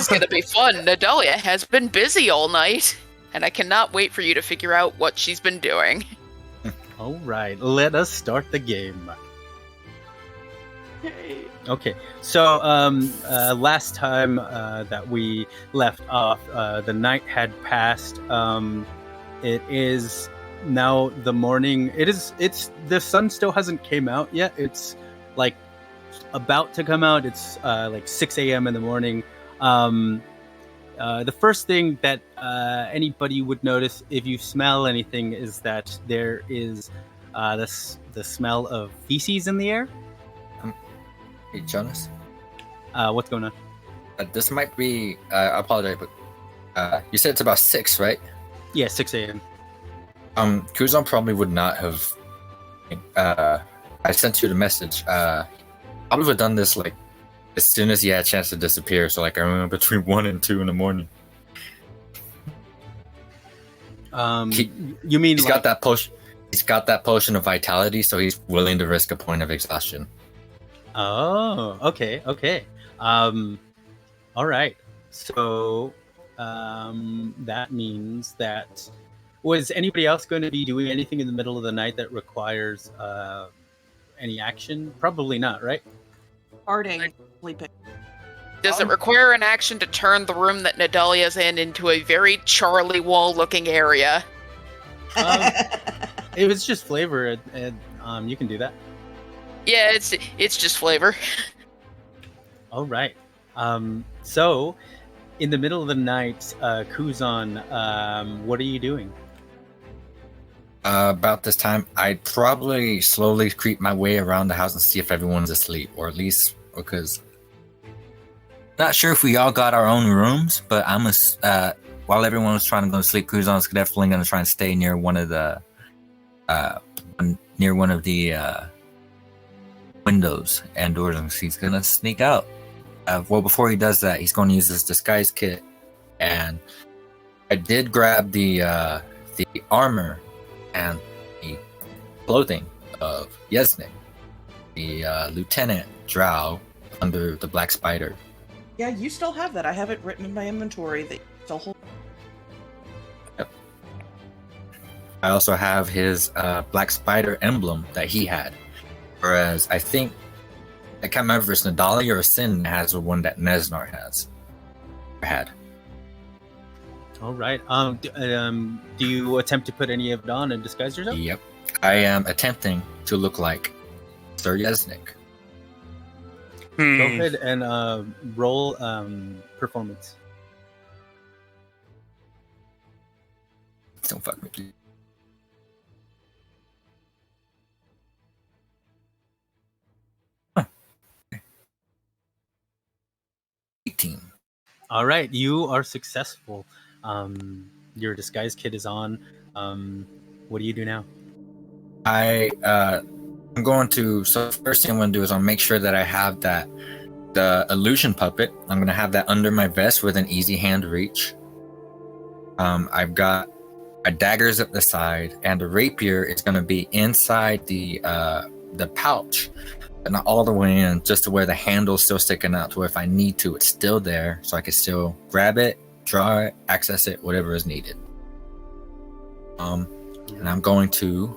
gonna be fun. Nadalia has been busy all night, and I cannot wait for you to figure out what she's been doing. All right, let us start the game. Yay. Okay, so last time that we left off, the night had passed. It is now the morning. It's the sun still hasn't came out yet. It's like about to come out. It's like 6 a.m. in the morning. The first thing that anybody would notice if you smell anything is that there is the smell of feces in the air. Hey, Jonas. What's going on? This might be. I apologize, but you said it's about 6, right? Yeah, 6 a.m. Kuzan probably would not have. I sent you the message. I would have done this like as soon as he had a chance to disappear. So like I remember between 1 and 2 in the morning. You mean he's got that potion? He's got that potion of vitality, so he's willing to risk a point of exhaustion. Oh, okay. All right. So, that means that was anybody else going to be doing anything in the middle of the night that requires any action? Probably not, right? Farting, sleeping. Does it require an action to turn the room that Nadalia's in into a very Charlie Wall-looking area? It was just flavor, and you can do that. Yeah, it's just flavor. All right. So, in the middle of the night, Kuzan, what are you doing? About this time, I'd probably slowly creep my way around the house and see if everyone's asleep, or at least because not sure if we all got our own rooms. But while everyone was trying to go to sleep, Kuzan's definitely going to try and stay near one of the windows and doors, and he's going to sneak out. Well, before he does that, he's going to use his disguise kit, and I did grab the armor and the clothing of Yeznik, the Lieutenant Drow under the Black Spider. Yeah, you still have that. I have it written in my inventory that you still hold. Yep. I also have his Black Spider emblem that he had, whereas I think I can't remember if it's Nadalia or Sin has the one that Nesnar had. All right. Do you attempt to put any of it on and disguise yourself? Yep. I am attempting to look like Sir Yeznik. Go ahead and roll performance. Don't fuck me, please. Huh. 18. All right, you are successful. Your disguise kit is on. What do you do now? I'm going to. So first thing I'm going to do is I'll make sure that I have the illusion puppet. I'm going to have that under my vest with an easy hand reach. I've got my daggers at the side, and the rapier is going to be inside the pouch, but not all the way in, just to where the handle's still sticking out, to where if I need to, it's still there, so I can still grab it, draw it, access it, whatever is needed. And I'm going to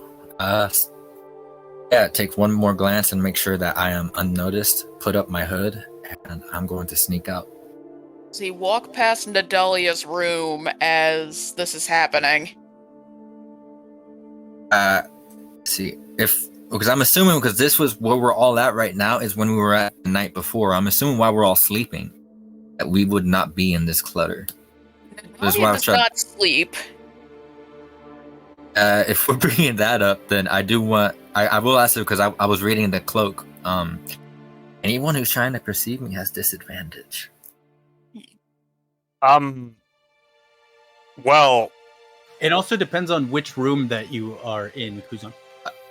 take one more glance and make sure that I am unnoticed, put up my hood, and I'm going to sneak out. So you walk past Nadalia's room as this is happening. See, because I'm assuming, because this was where we're all at right now, is when we were at the night before. I'm assuming while we're all sleeping, that we would not be in this clutter. Nadalia does not sleep. If we're bringing that up, then I do want... I will ask it, because I was reading the cloak. Anyone who's trying to perceive me has disadvantage. Well... It also depends on which room that you are in, Kuzan.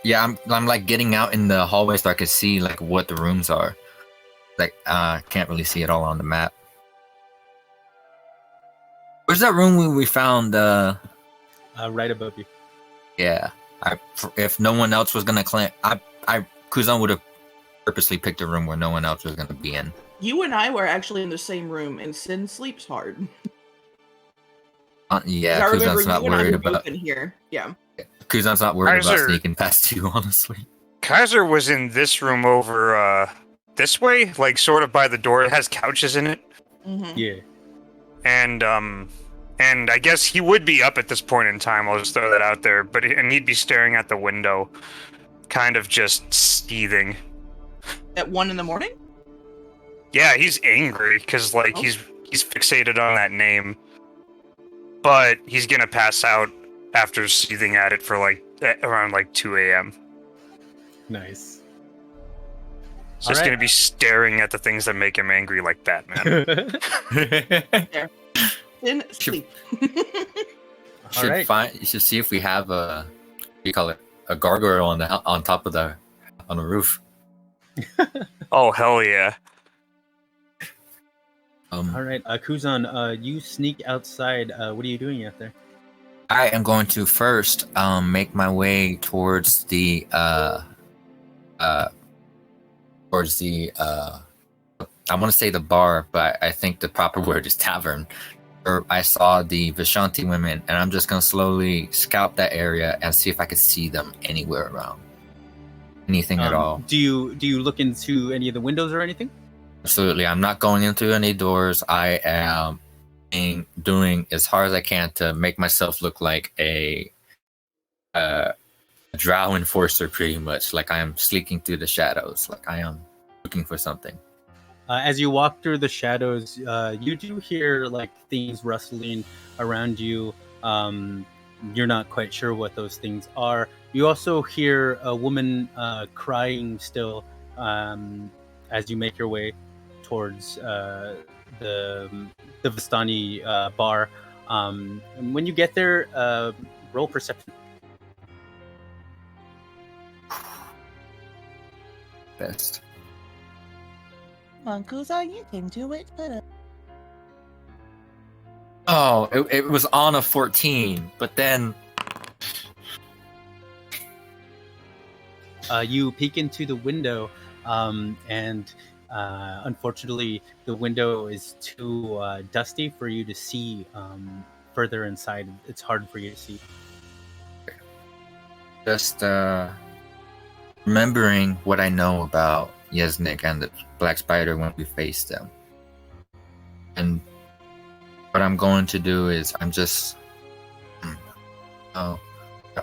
Yeah, I'm like getting out in the hallway so I can see like what the rooms are. Like, can't really see it all on the map. Where's that room we found? Right above you. Yeah. If no one else was gonna claim, Kuzan would have purposely picked a room where no one else was gonna be in. You and I were actually in the same room, and Sin sleeps hard. Yeah, I remember Kuzan's not you and I worried were both about. in here. Yeah. Kuzan's not worried about Kaiser- sneaking past you, honestly. Kaiser was in this room over this way, like sort of by the door. It has couches in it, Mm-hmm. Yeah. and I guess he would be up at this point in time. I'll just throw that out there. And he'd be staring at the window, kind of just seething. At 1 a.m? Yeah, he's angry because like Oh. he's fixated on that name, but he's gonna pass out after seething at it for like around like 2 a.m. Nice. So he's Alright. gonna be staring at the things that make him angry like Batman. Sin, sleep. You should see if we have a, what do you call it, a gargoyle on top of the roof. Oh hell yeah! All right, Kuzan, you sneak outside. What are you doing out there? I am going to first make my way towards the I want to say the bar, but I think the proper word is tavern. Where I saw the Vishanti women, and I'm just gonna slowly scout that area and see if I could see them anywhere around. Anything at all. Do you look into any of the windows or anything? Absolutely. I'm not going into any doors. I am doing as hard as I can to make myself look like a drow enforcer, pretty much. Like I am sneaking through the shadows. Like I am looking for something. As you walk through the shadows, you do hear like things rustling around you. You're not quite sure what those things are. You also hear a woman crying still as you make your way towards the Vistani bar. And when you get there, roll perception. Best. Come on, Kuzan, you can do it. Oh, it was on a 14, but then You peek into the window, and unfortunately, the window is too dusty for you to see further inside. It's hard for you to see. just remembering what I know about Yeznik and the Black Spider when we faced them. And what I'm going to do is I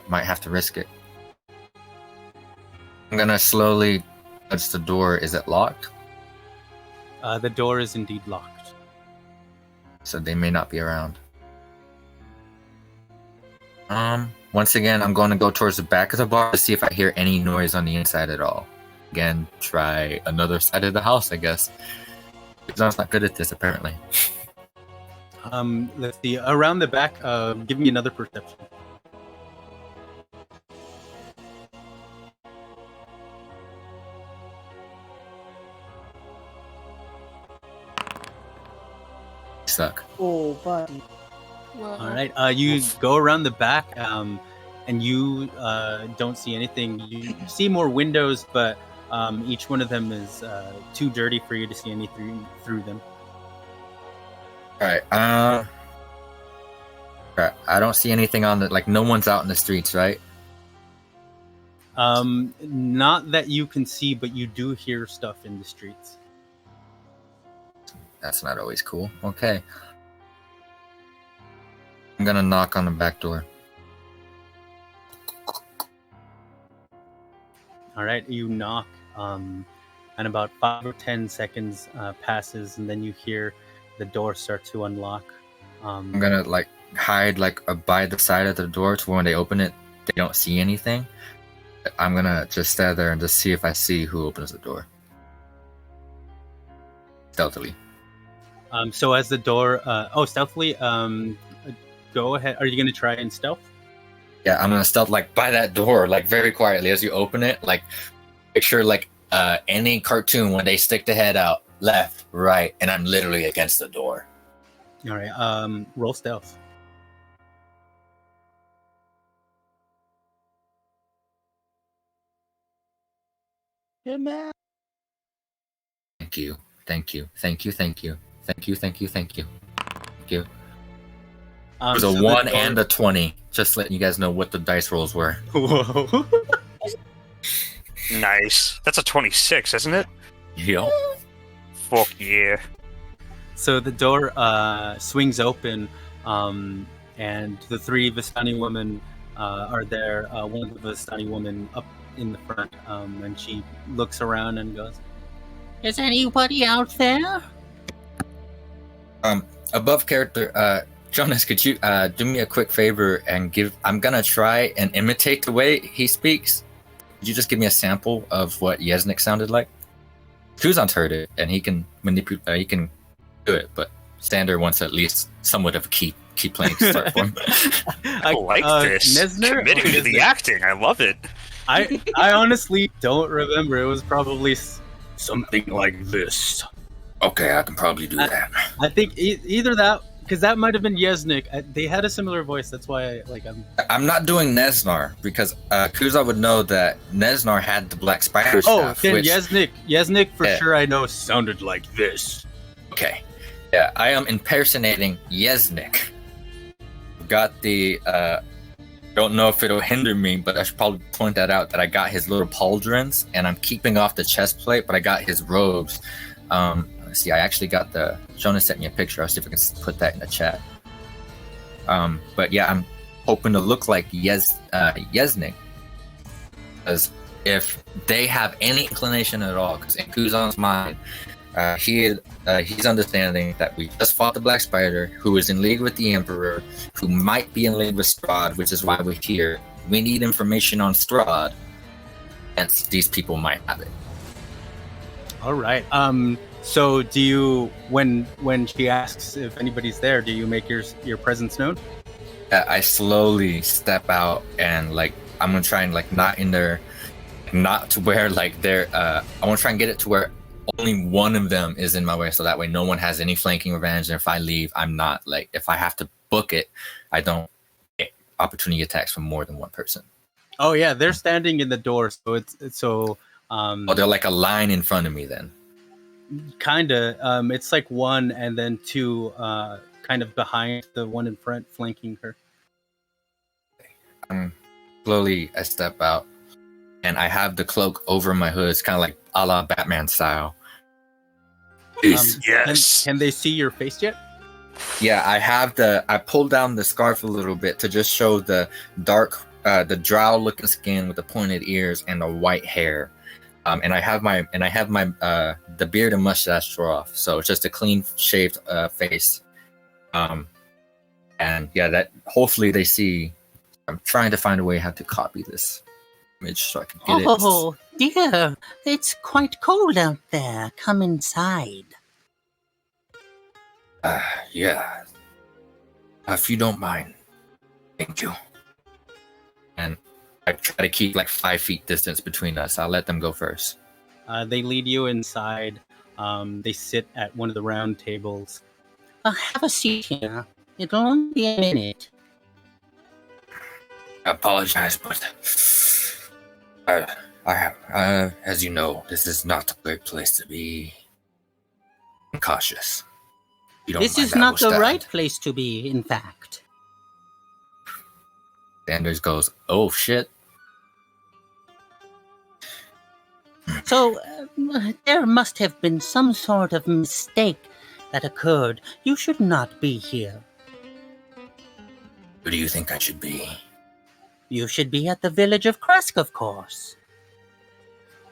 might have to risk it. I'm gonna slowly touch the door. Is it locked? The door is indeed locked. So they may not be around. Once again, I'm going to go towards the back of the bar to see if I hear any noise on the inside at all. Again, try another side of the house, I guess. Kuzan's not good at this, apparently. Let's see. Around the back, give me another perception. Suck. Oh, buddy. All right. You go around the back, and you don't see anything. You see more windows, but each one of them is too dirty for you to see anything through them. Alright, I don't see anything on the, like, no one's out in the streets, right? Not that you can see, but you do hear stuff in the streets. That's not always cool. Okay. I'm gonna knock on the back door. All right, you knock, and about 5 or 10 seconds passes, and then you hear the door start to unlock. I'm gonna, like, hide, like, by the side of the door to when they open it, they don't see anything. I'm gonna just stand there and just see if I see who opens the door. Stealthily. So as the door, stealthily, go ahead. Are you going to try and stealth? Yeah, I'm gonna stealth, like, by that door, like, very quietly as you open it. Like, picture, like, any cartoon when they stick the head out, left, right, and I'm literally against the door. All right, roll stealth. Good man. Thank you. Thank you. Thank you. Thank you. Thank you. Thank you. Thank you. Thank you. It was a So the 1 door- and a 20. Just letting you guys know what the dice rolls were. Whoa. Nice. That's a 26, isn't it? Yo. Fuck yeah. So the door swings open, and the three Vistani women are there. One of the Vistani women up in the front, and she looks around and goes, Is anybody out there? Above character, Jonas, could you do me a quick favor and I'm gonna try and imitate the way he speaks. Could you just give me a sample of what Yeznik sounded like? Kuzan's heard it, and he can manipulate. He can do it, but Sander wants at least somewhat of a key playing to start for him. I like this. Nesner? Committing to the Nesner? acting. I love it. I honestly don't remember. It was probably something like this. Okay, I can probably do that. I think either that, because that might have been Yeznik. They had a similar voice. That's why I'm not doing Nesnar because Kuzan would know that Nesnar had the black spider Oh, staff. then which, Yeznik for Yeah. sure. I know sounded like this. Okay. Yeah, I am impersonating Yeznik. Got the don't know if it'll hinder me, but I should probably point that out that I got his little pauldrons and I'm keeping off the chest plate, but I got his robes. Let's see, I actually got Jonas sent me a picture. I'll see if I can put that in the chat. But yeah, I'm hoping to look like Yeznik. Because if they have any inclination at all, because in Kuzan's mind, he's understanding that we just fought the Black Spider, who is in league with the Emperor, who might be in league with Strahd, which is why we're here. We need information on Strahd, and these people might have it. All right. So do you, when she asks if anybody's there, do you make your presence known? I slowly step out and I'm gonna try and not in there, not to where they're. I want to try and get it to where only one of them is in my way, so that way no one has any flanking advantage. And if I leave, I'm not if I have to book it, I don't get opportunity attacks from more than one person. Oh yeah, they're standing in the door, so it's so. Oh, they're like a line in front of me then. Kinda. It's like one and then two, kind of behind the one in front, flanking her. Slowly, I step out, and I have the cloak over my hood. It's kind of like a la Batman style. Yes. Can they see your face yet? Yeah, I pulled down the scarf a little bit to just show the dark, the drow-looking skin with the pointed ears and the white hair. And I have my the beard and mustache draw off, so it's just a clean shaved face. And yeah, that hopefully they see. I'm trying to find a way how to copy this image so I can get Oh dear, it's quite cold out there. Come inside. it. Yeah, if you don't mind, thank you. And I try to keep 5 feet distance between us. I'll let them go first. They lead you inside. They sit at one of the round tables. Have a seat here. It'll only be a minute. I apologize, but I have, as you know, this is not a great place to be. I'm cautious. You don't This mind, is I not will the stand. right place to be, in fact. Sanders goes, "Oh shit." So, there must have been some sort of mistake that occurred. You should not be here. Who do you think I should be? You should be at the village of Kresk, of course.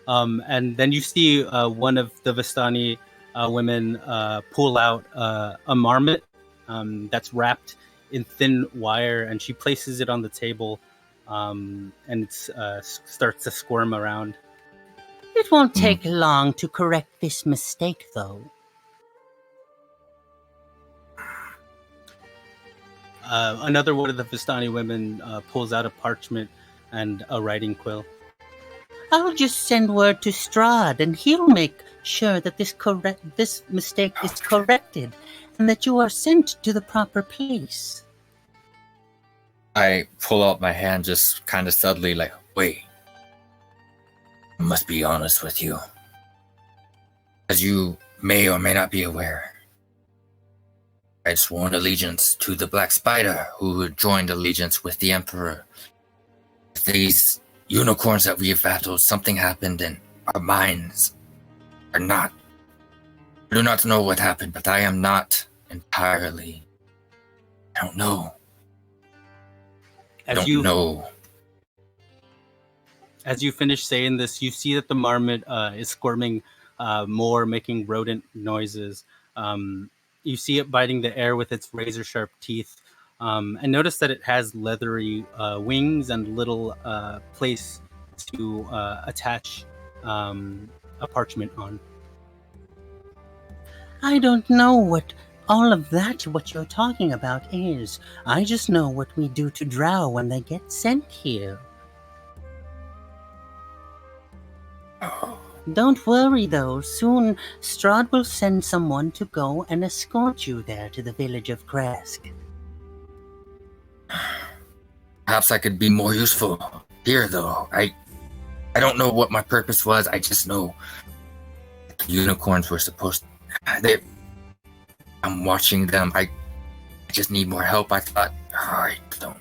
And then you see one of the Vistani women pull out a marmot that's wrapped in thin wire, and she places it on the table, and it starts to squirm around. It won't take long to correct this mistake, though. Another one of the Vistani women pulls out a parchment and a writing quill. I'll just send word to Strahd, and he'll make sure that this mistake is corrected, and that you are sent to the proper place. I pull out my hand just kind of subtly, wait. I must be honest with you. As you may or may not be aware, I had sworn allegiance to the Black Spider, who had joined allegiance with the Emperor. With these unicorns that we have battled, something happened and our minds are not. I do not know what happened, but I am not entirely. I don't know. I As don't you know. As you finish saying this, you see that the marmot is squirming more, making rodent noises. You see it biting the air with its razor-sharp teeth, and notice that it has leathery wings and little place to attach a parchment on. I don't know what all of that, what you're talking about, is. I just know what we do to drow when they get sent here. Don't worry, though. Soon, Strahd will send someone to go and escort you there to the village of Kresk. Perhaps I could be more useful here, though. I don't know what my purpose was. I just know the unicorns were supposed to... I'm watching them. I just need more help. I thought, I don't...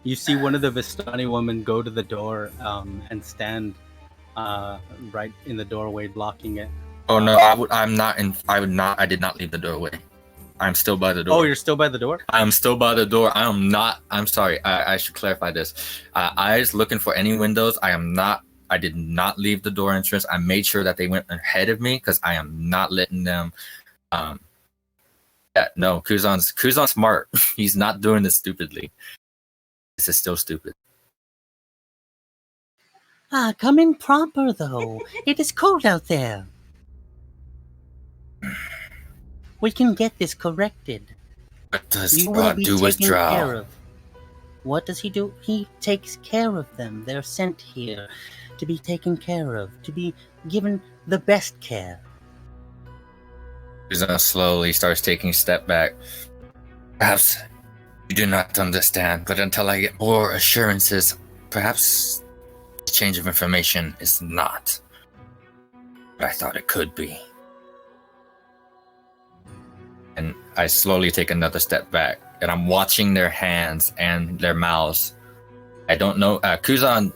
You see one of the Vistani women go to the door and stand right in the doorway, blocking it. Oh no, I did not leave the doorway. I'm still by the door. Oh, you're still by the door? I'm still by the door. I'm sorry. I should clarify this. I was looking for any windows. I did not leave the door entrance. I made sure that they went ahead of me because I am not letting them. No, Kuzan's smart. He's not doing this stupidly. This is still stupid. Come in proper, though. It is cold out there. We can get this corrected. What does You will God be do with taken care drow? of. What does he do? He takes care of them. They're sent here to be taken care of, to be given the best care. Kuzan slowly starts taking a step back. Perhaps you do not understand, but until I get more assurances, perhaps the change of information is not what I thought it could be. And I slowly take another step back, and I'm watching their hands and their mouths. I don't know. Kuzan,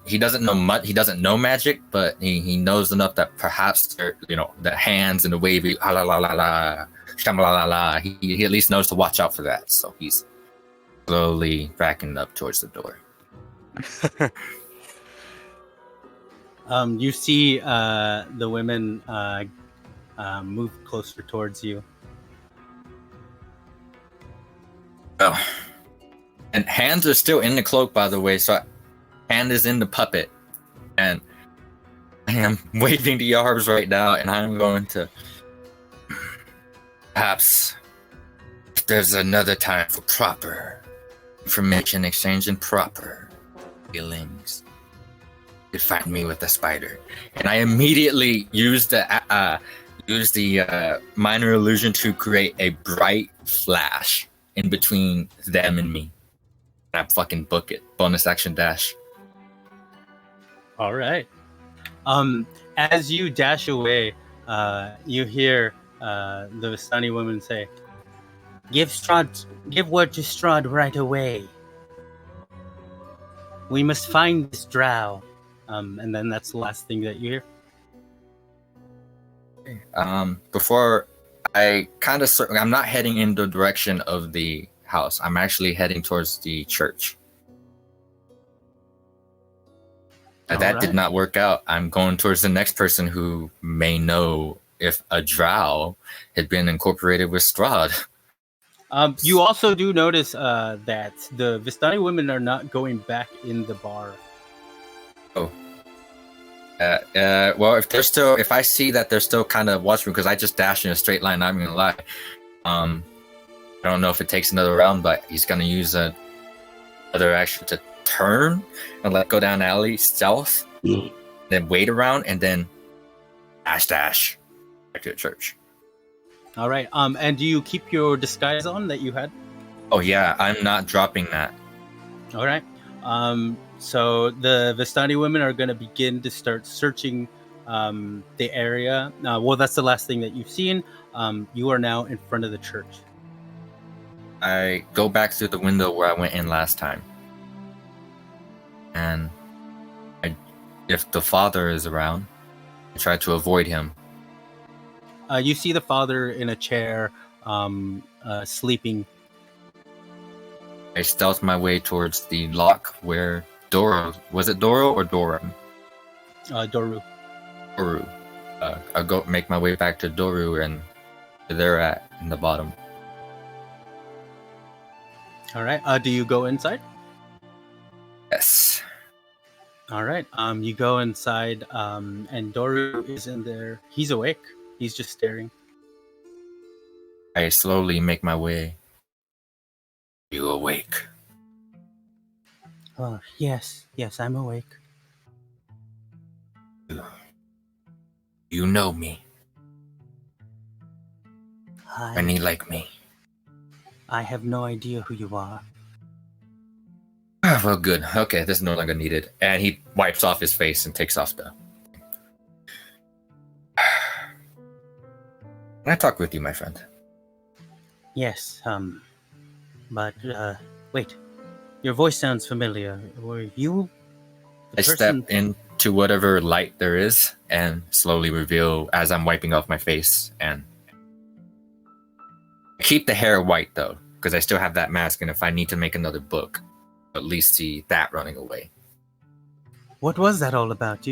he doesn't know much. He doesn't know magic, but he knows enough that perhaps the hands and the wavy la la la la, shama la la la. He at least knows to watch out for that. So he's slowly backing up towards the door. You see the women move closer towards you. Oh, and hands are still in the cloak, by the way. So hand is in the puppet, and I am waving the arms right now, and I'm going to perhaps if there's another time for proper information exchange and proper feelings, you find me with the spider. And I immediately use the minor illusion to create a bright flash in between them and me. And I fucking book it. Bonus action dash. All right. As you dash away, you hear the Vistani woman say, give word to Strahd right away. We must find this drow." And then that's the last thing that you hear. Before I I'm not heading in the direction of the house. I'm actually heading towards the church. That Alright. did not work out. I'm going towards the next person who may know if a drow had been incorporated with Strahd. You also do notice that the Vistani women are not going back in the bar. Well, if I see that they're still kind of watching, because I just dashed in a straight line, I'm gonna lie. I don't know if it takes another round, but he's gonna use another action to turn and go down alley stealth, then wait around, and then dash back to the church. All right. And do you keep your disguise on that you had? Oh yeah, I'm not dropping that. All right. So the Vistani women are going to begin to start searching the area. Well, that's the last thing that you've seen. You are now in front of the church. I go back through the window where I went in last time. And if the father is around, I try to avoid him. You see the father in a chair, sleeping. I stealth my way towards the lock where Doro... Was it Doro or Doran? Doru. Doru. I'll go make my way back to Doru and where they're at in the bottom. All right. Do you go inside? Yes. All right. You go inside, and Doru is in there. He's awake. He's just staring. I slowly make my way. You awake? Oh, yes, I'm awake. You know me. Any like me. I have no idea who you are. Ah, well, good. Okay, this is no longer needed. And he wipes off his face and takes off the... Can I talk with you, my friend? Yes, but, wait. Your voice sounds familiar. Were you the I person... step into whatever light there is and slowly reveal as I'm wiping off my face. And I keep the hair white, though, because I still have that mask, and if I need to make another book, at least see that running away. What was that all about?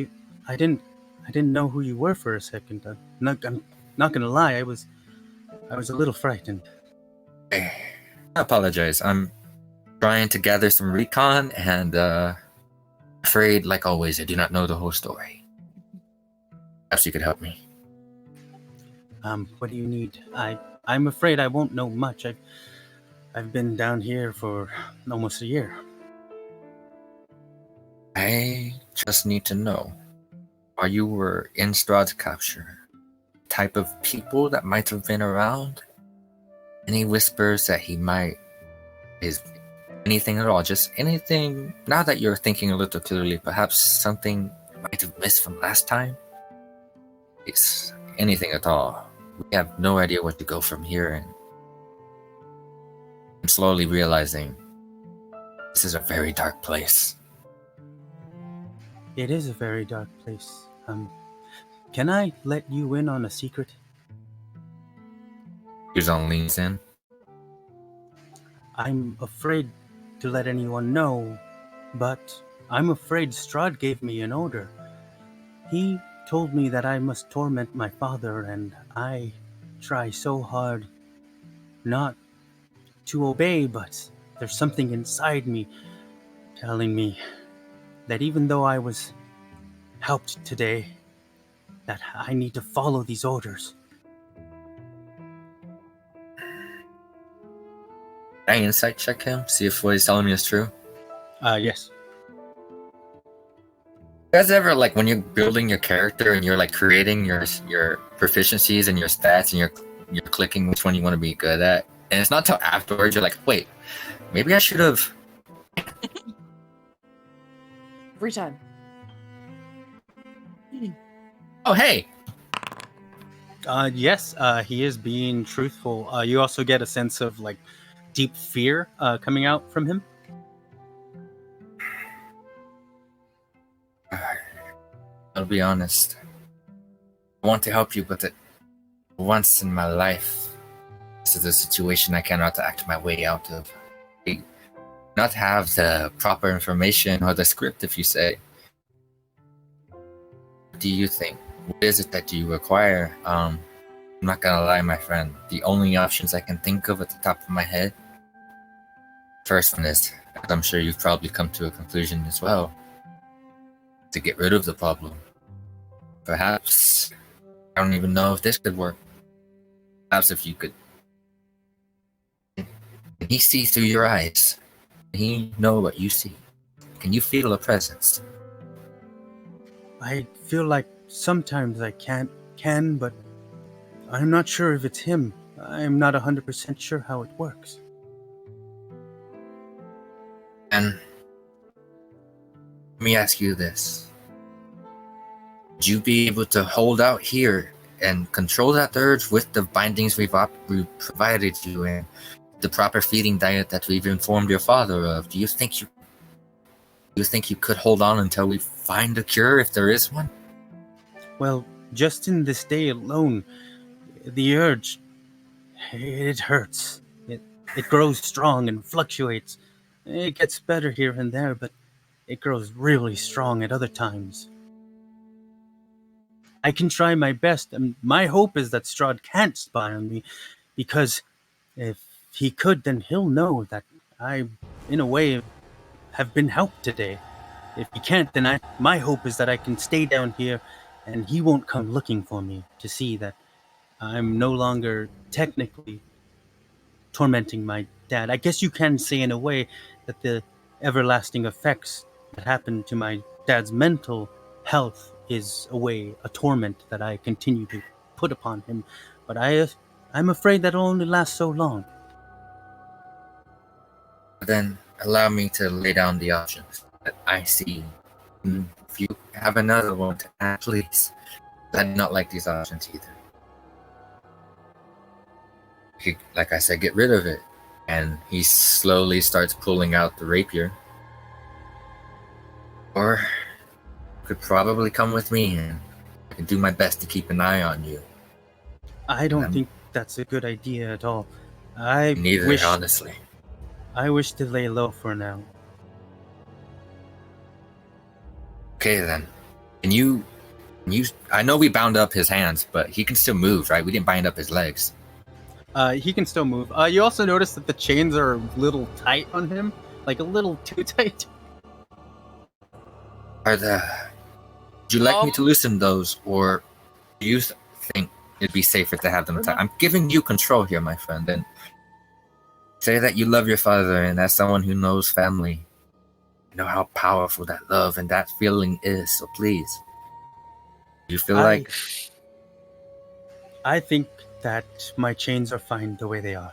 I didn't know who you were for a second. I'm not gonna lie, I was a little frightened. I apologize. I'm trying to gather some recon, and afraid, like always, I do not know the whole story. Perhaps you could help me. What do you need? I'm afraid I won't know much. I've been down here for almost a year. I just need to know, while you were in Strahd's capture, type of people that might have been around? Any whispers that he might... is anything at all, just anything, now that you're thinking a little clearly, perhaps something you might have missed from last time? It's anything at all. We have no idea where to go from here, and I'm slowly realizing this is a very dark place. It is a very dark place. Can I let you in on a secret? Yuzan leans in. I'm afraid to let anyone know, but I'm afraid Strahd gave me an order. He told me that I must torment my father, and I try so hard not to obey, but there's something inside me telling me that even though I was helped today, that I need to follow these orders. Can I insight check him? See if what he's telling me is true? Yes. You guys ever, like, when you're building your character and you're, like, creating your proficiencies and your stats and you're clicking which one you want to be good at, and it's not till afterwards you're like, wait, maybe I should have... Every time. Oh, hey! Yes, he is being truthful. You also get a sense of, like, deep fear coming out from him. I'll be honest. I want to help you, but once in my life, this is a situation I cannot act my way out of. I do not have the proper information or the script, if you say. What do you think? What is it that you require? I'm not gonna lie, my friend. The only options I can think of at the top of my head. First one is, as I'm sure you've probably come to a conclusion as well, to get rid of the problem. Perhaps, I don't even know if this could work. Perhaps if you could... Can he see through your eyes? Can he know what you see? Can you feel a presence? I feel like sometimes I can, but I'm not sure if it's him. I'm not 100% sure how it works. And let me ask you this. would you be able to hold out here and control that urge with the bindings we've provided you and the proper feeding diet that we've informed your father of? Do you think you could hold on until we find a cure, if there is one? Well, just in this day alone, the urge, it hurts. It grows strong and fluctuates. It gets better here and there, but it grows really strong at other times. I can try my best, and my hope is that Strahd can't spy on me, because if he could, then he'll know that I, in a way, have been helped today. If he can't, then my hope is that I can stay down here and he won't come looking for me to see that I'm no longer technically tormenting my dad. I guess you can say in a way that the everlasting effects that happen to my dad's mental health is a torment that I continue to put upon him. But I'm afraid that'll only last so long. Then allow me to lay down the options that I see. If you have another one to add, please. I do not like these options either. Like I said, get rid of it. And he slowly starts pulling out the rapier. Or you could probably come with me and I can do my best to keep an eye on you. I don't think that's a good idea at all. Neither, honestly. I wish to lay low for now. Okay then. I know we bound up his hands, but he can still move, right? We didn't bind up his legs. He can still move. You also notice that the chains are a little tight on him, like a little too tight. Would you like me to loosen those, or do you think it'd be safer to have them tight? I'm giving you control here, my friend, and say that you love your father, and as someone who knows family, you know how powerful that love and that feeling is, so please. You feel like... I think that my chains are fine the way they are.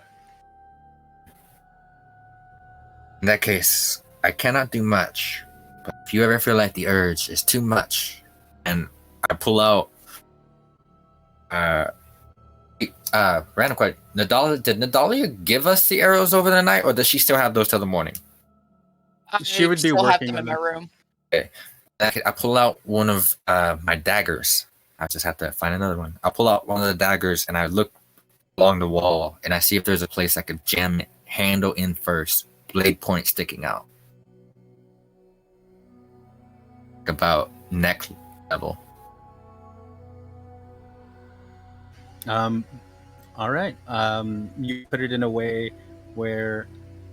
In that case, I cannot do much, but if you ever feel like the urge is too much, and I pull out... random question. Did Nadalia give us the arrows over the night, or does she still have those till the morning? She would be still have working them in my on room. Okay. I pull out one of my daggers. I just have to find another one. I'll pull out one of the daggers and I look along the wall and I see if there's a place I could jam it, handle in first, blade point sticking out. About neck level. All right. You put it in a way where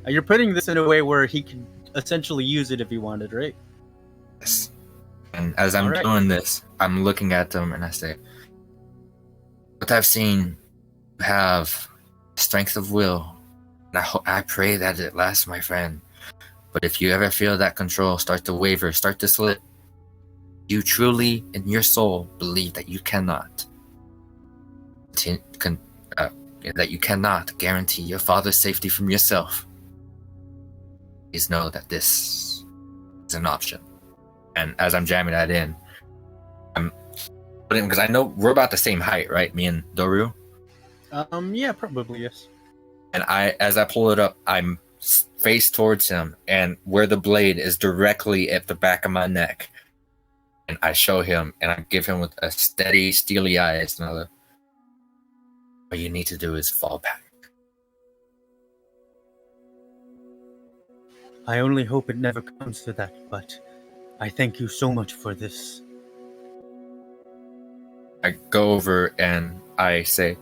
you're putting this in a way where he could essentially use it if he wanted, right? Yes. And as I'm doing this, I'm looking at them and I say, "What I've seen, you have strength of will. And I pray that it lasts, my friend. But if you ever feel that control start to waver, start to slip, you truly, in your soul, believe that you cannot guarantee your father's safety from yourself. Please know that this is an option." And as I'm jamming that in, I'm putting, because I know we're about the same height, right? Me and Doru. Yeah, probably yes. And as I pull it up, I'm face towards him, and where the blade is directly at the back of my neck. And I show him, and I give him with a steady, steely eyes. And what you need to do is fall back. I only hope it never comes to that, but I thank you so much for this. I go over and I say,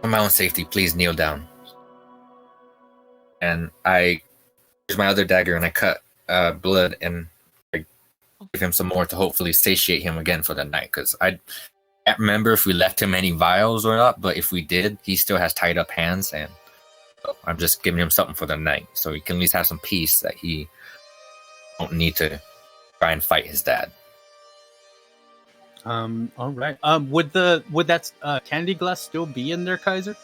"For my own safety, please kneel down." And I use my other dagger and I cut blood and I give him some more to hopefully satiate him again for the night. Because I can't remember if we left him any vials or not, but if we did, he still has tied up hands, and so I'm just giving him something for the night so he can at least have some peace that he don't need to try and fight his dad. All right. Would that candy glass still be in there, Kaiser?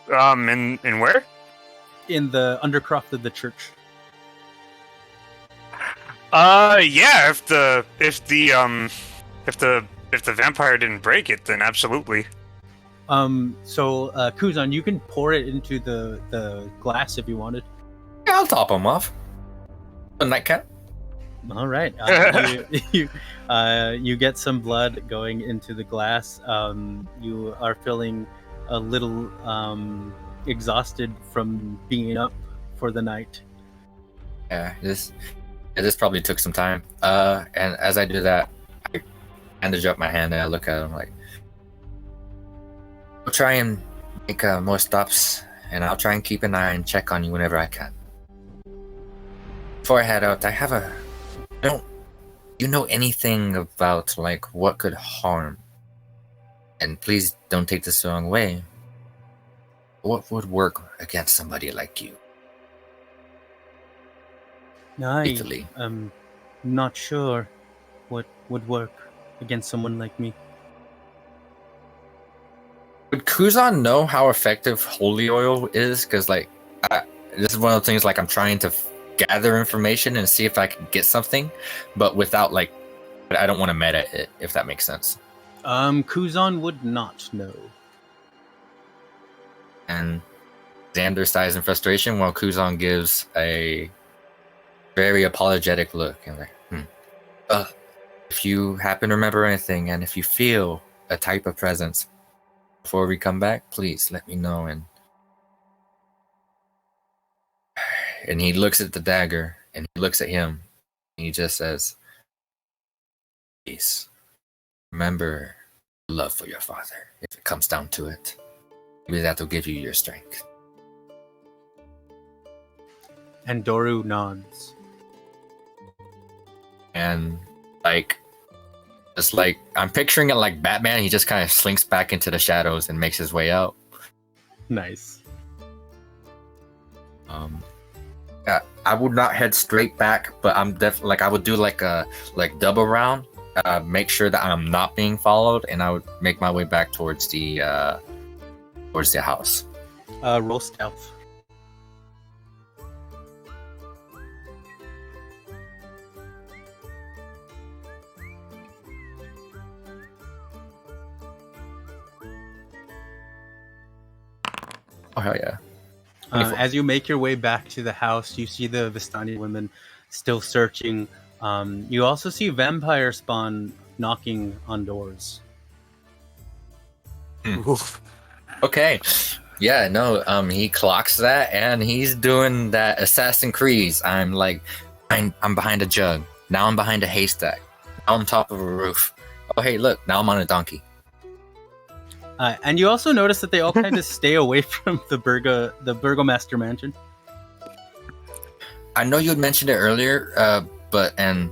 In where? In the undercroft of the church. Yeah. If the vampire didn't break it, then absolutely. So Kuzan, you can pour it into the glass if you wanted. Yeah, I'll top him off. A nightcap. All right. You get some blood going into the glass. You are feeling a little exhausted from being up for the night. Yeah, this probably took some time. And as I do that, I bandage up my hand and I look at him like, I'll try and make more stops, and I'll try and keep an eye and check on you whenever I can. Before I head out, don't you know anything about like what could harm? And please don't take this the wrong way. What would work against somebody like you? I Lethally. am not sure what would work against someone like me. Would Kuzan know how effective holy oil is? Because like, this is one of the things like I'm trying to gather information and see if I can get something, but without like, I don't want to meta it, if that makes sense. Kuzan would not know. And Xander sighs in frustration while Kuzan gives a very apologetic look and like, if you happen to remember anything and if you feel a type of presence before we come back, please let me know. And he looks at the dagger and he looks at him and he just says, please remember love for your father. If it comes down to it, maybe that will give you your strength. And Doru nods. And like, just like I'm picturing it like Batman, he just kind of slinks back into the shadows and makes his way out. Nice. Yeah, I would not head straight back, but I'm definitely like I would do like a double round, make sure that I'm not being followed, and I would make my way back towards the house. Roll stealth. Oh hell yeah! As you make your way back to the house, you see the Vistani women still searching. You also see vampire spawn knocking on doors. Okay, yeah, no, he clocks that, and he's doing that Assassin's Creed. I'm like, I'm behind a jug. Now I'm behind a haystack. Now I'm on top of a roof. Oh hey, look! Now I'm on a donkey. And you also notice that they all kind of stay away from the Burgomaster mansion. I know you had mentioned it earlier, and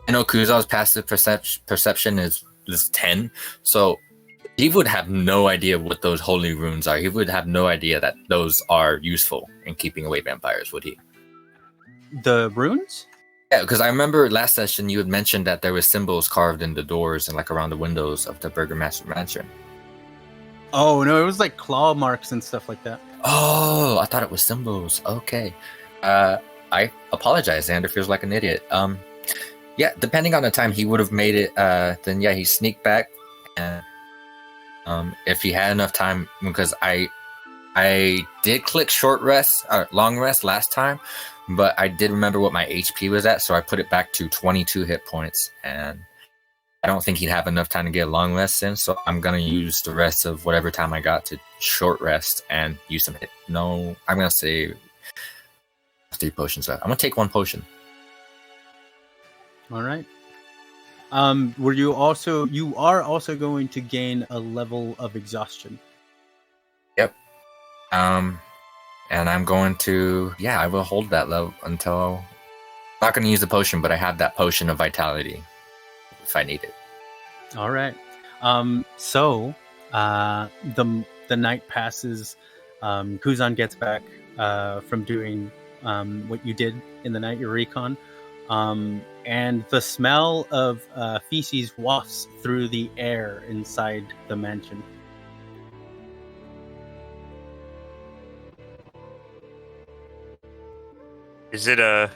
I know Kuzan's passive perception is 10, so he would have no idea what those holy runes are. He would have no idea that those are useful in keeping away vampires, would he? The runes? Yeah, because I remember last session you had mentioned that there was symbols carved in the doors and like around the windows of the Burgomaster mansion. Oh no, it was like claw marks and stuff like that. Oh, I thought it was symbols. Okay. I apologize, Xander feels like an idiot. Yeah, depending on the time he would have made it, then yeah, he sneaked back. And if he had enough time, because I did click short rest or long rest last time, but I did remember what my HP was at, so I put it back to 22 hit points, and I don't think he'd have enough time to get a long rest in, so I'm gonna use the rest of whatever time I got to short rest and use some hit. No, I'm gonna say 3 potions left. I'm gonna take 1 potion. All right. You are also going to gain a level of exhaustion. Yep. And I'm going to, I will hold that level until, I'm not gonna use the potion, but I have that potion of vitality if I need it. All right. So the night passes. Kuzan gets back from doing what you did in the night, your recon, and the smell of feces wafts through the air inside the mansion. Is it a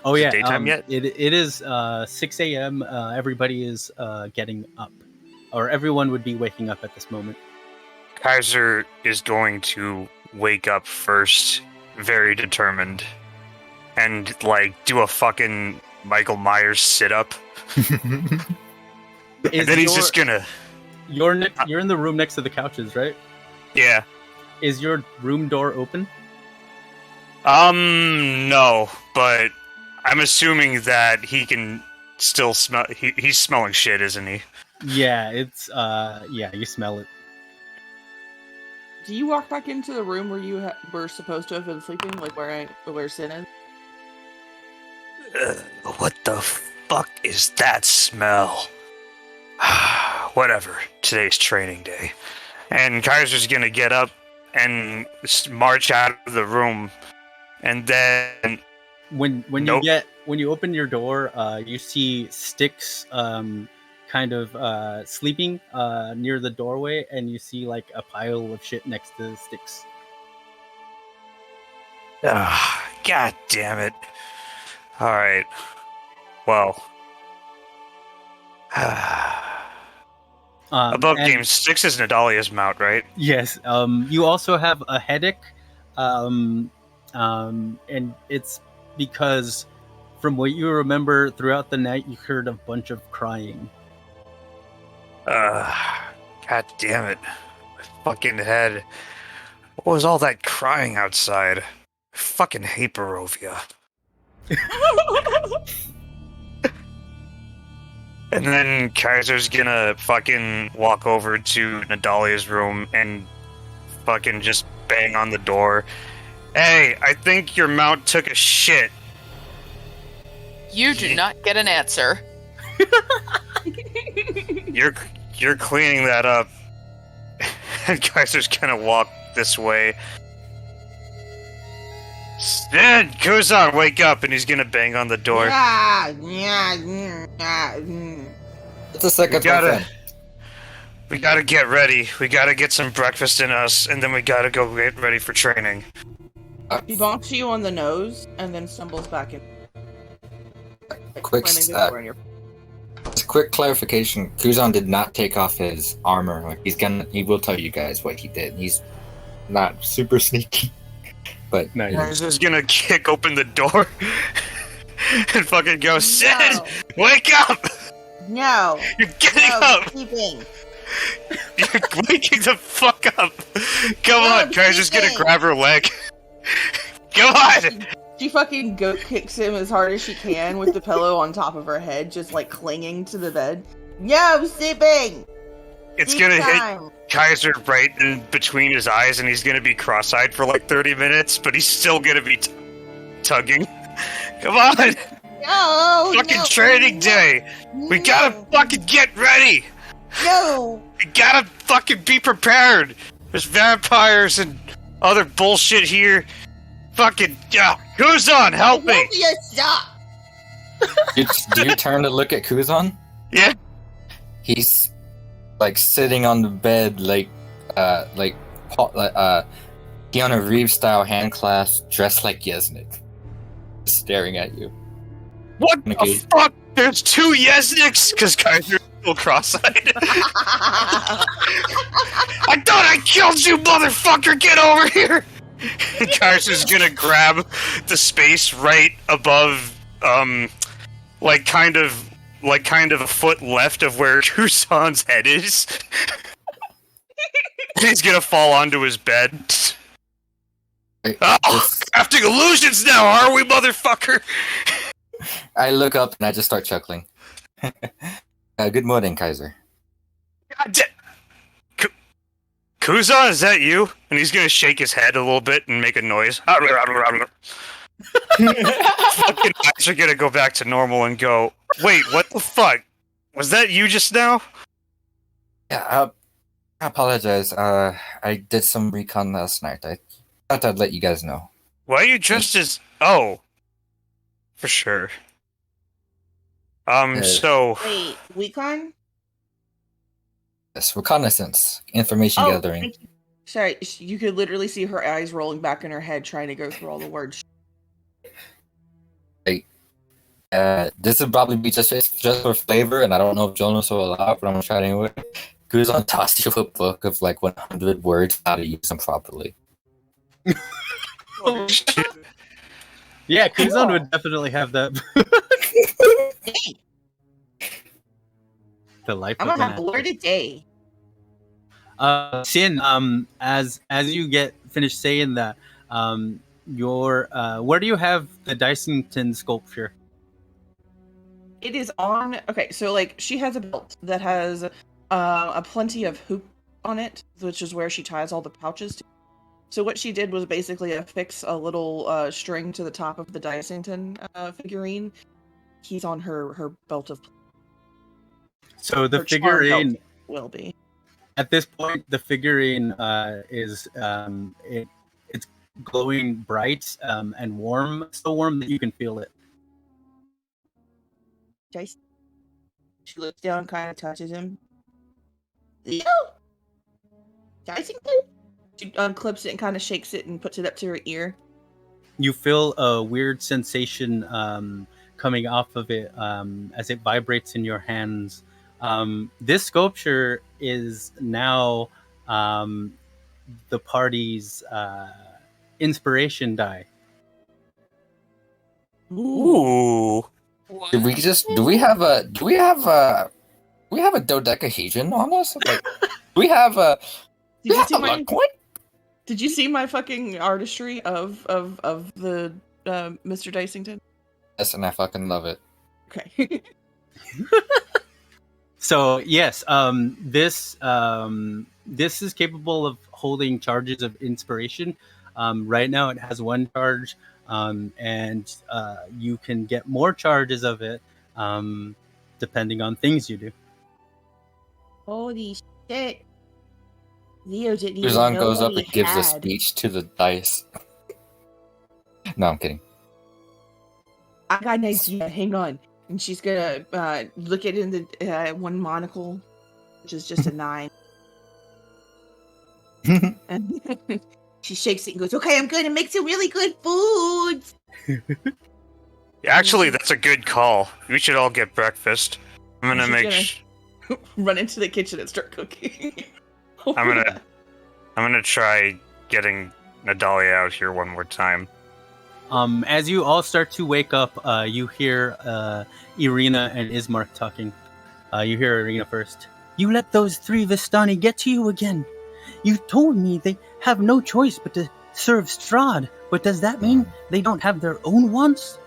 Oh Is it yeah, daytime yet? It is 6 a.m. Everybody is getting up, or everyone would be waking up at this moment. Kaiser is going to wake up first, very determined, and like do a fucking Michael Myers sit up. And then he's just gonna. You're in the room next to the couches, right? Yeah. Is your room door open? No, but I'm assuming that he can still smell. He's smelling shit, isn't he? Yeah, it's yeah, you smell it. Do you walk back into the room where you were supposed to have been sleeping, like where Sin is? What the fuck is that smell? Whatever. Today's training day, and Kaiser's gonna get up and march out of the room, and then When Nope. when you open your door, you see Styx kind of sleeping near the doorway, and you see like a pile of shit next to Styx. God damn it! All right. Well. Above And- game 6 is Nadalia's mount, right? Yes. You also have a headache, and it's because from what you remember throughout the night, you heard a bunch of crying. God damn it. My fucking head. What was all that crying outside? I fucking hate Barovia. And then Kaiser's gonna fucking walk over to Nadalia's room and fucking just bang on the door. Hey, I think your mount took a shit. You do not get an answer. You're cleaning that up. And Kaiser's gonna walk this way. Sid, Kuzan, wake up! And he's gonna bang on the door. It's a second. We gotta get ready. We gotta get some breakfast in us, and then we gotta go get ready for training. He bonks you on the nose and then stumbles back in. Quick, Slamming the door in your- Just a quick clarification: Kuzan did not take off his armor. Like he will tell you guys what he did. He's not super sneaky, but Nice. Kaiser's gonna kick open the door and fucking go, Sid, No. wake up! No. You're getting up! Sleeping. You're waking the fuck up! Come No, on, I'm Kaiser's gonna sleeping. grab her leg. Come on! She fucking goat kicks him as hard as she can with the pillow on top of her head, just like clinging to the bed. No, I'm sleeping. It's Sleep gonna hit time. Kaiser right in between his eyes, and he's gonna be cross-eyed for like 30 minutes, but he's still gonna be tugging. Come on! No. Fucking no, training no, day! We gotta no, fucking get ready! No. We gotta fucking be prepared! There's vampires and other bullshit here. Fucking, who's on? Help me! Won't you stop? do you turn to look at Kuzan? Yeah. He's like sitting on the bed, like Keanu Reeves style hand clasp, dressed like Yesnik, staring at you. What Okay. the fuck? There's two Yesniks? Because Kaiser's still cross-eyed. I thought I killed you, motherfucker! Get over here! And Kaiser's gonna grab the space right above, like kind of a foot left of where Kusan's head is. He's gonna fall onto his bed. Oh, Just- crafting illusions now, are we, motherfucker? I look up and I just start chuckling. Good morning, Kaiser. God Kuzan, is that you? And he's gonna shake his head a little bit and make a noise. Fucking eyes are gonna go back to normal and go, wait, what the fuck? Was that you just now? Yeah, I apologize. I did some recon last night. I thought I'd let you guys know. Why are you dressed as... Oh. For sure. So... Wait, Weekon? Yes, reconnaissance, information gathering. thank you. Sorry, you could literally see her eyes rolling back in her head, trying to go through all the words. This would probably be just for flavor, and I don't know if Jonas will allow it, but I'm gonna try it anyway. Kuzan tossed you a book of like 100 words, how to use them properly. Oh, shit. Yeah, Kuzan would definitely have that. The life I'm of gonna an have athlete. word a day. Sin, as you get finished saying that, your where do you have the Dysington sculpture? It is on. Okay, so like she has a belt that has a plenty of hoop on it, which is where she ties all the pouches to. So what she did was basically affix a little string to the top of the Dysington figurine. He's on her belt of. So the her charm belt figurine will be. at this point, the figurine is it's glowing bright and warm, so warm that you can feel it. Dice. She looks down, kind of touches him. Leo? Dysington? She unclips it and kind of shakes it and puts it up to her ear. You feel a weird sensation coming off of it as it vibrates in your hands. This sculpture is now the party's inspiration die. Ooh. Did we just do we have a dodecahedron on us? Like, do we have a Did you see a my luck point? Did you see my fucking artistry of the Mr. Dysington? Yes, and I fucking love it. Okay. So yes, this is capable of holding charges of inspiration. Right now, it has one charge, and you can get more charges of it depending on things you do. Holy shit. Leo didn't even Kuzan know goes what up he and gives a had. speech to the dice. No, I'm kidding. I got an idea. Hang on. And she's gonna look at it in the one monocle, which is just a 9. And she shakes it and goes, "Okay, I'm gonna make some really good foods." Actually, that's a good call. We should all get breakfast. I'm gonna She's make. gonna- Run into the kitchen and start cooking. I'm gonna try getting Nadalia out here one more time. As you all start to wake up, you hear Irina and Ismark talking. You hear Irina first. You let those 3 Vistani get to you again. You told me they have no choice but to serve Strahd, but does that mean they don't have their own wants?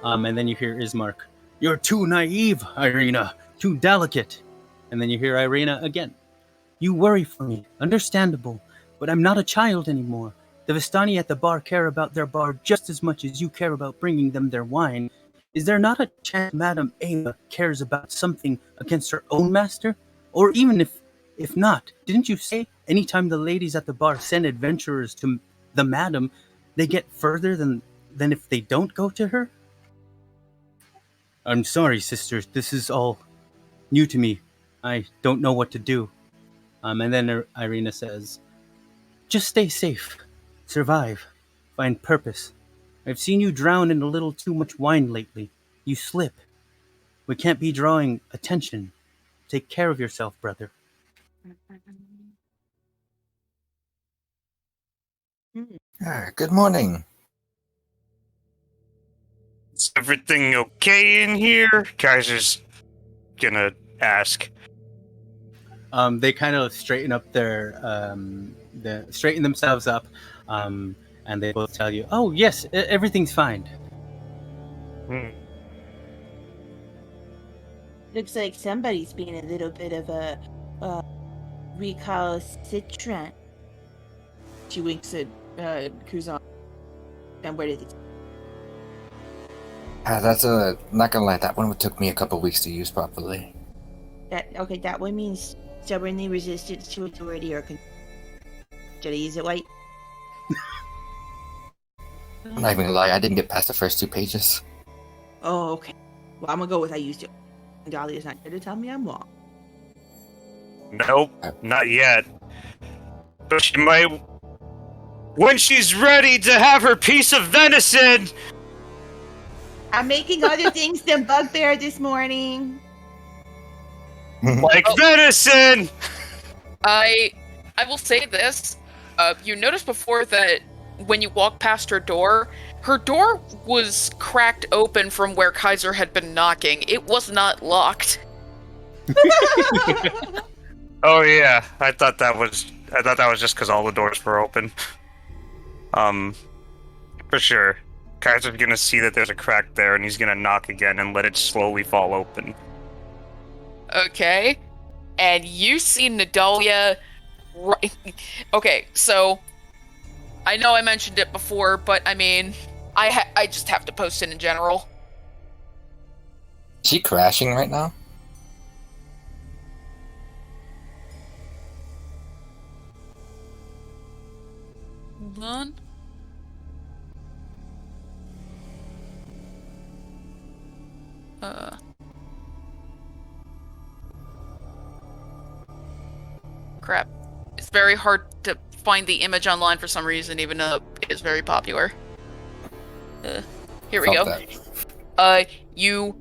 And then you hear Ismark. You're too naive, Irina. Too delicate. And then you hear Irina again. You worry for me. Understandable. But I'm not a child anymore. The Vistani at the bar care about their bar just as much as you care about bringing them their wine. Is there not a chance Madame Ava cares about something against her own master? Or even if not, didn't you say anytime the ladies at the bar send adventurers to the madam, they get further than if they don't go to her? I'm sorry, sisters. This is all new to me. I don't know what to do. And then Irina says, Just stay safe. Survive. Find purpose. I've seen you drown in a little too much wine lately. You slip. We can't be drawing attention. Take care of yourself, brother. Good morning. Is everything okay in here? Kaiser's gonna ask. they kind of straighten up straighten themselves up, and they both tell you, "Oh yes, everything's fine." Hmm. Looks like somebody's being a little bit of a recalcitrant. She winks at Kuzan. And where did it? That's not gonna lie, that one took me a couple weeks to use properly. That one means stubbornly resistant to authority or Should I use it white? I'm not even gonna lie, I didn't get past the first 2 pages. Oh, okay. Well, I'm gonna go with I used it. Dahlia's not here to tell me I'm wrong. Nope, not yet. But she might. When she's ready to have her piece of venison, I'm making other things than bugbear this morning. Like venison! I will say this. You noticed before that when you walk past her door was cracked open from where Kaiser had been knocking. It was not locked. Oh yeah, I thought that was just because all the doors were open. For sure. Kaiser's gonna see that there's a crack there, and he's gonna knock again and let it slowly fall open. Okay. And you see Nadalia. Okay, so I know I mentioned it before, but I mean, I just have to post it in general. Is she crashing right now? Hold on. Crap. It's very hard to find the image online for some reason, even though it is very popular. Here we Felt go. that. You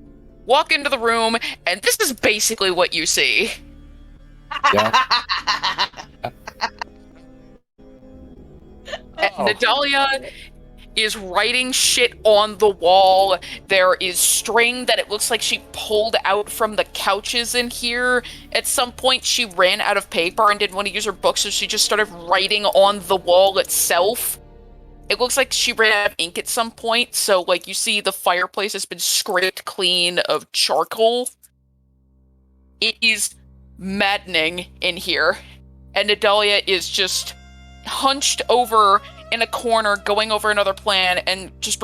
walk into the room, and this is basically what you see. Yeah. Nadalia is writing shit on the wall. There is string that it looks like she pulled out from the couches in here. At some point, she ran out of paper and didn't want to use her book, so she just started writing on the wall itself. It looks like she ran out of ink at some point, so, like, you see the fireplace has been scraped clean of charcoal. It is maddening in here. And Nadalia is just hunched over in a corner, going over another plan, and just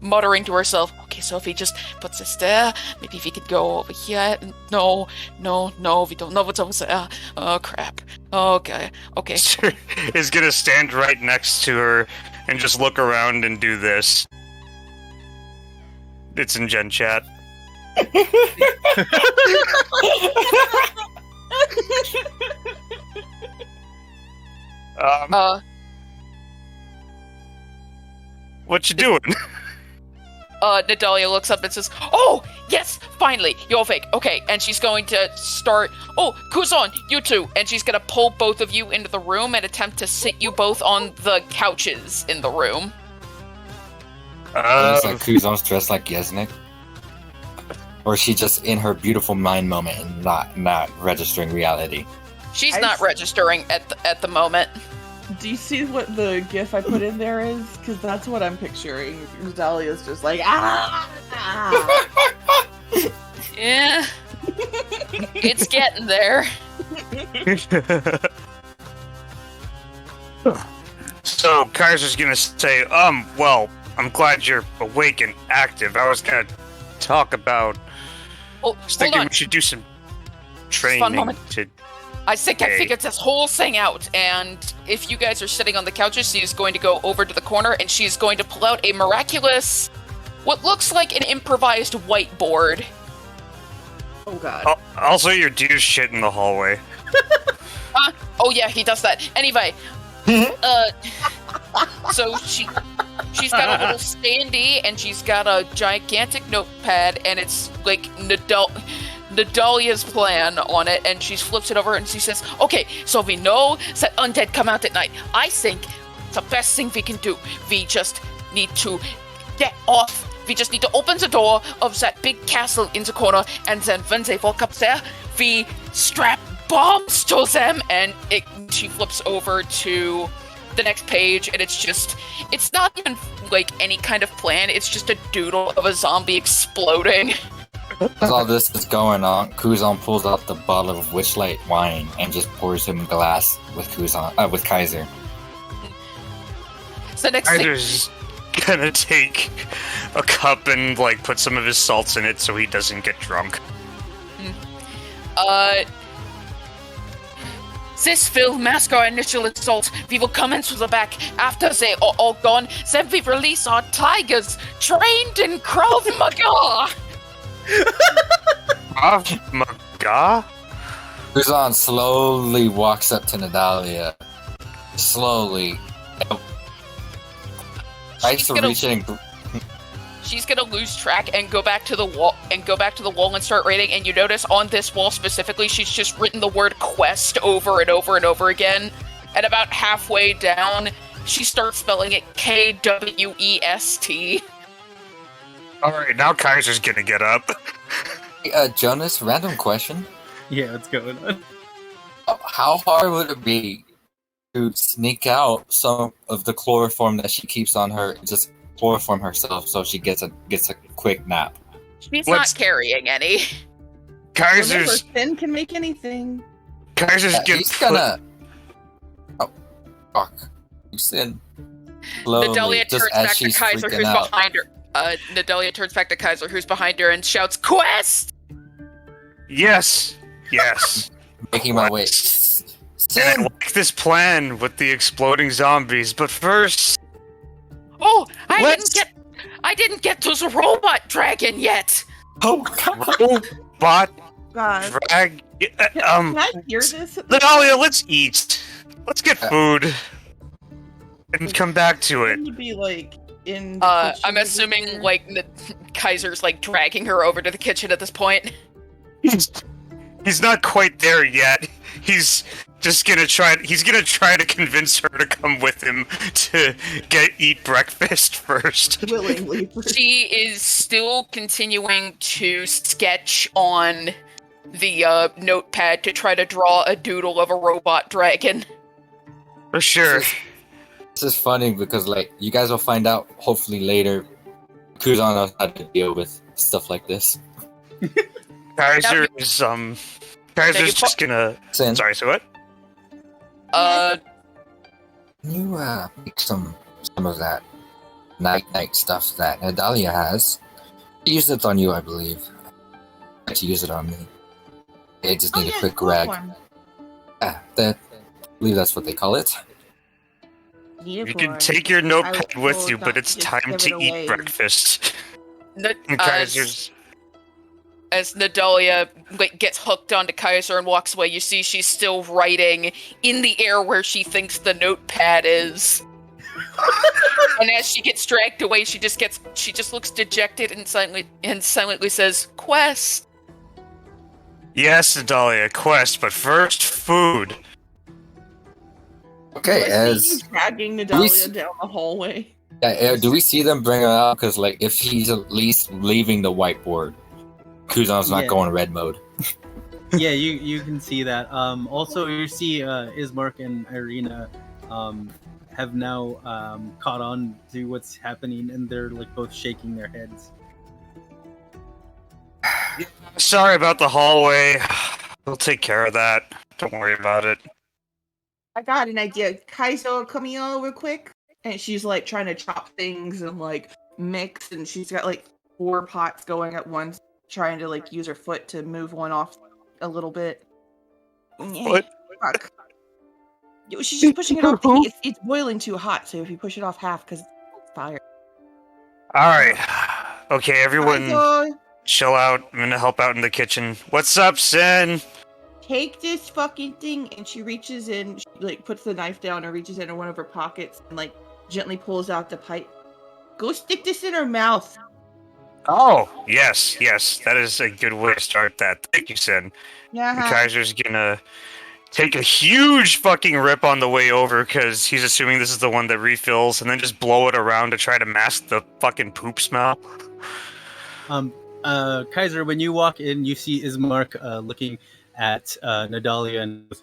muttering to herself, okay, so if he just puts this there, maybe if he could go over here. No, we don't know what's over there. Oh, crap. Okay. Is gonna stand right next to her and just look around and do this. It's in Gen Chat. What you doing? Nadalia looks up and says, oh, yes, finally, you're fake. Okay, and she's going to start, oh, Kuzan, you two. And she's going to pull both of you into the room and attempt to sit you both on the couches in the room. It's like Kuzan's dressed like Yesnik. Or is she just in her beautiful mind moment and not registering reality? She's not registering at the moment. Do you see what the gif I put in there is? Because that's what I'm picturing. Nadalia's just like, ah! Yeah. It's getting there. So, Kaiser's gonna say, well, I'm glad you're awake and active. I was gonna talk about... Oh, I was thinking we should do some training to... I think I figured this whole thing out, and if you guys are sitting on the couches, she's going to go over to the corner, and she's going to pull out a miraculous, what looks like an improvised whiteboard. Oh god. Also, your dude's shit in the hallway. Oh yeah, he does that. Anyway, so she's got a little standee, and she's got a gigantic notepad, and it's like Nadalia's plan on it, and she flips it over and she says, okay, so we know that undead come out at night. I think the best thing we can do, we just need to get off. We just need to open the door of that big castle in the corner, and then when they walk up there, we strap bombs to them. And she flips over to the next page, and it's not even like any kind of plan, it's just a doodle of a zombie exploding. As all this is going on, Kuzan pulls out the bottle of Witchlight wine and just pours him a glass with Kaiser. So next thing, Kaiser's gonna take a cup and like put some of his salts in it so he doesn't get drunk. This will mask our initial assault. We will come in through the back. After they are all gone, then we release our tigers, trained in Krav Maga. Krav Maga? Kuzan slowly walks up to Nadalia. Slowly. Tries to reach in she's gonna lose track and go back to the wall and start reading. And you notice on this wall specifically, she's just written the word quest over and over and over again. And about halfway down, she starts spelling it Kwest. All right, now Kaiser's gonna get up. Hey, Jonas, random question. Yeah, what's going on? How hard would it be to sneak out some of the chloroform that she keeps on her, just chloroform herself, so she gets a quick nap? She's Let's- not carrying any. Remember, Kaiser's Finn can make anything. gonna He's gonna. Oh, fuck! He's in slowly, Nedelia just turns as back to she's Kaiser, freaking who's out. behind her. Nedelia turns back to Kaiser, who's behind her, and shouts, "Quest!" Yes. Making my way. And I Sin! like this plan with the exploding zombies, but first, Oh, I Let's- didn't get to the robot dragon yet. Oh god! robot God. drag. Can I hear this? Natalia, let's eat. Let's get food and come back to it. To be like in. the kitchen I'm over assuming there. like Kaiser's like dragging her over to the kitchen at this point. He's not quite there yet. He's just gonna try. He's gonna try to convince her to come with him to eat breakfast first. willingly. She is still continuing to sketch on the notepad to try to draw a doodle of a robot dragon. For sure. This is funny because, like, you guys will find out hopefully later. Kuzan knows how to deal with stuff like this. Kaiser is Kaiser's just gonna. Sin, Sorry, so what? can you make some of that night stuff that Nadalia has? She used it on you, I believe. To use it on me. I just need a quick rag. Yeah, I believe that's what they call it. You can take your notepad with you, but it's time to eat breakfast. And Kaiser's. As Nadalia gets hooked onto Kaiser and walks away, you see she's still writing in the air where she thinks the notepad is. And as she gets dragged away, she just looks dejected and silently says, "Quest." Yes, Natalia, quest, but first food. Okay, I see you as dragging we Nadalia s- down the hallway. do we see them bring her out? Because, like, if he's at least leaving the whiteboard, Kuzan's not Yeah. going red mode. Yeah, you can see that. Also, you see Ismark and Irina have now caught on to what's happening, and they're like both shaking their heads. Sorry about the hallway. We'll take care of that. Don't worry about it. I got an idea. Kaiser, come here real quick. And she's like trying to chop things and like mix, and she's got like 4 pots going at once, trying to like use her foot to move one off a little bit. What? Fuck. She's just pushing it off. It's boiling too hot, so if you push it off half, because it's fire. Alright. Okay, everyone Kaiser, chill out. I'm gonna help out in the kitchen. What's up, Sin? take this fucking thing, and she reaches in, she like puts the knife down and reaches into one of her pockets and like gently pulls out the pipe. Go stick this in her mouth. Oh, yes. That is a good way to start that. Thank you, Sin. Yeah. And Kaiser's gonna take a huge fucking rip on the way over because he's assuming this is the one that refills, and then just blow it around to try to mask the fucking poop smell. Kaiser, when you walk in, you see Ismark looking at Nadalia and goes,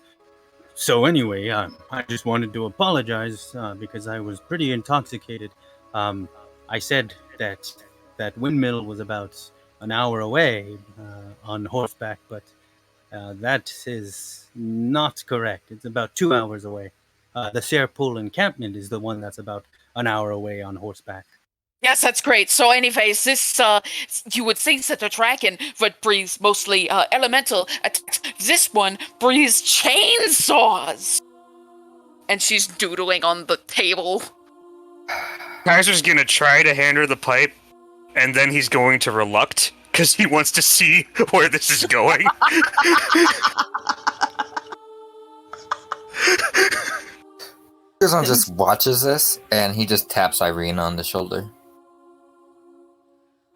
"So anyway, I just wanted to apologize because I was pretty intoxicated. I said that windmill was about an hour away on horseback, but that is not correct. It's about 2 hours away. The Serpool encampment is the one that's about an hour away on horseback." Yes, that's great. So anyways, this, you would think that the dragon would breathe mostly, elemental attacks. This one breathes chainsaws! And she's doodling on the table. Kaiser's gonna try to hand her the pipe, and then he's going to reluct because he wants to see where this is going. Kuzan just watches this and he just taps Irina on the shoulder.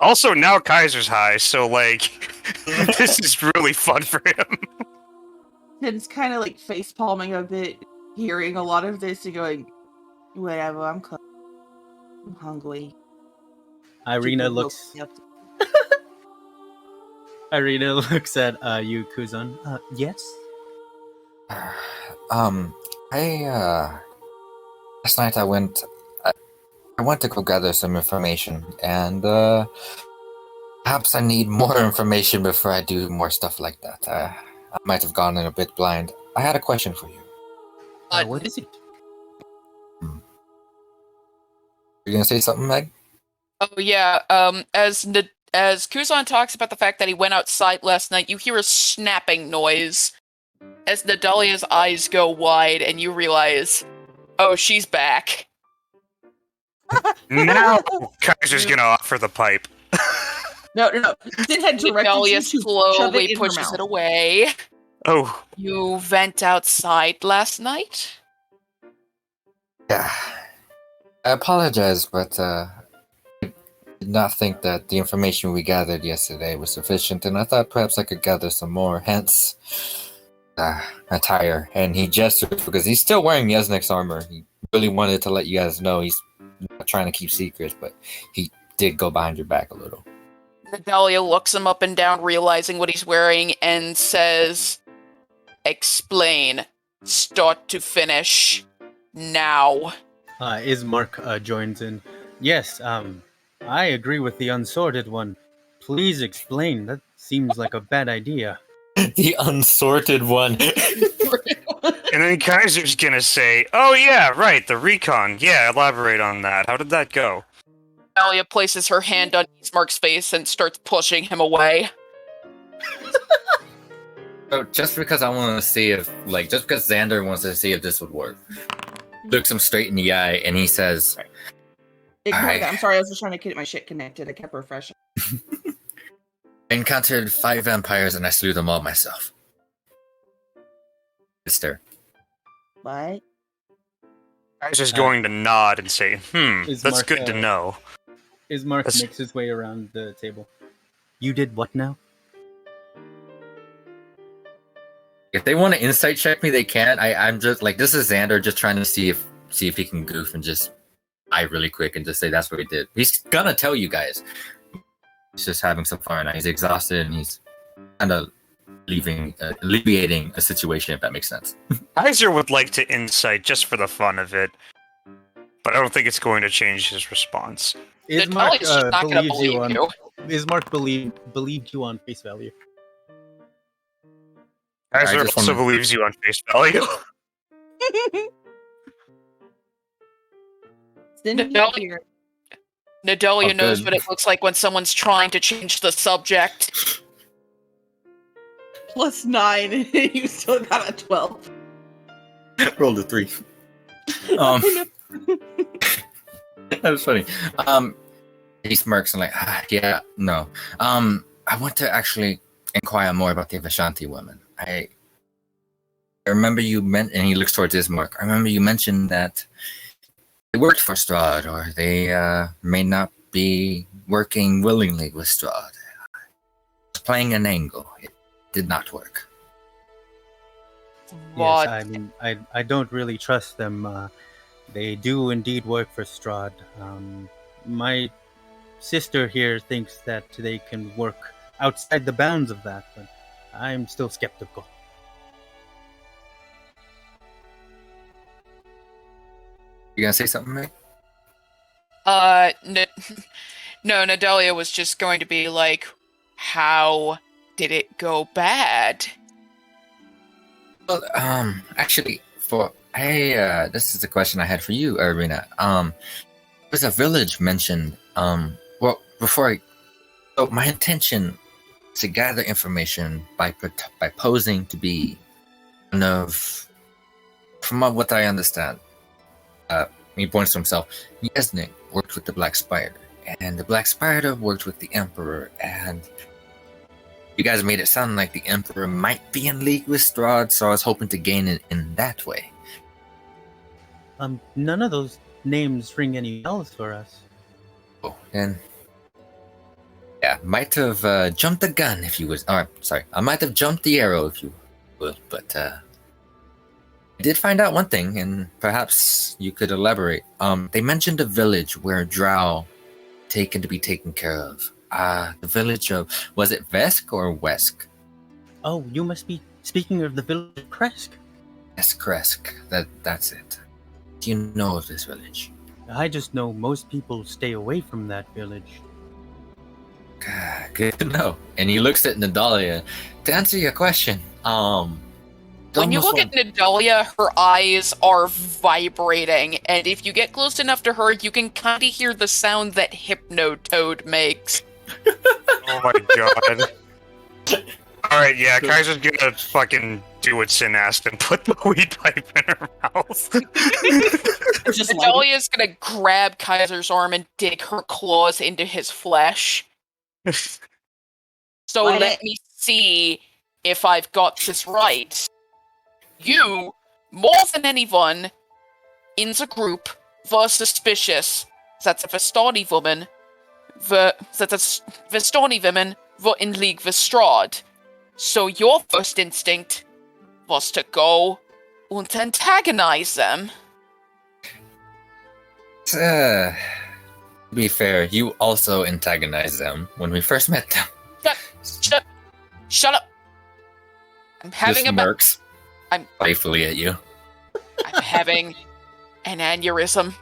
Also, now Kaiser's high, so like, this is really fun for him. It's kind of like face palming a bit, hearing a lot of this and going, whatever, I'm hungry. Irina People looks. woke me up. Irina looks at you, Kuzan. Yes. Last night I went to go gather some information, and perhaps I need more information before I do more stuff like that. I might have gone in a bit blind. I had a question for you. What is it? You gonna say something, Meg? Oh yeah. As Kuzan talks about the fact that he went outside last night, you hear a snapping noise as Nadalia's eyes go wide, and you realize, oh, she's back. Now Kaiser's gonna offer the pipe. No. Sid had directed Nadalia you to shove slowly it in her pushes mouth. it away. Oh, You went outside last night? Yeah. I apologize, but I did not think that the information we gathered yesterday was sufficient, and I thought perhaps I could gather some more, hence attire. And he gestured because he's still wearing Yesnik's armor. He really wanted to let you guys know he's not trying to keep secrets, but he did go behind your back a little. Nadalia looks him up and down, realizing what he's wearing, and says, explain. Start to finish. Now. Ismark joins in. Yes, I agree with the unsorted one. Please explain. That seems like a bad idea. The unsorted one. and then Kaiser's gonna say, "Oh yeah, right, the recon. Yeah, elaborate on that. How did that go?" Nadalia places her hand on Ismark's face and starts pushing him away. So just because I want to see if, just because Xander wants to see if this would work, looks him straight in the eye and he says, Ignore Alright. that. I'm sorry, I was just trying to get my shit connected. I kept refreshing. I encountered 5 vampires and I slew them all myself. Sister. What? Kaiser's going to nod and say, Is that's Mark, good to know. Ismark That's- makes his way around the table. You did what now? If they want to insight check me, they can. I'm just this is Xander just trying to see if he can goof and just lie really quick and just say that's what he did. He's gonna tell you guys. He's just having some fun now. He's exhausted and he's kind of alleviating a situation, if that makes sense. Kaiser would like to insight just for the fun of it, but I don't think it's going to change his response. Ismark Nadalia's just not gonna believes you believe on. you. Ismark believed you on face value. Kaiser just also wanna- believes you on face value. Cindy No. here. Nadalia Oh, knows good. what it looks like when someone's trying to change the subject. Plus 9, and you still got a 12. Rolled a 3. That was funny. He smirks and yeah, no. I want to actually inquire more about the Vishanti women. I remember you meant, and he looks towards Ismark. I remember you mentioned that they worked for Strahd, or they may not be working willingly with Strahd. playing an angle. It did not work. What? Yes, I mean, I don't really trust them. They do indeed work for Strahd. My sister here thinks that they can work outside the bounds of that, but I'm still skeptical. You gonna say something, Meg? No, Nadalia was just going to be like, how did it go bad? Well, actually, this is the question I had for you, Irina. There's a village mentioned. So my intention is to gather information by posing to be one of, from what I understand, he points to himself. Yesnik worked with the Black Spider, and the Black Spider worked with the Emperor, and you guys made it sound like the Emperor might be in league with Strahd, so I was hoping to gain it in that way. None of those names ring any bells for us. Oh, then Yeah, might have jumped the gun if you was. Or sorry, I might have jumped the arrow if you would, but I did find out one thing, and perhaps you could elaborate. They mentioned a village where drow taken to be taken care of. The village of, was it Vesk or Wesk? Oh, you must be speaking of the village of Kresk. Yes, Kresk. That's it. Do you know of this village? I just know most people stay away from that village. Good to know. And he looks at Nadalia. To answer your question, When you look at Nadalia, her eyes are vibrating, and if you get close enough to her, you can kind of hear the sound that Hypnotoad makes. Oh my god. Alright, yeah, Kaiser's gonna fucking do what Sin asked and put the weed pipe in her mouth. Just like, Nadalia's gonna grab Kaiser's arm and dig her claws into his flesh. So Light let it. me see if I've got this right. You, more than anyone, in the group, were suspicious that the Vestani woman were in league with Strahd. So your first instinct was to go and antagonize them. To be fair, you also antagonized them when we first met them. Shut up! I'm having Just smirks I'm playfully at you. I'm having an aneurysm.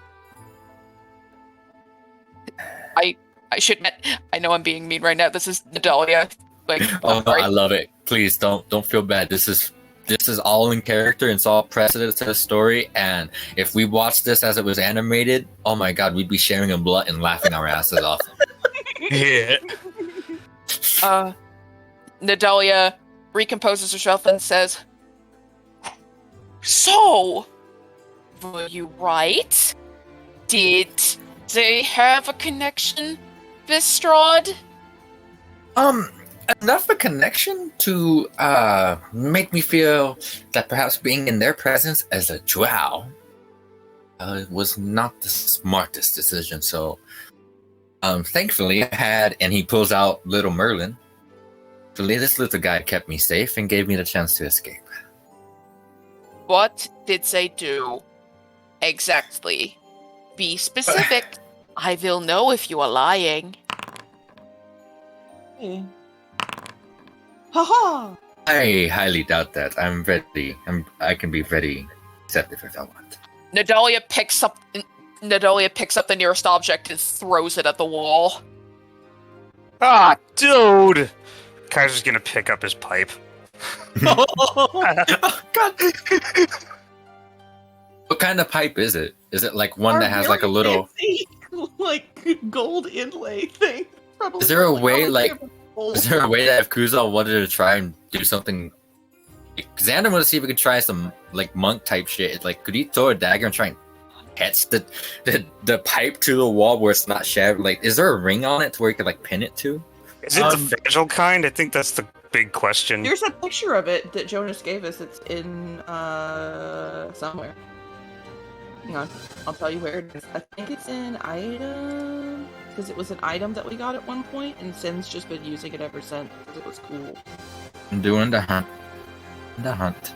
I should admit, I know I'm being mean right now. This is Nadalia. Like, Oh, sorry. I love it. Please don't feel bad. This is all in character. It's all precedent to the story. And if we watched this as it was animated, oh my god, we'd be sharing a blunt and laughing our asses off. Yeah. Nadalia recomposes herself and says, "So, were you right? Did they have a connection with Strahd?" Enough a connection to make me feel that perhaps being in their presence as a drow was not the smartest decision. So, thankfully, I had, and he pulls out little Merlin. Thankfully, this little guy kept me safe and gave me the chance to escape. What did they do? Exactly. Be specific. I will know if you are lying. hey. Haha! I highly doubt that. I can be very receptive if I want. Nadalia picks up the nearest object and throws it at the wall. Ah, dude! Kaiser's gonna pick up his pipe. Oh, God. What kind of pipe is it? Is it like one that has like a little? Fancy, like gold inlay thing. Probably Is there a like, way, oh, like- gold. Is there a way that if Kuzal wanted to try and do something? Xander wanted to see if we could try some like monk type shit. Like, could he throw a dagger and try and catch the pipe to the wall where it's not shattered? Like, is there a ring on it to where you could like pin it to? Is it the fragile kind? I think that's the big question. There's a picture of it that Jonas gave us. It's in somewhere. Hang on, I'll tell you where it is. I think it's in item because it was an item that we got at one point, and Sin's just been using it ever since because it was cool. I'm doing the hunt. The hunt.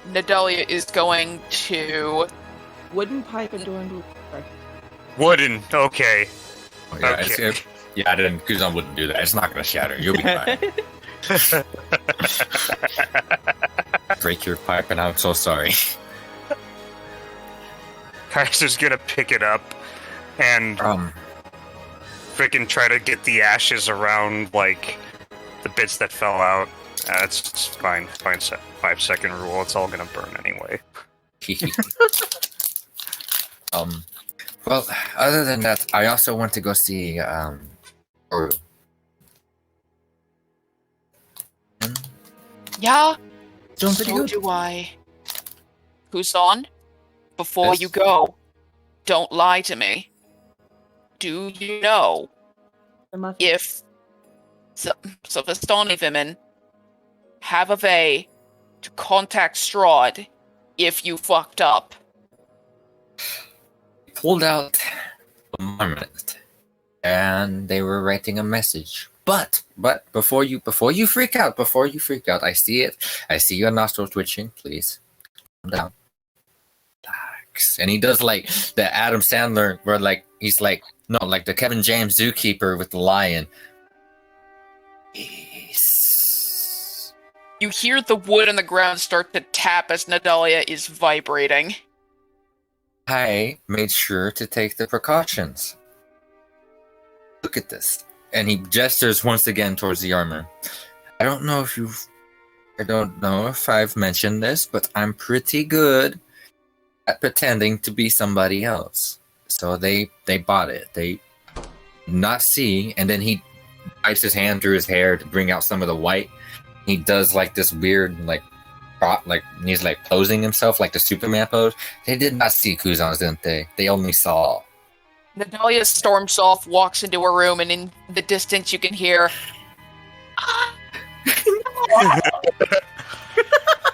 Nadalia is going to. Wooden pipe adorned with. Wooden. Okay. Oh, yeah, Okay. I didn't. Kuzan wouldn't do that. It's not gonna shatter. You'll be fine. Break your pipe, and I'm so sorry. Kaiser's gonna pick it up and freaking try to get the ashes around like the bits that fell out. That's fine. 5-second rule. It's all gonna burn anyway. Well, other than that, I also want to go see Oru. Yeah, Doing so pretty good. do I. Kusan, before Yes? you go, don't lie to me. Do you know if the Vestani women have a way to contact Strahd if you fucked up? pulled out a marmot, and they were writing a message. But before you freak out, I see it. I see your nostril twitching. Please calm down. Relax. And he does like the Adam Sandler, where like he's like like the Kevin James zookeeper with the lion. Peace. You hear the wood on the ground start to tap as Nadalia is vibrating. I made sure to take the precautions. Look at this. And he gestures once again towards the armor. I don't know if I've mentioned this, but I'm pretty good at pretending to be somebody else. So they bought it. They not see, and then he bites his hand through his hair to bring out some of the white. He does like this weird he's like posing himself like the Superman pose. They did not see Kuzan, didn't they? They only saw. Nadalia storms off, walks into a room, and in the distance you can hear,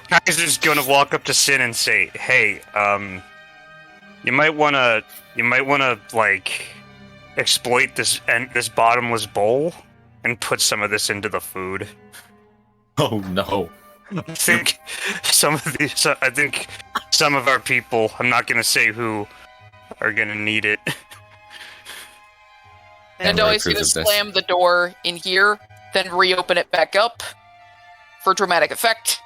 Kaiser's gonna walk up to Sin and say, "Hey, you might wanna like exploit this bottomless bowl and put some of this into the food." Oh no! I think some of our people, I'm not gonna say who, are gonna need it. Nadalia's gonna slam the door in here, then reopen it back up for dramatic effect.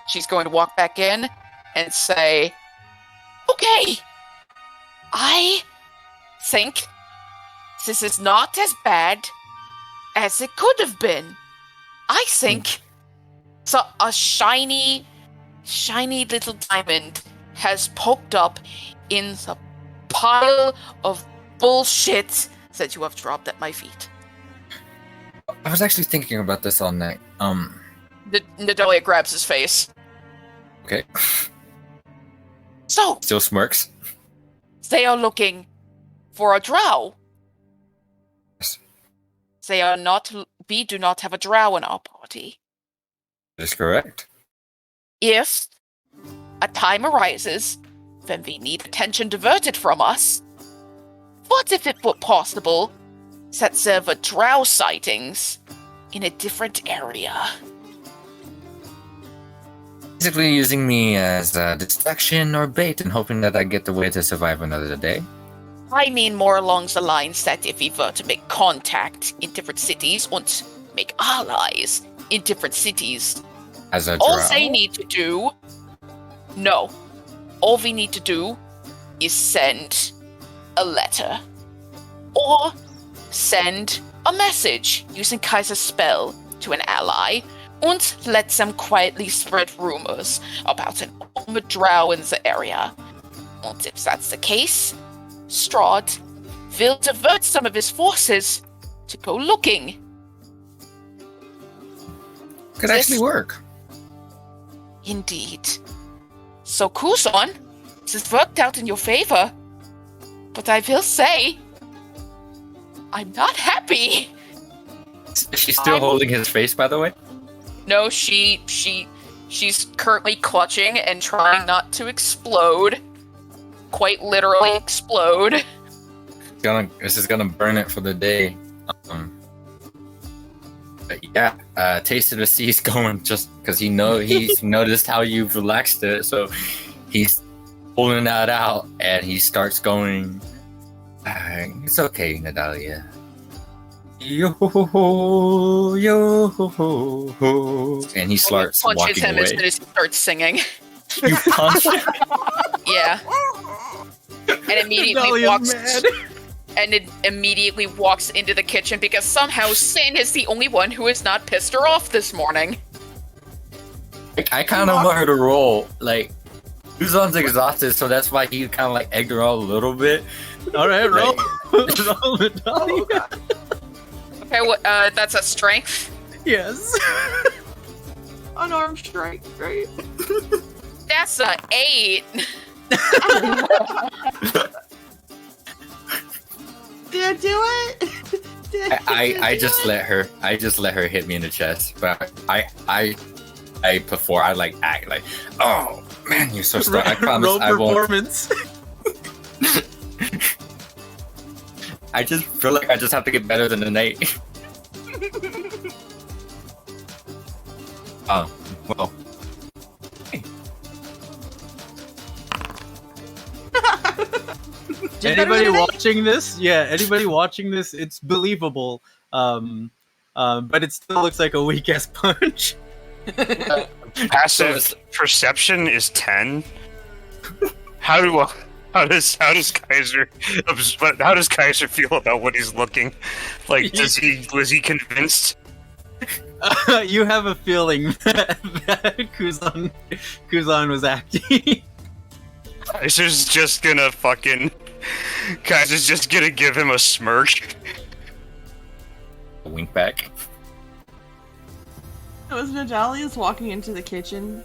She's going to walk back in and say, "Okay, I think this is not as bad as it could have been. I think a shiny little diamond has poked up in the pile of bullshit that you have dropped at my feet." I was actually thinking about this all night. Nadalia grabs his face. Okay. So, Still smirks. they are looking for a drow. Yes. We do not have a drow in our party. That is correct. If a time arises when we need attention diverted from us, what if it were possible that there were drow sightings in a different area? Basically using me as a distraction or bait and hoping that I get the way to survive another day. I mean more along the lines that if we were to make contact in different cities and make allies in different cities, As a all drow. they need to do... No. All we need to do is send a letter. Or send a message using Kaiser's spell to an ally and let them quietly spread rumors about an armored drow in the area. And if that's the case, Strahd will divert some of his forces to go looking. Could actually work. Indeed. So, Kuzan, this has worked out in your favor. But I will say, I'm not happy. Is she still holding his face, by the way? No, she's currently clutching and trying not to explode. Quite literally explode. This is gonna burn it for the day. But yeah, Taste of the Sea's going just because he's noticed how you've relaxed it, so he's pulling that out and he starts going. It's okay, Nadalia. Yo yo ho, and he starts Punches walking him away. as soon as he starts singing. You punch him? Yeah. And immediately immediately walks into the kitchen because somehow Sin is the only one who has not pissed her off this morning. I kind of want her to roll. Like, Uzon's exhausted, so that's why he kind of like egged her on a little bit. All right, roll. Like, Roll Nadalia. Okay, that's a strength. Yes. Unarmed strike, right? That's a 8. Did I do it? I just let her hit me in the chest, but I like act like, oh man, you're so strong. I promise Roll I won't. performance. I just feel like I just have to get better than the night. Oh, well. Just better Anybody than an watching this? Yeah, anybody watching this? It's believable. But it still looks like a weak ass punch. Passive perception is 10. How does Kaiser feel about what he's looking? Like, was he convinced? You have a feeling that Kuzan was acting. Kaiser's just gonna give him a smirk. A wink back. As Nadalia's walking into the kitchen,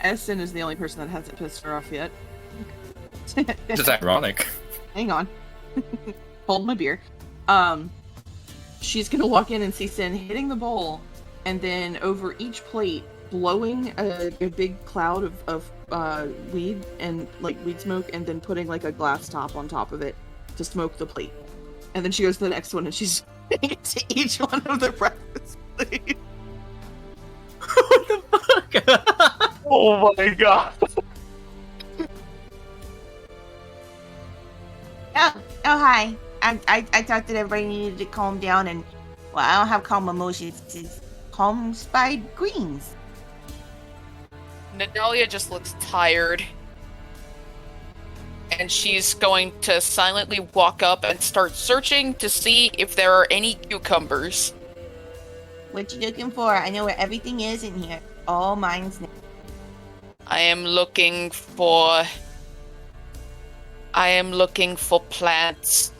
Essen is the only person that hasn't pissed her off yet. Just ironic. Hang on. Hold my beer. She's gonna walk in and see Sin hitting the bowl, and then over each plate, blowing a big cloud of weed and like weed smoke, and then putting like a glass top on top of it to smoke the plate. And then she goes to the next one and she's putting it to each one of the breakfast plates. What the fuck? Oh my god. Oh, hi. I thought that everybody needed to calm down and, well, I don't have calm emotions. It's calm spide greens. Nadalia just looks tired. And she's going to silently walk up and start searching to see if there are any cucumbers. What you looking for? I know where everything is in here. All mine's now. I am looking for plants.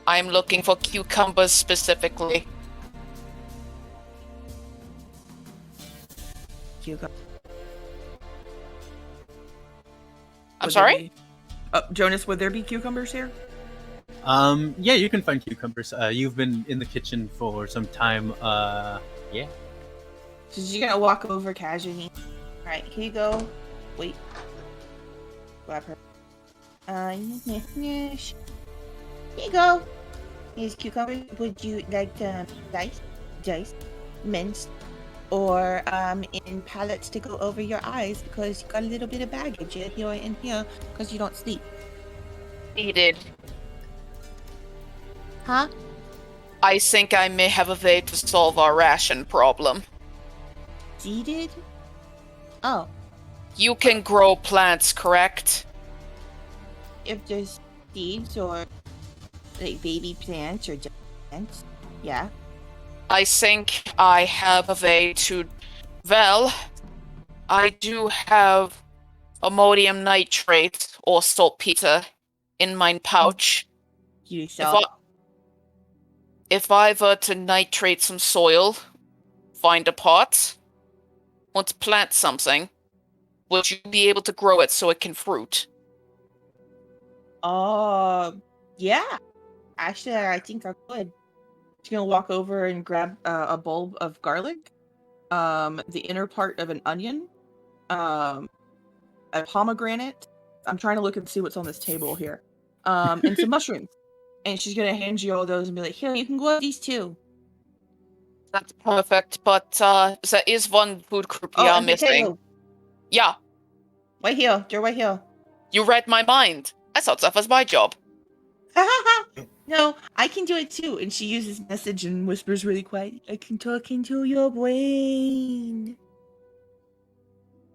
I'm looking for cucumbers specifically. I'm sorry? Jonas, would there be cucumbers here? Yeah, you can find cucumbers. You've been in the kitchen for some time. Yeah. So you're gonna walk over casually. Alright, here you go. Wait. Grab her. Here you go. Here's cucumber. Would you like diced, minced, or in pallets to go over your eyes because you got a little bit of baggage here and here because you don't sleep? Needed. Huh? I think I may have a way to solve our ration problem. Seeded? Oh, You can grow plants, correct? if there's seeds or like baby plants or just plants, yeah. I think I have a way to... Well, I do have ammonium nitrate or saltpeter in my pouch. You saw. If I were to nitrate some soil, find a pot, want to plant something, would you be able to grow it so it can fruit? Yeah. Actually, I think I could. She's gonna walk over and grab a bulb of garlic, the inner part of an onion, a pomegranate. I'm trying to look and see what's on this table here. And some mushrooms. And she's gonna hand you all those and be like, "Here, you can grow these too." That's perfect, but there is one food group we are and missing. potato. Yeah, Right here. They're right here. you read my mind. I thought that was my job. No, I can do it too. And she uses message and whispers really quiet. I can talk into your brain.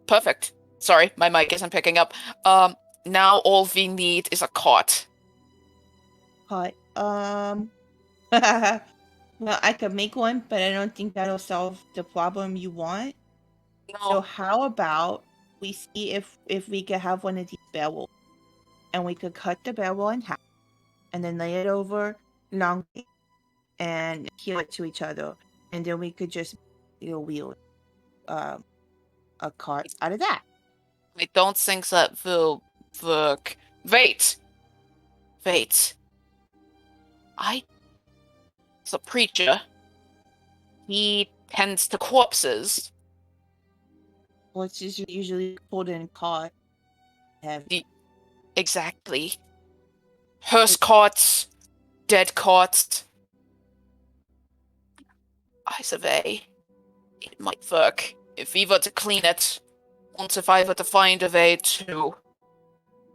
Perfect. Sorry, my mic isn't picking up. Now all we need is a cot. Hot. Well, I could make one, but I don't think that'll solve the problem you want. So No, how about we see if we could have one of these barrels, and we could cut the barrel in half, and then lay it over long and heal it to each other, and then we could just wheel a cart out of that. I don't think that will work. Wait. The preacher, he tends to corpses. Horses are usually pulled in a cart. Have Exactly. hearse carts, dead carts. I survey. It might work. If we were to clean it, once if I were to find a way to...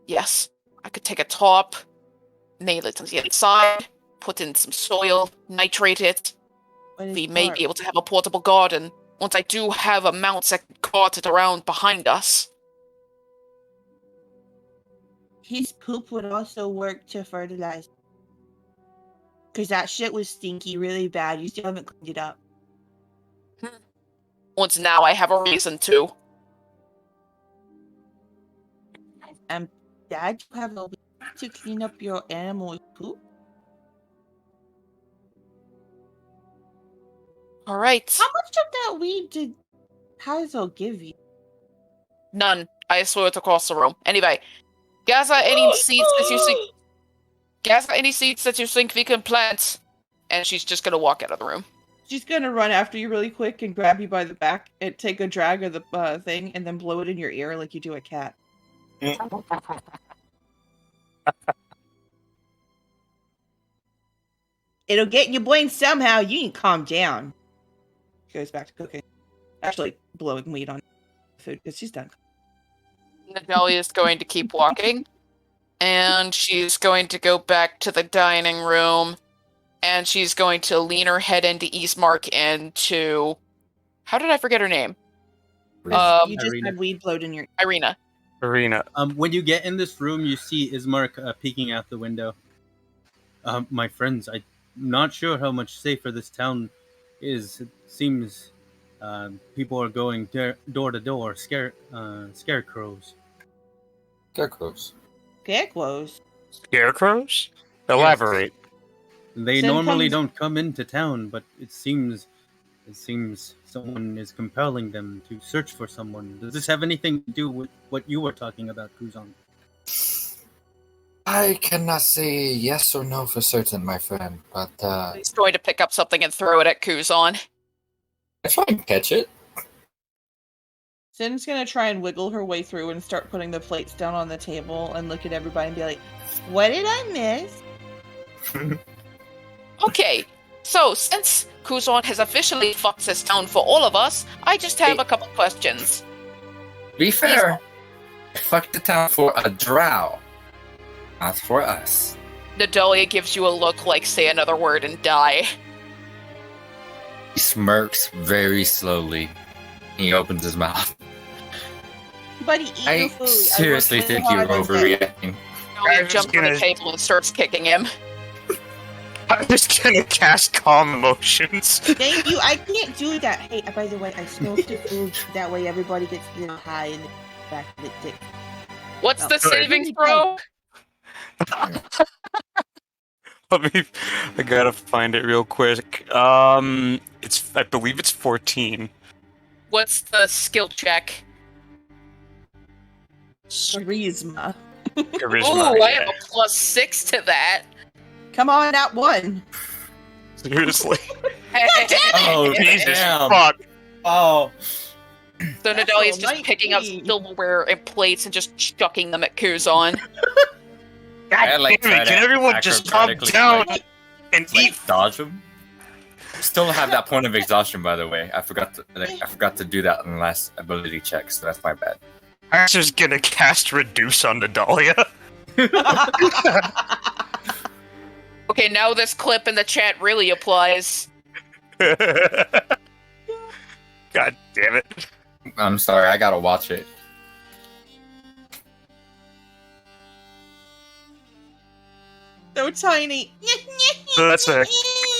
Yes, I could take a top, nail it on the inside, put in some soil, nitrate it. We may be able to have a portable garden. Once I do have a mount that can cart it around behind us. His poop would also work to fertilize. Because that shit was stinky really bad. You still haven't cleaned it up. Once now I have a reason to. Dad, you have a way to clean up your animal's poop? Alright. How much of that weed did Hazel give you? None. I threw it across the room. Anyway, gather any seeds that you think... Gather any seeds that you think we can plant. And she's just gonna walk out of the room. She's gonna run after you really quick and grab you by the back and take a drag of the thing and then blow it in your ear like you do a cat. It'll get in your brain somehow. You can calm down. Goes back to cooking. Actually, blowing weed on food because she's done. Nadelia is going to keep walking. And she's going to go back to the dining room. And she's going to lean her head into Eastmark and to... How did I forget her name? You just Irina. had weed blowed in your... Irina. Arena. When you get in this room, you see Ismark peeking out the window. My friends, I'm not sure how much safer this town is. It seems people are going door to door, scarecrows. Scarecrows. Scarecrows. Scarecrows? Elaborate. They Sin normally comes- don't come into town, but it seems someone is compelling them to search for someone. Does this have anything to do with what you were talking about, Kuzan? I cannot say yes or no for certain, my friend, but He's going to pick up something and throw it at Kuzan. I try and catch it. Sin's gonna try and wiggle her way through and start putting the plates down on the table and look at everybody and be like, "What did I miss?" Okay, so since Kuzan has officially fucked this town for all of us, I just have a couple questions. Be fair, I fucked the town for a drow, not for us. Nadelia gives you a look like say another word and die. He smirks very slowly. He opens his mouth. Buddy, eat I your food. seriously worked really think you're hard on that. overreacting. Nadelia was jumps on the gonna- table and starts kicking him. I'm just gonna cast calm emotions. Thank you. I can't do that. Hey, by the way, I smoked the food. That way everybody gets a little high and back of the dick. What's Oh, the good. saving throw? I gotta find it real quick. I believe it's 14. What's the skill check? Charisma. Charisma. Oh, I have a +6 to that. Come on, that one. Seriously. Oh, Jesus damn. fuck. Oh, So Nadalia's Natural just picking up 19. silverware and plates and just chucking them at Kuzan. I, like, Damn it, try to can everyone just calm acrobatically, down like, and eat? dodge him? Still have that point of exhaustion, by the way. I forgot to do that in the last ability check, so that's my bad. I'm just gonna cast Reduce on Nadalia. Okay, now this clip in the chat really applies. God damn it. I'm sorry, I gotta watch it. So tiny. So that's a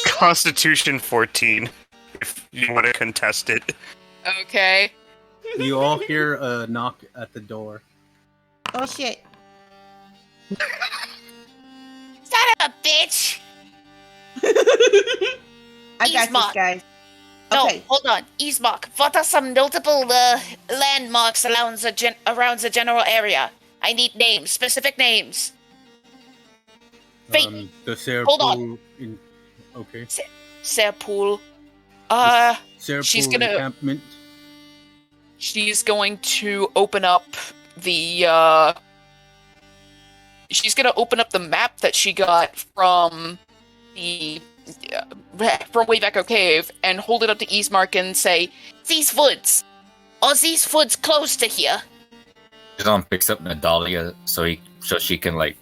Constitution 14, if you want to contest it. Okay. you all hear a knock at the door. Oh shit. Son of a bitch! I got this, Eastmark. guys. No, Okay. hold on. Eastmark, what are some notable landmarks around the general area? I need names, specific names. Wait, The Serpool hold on. Okay. Serpool. Serpool she's gonna- encampment. She's going to open up the she's gonna open up the map that she got from the from Wayback Cave and hold it up to Ismark and say, "These woods, are these woods close to here?" Kuzan picks up Nadalia so she can like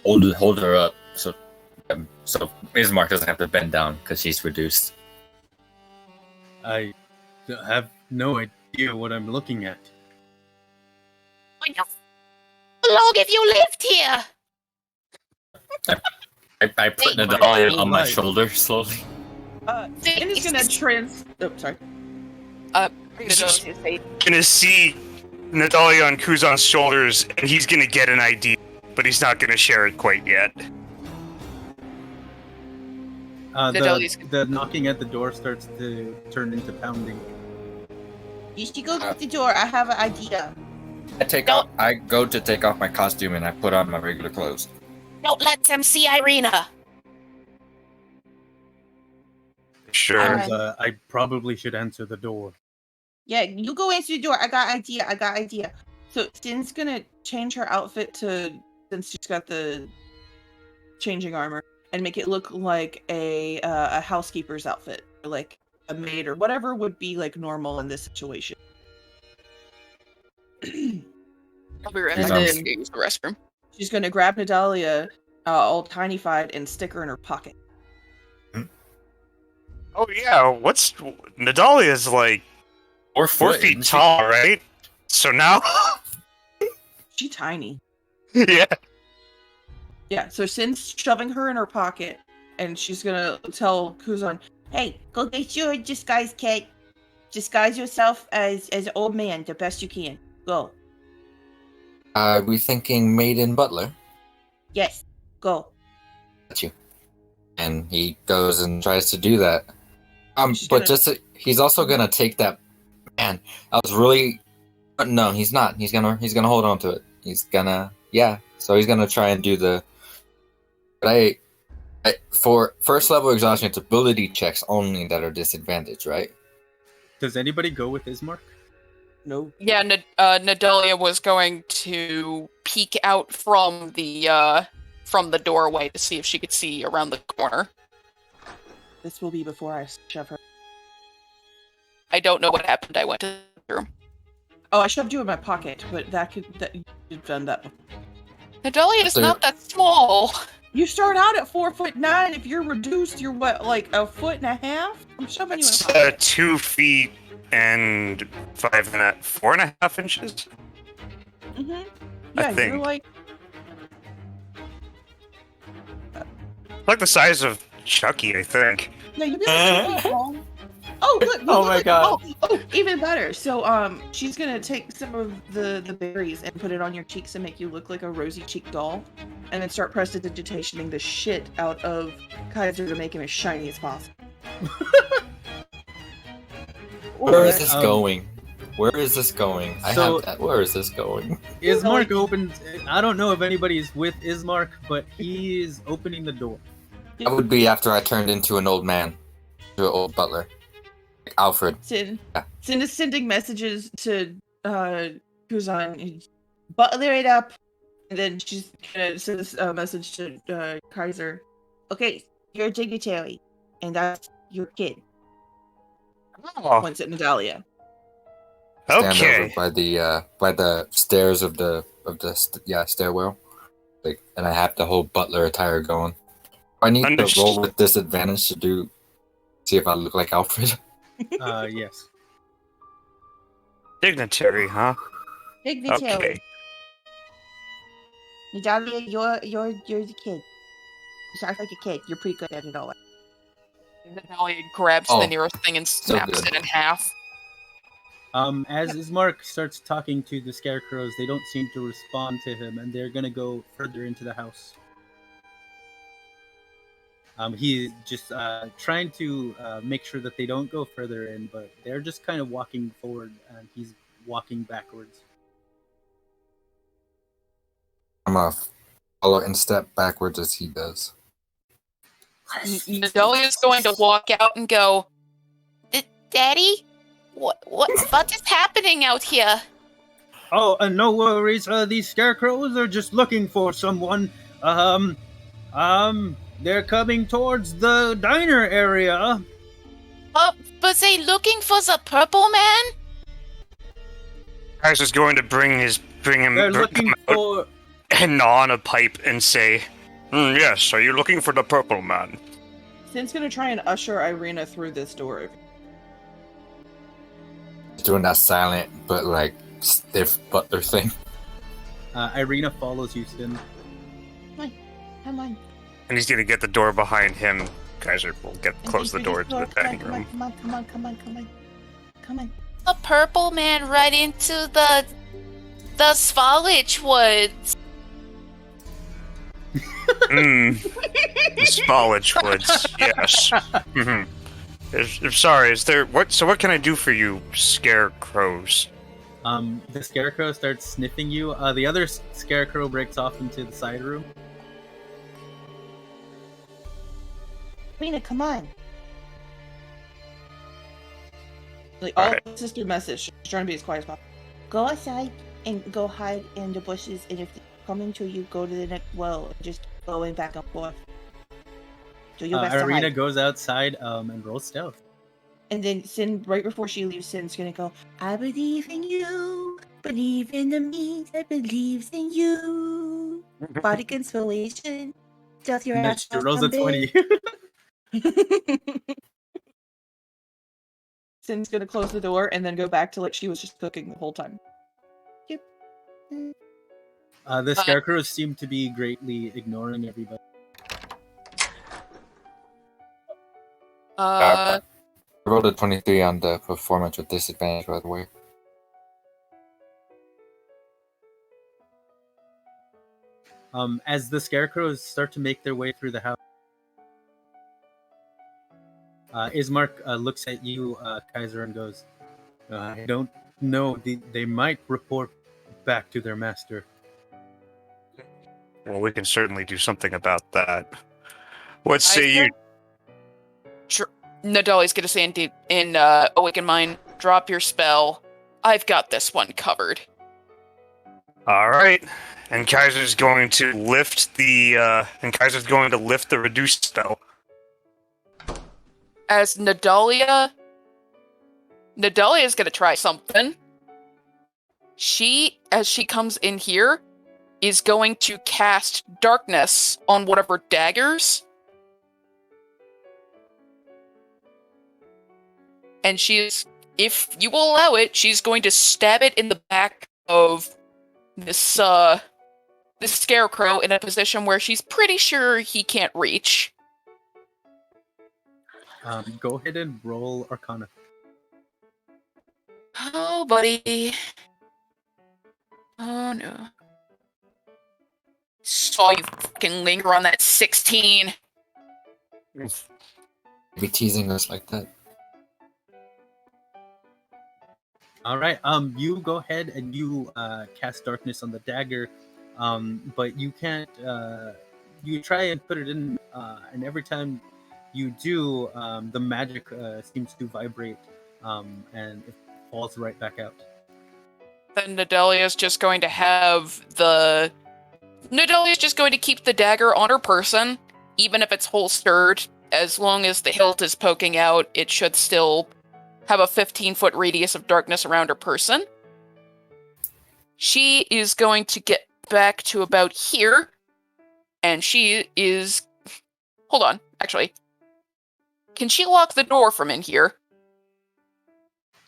hold her up so Ismark doesn't have to bend down because she's reduced. I have no idea what I'm looking at. How long have you lived here? I put Hey, Nadalia on my right. shoulder slowly. Finn is gonna Oh, sorry. Gonna see Nadalia on Kuzan's shoulders, and he's gonna get an idea, but he's not gonna share it quite yet. Nadalia's- The knocking at the door starts to turn into pounding. You should go to the door. I have an idea. I go to take off my costume and I put on my regular clothes. Don't let them see Irina. Sure. I probably should answer the door. Yeah, you go answer the door. I got idea. So Sin's gonna change her outfit since she's got the changing armor and make it look like a housekeeper's outfit, or like a maid or whatever would be like normal in this situation. I'll be right And back. I'm then- just gonna use the restroom. She's gonna grab Nadalia, all tiny-fied, and stick her in her pocket. Oh yeah, what's Nadalia's like 4 4 foot, feet isn't she? tall, right? So now, She's tiny. yeah. Yeah, so Sin's shoving her in her pocket, and she's gonna tell Kuzan, "Hey, go get your disguise kit. Disguise yourself as an old man the best you can. Go. We thinking maiden butler. Yes, go." Got you. And he goes and tries to do that. She's But gonna- he's also gonna take that. Man, I was really. But no, he's not. He's gonna hold on to it. He's gonna So he's gonna try and do the. But for first level exhaustion, it's ability checks only that are disadvantaged, right? Does anybody go with Ismark? No. Yeah, Nadalia was going to peek out from the doorway to see if she could see around the corner. This will be before I shove her. I don't know what happened. I went to the room. Oh, I shoved you in my pocket, but you've done that before. Nadalia is So- not that small. You start out at 4'9". If you're reduced, you're what, like 1.5 foot? I'm shoving you in It's my pocket. 2 feet and 4.5 inches. Mm-hmm. I Yeah, you're think. like Like the size of Chucky, I think. no, you'd be like, oh, good. Oh my God. Oh, even better. So, she's gonna take some of the berries and put it on your cheeks and make you look like a rosy cheeked doll, and then start prestidigitationing the shit out of Kaiser to make him as shiny as possible. Where is this Um, going? Where is this going? I so- have that. Where is this going? Ismark opens. I don't know if anybody's with Ismark, but he is opening the door. That would be after I turned into an old man, to an old butler, like Alfred. Sin Yeah. is sending messages to Kuzan, butler it up, and then she's gonna send a message to Kaiser. Okay, you're a dignitary, and that's your kid. Oh, Points at Nadalia. Stand okay. over by the stairs of the stairwell, like, and I have the whole butler attire going. I need to roll with disadvantage to see if I look like Alfred. Yes. Dignitary, huh? Dignitary. Okay. Nadalia, you're the kid. You sound like a kid. You're pretty good at it all. Nadalia grabs Oh, the nearest thing and snaps good. it in half. As Ismark starts talking to the scarecrows, they don't seem to respond to him, and they're gonna go further into the house. He's just trying to make sure that they don't go further in, but they're just kind of walking forward, and he's walking backwards. I'm gonna follow and step backwards as he does. Nadalia's going to walk out and go, Daddy? What is happening out here? Oh, no worries. These scarecrows are just looking for someone. They're coming towards the diner area. But they looking for the purple man? Kaiser's going to bring him They're looking come out for. and gnaw on a pipe and say, "Yes, are you looking for the purple man?" Sin's gonna try and usher Irina through this door. Doing that silent but like stiff butler thing. Irina follows you, Sin. Come on. And he's gonna get the door behind him. Kaiser will close the door to the dining room. Come on. The purple man right into the Svalich woods. The Svalich woods, yes. Sorry, is there what? So what can I do for you, scarecrows? The scarecrow starts sniffing you. The other scarecrow breaks off into the side room. Irina, come on. Like, All all right. sister message. She's trying to be as quiet as possible. Go outside and go hide in the bushes, and if they come into you, go to the next well, just going back and forth. Do your best to Irina hide. goes outside and rolls stealth. And then Sin, right before she leaves, Sin's gonna go, I believe in you, believe in the me that believes in you. Body consolation, stealth your And then ass she off rolls a someday. 20. Sin's gonna close the door and then go back to like she was just cooking the whole time. The scarecrows seem to be greatly ignoring everybody. I rolled a 23 on the performance with disadvantage, by the way. As the scarecrows start to make their way through the house, Ismark looks at you, Kaiser, and goes, I don't know. They might report back to their master. Well, we can certainly do something about that. What say you? Nadali's gonna say in Awaken Mind, drop your spell. I've got this one covered. All right. And Kaiser's going to lift the reduced spell. As Nadalia's gonna try something. As she comes in here, is going to cast darkness on one of her daggers. And if you will allow it, she's going to stab it in the back of this scarecrow in a position where she's pretty sure he can't reach. Go ahead and roll Arcana. Oh, buddy. Oh, no. Saw you fucking linger on that 16. Be teasing us like that. All right. You go ahead and you cast darkness on the dagger, but you can't. You try and put it in, and every time you do, the magic seems to vibrate, and it falls right back out. Then Nadalia's just going to keep the dagger on her person, even if it's holstered. As long as the hilt is poking out, it should still have a 15-foot radius of darkness around her person. She is going to get back to about here, and she is... Hold on, actually. Can she lock the door from in here?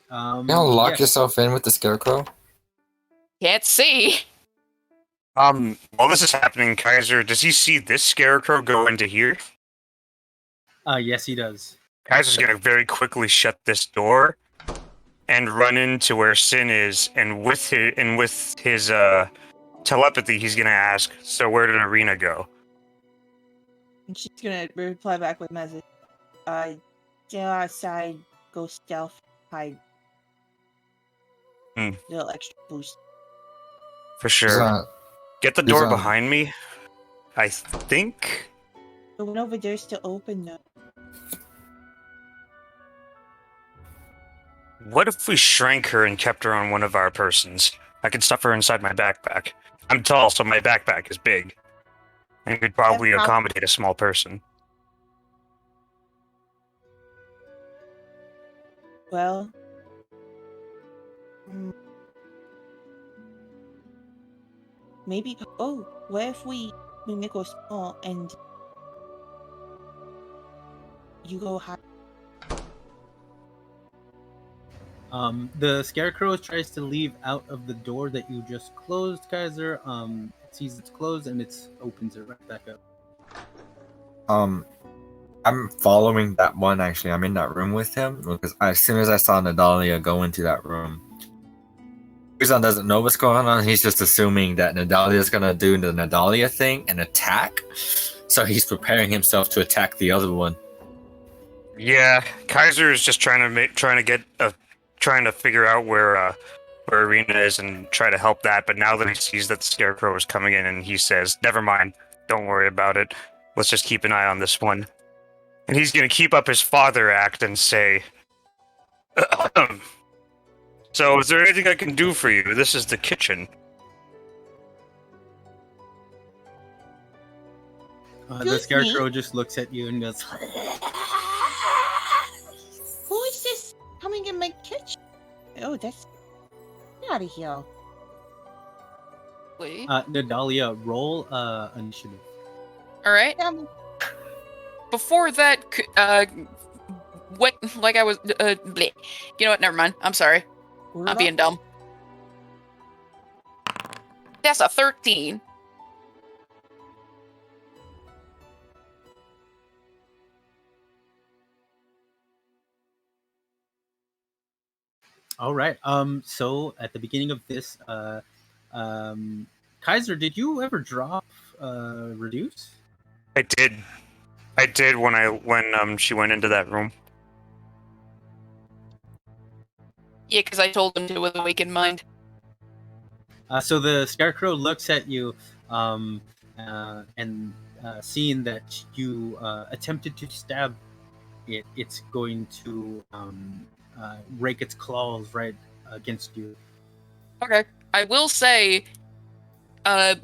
You don't lock yes. yourself in with the scarecrow? Can't see. While this is happening, Kaiser, does he see this scarecrow go into here? Yes, he does. Kaiser's gonna very quickly shut this door and run into where Sin is, and with his telepathy, he's gonna ask, "So where did Irina go?" And she's gonna reply back with message. Go outside, go stealth, hide. Little extra boost. For sure. Get the he's door on. behind me. I think. The one over there's still open though. What if we shrank her and kept her on one of our persons? I can stuff her inside my backpack. I'm tall, so my backpack is big. And could probably That's not- accommodate a small person. Well, mm, maybe. Oh, what if we make her small and you go high? The scarecrow tries to leave out of the door that you just closed, Kaiser. It sees it's closed and it opens it right back up. I'm following that one actually. I'm in that room with him because as soon as I saw Nadalia go into that room, Kuzan doesn't know what's going on. He's just assuming that Nadalia is gonna do the Nadalia thing and attack. So he's preparing himself to attack the other one. Yeah, Kaiser is just trying to figure out where Arena is and try to help that. But now that he sees that the Scarecrow is coming in, and he says, "Never mind, don't worry about it. Let's just keep an eye on this one." And he's gonna keep up his father act and say, "So, is there anything I can do for you? This is the kitchen." The Excuse scarecrow me? just looks at you and goes, Who is this coming in my kitchen? Oh, that's get out of here. Lee. Nadalia, roll initiative. All right. Before that, what? Like I was. Bleh. You know what? Never mind. I'm sorry. I'm being dumb. That's a 13. All right. So at the beginning of this, Kaiser, did you ever drop reduce? I did when she went into that room. Yeah, because I told him to with awakened mind. So the scarecrow looks at you, and seeing that you attempted to stab it, it's going to rake its claws right against you. Okay. I will say,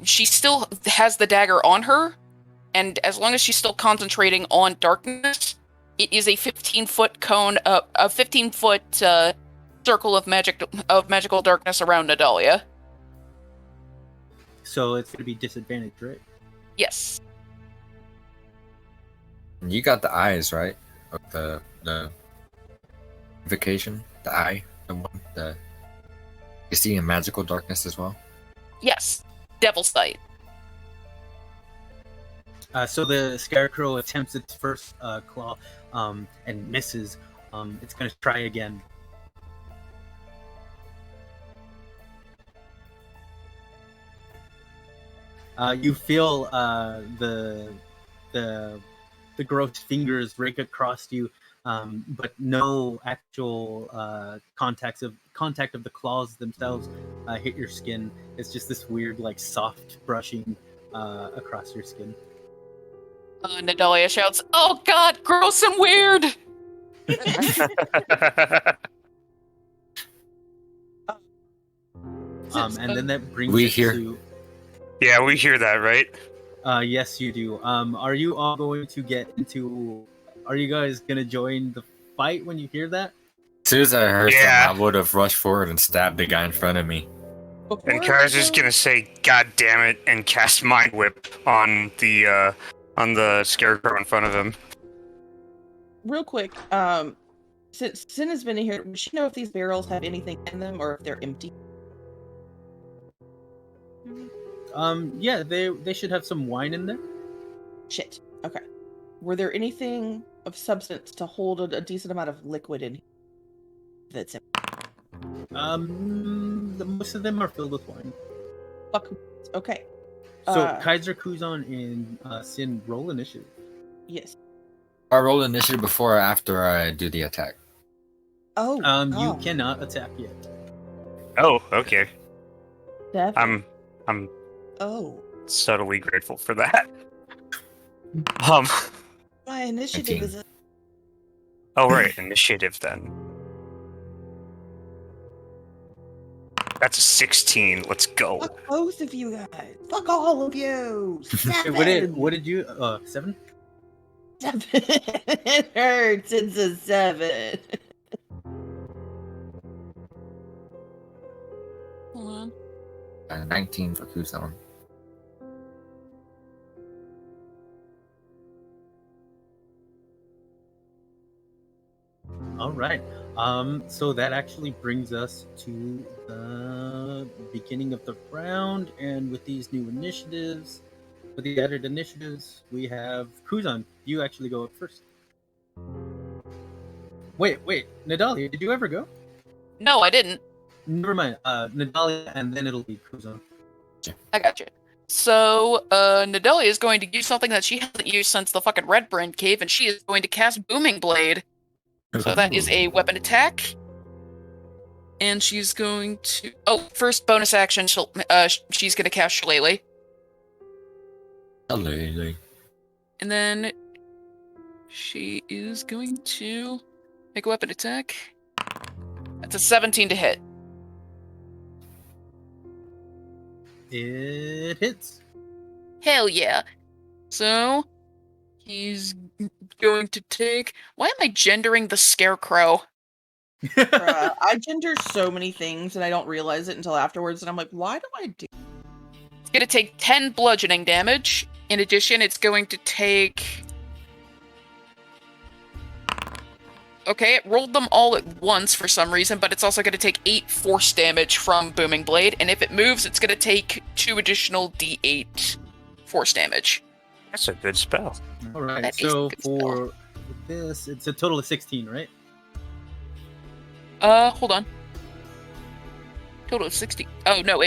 she still has the dagger on her, and as long as she's still concentrating on darkness, it is a 15-foot cone, a 15-foot circle of magical darkness around Nadalia. So it's going to be disadvantaged, right? Yes. You got the eyes, right? Of the invocation, the eye, the one, the you see in magical darkness as well. Yes. Devil sight. So the scarecrow attempts its first claw and misses. It's going to try again. You feel the gross fingers rake across you, but no actual contact of the claws themselves hit your skin. It's just this weird, like, soft brushing across your skin. Nadalia shouts, "Oh God, gross and weird!" And then that brings We it hear- to. Yeah, we hear that, right? Yes, you do. Are you all going to get into? Are you guys gonna join the fight when you hear that? As soon as I heard Yeah. that, I would have rushed forward and stabbed the guy in front of me. And Kaiser's gonna say, "God damn it," and cast Mind Whip on the Scarecrow in front of him. Real quick, since Sin has been in here, does she know if these barrels have anything in them or if they're empty? Yeah, they should have some wine in there. Shit. Okay. Were there anything of substance to hold a decent amount of liquid in here that's in? Most of them are filled with wine. Fuck. Okay. So Kaiser, Kuzan, and Sin, roll initiative. Yes. I roll initiative before or after I do the attack. Oh. You oh, cannot attack yet. Oh, okay. definitely. I'm Oh. subtly grateful for that. My initiative 19. is. Oh right, initiative then. That's a 16. Let's go. Fuck both of you guys. Fuck all of you. Hey, 7. what did you? 7. 7. It hurts. It's a 7. Hold on. 19 for Kuzan. All right. So that actually brings us to the beginning of the round, and with these new initiatives, with the added initiatives, we have Kuzan. You actually go up first. Wait, Nadalia, did you ever go? No, I didn't. Never mind. Nadalia, and then it'll be Kuzan. I got you. So, Nadalia is going to use something that she hasn't used since the fucking Red Brand Cave, and she is going to cast Booming Blade. So that is a weapon attack. And she's going to... Oh, first bonus action, she's going to cast Shillelagh. Shillelagh. And then she is going to make a weapon attack. That's a 17 to hit. It hits. Hell yeah. So, he's going to take... Why am I gendering the Scarecrow? I gender so many things and I don't realize it until afterwards, and I'm like, why do I do? It's going to take 10 bludgeoning damage. In addition, it's going to take... Okay, it rolled them all at once for some reason, but it's also going to take 8 force damage from Booming Blade, and if it moves, it's going to take 2 additional d8 force damage. That's a good spell. All right. That is So a good spell. for this, it's a total of 16, right? Hold on. Total of 60. Oh, no,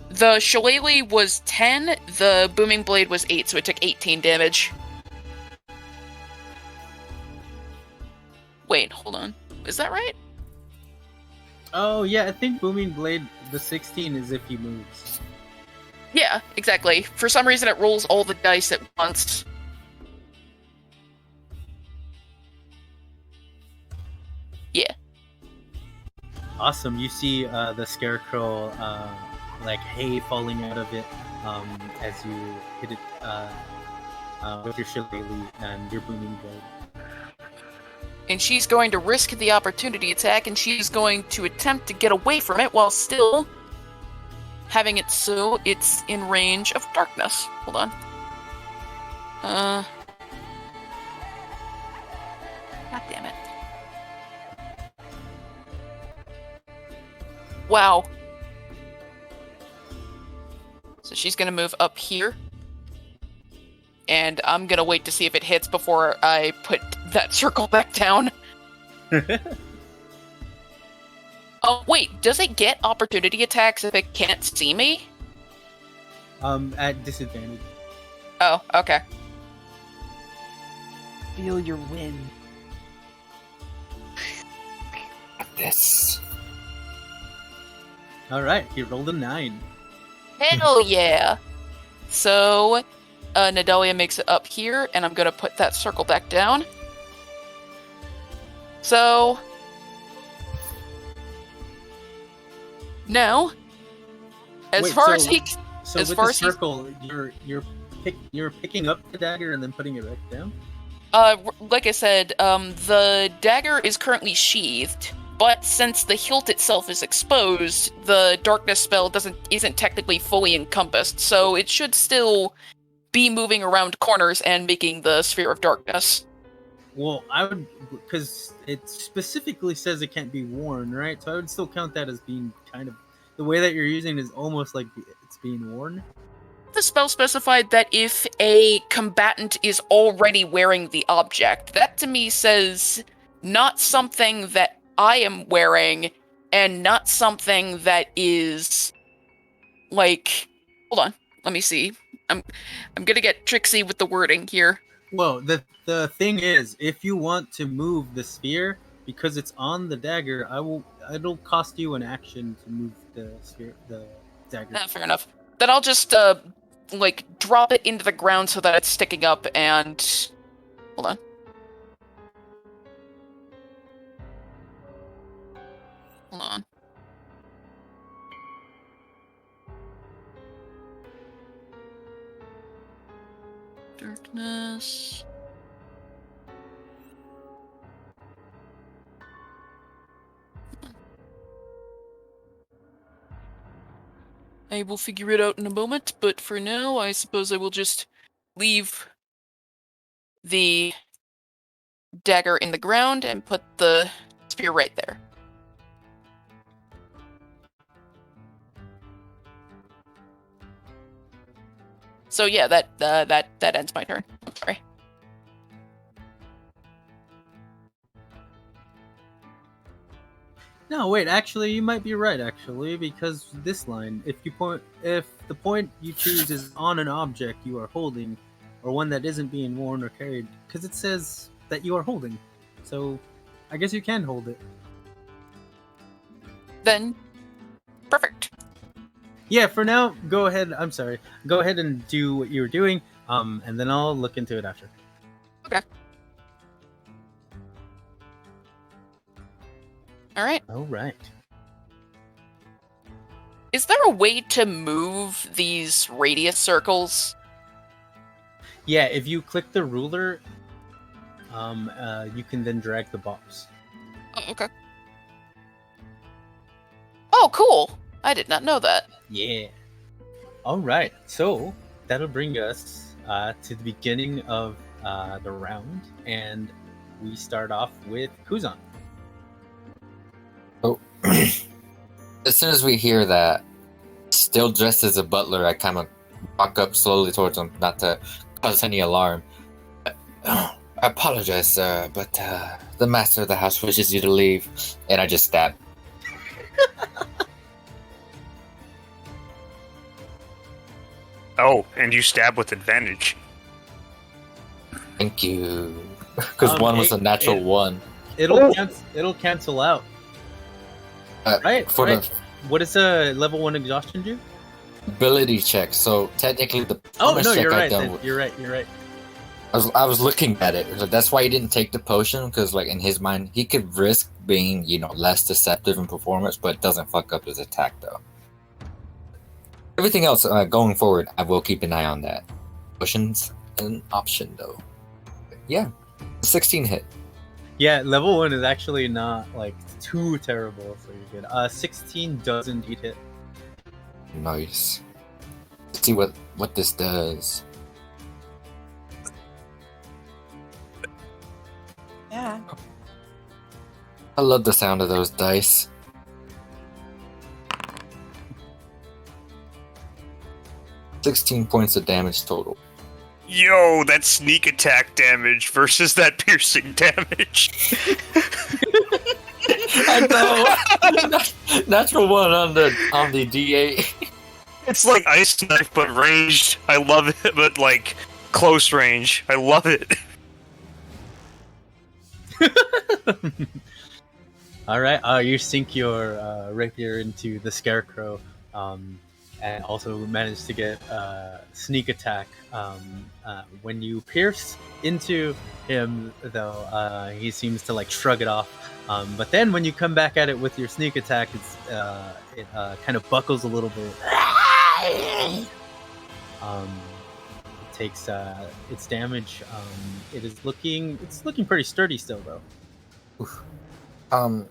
the Shillelagh was 10, the Booming Blade was 8, so it took 18 damage. Wait, hold on. Is that right? Oh yeah, I think Booming Blade, the 16 is if he moves. Yeah, exactly. For some reason, it rolls all the dice at once. Yeah. Awesome. You see the Scarecrow, like hay falling out of it as you hit it with your Shillelagh and your Booming Blade. And she's going to risk the opportunity attack, and she's going to attempt to get away from it while still having it so it's in range of darkness. Hold on. God damn it. Wow. So she's going to move up here. And I'm going to wait to see if it hits before I put that circle back down. Oh, wait, does it get opportunity attacks if it can't see me? At disadvantage. Oh, okay. Feel your wind. This. All right, he rolled a 9. Hell yeah! So, Nadalia makes it up here, and I'm gonna put that circle back down. So... Now, as Wait, far so- as he... So As with far the as he's- circle, you're picking up the dagger and then putting it back down. Like I said, the dagger is currently sheathed, but since the hilt itself is exposed, the darkness spell isn't technically fully encompassed, so it should still be moving around corners and making the sphere of darkness. Well, I would, because it specifically says it can't be worn, right? So I would still count that as being kind of the way that you're using it is almost like it's being worn. The spell specified that if a combatant is already wearing the object, that to me says not something that I am wearing, and not something that is like. Hold on, let me see. I'm gonna get tricksy with the wording here. Well, the thing is, if you want to move the sphere because it's on the dagger, it'll cost you an action to move the sphere, the dagger. Fair enough. Then I'll just drop it into the ground so that it's sticking up and. Hold on. Hold on. Toughness. I will figure it out in a moment, but for now, I suppose I will just leave the dagger in the ground and put the spear right there. So yeah, that ends my turn. Sorry. No, wait. Actually, you might be right. Actually, because this line, if the point you choose is on an object you are holding, or one that isn't being worn or carried, because it says that you are holding, so I guess you can hold it. Then, perfect. Yeah. For now, go ahead. I'm sorry. Go ahead and do what you were doing. And then I'll look into it after. All right. All right. Is there a way to move these radius circles? Yeah. If you click the ruler, you can then drag the box. Oh, okay. Oh, cool. I did not know that. Yeah. All right. So that'll bring us to the beginning of the round, and we start off with Kuzan. Oh, as soon as we hear that, still dressed as a butler, I kind of walk up slowly towards him, not to cause any alarm. I apologize, sir, but the master of the house wishes you to leave, and I just stab. Oh, and you stab with advantage. Thank you, because one was a it- natural it- one. It'll cancel out. Right. For right. the What does a level 1 exhaustion do? ability check, so technically the Oh bonus no, check you're I right. done Then. with- You're right. You're right. I was looking at it. So that's why he didn't take the potion, because like in his mind he could risk being less deceptive in performance, but it doesn't fuck up his attack though. Everything else going forward, I will keep an eye on that. Potions an option though. Yeah, 16 hit. Yeah, level 1 is actually not like too terrible, so you're good. 16 does indeed hit. Nice. Let's see what this does. Yeah. I love the sound of those dice. $16 points of damage total. Yo, that's sneak attack damage versus that piercing damage. I know. Natural one on the D8. It's like ice knife but ranged. I love it, but like close range. I love it. All right. You sink your rapier into the scarecrow, and also manage to get sneak attack. When you pierce into him, though, he seems to like shrug it off. But then when you come back at it with your sneak attack, it kind of buckles a little bit. It takes its damage. It's looking pretty sturdy still, though.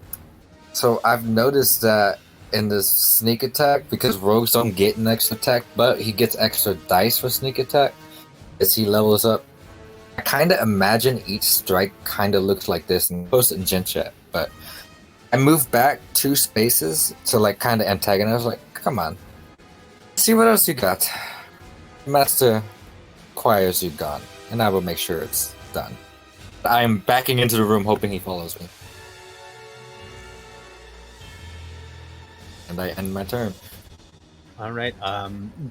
So I've noticed that in this sneak attack, because rogues don't get an extra attack, but he gets extra dice for sneak attack as he levels up. I kind of imagine each strike kind of looks like this, and post it in Gen Chat, but I moved back 2 spaces to like kind of antagonize. Like, come on, see what else you got. Master requires you gone, and I will make sure it's done. I'm backing into the room, hoping he follows me. And I end my turn. All right.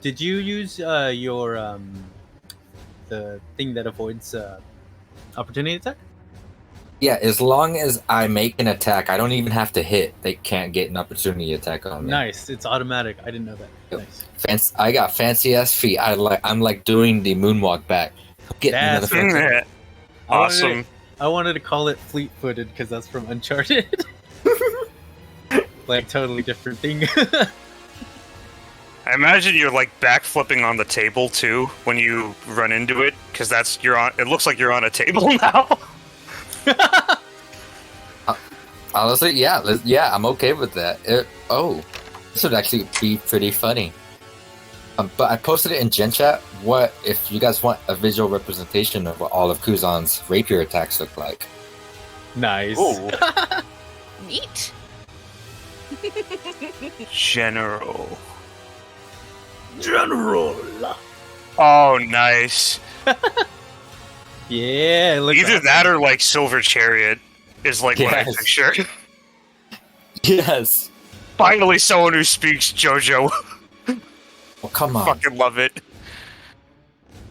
Did you use your the thing that avoids opportunity attack? Yeah, as long as I make an attack, I don't even have to hit. They can't get an opportunity attack on me. Nice. It's automatic. I didn't know that. Yep. Nice. I got fancy ass feet. I'm like doing the moonwalk back. Get me, That's motherfucker. Awesome. I wanted to call it fleet-footed because that's from Uncharted. Like totally different thing. I I imagine you're like backflipping on the table too when you run into it, because you're on. It looks like you're on a table now. Honestly, yeah, I'm okay with that. This would actually be pretty funny. But I posted it in Gen Chat. What if you guys want a visual representation of what all of Kuzan's rapier attacks look like? Nice. Ooh, Neat. General. General. Oh, nice. Yeah. Look Either that or like Silver Chariot is like what I Yes. picture. Yes. Finally, someone who speaks JoJo. Well, come on. Fucking love it.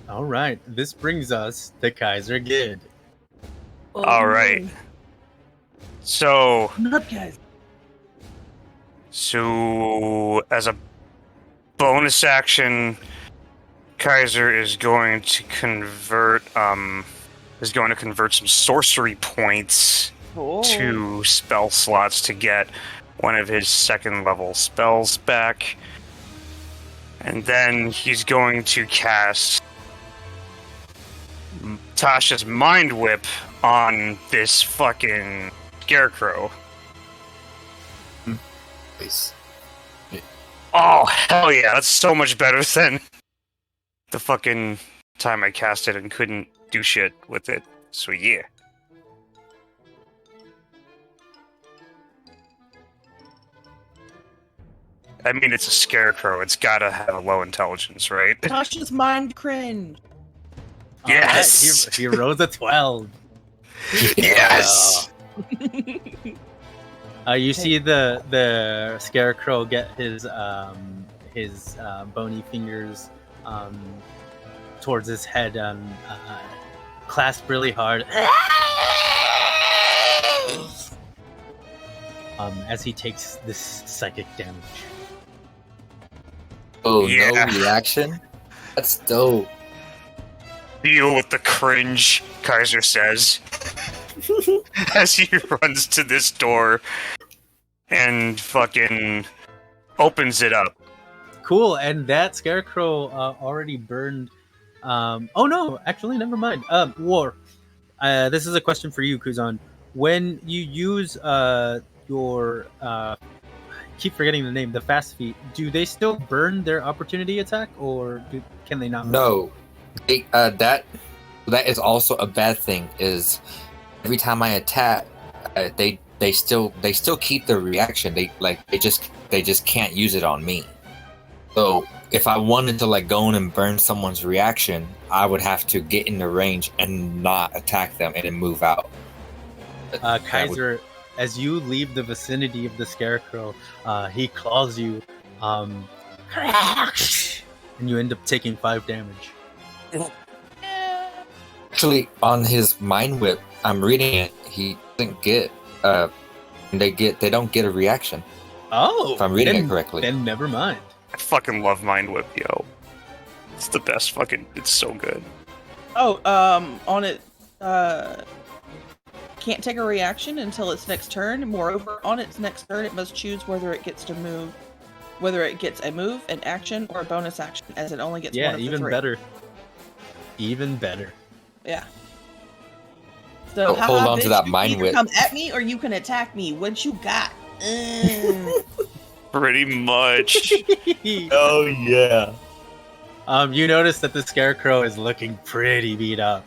All right. This brings us to Kaiser Gid. All right. So, Not guys. as a bonus action, Kaiser is going to convert some sorcery points to spell slots to get one of his second level spells back. And then he's going to cast Tasha's Mind Whip on this fucking scarecrow. Please. Oh, hell yeah, that's so much better than the fucking time I cast it and couldn't do shit with it. So yeah. I mean, it's a scarecrow. It's gotta have a low intelligence, right? Tasha's mind cringe. All right, Yes! he rolls a 12. Yes! You see the scarecrow get his bony fingers towards his head and clasp really hard as he takes this psychic damage. Oh, Yeah. no reaction? That's dope. Deal with the cringe, Kaiser says, as he runs to this door and fucking opens it up. Cool, and that scarecrow already burned. Oh no, actually, never mind. War. This is a question for you, Kuzan. When you use your keep forgetting the name, the fast feet, do they still burn their opportunity attack, or can they not? No. That is also a bad thing. Is every time I attack, they still keep their reaction. They just can't use it on me. So if I wanted to like go in and burn someone's reaction, I would have to get in the range and not attack them and then move out. Kaiser, as you leave the vicinity of the scarecrow, he claws you, and you end up taking 5 damage. Actually, on his mind whip, I'm reading it. He doesn't get they don't get a reaction. Oh, If I'm reading then, it correctly. then never mind. I fucking love Mind Whip, yo. It's the best fucking. It's so good. Oh, on it, can't take a reaction until its next turn. Moreover, on its next turn, it must choose whether it gets a move, an action, or a bonus action, as it only gets one of the even 3. better. Even better. Yeah. So Hold on to bitch, that you mind can either whip. come at me or you can attack me. What you got? Pretty much. Oh yeah. You notice that the scarecrow is looking pretty beat up.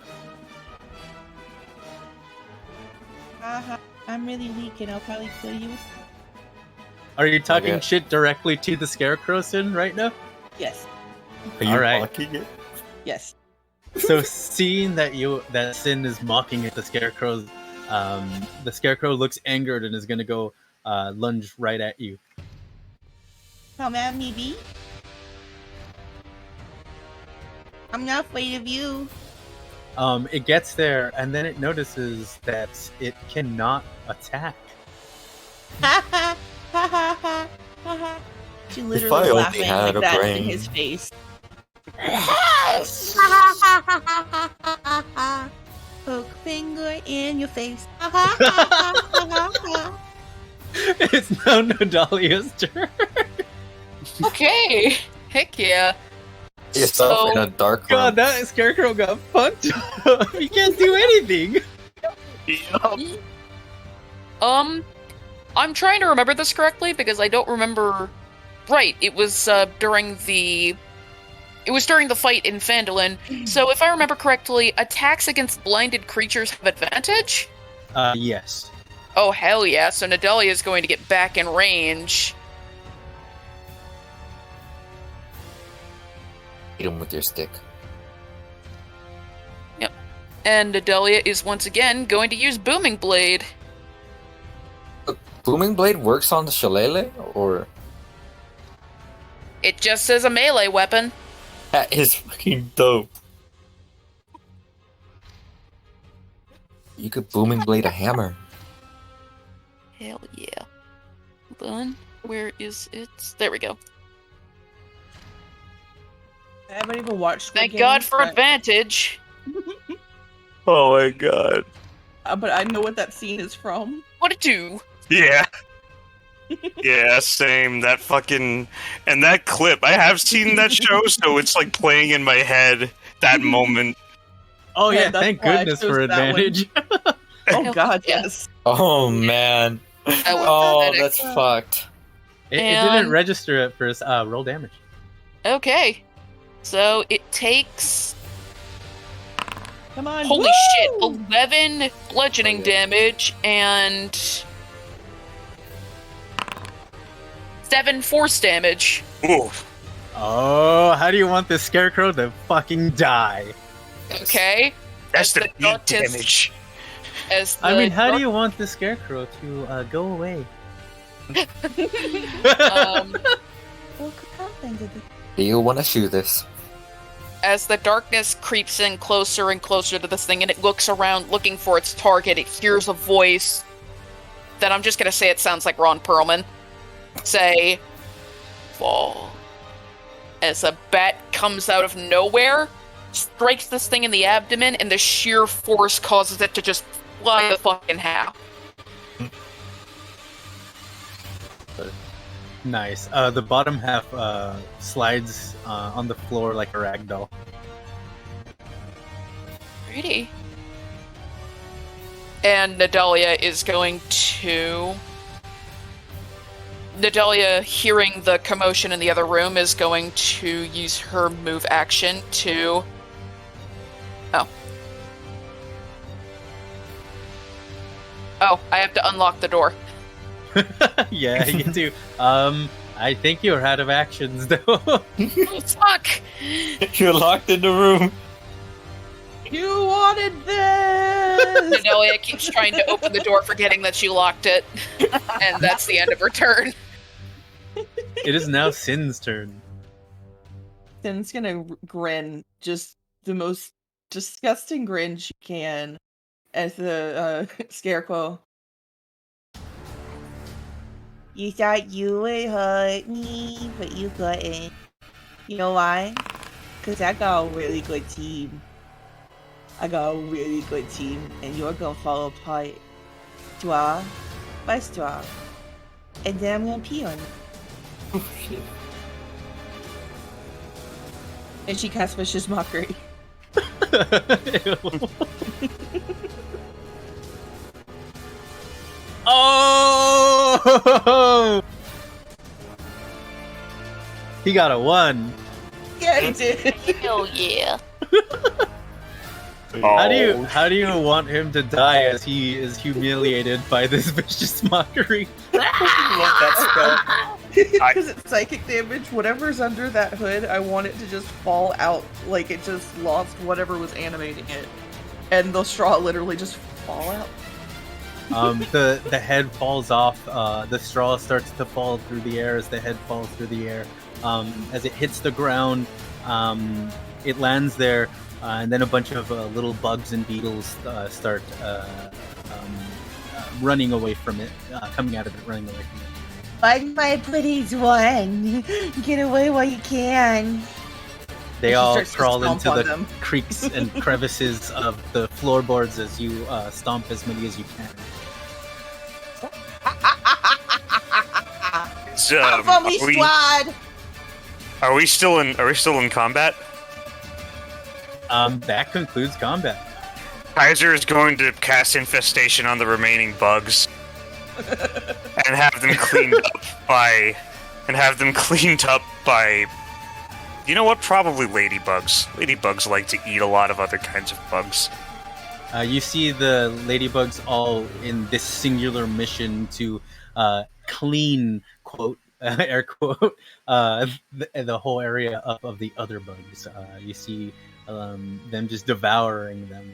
I'm really weak and I'll probably kill you. Are you talking Okay. shit directly to the scarecrow, Sin, right now? Yes. Are All right. mocking it? Yes. So seeing that Sin is mocking at the scarecrow looks angered and is gonna go lunge right at you. Come at me, B. I'm not afraid of you. It gets there and then it notices that it cannot attack. Ha ha ha ha ha ha ha. She I literally only laughing had like a that brain. in his face. Poke finger in your face. It's now Nadalia's turn. Okay. Heck yeah. Yourself in a So, dark room. God, that scarecrow got fucked. He can't do anything. I'm trying to remember this correctly because I don't remember. Right, it was during the fight in Phandalin. So if I remember correctly, attacks against blinded creatures have advantage? Yes. Oh hell yeah, so Nadalia is going to get back in range. Hit him with your stick. And Nadalia is once again going to use Booming Blade. Booming Blade works on the shillelagh, or It just says a melee weapon. that is fucking dope. You could Booming Blade a hammer. Hell yeah. Hold on. Where is it? There we go. I haven't even watched Squid Thank Games, God for but- advantage. Oh my god. But I know what that scene is from. What it do? Yeah. Yeah, same. That fucking and that clip. I have seen that show, so it's like playing in my head that moment. Oh Yeah, yeah, that's thank why I goodness chose for that one. advantage. Oh God, Yeah. yes. Oh man. That was Oh, pathetic. that's fucked. It didn't And- register at first. Roll damage. Okay. So it takes Come on. holy shit, woo! 11 bludgeoning Oh, yeah. damage and 7 force damage. Ooh. Oh, how do you want this scarecrow to fucking die? Okay. That's As the the beat darkness- damage. As the I mean, how do dark- you want the scarecrow to go away? um, Do you want to shoot this? as the darkness creeps in closer and closer to this thing and it looks around looking for its target, it hears a voice that I'm just gonna say it sounds like Ron Perlman. Say, fall. As a bat comes out of nowhere, strikes this thing in the abdomen, and the sheer force causes it to just fly the fucking half. Nice. The bottom half slides on the floor like a rag doll. Pretty. And Nadalia is going to. Nadalia, hearing the commotion in the other room, is going to use her move action to. Oh. Oh, I have to unlock the door. Yeah, you do. I think you're out of actions though. Oh, fuck! You're locked in the room. You wanted this. Nadalia keeps trying to open the door, forgetting that she locked it. And that's the end of her turn. It is now Sin's turn. Sin's gonna grin, just the most disgusting grin she can, as the scarecrow. You thought you would hurt me, but you couldn't. You know why? Because I got a really good team. I got a really good team, and you're gonna fall apart. Straw by straw. And then I'm gonna pee on you. Oh, shit. And she casts Vicious Mockery. Ew. Oh! He got a 1. Yeah, he did. Hell yeah. How do you want him to die as he is humiliated by this vicious mockery? Love that Because it's psychic damage, whatever's under that hood, I want it to just fall out like it just lost whatever was animating it. And the straw literally just fall out. The head falls off. The straw starts to fall through the air as the head falls through the air. As it hits the ground, it lands there, and then a bunch of little bugs and beetles start running away from it, coming out of it, running away from it. Find my pretties one. Get away while you can. They And she all starts to crawl stomp into on the them. creaks and crevices of the floorboards as you stomp as many as you can. It's, Come for me, are we- squad! Are we still in combat? That concludes combat. Kaiser is going to cast infestation on the remaining bugs and have them cleaned up by you know what? Probably ladybugs. Ladybugs like to eat a lot of other kinds of bugs. You see the ladybugs all in this singular mission to clean, quote, air quote, the whole area up of the other bugs. You see them just devouring them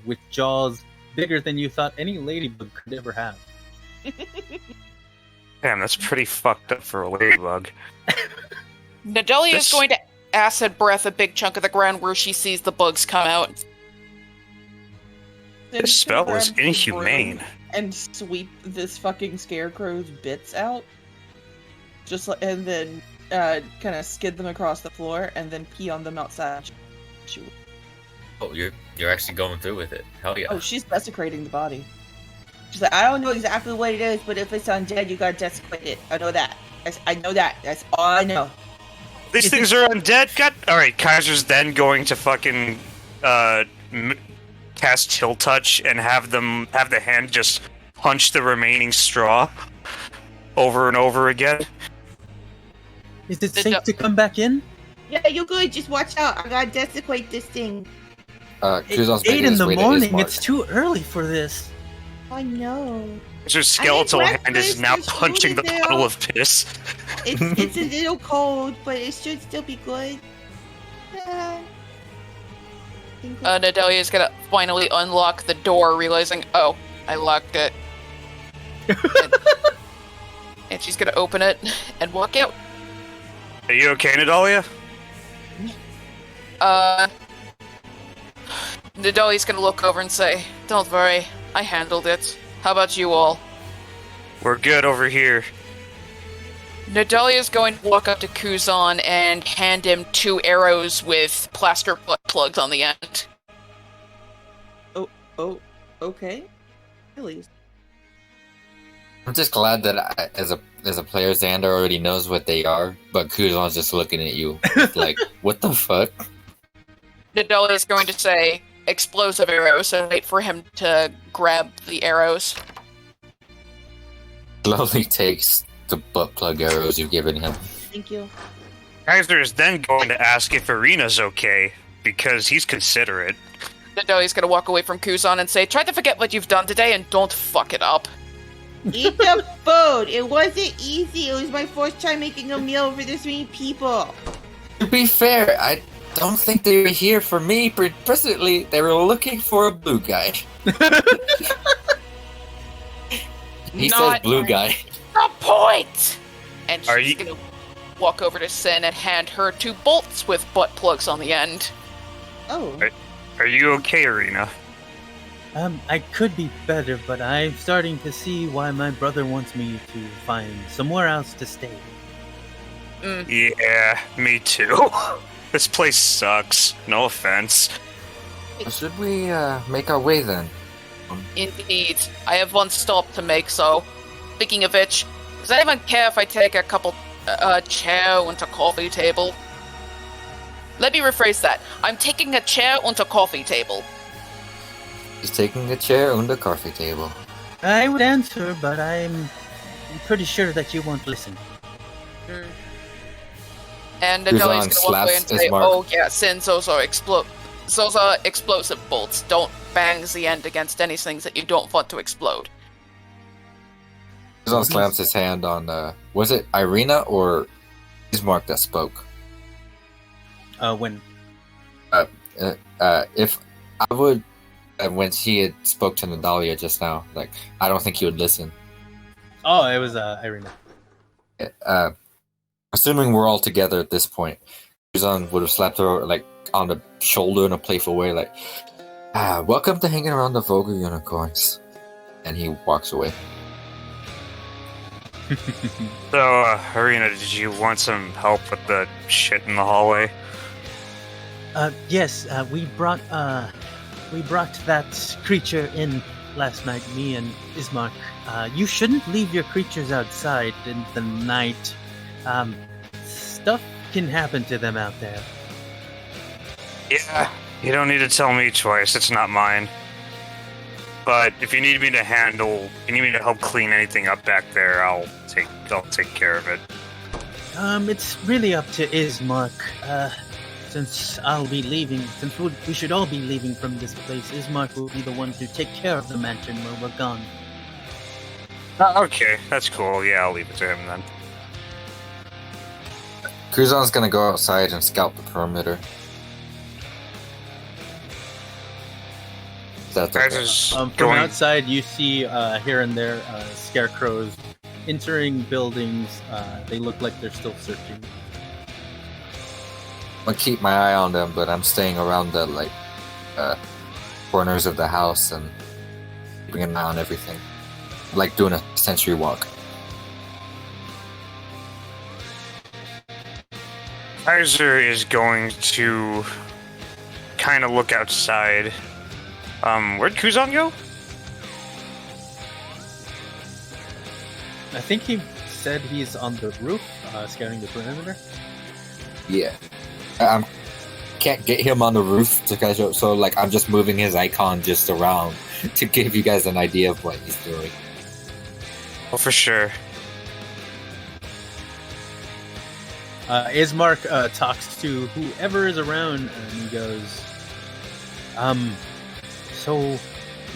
with jaws bigger than you thought any ladybug could ever have. Damn, that's pretty fucked up for a ladybug. Nadelia is going to acid breath a big chunk of the ground where she sees the bugs come out. This spell is inhumane. And sweep this fucking scarecrow's bits out. And then kind of skid them across the floor and then pee on them outside. Oh, you're actually going through with it. Hell yeah. Oh, she's desecrating the body. She's like, I don't know exactly what it is, but if it's undead, you gotta desecrate it. I know that. I know that. That's all I know. These things are undead? Alright, Kaiser's then going to fucking cast Chill Touch and have the hand just punch the remaining straw over and over again. Is it safe to come back in? Yeah, you're good. Just watch out. I gotta desecrate this thing. Kuzon's 8 in the morning. Ismark. It's too early for this. I know. Kaiser's skeletal hand is breakfast, now there's punching food the in there. puddle of piss. It's a little cold, but it should still be good. Nadelia is going to finally unlock the door, realizing, oh, I locked it. and she's going to open it and walk out. Are you okay, Nadalia? Nadalia's going to look over and say, don't worry, I handled it. How about you all? We're good over here. Nadalia's going to walk up to Kuzan and hand him 2 arrows with plaster butt plugs on the end. Oh, okay. Please. I'm just glad that as a player, Xander already knows what they are, but Kuzon's just looking at you like, what the fuck? Nadalia's going to say, explosive arrows, and wait for him to grab the arrows. Slowly takes the butt plug arrows you've given him. Thank you. Kaiser is then going to ask if Arena's okay, because he's considerate. Nadalia's going to walk away from Kuzan and say, try to forget what you've done today and don't fuck it up. Eat the food. It wasn't easy. It was my first time making a meal for this many people. To be fair, I don't think they were here for me. Presently, they were looking for a blue guy. He says Not blue guy. the point! And Are she's you- going to walk over to Sin and hand her 2 bolts with butt plugs on the end. Oh. Are you okay, Arena? I could be better, but I'm starting to see why my brother wants me to find somewhere else to stay. Yeah, me too. This place sucks. No offense. Should we make our way then? Indeed. I have one stop to make, so... Speaking of which, does anyone care if I take a couple chair and a coffee table? Let me rephrase that. I'm taking a chair and a coffee table. He's taking a chair on the coffee table. I would answer, but I'm pretty sure that you won't listen. And Kuzan Nadalia's gonna walk away and slaps say, Ismark. oh yeah, Sin, those are explosive bolts. Don't bang the end against any things that you don't want to explode. Kuzan slams his hand on, was it Irina or Ismark that spoke? When If I would, when she had spoke to Nadalia just now, like, I don't think he would listen. Oh, it was Irina. Assuming we're all together at this point, Kuzan would have slapped her like on the shoulder in a playful way, like, welcome to hanging around the Vulgar Unicorns. And he walks away. So, Arena, did you want some help with the shit in the hallway? Yes, we brought that creature in last night, me and Ismark. You shouldn't leave your creatures outside in the night. Stuff can happen to them out there. Yeah, you don't need to tell me twice. It's not mine. But if you need me to help clean anything up back there, I'll take care of it. It's really up to Ismark. Since I'll be leaving, since we should all be leaving from this place, Ismark will be the one to take care of the mansion when we're gone. Okay, that's cool. Yeah, I'll leave it to him then. Kuzan's gonna go outside and scout the perimeter. That's okay. From outside, you see here and there scarecrows entering buildings. They look like they're still searching. I'm gonna keep my eye on them, but I'm staying around the corners of the house and keeping an eye on everything, like doing a sentry walk. Kaiser is going to kind of look outside. Where'd Kuzan go? I think he said he's on the roof, scouting the perimeter. Yeah, I can't get him on the roof to catch up, so I'm just moving his icon just around to give you guys an idea of what he's doing. Oh, for sure. Ismark talks to whoever is around, and he goes, so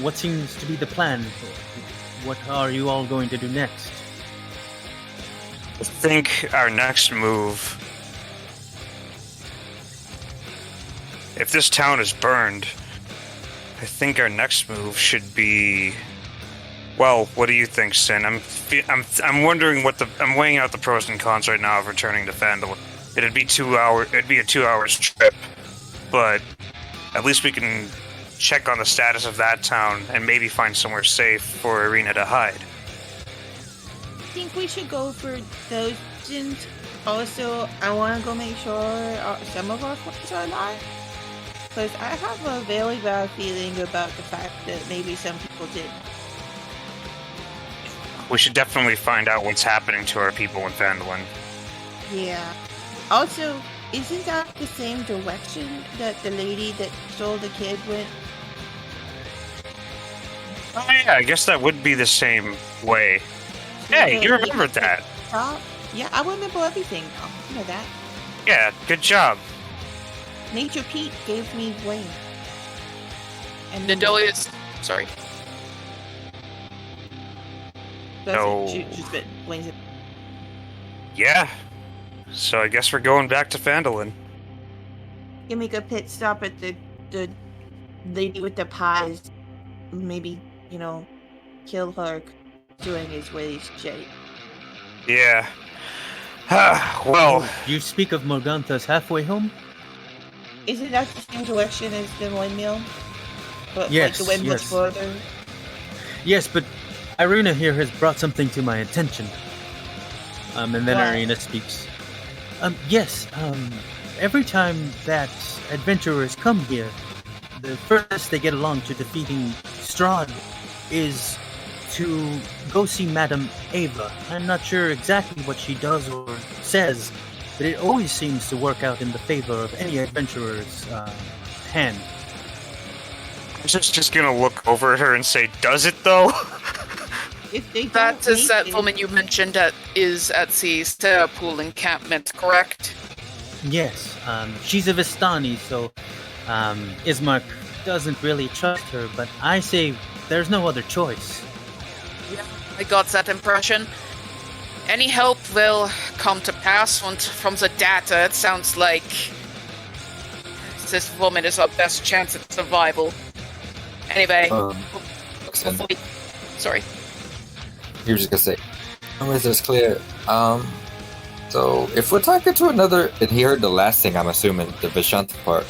what seems to be the plan? What are you all going to do next? I think our next move, if this town is burned, I think our next move should be. Well, what do you think, Sin? I'm wondering I'm weighing out the pros and cons right now of returning to Phandalin. It'd be a 2-hour trip, but at least we can check on the status of that town and maybe find somewhere safe for Irina to hide. I think we should go for those things. Also, I want to go make sure some of our friends are alive. Because I have a very bad feeling about the fact that maybe some people did. We should definitely find out what's happening to our people in Phandalin. Yeah. Also, isn't that the same direction that the lady that stole the kid went? Oh yeah, I guess that would be the same way. Hey, you remembered that. Yeah, I remember everything now. You know that. Yeah, good job. Nature Pete gave me Wayne. And Nidalia's... Sorry. No. She's been Wayne's it. Yeah. So I guess we're going back to Phandalin. You make a pit stop at the lady with the pies. Maybe, kill her doing his ways, Jay. Yeah. Well... You speak of Morgantha's halfway home? Isn't that the same direction as the windmill? But Yes, the windmill's yes. further? Yes, but Irina here has brought something to my attention. And then What? Irina speaks. Yes, every time that adventurers come here, the furthest they get along to defeating Strahd is to go see Madame Ava. I'm not sure exactly what she does or says, but it always seems to work out in the favor of any adventurer's hand. I'm just gonna look over at her and say, does it though? If they don't That is make that it- woman you mentioned is at the Pool encampment, correct? Yes, she's a Vistani, so Ismark doesn't really trust her, but I say there's no other choice. Yeah, I got that impression. Any help will come to pass, and from the data, it sounds like this woman is our best chance at survival. Anyway, hopefully... Sorry. You're just gonna say, is this clear? So if we're talking to another, and he heard the last thing, I'm assuming the Vishanti part.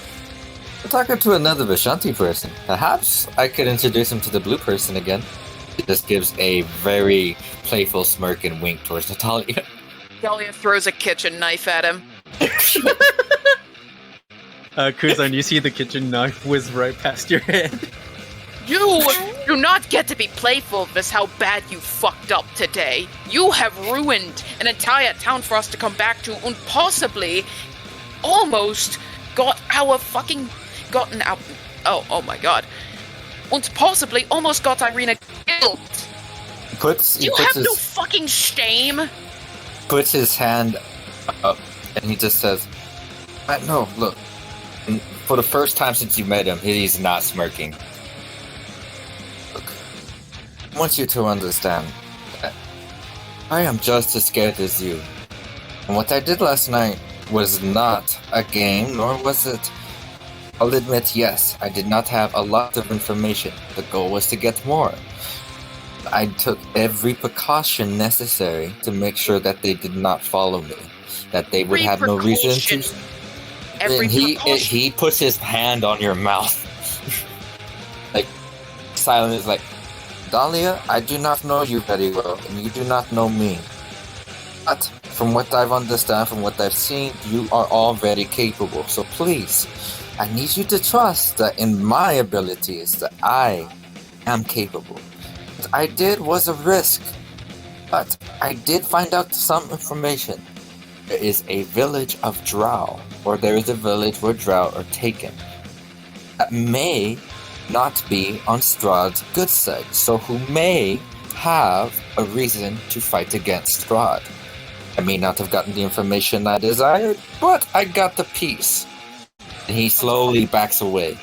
We're talking to another Vishanti person. Perhaps I could introduce him to the blue person again. He just gives a very playful smirk and wink towards Natalia. Galia throws a kitchen knife at him. Kuzan, you see the kitchen knife whiz right past your head. You do not get to be playful with how bad you fucked up today. You have ruined an entire town for us to come back to and possibly almost gotten out. Oh my god. And possibly almost got Irina killed. You have no fucking shame. Puts his hand up and he just says, no, look. And for the first time since you met him, he's not smirking. Look, I want you to understand that I am just as scared as you. And what I did last night was not a game, nor was it. I'll admit, yes, I did not have a lot of information. The goal was to get more. I took every precaution necessary to make sure that they did not follow me. That they would have no reason to. And he puts his hand on your mouth. Like, Silent is like, Dahlia, I do not know you very well, and you do not know me. But from what I've understood, from what I've seen, you are all very capable. So please, I need you to trust that in my abilities that I am capable. What I did was a risk, but I did find out some information. There is a village of Drow, or there is a village where Drow are taken. That may not be on Strahd's good side, so who may have a reason to fight against Strahd. I may not have gotten the information I desired, but I got the piece. And he slowly backs away.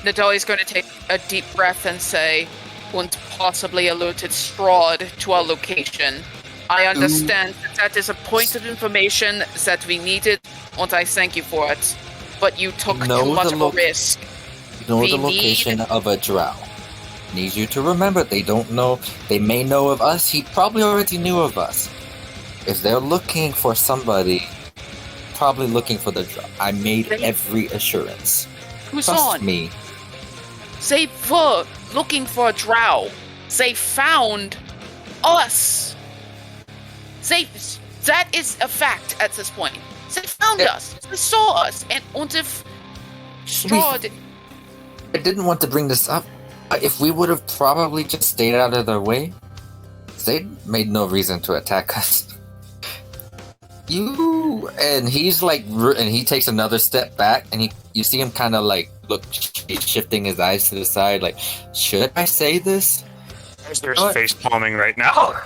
Nadali's going to take a deep breath and say, "And possibly alerted Strahd to our location. I understand that is a point of information that we needed, and I thank you for it. But you took too much of a risk. Know the location of a Drow. Need you to remember, they don't know. They may know of us. He probably already knew of us. If they're looking for somebody, probably looking for the Drow. I made every assurance. Who's Trust on? me. They were looking for a Drow. They found us. That is a fact at this point. They found us. They saw us. And if Strahd... I didn't want to bring this up, but if we would have probably just stayed out of their way, they made no reason to attack us. And he's like, and he takes another step back, and you see him kind of like he's shifting his eyes to the side, like, should I say this? There's face palming right now.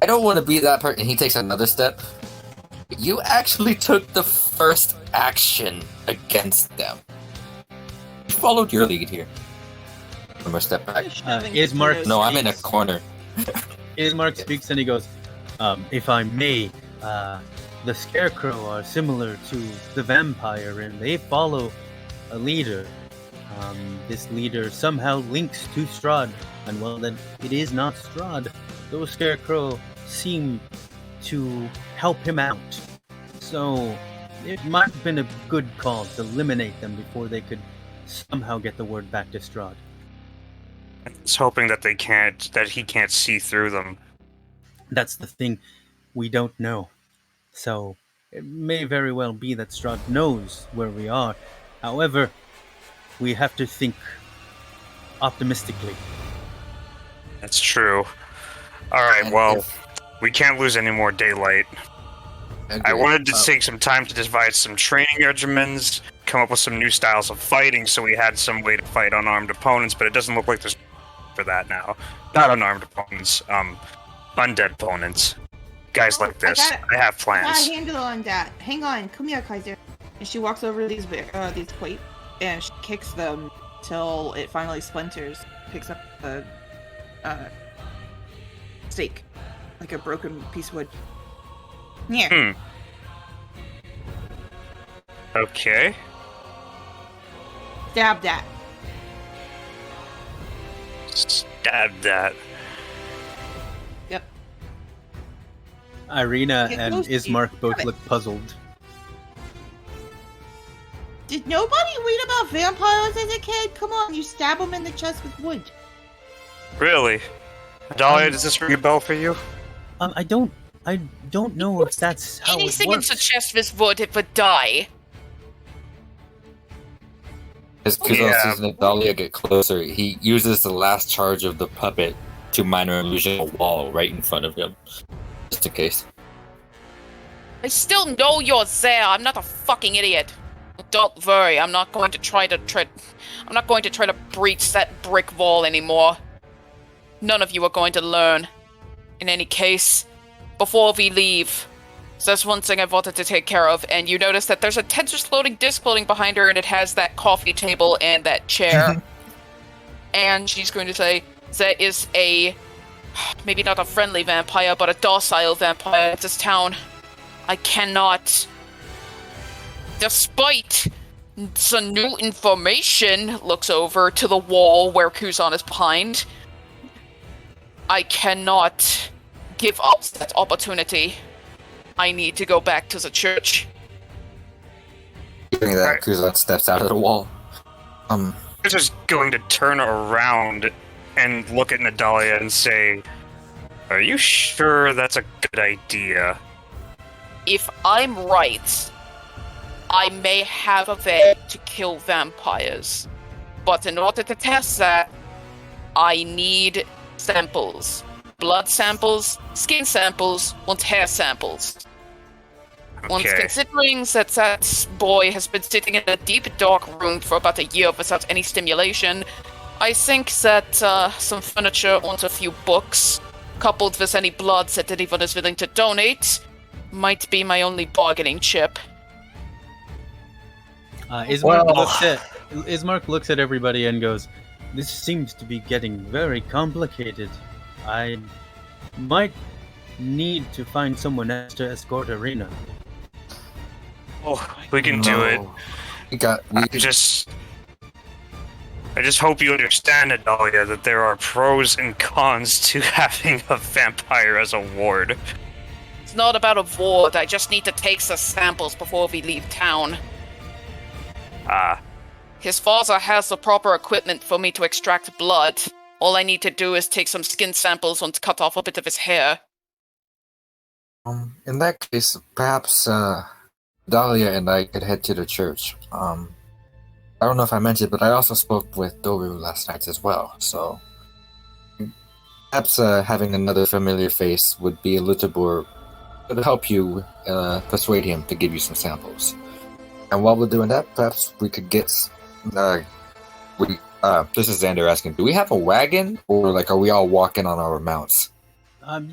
I don't want to be that person. And he takes another step. You actually took the first action against them. You followed your lead here. One more step back. Ismark. No, I'm in a corner. Ismark speaks and he goes, if I may, the Scarecrow are similar to the vampire and they follow a leader. This leader somehow links to Strahd, and well, then it is not Strahd. Those Scarecrow seem to help him out. So it might have been a good call to eliminate them before they could somehow get the word back to Strahd. It's hoping that he can't see through them. That's the thing, we don't know. So it may very well be that Strahd knows where we are. However, we have to think optimistically. That's true. Alright, well, we can't lose any more daylight. I wanted to take some time to devise some training regimens, come up with some new styles of fighting so we had some way to fight unarmed opponents, but it doesn't look like there's for that now. Not unarmed opponents, undead opponents. Guys like this. I have plans. I got a handle on that. Hang on, come here, Kaiser. And she walks over to these plate, and she kicks them till it finally splinters. Picks up a stake, like a broken piece of wood. Yeah. Okay. Stab that. Stab that. Yep. Irina Get and close to you. Ismark both Stab it. look puzzled. Did nobody read about vampires as a kid? Come on, you stab them in the chest with wood. Really? Dahlia, does this ring a bell for you? I don't know if that's how it Anything in works. the chest with wood, it would die. As Kuzan Yeah. sees Nadalia get closer, he uses the last charge of the puppet to minor illusion a wall right in front of him, just in case. I still know you're there. I'm not a fucking idiot. Don't worry. I'm not going to try to breach that brick wall anymore. None of you are going to learn. In any case, before we leave, there's one thing I wanted to take care of, and you notice that there's a Tetris floating disc floating behind her, and it has that coffee table and that chair. And she's going to say, there is a, maybe not a friendly vampire, but a docile vampire at this town. I cannot, despite some new information, looks over to the wall where Kuzan is behind. I cannot give up that opportunity. I need to go back to the church. Hearing that, Alright. Kuzan steps out of the wall. I'm just going to turn around and look at Nadalia and say, "Are you sure that's a good idea?" If I'm right, I may have a way to kill vampires. But in order to test that, I need samples. Blood samples, skin samples, and hair samples. Once Okay. considering that boy has been sitting in a deep, dark room for about a year without any stimulation, I think that some furniture and a few books, coupled with any blood that anyone is willing to donate, might be my only bargaining chip. Ismark looks at everybody and goes, "This seems to be getting very complicated. I might need to find someone else to escort Arena." Oh, we can do it. I just hope you understand, Nadalia, that there are pros and cons to having a vampire as a ward. It's not about a ward, I just need to take the samples before we leave town. Ah, His father has the proper equipment for me to extract blood. All I need to do is take some skin samples and cut off a bit of his hair. In that case, perhaps Dahlia and I could head to the church. I don't know if I mentioned, but I also spoke with Doru last night as well, so perhaps having another familiar face would be a little more, would help you persuade him to give you some samples. And while we're doing that, perhaps we could get this is Xander asking, do we have a wagon, or like are we all walking on our mounts?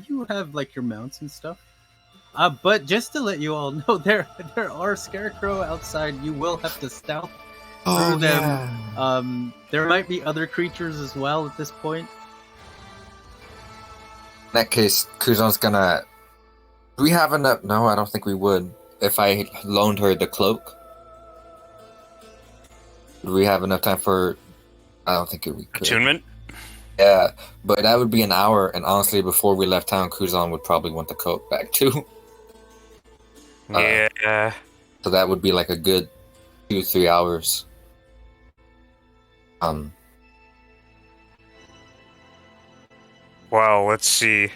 You have like your mounts and stuff. But just to let you all know, there are scarecrow outside. You will have to stealth through them. Yeah. There might be other creatures as well at this point. In that case, Kuzan's gonna. Do we have enough? No, I don't think we would. If I loaned her the cloak, do we have enough time for? I don't think we could. attunement? Yeah, but that would be an hour, and honestly, before we left town, Kuzan would probably want the coat back too. Yeah. So that would be like a good 2-3 hours. Well, let's see.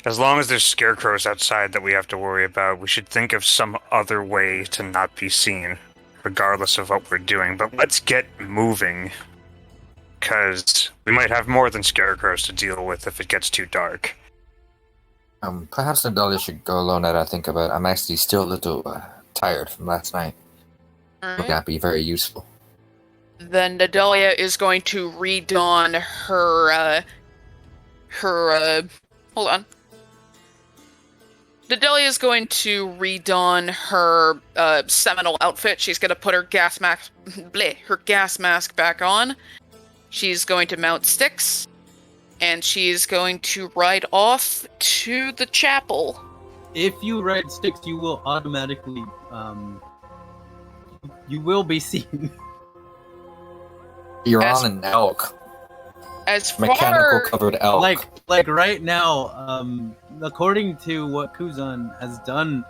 As long as there's scarecrows outside that we have to worry about, we should think of some other way to not be seen, regardless of what we're doing. But let's get moving, because we might have more than scarecrows to deal with if it gets too dark. Perhaps Nadalia should go alone as I think about it. I'm actually still a little tired from last night. Would not be very useful. Then Nadalia is going to redon her hold on. Nadalia is going to redon her seminal outfit. She's going to put her gas mask back on. She's going to mount Styx, and she's going to ride off to the chapel. If you ride Styx, you will automatically you will be seen. You're As- on an elk, As mechanical far covered elk. like right now, according to what Kuzan has done,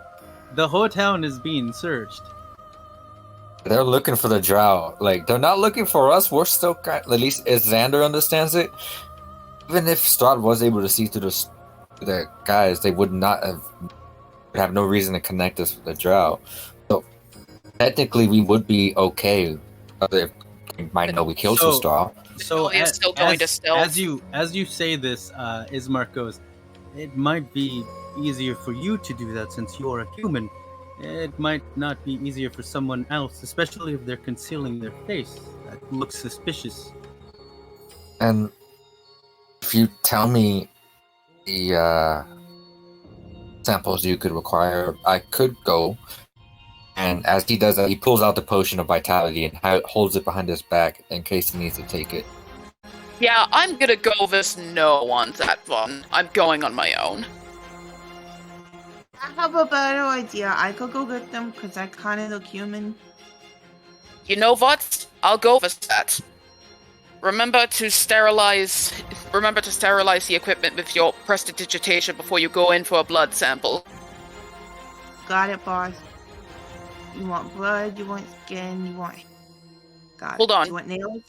the whole town is being searched. They're looking for the drow. Like, they're not looking for us. We're still, at least as Xander understands it, even if Strahd was able to see through the guys, they would have no reason to connect us with the drow. So, technically, we would be okay They might know we killed So- Straw. So Nidalia's still going to stealth. as you say this, Ismark goes, it might be easier for you to do that since you're a human. It might not be easier for someone else, especially if they're concealing their face. That looks suspicious. And if you tell me the samples you could require, I could go. And as he does that, he pulls out the potion of vitality and holds it behind his back in case he needs to take it. Yeah, I'm gonna go this no on that one. I'm going on my own. I have a better idea. I could go get them because I kind of look human. You know what? I'll go with that. Remember to sterilize the equipment with your prestidigitation before you go in for a blood sample. Got it, boss. You want blood, you want skin, you want... Got Hold it. on. You want nails?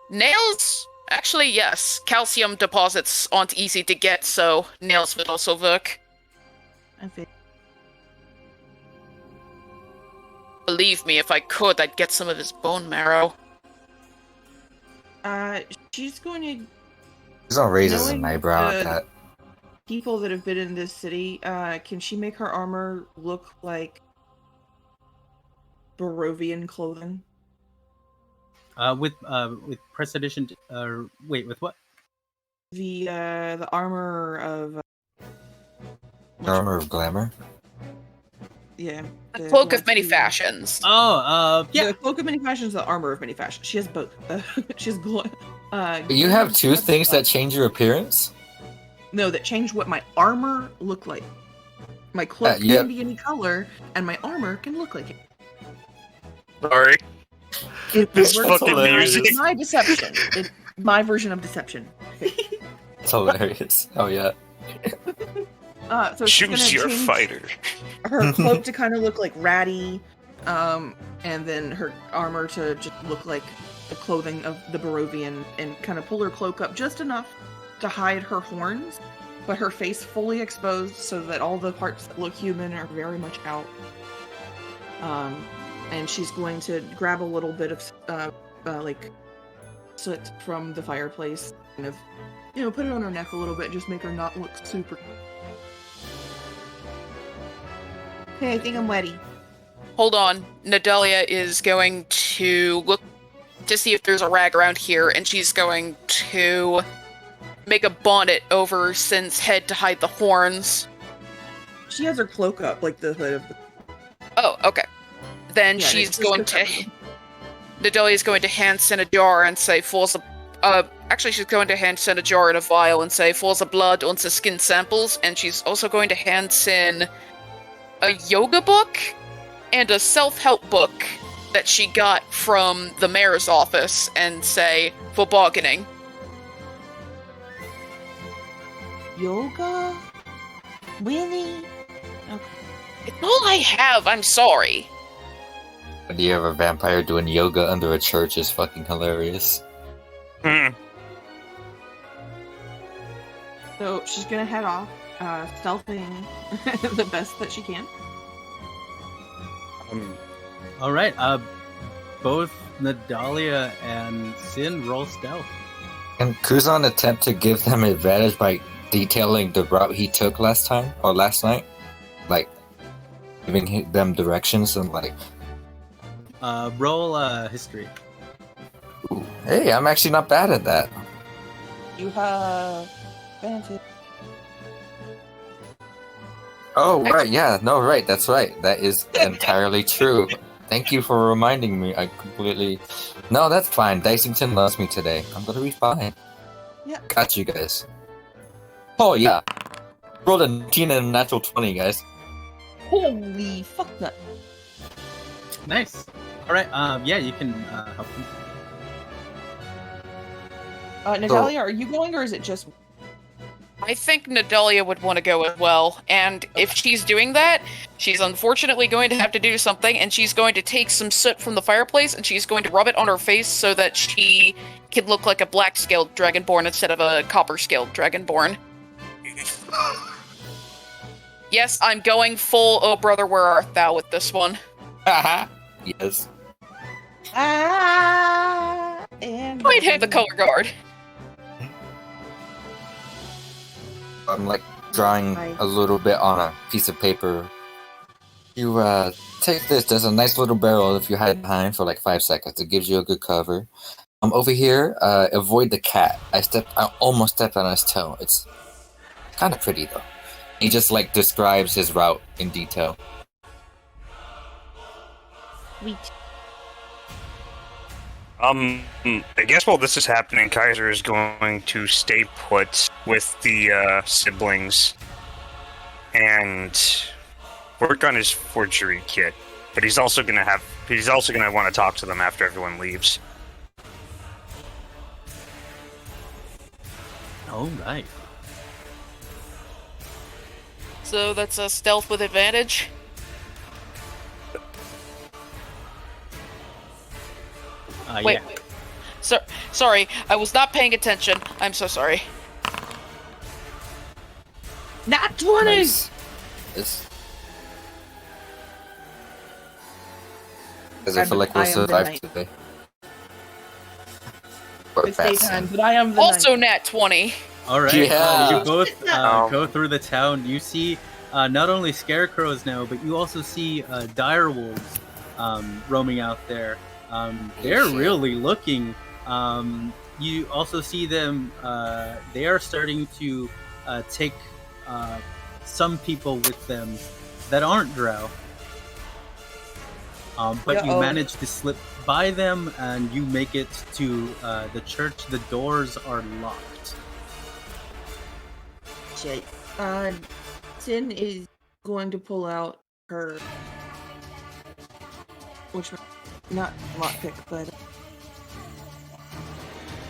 Nails? Actually, yes. Calcium deposits aren't easy to get, so nails would also work. Okay. Believe me, if I could, I'd get some of his bone marrow. She's going to... He's gonna raise his Knowing eyebrow at the- that. People that have been in this city, can she make her armor look like Barovian clothing? With prestidigitation. Wait, with what? The armor of... Armor of Glamour. Yeah. The cloak of one, many two- fashions. Oh, yeah. The cloak of many fashions, the armor of many fashions. She has both. She has You have two glamour things that stuff. change your appearance? No, that change what my armor look like. My cloak yep. can be any color, and my armor can look like it. Sorry. This works fucking for music. my deception. It's my version of deception. It's hilarious. Oh yeah. So she's Choose gonna your change fighter. her cloak to kind of look like ratty, and then her armor to just look like the clothing of the Barovian, and kind of pull her cloak up just enough to hide her horns, but her face fully exposed so that all the parts that look human are very much out. And she's going to grab a little bit of like soot from the fireplace, kind of, put it on her neck a little bit, just make her not look super. Hey, I think I'm ready. Hold on. Nadalia is going to look to see if there's a rag around here, and she's going to make a bonnet over Sin's head to hide the horns. She has her cloak up, like the hood of the... Oh, okay. Then Yeah, she's it's going just to... Nadalia's going to hand Sin a jar and say, actually, she's going to hand Sin a jar and a vial and say, "Falls of blood onto skin samples," and she's also going to hand Sin a yoga book and a self-help book that she got from the mayor's office and say, "For bargaining." Yoga? Really? Okay. It's all I have, I'm sorry. The idea of a vampire doing yoga under a church is fucking hilarious. Hmm. So she's gonna head off, stealthing the best that she can. All right. Both Nadalia and Sin roll stealth. Can Kuzan attempt to give them advantage by detailing the route he took last time or last night? Like, giving them directions and like, Roll history. ooh, hey, I'm actually not bad at that. You have advantage. Oh, right, yeah, no, right, that's right. That is entirely true. Thank you for reminding me. I completely... No, that's fine. Dicington loves me today. I'm gonna be fine. Yeah. Got you guys. Oh, yeah. Rolled a 19 and a natural 20, guys. Holy fuck nut. Nice. All right. Yeah, you can help them. Natalia, are you going or is it just... I think Nadalia would want to go as well, and if she's doing that, she's unfortunately going to have to do something, and she's going to take some soot from the fireplace, and she's going to rub it on her face so that she can look like a black-scaled dragonborn instead of a copper-scaled dragonborn. Yes, I'm going full "Oh brother, where art thou" with this one. Haha. Yes. And Might have the color guard. I'm like drawing Right. a little bit on a piece of paper. You take this. There's a nice little barrel if you hide behind for like 5 seconds. It gives you a good cover. Over here, avoid the cat. I almost stepped on his toe. It's kind of pretty though. He just like describes his route in detail. Sweet. I guess while this is happening, Kaiser is going to stay put with the siblings and work on his forgery kit. But he's also gonna want to talk to them after everyone leaves. All right. So that's a stealth with advantage. Wait, Yeah. sorry, I was not paying attention. I'm so sorry. Not 20! Nice. This. Because I feel like we'll I am the survive knight. today. Or It's fast. daytime, but I am the Also nat 20. All right. Yeah. You both Um, go through the town. You see not only scarecrows now, but you also see dire wolves roaming out there. They're shit. really looking. You also see them. They are starting to take some people with them that aren't drow. But you Uh-oh. manage to slip by them, and you make it to the church. The doors are locked. Shit. Sin is going to pull out her. Which one? Not lockpick, but.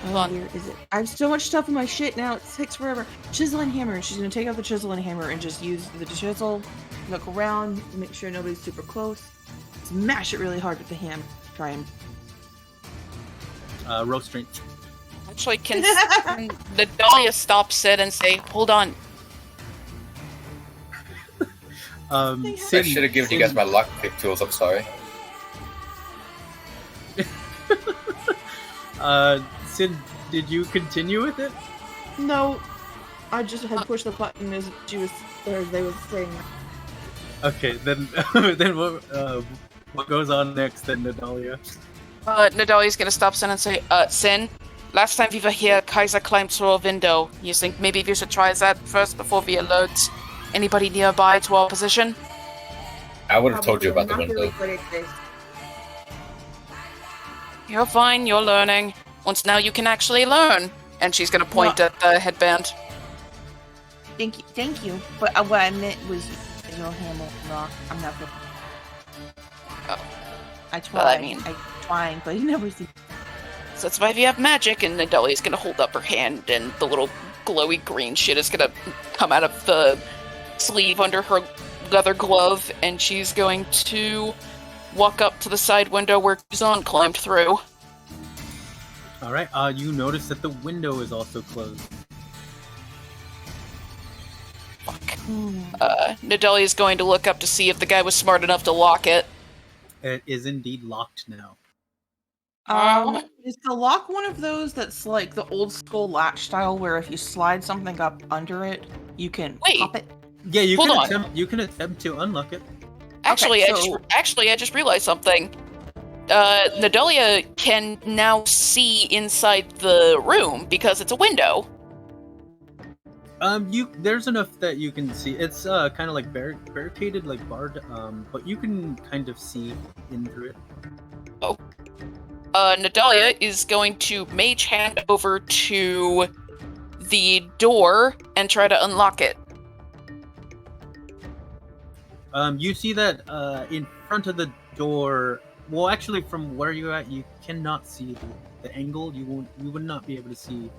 Hold on. Where is it? I have so much stuff in my shit now. It takes forever. Chisel and hammer. She's gonna take out the chisel and hammer and just use the chisel, look around, make sure nobody's super close, smash it really hard with the hammer. Try and. Row strength. Actually, can the Dahlia stop Sid and say, "Hold on"? I Sin, should have given you guys my lockpick tools. I'm sorry. Sin, did you continue with it? No, I just had pushed the button as she was, or as they was saying. Okay, then then what goes on next then, Nadalia? Nadalia's gonna stop Sin and say, Sin, last time we were here, Kaiser climbed through a window. You think maybe we should try that first before we alert anybody nearby to our position?" I would have told you about the window. You're fine, you're learning. Once now you can actually learn. And she's gonna point at the headband. Thank you. But what I meant was your hammer. No, I'm not good. Oh. I tried. Well, I mean- I'm trying, but you never see. So that's why we have magic, and Nadalia's gonna hold up her hand, and the little glowy green shit is gonna come out of the sleeve under her leather glove, and she's going to walk up to the side window where Kuzan climbed through. All right. You notice that the window is also closed. Fuck. Nadalia's going to look up to see if the guy was smart enough to lock it. It is indeed locked now. Is the lock one of those that's like the old school latch style, where if you slide something up under it, you can Wait. pop it? Yeah, you Hold can on. attempt. You can attempt to unlock it. Actually, so- I just realized something. Nadalia can now see inside the room because it's a window. There's enough that you can see. It's kind of like barricaded, like barred. But you can kind of see in through it. Nadalia is going to mage hand over to the door and try to unlock it. You see that in front of the door. Well, actually, from where you're at, you cannot see the angle. You would not be able to see.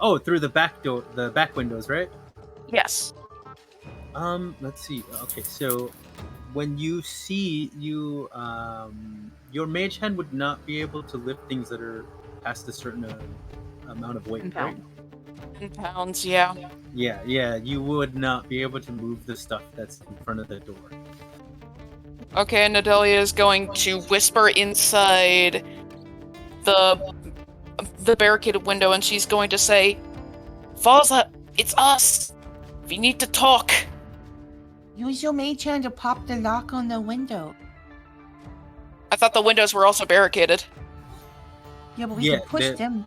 Oh, through the back door, the back windows, right? Yes. Let's see. Okay, so when you see your mage hand would not be able to lift things that are past a certain amount of weight, right? 10 pounds, yeah. Yeah, you would not be able to move the stuff that's in front of the door. Okay, Nadalia is going to whisper inside the barricaded window, and she's going to say, "Falza, it's us. We need to talk." Use your mage hand to pop the lock on the window. I thought the windows were also barricaded. Yeah, but we Yeah, can push them.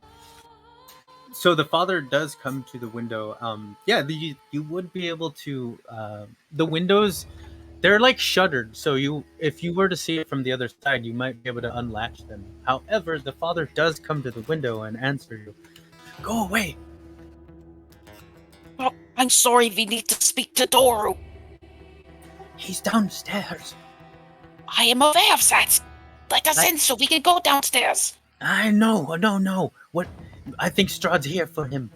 So the father does come to the window. You would be able to. The windows, they're like shuttered. So if you were to see it from the other side, you might be able to unlatch them. However, the father does come to the window and answer you. Go away. Well, I'm sorry, we need to speak to Doru. He's downstairs. I am aware of that. Let us in so we can go downstairs. I know. No. What? I think Strahd's here for him.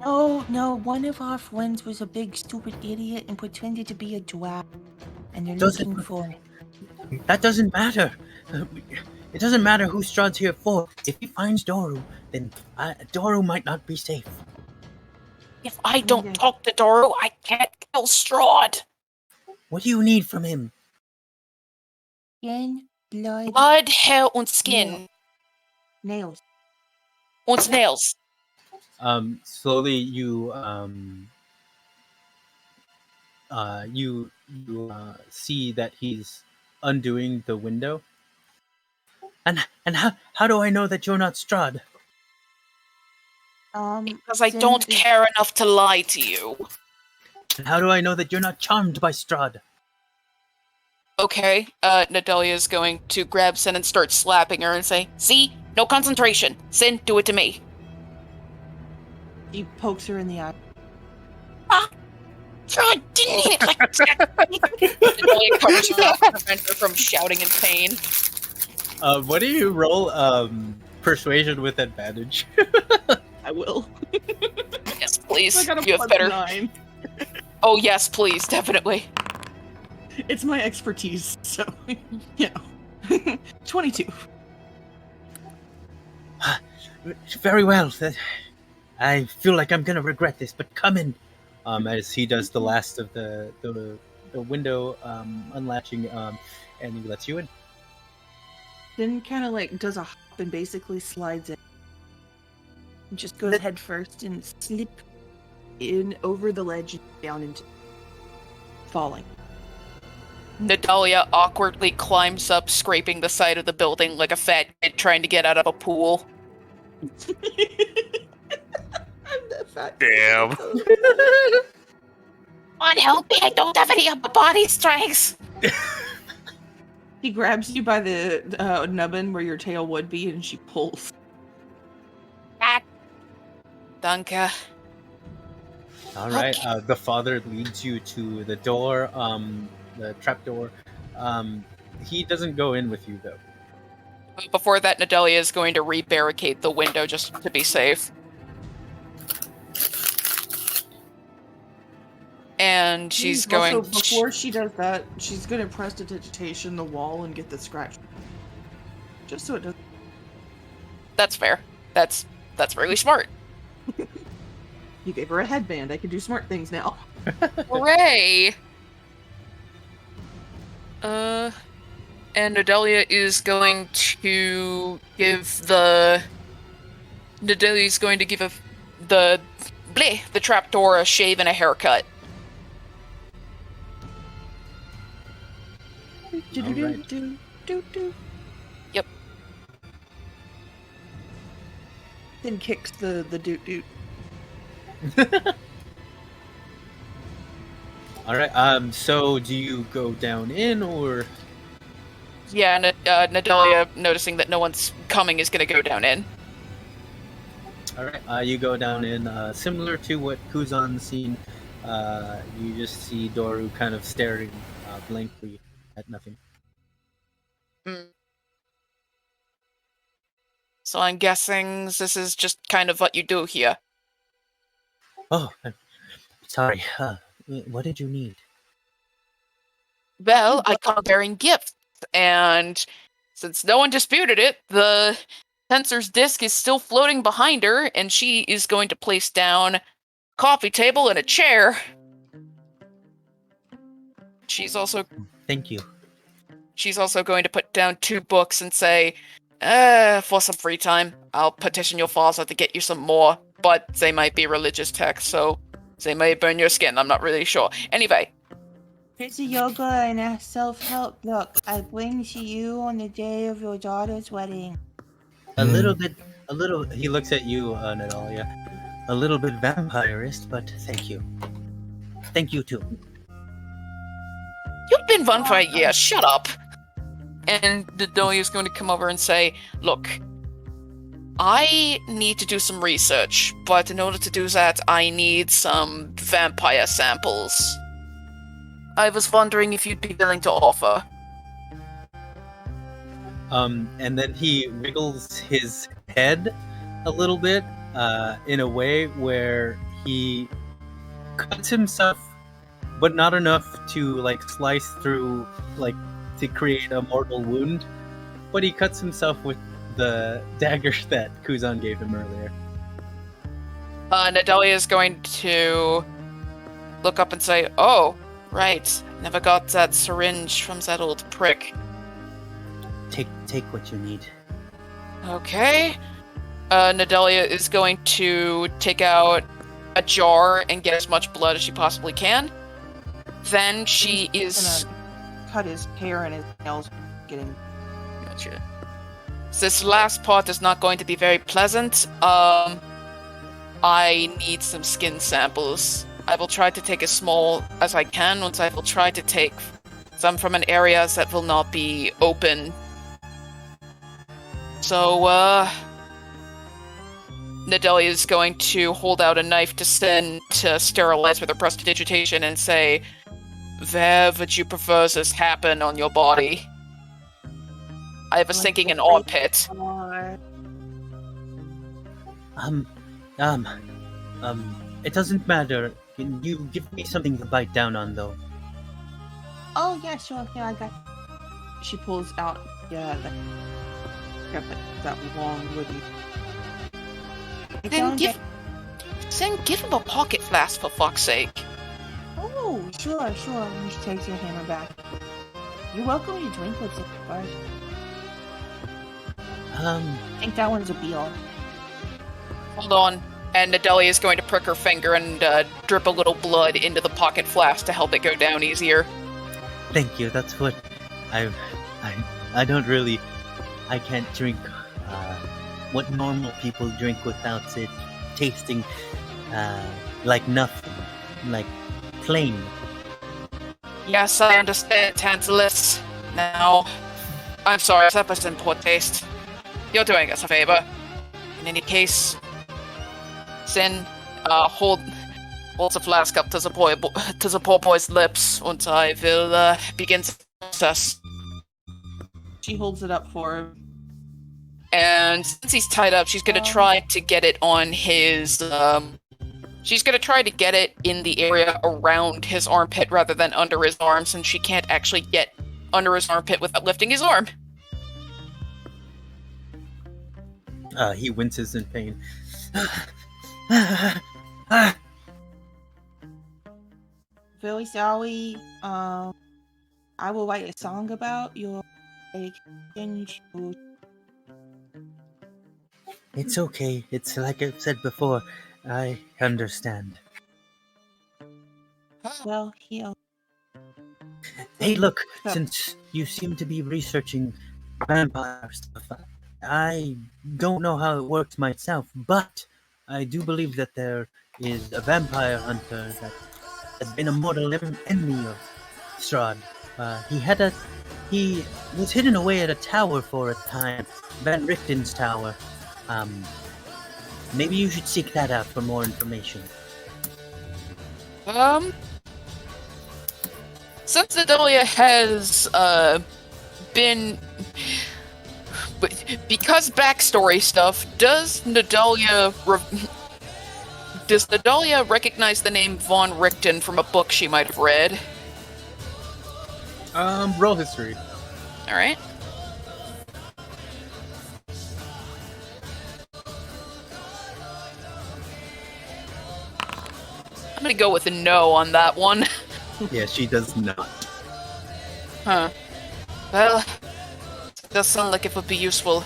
Oh, no, one of our friends was a big stupid idiot and pretended to be a dwarf. And they're looking for it. That doesn't matter. It doesn't matter who Strahd's here for. If he finds Doru, then Doru might not be safe. If I don't talk to Doru, I can't kill Strahd. What do you need from him? Skin, blood, Blood, hair, und skin. nails. Und nails. Slowly you see that he's undoing the window. And how do I know that you're not Strahd? Because I don't care enough to lie to you. And how do I know that you're not charmed by Strahd? Okay, Nadalia is going to grab Sin and start slapping her and say, "See? No concentration. Sin, do it to me." He pokes her in the eye. God, didn't mean it like that. Nadalia covers her up to prevent her from shouting in pain. What do you roll? Persuasion with advantage. I will. Yes, please. I got a You have plus better. 9. Oh, yes, please, definitely. It's my expertise, so, you know. 22. Very well. I feel like I'm gonna regret this, but come in. As he does the last of the window unlatching, and he lets you in. Then kind of like does a hop and basically slides in. And just goes head first and slip in over the ledge and down into falling. Nadalia awkwardly climbs up, scraping the side of the building like a fat kid trying to get out of a pool. I'm that fat. Damn. God help me, I don't have any of my body strengths. He grabs you by the nubbin where your tail would be, and she pulls. Danke. All right. The father leads you to the door, the trap door. He doesn't go in with you though. Before that, Nadalia is going to re-barricade the window just to be safe. And she's going. Also, before she does that, she's going to prestidigitation the wall and get the scratch, just so it doesn't. That's fair. That's really smart. You gave her a headband. I can do smart things now. Hooray! And Nadalia is going to give the. Nadalia's going to give the trapdoor a shave and a haircut. Yep. Then kicks the doot doot. All right. So do you go down in or? Yeah, Nadalia, noticing that no one's coming, is going to go down in. All right. You go down in, similar to what Kuzan's seen. You just see Doru kind of staring blankly at nothing. So I'm guessing this is just kind of what you do here. Oh, sorry. What did you need? Well, I come bearing gifts, and since no one disputed it, the censor's disc is still floating behind her, and she is going to place down a coffee table and a chair. She's also... Thank you. she's also going to put down 2 books and say, for some free time, I'll petition your father to get you some more, but they might be religious texts, so they may burn your skin, I'm not really sure. Anyway. Here's a yoga and a self-help book I bring to you on the day of your daughter's wedding. A little, he looks at you, Natalia. A little bit vampirist, but thank you. Thank you, too. You've been one for a year, shut up! And Nadalia is going to come over and say, look, I need to do some research, but in order to do that, I need some vampire samples. I was wondering if you'd be willing to offer. And then he wiggles his head a little bit, in a way where he cuts himself, but not enough to like slice through, like to create a mortal wound. But he cuts himself with the dagger that Kuzan gave him earlier. Nadalia is going to look up and say, oh, right, never got that syringe from that old prick. Take what you need. Okay. Nadalia is going to take out a jar and get as much blood as she possibly can. Then she is gonna cut his hair and his nails, getting. Gotcha. This last part is not going to be very pleasant. I need some skin samples. I will try to take as small as I can, once I will try to take some from an area that will not be open. So, Nadalia is going to hold out a knife to send to sterilize with her prestidigitation and say, where would you prefer this happen on your body? I was thinking an armpit. It doesn't matter. Can you give me something to bite down on, though? Oh yeah, sure. Yeah, I got. She pulls out. Yeah, that long wooden. Then give him a pocket flask for fuck's sake. Oh, sure. And she takes your hammer back. You're welcome to drink with it first. I think that one's a be-all. Hold on. And Nadalia is going to prick her finger and drip a little blood into the pocket flask to help it go down easier. Thank you. That's what I don't really. I can't drink what normal people drink without it tasting like nothing, like plain. Yes, I understand, Tantalus. Now, I'm sorry, that was in poor taste. You're doing us a favor. In any case, Sin, holds the flask up to the poor boy's lips, and I will begin the process. She holds it up for him. And since he's tied up, she's gonna try to get it on his, she's gonna try to get it in the area around his armpit rather than under his arm, since she can't actually get under his armpit without lifting his arm. He winces in pain. Very sorry. I will write a song about your exchange. It's okay. It's like I've said before. I understand. Well, here. Hey, look. Since you seem to be researching vampire stuff, I don't know how it works myself, but I do believe that there is a vampire hunter that has been a mortal enemy of Strahd. He was hidden away at a tower for a time, Van Richten's tower. Maybe you should seek that out for more information. Since Nadalia has, been... Because backstory stuff, does Nadalia recognize the name Von Richten from a book she might have read? Roll history. Alright. I'm gonna go with a no on that one. Yeah, she does not. Huh. Well, it does sound like it would be useful.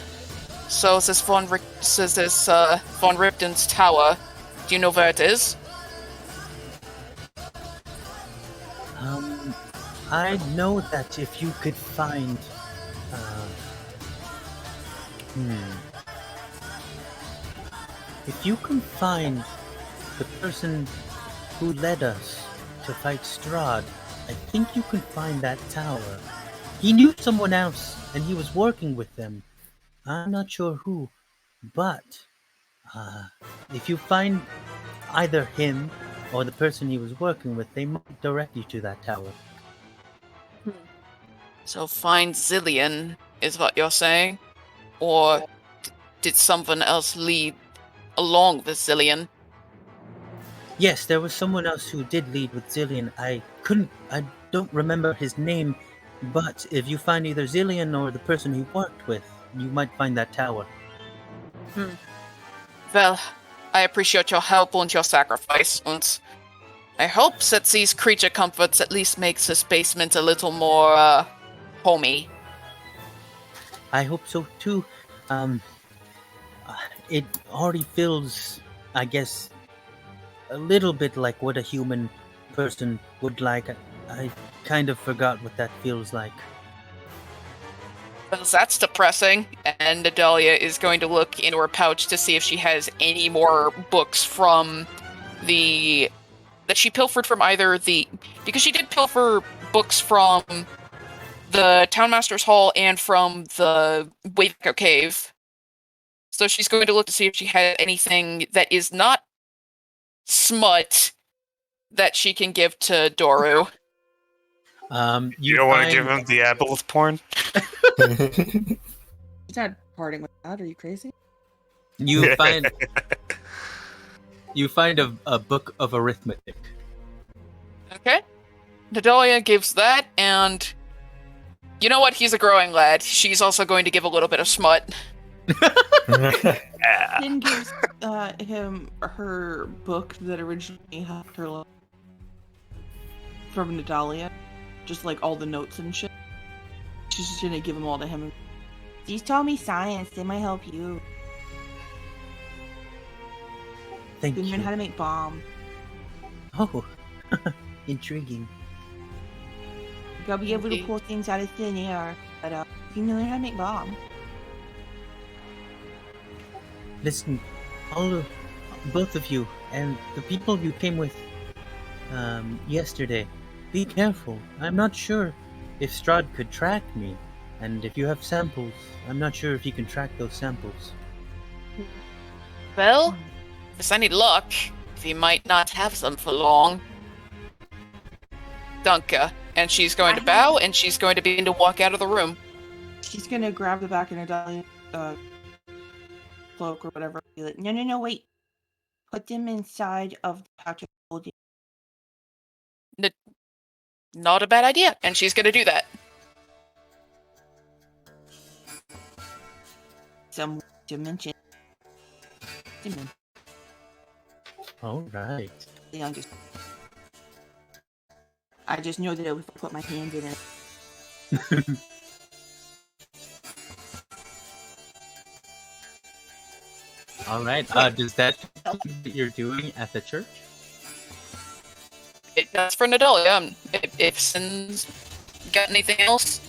So this Von Ripton's tower. Do you know where it is? I know that if you could find, if you can find the person who led us to fight Strahd, I think you can find that tower. He knew someone else, and he was working with them. I'm not sure who, but if you find either him or the person he was working with, they might direct you to that tower. So find Zillion, is what you're saying? Or did someone else lead along with Zillion? Yes, there was someone else who did lead with Zillion. I don't remember his name, but if you find either Zillion or the person he worked with, you might find that tower. Well, I appreciate your help and your sacrifice, and I hope that these creature comforts at least makes this basement a little more, homey. I hope so too. It already feels, I guess, a little bit like what a human person would like. I kind of forgot what that feels like. Well, that's depressing. And Nadalia is going to look into her pouch to see if she has any more books from that she pilfered from because she did pilfer books from the Townmaster's Hall and from the Wayback Cave. So she's going to look to see if she has anything that is not smut that she can give to Doru. You don't want to give him the Aboleth porn? He's not parting with that. Are you crazy? You find a book of arithmetic. Okay. Nadalia gives that, and you know what? He's a growing lad. She's also going to give a little bit of smut. Finn gives him her book that originally had her from Nadalia. Just like all the notes and shit. She's just gonna give them all to him. These taught me science. They might help you. Thank You you. learn how to make bomb. Oh, intriguing. You'll be able to pull things out of thin air, but you know how to make bomb. Listen, both of you, and the people you came with yesterday, be careful. I'm not sure if Strahd could track me, and if you have samples, I'm not sure if he can track those samples. Well, if I need luck, he might not have them for long. Dunka. And she's going to bow, and she's going to begin to walk out of the room. She's gonna grab the back of Nadalia cloak or whatever. Be like, no, wait. Put them inside of the pouch of holding. Not a bad idea, and she's going to do that. Some dimension. All right. I just know that if I put my hand in it. All right. Does that what you're doing at the church? That's for Nadalia. If Sin's got anything else?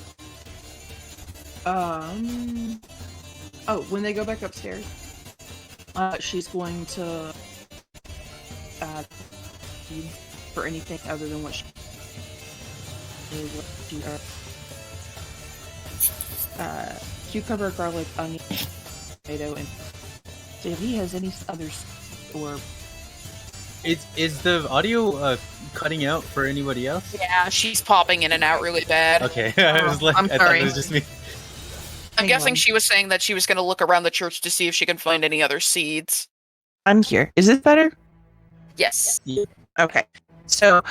Oh, when they go back upstairs, she's going to for anything other than what she cucumber, garlic, onion, tomato, and so if he has any others or Is the audio cutting out for anybody else? Yeah, she's popping in and out really bad. Okay, I was like, I'm I thought sorry. it was just me. I'm guessing she was saying that she was going to look around the church to see if she can find any other seeds. I'm here. Is this better? Yes. Okay. So,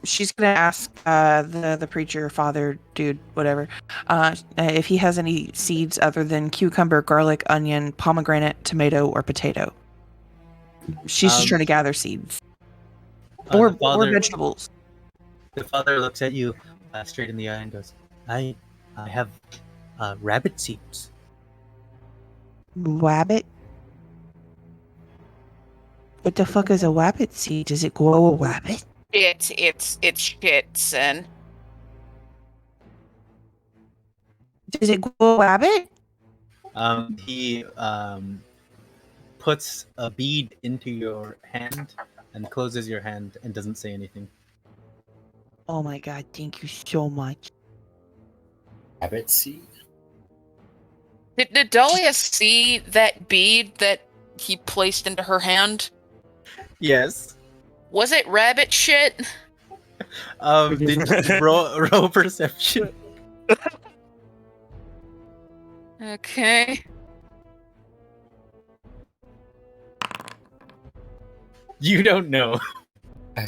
she's gonna ask the preacher, father, dude, whatever, if he has any seeds other than cucumber, garlic, onion, pomegranate, tomato, or potato. She's just trying to gather seeds or The father vegetables. looks at you straight in the eye and goes, I I have rabbit seeds. Rabbit? What the fuck is a rabbit seed? Does it grow a rabbit? It's shit, son. Does it grow a rabbit? He puts a bead into your hand and closes your hand and doesn't say anything. Oh my god, thank you so much. Rabbit seed? Did Nadalia see that bead that he placed into her hand? Yes. Was it rabbit shit? Did you roll perception? Okay. You don't know. Oh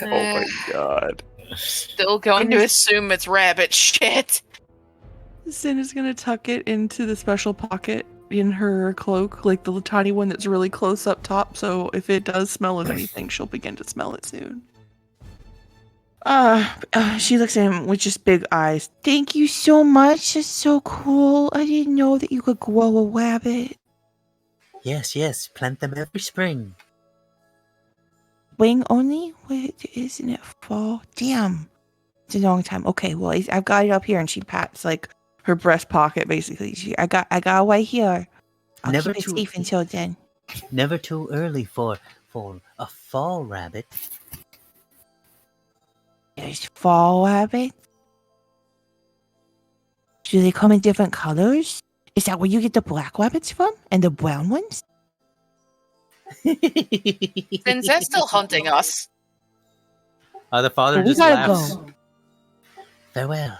my god. Still going to assume it's rabbit shit. Sin is gonna tuck it into the special pocket in her cloak, like the tiny one that's really close up top, so if it does smell of anything, she'll begin to smell it soon. She looks at him with just big eyes. Thank you so much. That's so cool. I didn't know that you could grow a rabbit. Yes, plant them every spring. Wing only? Wait, isn't it fall? Damn. It's a long time. Okay, well, I've got it up here, and she pats, like, her breast pocket, basically. I got it right here. I'll Never keep it too- safe until then. Never too early for a fall rabbit. There's fall rabbits. Do they come in different colors? Is that where you get the black rabbits from? And the brown ones? Since that's still hunting us. The father We just gotta laughs. go. Farewell.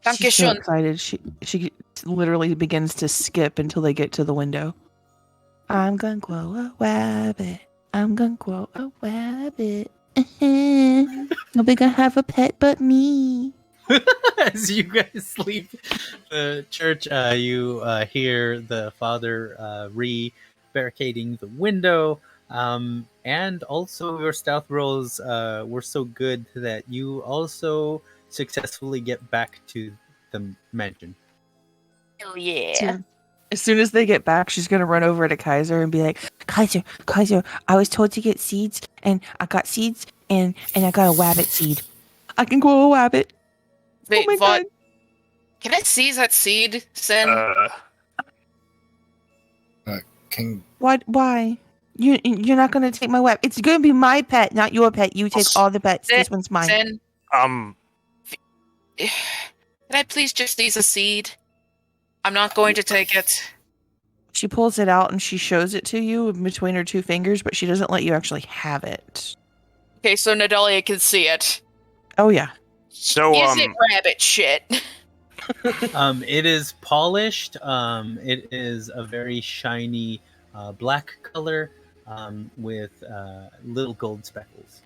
Danke She's so schön. excited. She literally begins to skip until they get to the window. I'm gonna grow a rabbit. I'm gonna grow a rabbit. Nobody gonna have a pet but me. As you guys leave the church, you hear the father re-barricading the window, and also your stealth rolls were so good that you also successfully get back to the mansion. Hell yeah. As soon as they get back, she's gonna run over to Kaiser and be like, Kaiser, I was told to get seeds, and I got seeds, and I got a rabbit seed. I can grow a rabbit. Wait, oh my Vaught, god. can I seize that seed, Sin? Can Why? You're not gonna take my rabbit. It's gonna be my pet, not your pet. You take all the pets. This one's mine. Sin, Um, can I please just seize a seed? I'm not going to take it. She pulls it out and she shows it to you between her two fingers, but she doesn't let you actually have it. Okay, so Nadalia can see it. Oh yeah. so, Is it rabbit shit? It is polished. It is a very shiny black color with little gold speckles.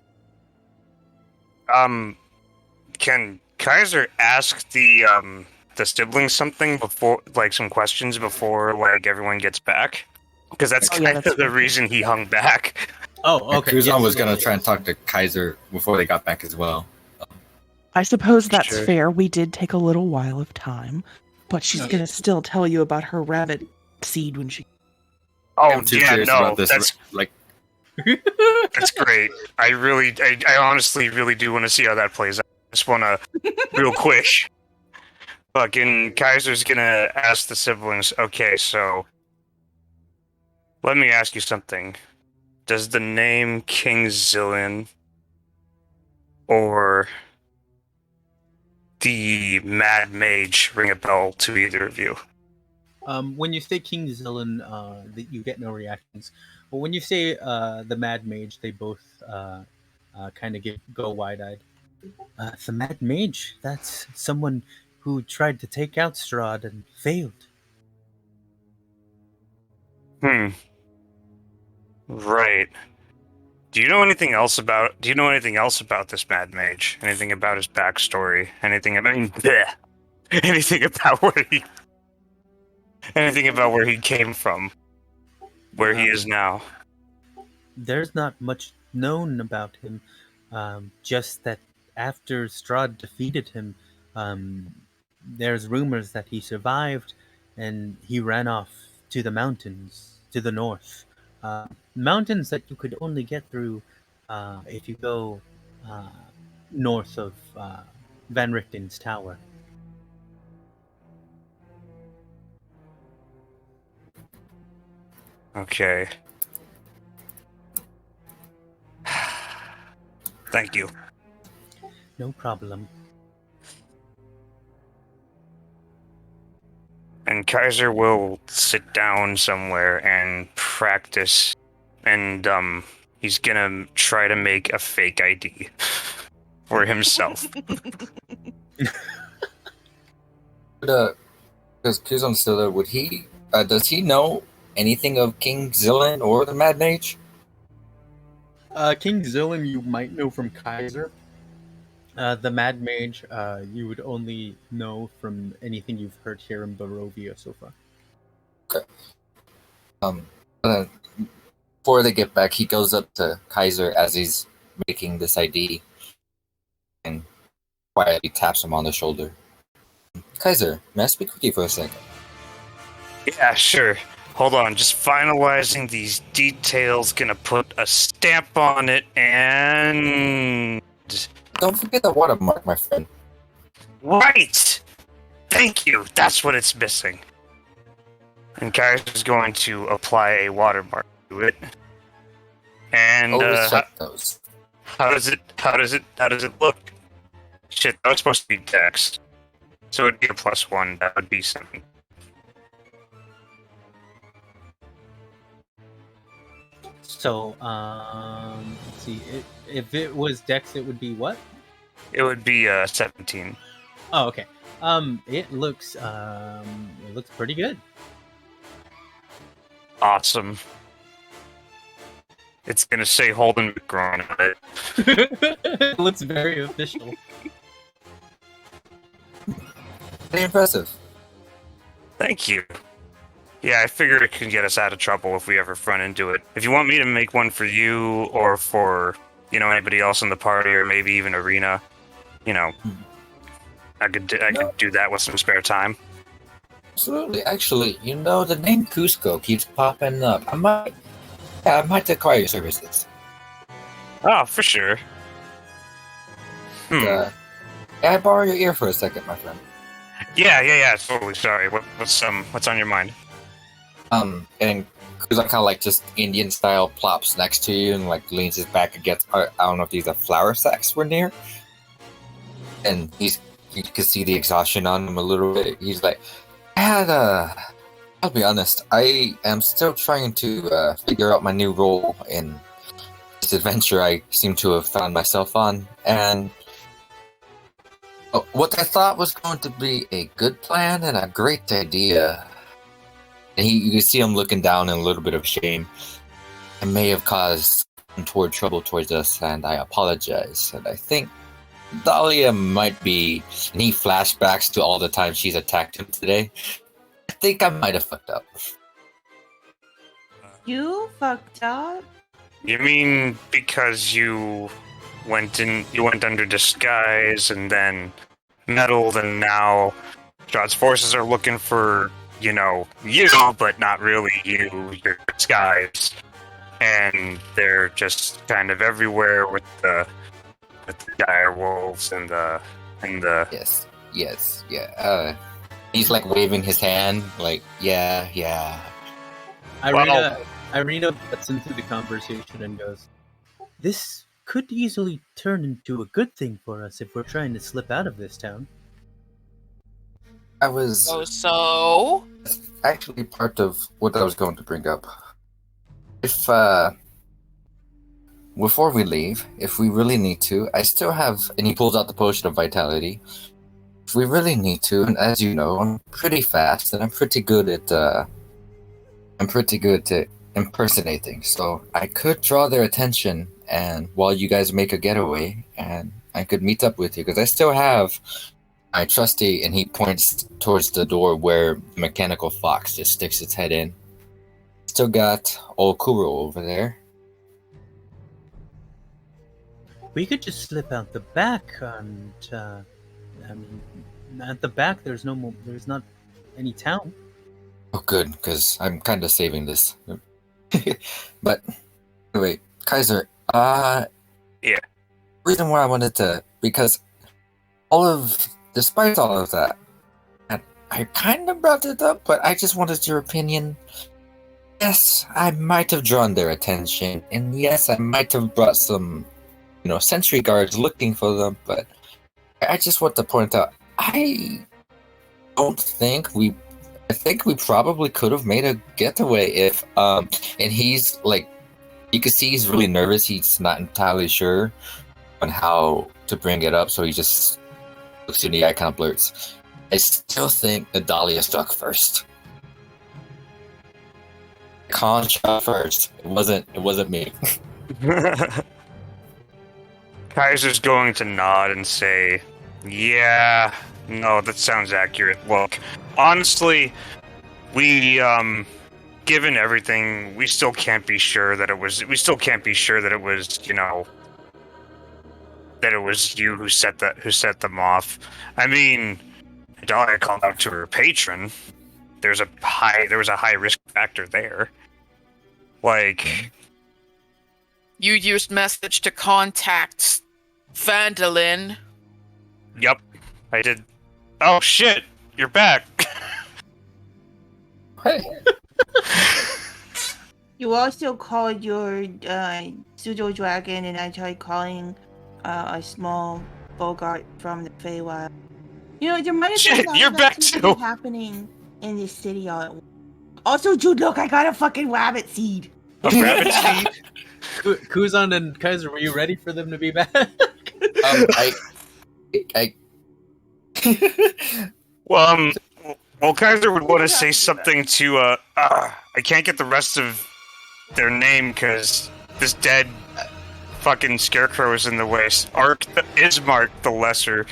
Can Kaiser ask the siblings something before, like, some questions before, like, everyone gets back? Because that's Oh, yeah, kind that's of the fair. reason he hung back. Oh, okay. Kuzan yes, was gonna yes, try and yes. talk to Kaiser before they got back as well. I suppose that's Sure. fair. We did take a little while of time, but she's gonna still tell you about her rabbit seed when she. Oh, I'm too yeah, curious no, about this. that's Like, that's great. I honestly really do want to see how that plays out. I just want to, real quick. Fucking Kaiser's gonna ask the siblings, okay, so let me ask you something. Does the name King Zillion or the Mad Mage ring a bell to either of you? When you say King Zillion, you get no reactions. But when you say the Mad Mage, they both kind of go wide-eyed. The Mad Mage, that's someone who tried to take out Strahd and failed. Right. Do you know anything else about this Mad Mage? Anything about his backstory? Anything about anything about where he came from? Where he is now? There's not much known about him, just that after Strahd defeated him, there's rumors that he survived and he ran off to the mountains to the north. Mountains that you could only get through if you go north of Van Richten's tower. Okay. Thank you. No problem. And Kaiser will sit down somewhere and practice, and he's gonna try to make a fake ID for himself. Because Kuzon's still there, does he know anything of King Zillan or the Mad Mage? King Zillan, you might know from Kaiser. The Mad Mage, you would only know from anything you've heard here in Barovia so far. Before they get back, he goes up to Kaiser as he's making this ID and quietly taps him on the shoulder. Kaiser, may I speak with you for a second? Yeah, sure. Hold on, just finalizing these details. Gonna put a stamp on it and... Don't forget the watermark, my friend. Right! Thank you! That's what it's missing. And Kaiser's going to apply a watermark to it. And Always check those. how does it look? Shit, that was supposed to be text. So it'd be a +1, that would be 7. So, let's see. If it was Dex, it would be what? It would be 17. Oh, okay. It looks pretty good. Awesome. It's gonna say Holden McGraw on it. It looks very official. Pretty impressive. Thank you. Yeah, I figured it could get us out of trouble if we ever run into it. If you want me to make one for you or for, anybody else in the party or maybe even Arena, I could do that with some spare time. Absolutely. Actually, the name Cusco keeps popping up. I might acquire your services. Oh, for sure. Can I borrow your ear for a second, my friend? Yeah, totally. Sorry. What's on your mind? And Kuzan kind of just Indian style plops next to you and leans his back against. I don't know if these are flour sacks were near. And you can see the exhaustion on him a little bit. He's like, I'll be honest, I am still trying to figure out my new role in this adventure I seem to have found myself on. And what I thought was going to be a good plan and a great idea, and you can see him looking down in a little bit of shame. I may have caused untoward trouble towards us, and I apologize. And I think Dahlia might be, and he flashbacks to all the times she's attacked him today. I think I might have fucked up. You fucked up? You mean because you went under disguise and then meddled, and now Strahd's forces are looking for, you, but not really you, your disguise. And they're just kind of everywhere with the dire wolves and the Yes, yeah. He's waving his hand, yeah. Irina butts into the conversation and goes, "This could easily turn into a good thing for us if we're trying to slip out of this town." I was So? actually part of what I was going to bring up. If, before we leave, if we really need to, I still have, and he pulls out the potion of vitality. If we really need to, and as you know, I'm pretty fast, and I'm pretty good at impersonating, so I could draw their attention, and while you guys make a getaway, and I could meet up with you, because I still have my trusty, and he points towards the door where the mechanical fox just sticks its head in. Still got old Kuro over there. We could just slip out the back, and I mean, at the back there's no more. There's not any town. Oh, good, because I'm kind of saving this. But anyway, Kaiser. Yeah. Reason why I wanted to, because despite all of that, and I kind of brought it up, but I just wanted your opinion. Yes, I might have drawn their attention, and yes, I might have brought some, sentry guards looking for them, but I just want to point out, I think we probably could have made a getaway if, and he's like, you can see he's really nervous, he's not entirely sure on how to bring it up, so he just looks in the eye, kind of blurts, I still think Adalia struck first. Khan shot first. It wasn't me. Kaiser's going to nod and say, yeah, no, that sounds accurate. Look, honestly, we, given everything, we still can't be sure that it was, that it was you who set them off. I mean, Adalia called out to her patron. There was a high risk factor there. Like, You used message to contact Vandalin. Yep, I did. Oh shit, you're back. Hey. You also called your pseudo dragon, and I tried calling a small Bogart from the Feywild. There might have Shit, been you're back too. happening in this city all at once. Also, dude, look, I got a fucking rabbit seed. A rabbit seed. Kuzan and Kaiser, were you ready for them to be back? I Well, Kaiser would want to say something to, I can't get the rest of their name because this dead fucking scarecrow is in the way. Ismark the Lesser.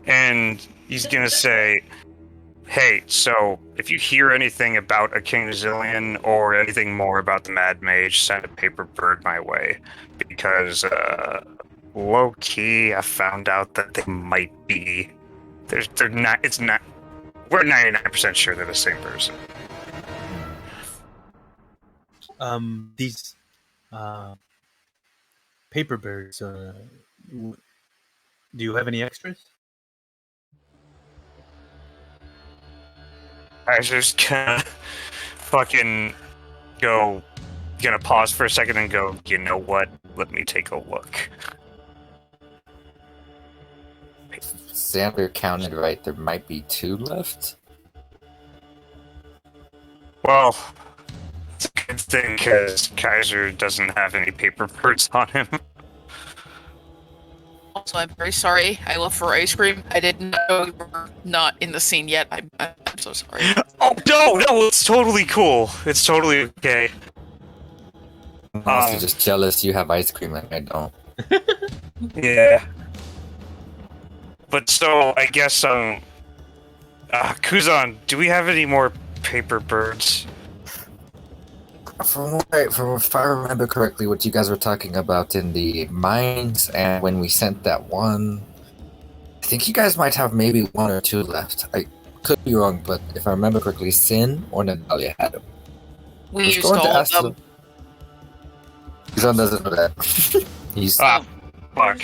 And he's gonna say, hey, so if you hear anything about a King Zillion or anything more about the Mad Mage, send a paper bird my way. Because, low key, I found out that they might be. We're 99% sure they're the same person. These paper birds. Do you have any extras? I was just gonna gonna pause for a second and go, you know what? Let me take a look. Xander counted right. There might be 2 left. Well, it's a good thing because Kaiser doesn't have any paper birds on him. Also, I'm very sorry. I left for ice cream. I didn't know we were not in the scene yet. I'm so sorry. Oh no, it's totally cool. It's totally okay. I'm also just jealous you have ice cream and I don't. Yeah. But so I guess Kuzan, do we have any more paper birds? If I remember correctly, what you guys were talking about in the mines, and when we sent that one, I think you guys might have maybe 1 or 2 left. I could be wrong, but if I remember correctly, Sin or Natalia had them. We used all of them. Kuzan doesn't know that. He's fuck.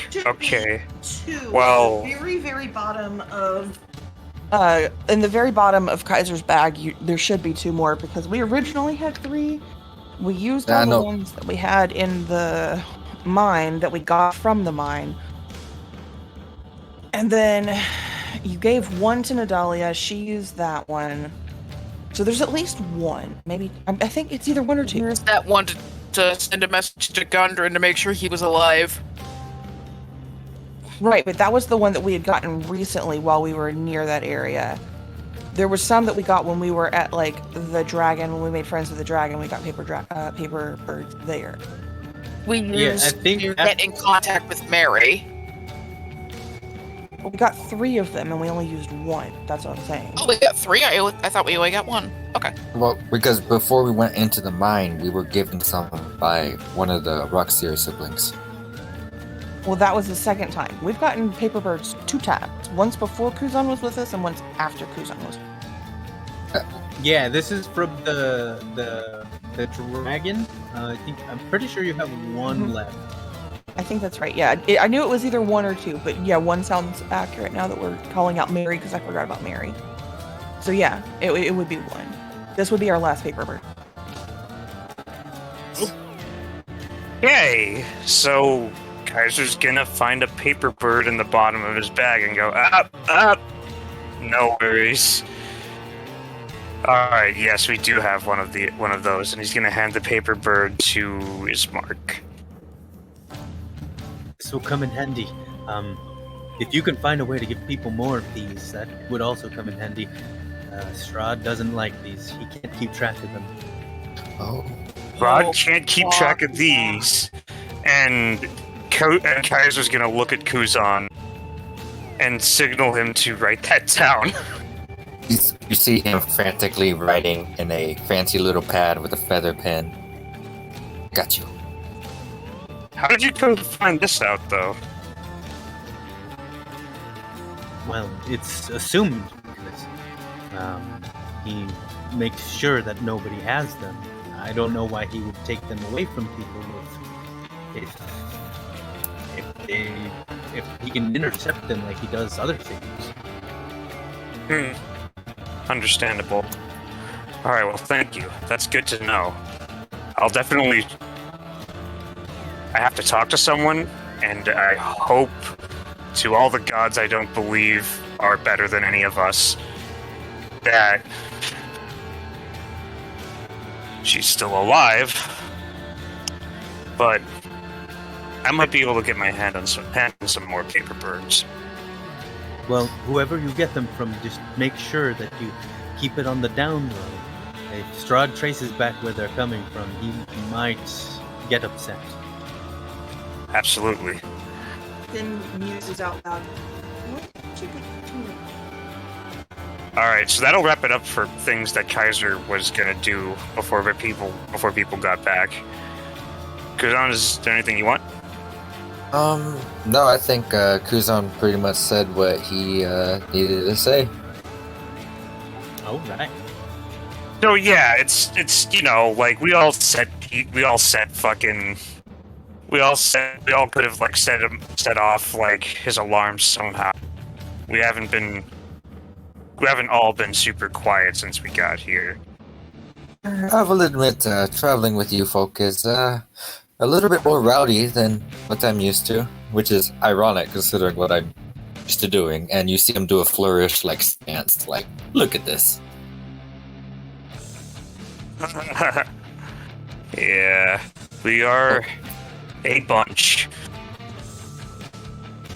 Should Okay. be 2. Well- Very, very bottom of. In the very bottom of Kaiser's bag, there should be 2 more because we originally had 3. We used all the ones that we had in the mine that we got from the mine. And then you gave 1 to Nadalia. She used that one. So there's at least 1. Maybe, I think it's either 1 or 2. Here's that one to send a message to Gundren to make sure he was alive. Right, but that was the one that we had gotten recently while we were near that area. There was some that we got when we were at, like, the dragon, when we made friends with the dragon, we got paper birds there. We used to get in contact with Mary. We got 3 of them, and we only used 1. That's what I'm saying. Oh, we got 3? I thought we only got 1. Okay. well, because before we went into the mine, we were given some by one of the Rockseer siblings. Well, that was the second time. We've gotten paper birds 2 times. Once before Kuzan was with us, and once after Kuzan was. Yeah, this is from the dragon. I'm pretty sure you have one Mhm. left. I think that's right. Yeah, I knew it was either 1 or 2, but yeah, 1 sounds accurate now that we're calling out Mary because I forgot about Mary. So yeah, it would be 1. This would be our last paper bird. Yay! So Kaiser's gonna find a paper bird in the bottom of his bag and go up. No worries. All right. Yes, we do have one of those, and he's gonna hand the paper bird to Ismark. This will come in handy. If you can find a way to give people more of these, that would also come in handy. Strahd doesn't like these. He can't keep track of them. Oh. Rod can't keep track of these, and Kaiser's gonna look at Kuzan and signal him to write that down. You see him frantically writing in a fancy little pad with a feather pen. Got you. How did you come to find this out, though? Well, it's assumed because he makes sure that nobody has them. I don't know why he would take them away from people if he can intercept them like he does other things. Understandable. All right, well, thank you. That's good to know. I'll definitely... I have to talk to someone, and I hope to all the gods I don't believe are better than any of us that she's still alive, but I might be able to get my hand on some more paper birds. Well, whoever you get them from, just make sure that you keep it on the down low. If Strahd traces back where they're coming from, he might get upset. Absolutely. Then muses out loud. What did you do? Alright, so that'll wrap it up for things that Kaiser was gonna do before people got back. Kuzan, is there anything you want? No, I think Kuzan pretty much said what he needed to say. All right. So yeah, it's like we all could have like set off like his alarms somehow. We haven't all been super quiet since we got here. I will admit, traveling with you folk is a little bit more rowdy than what I'm used to, which is ironic considering what I'm used to doing. And you see him do a flourish like stance, like, look at this. Yeah, we are a bunch.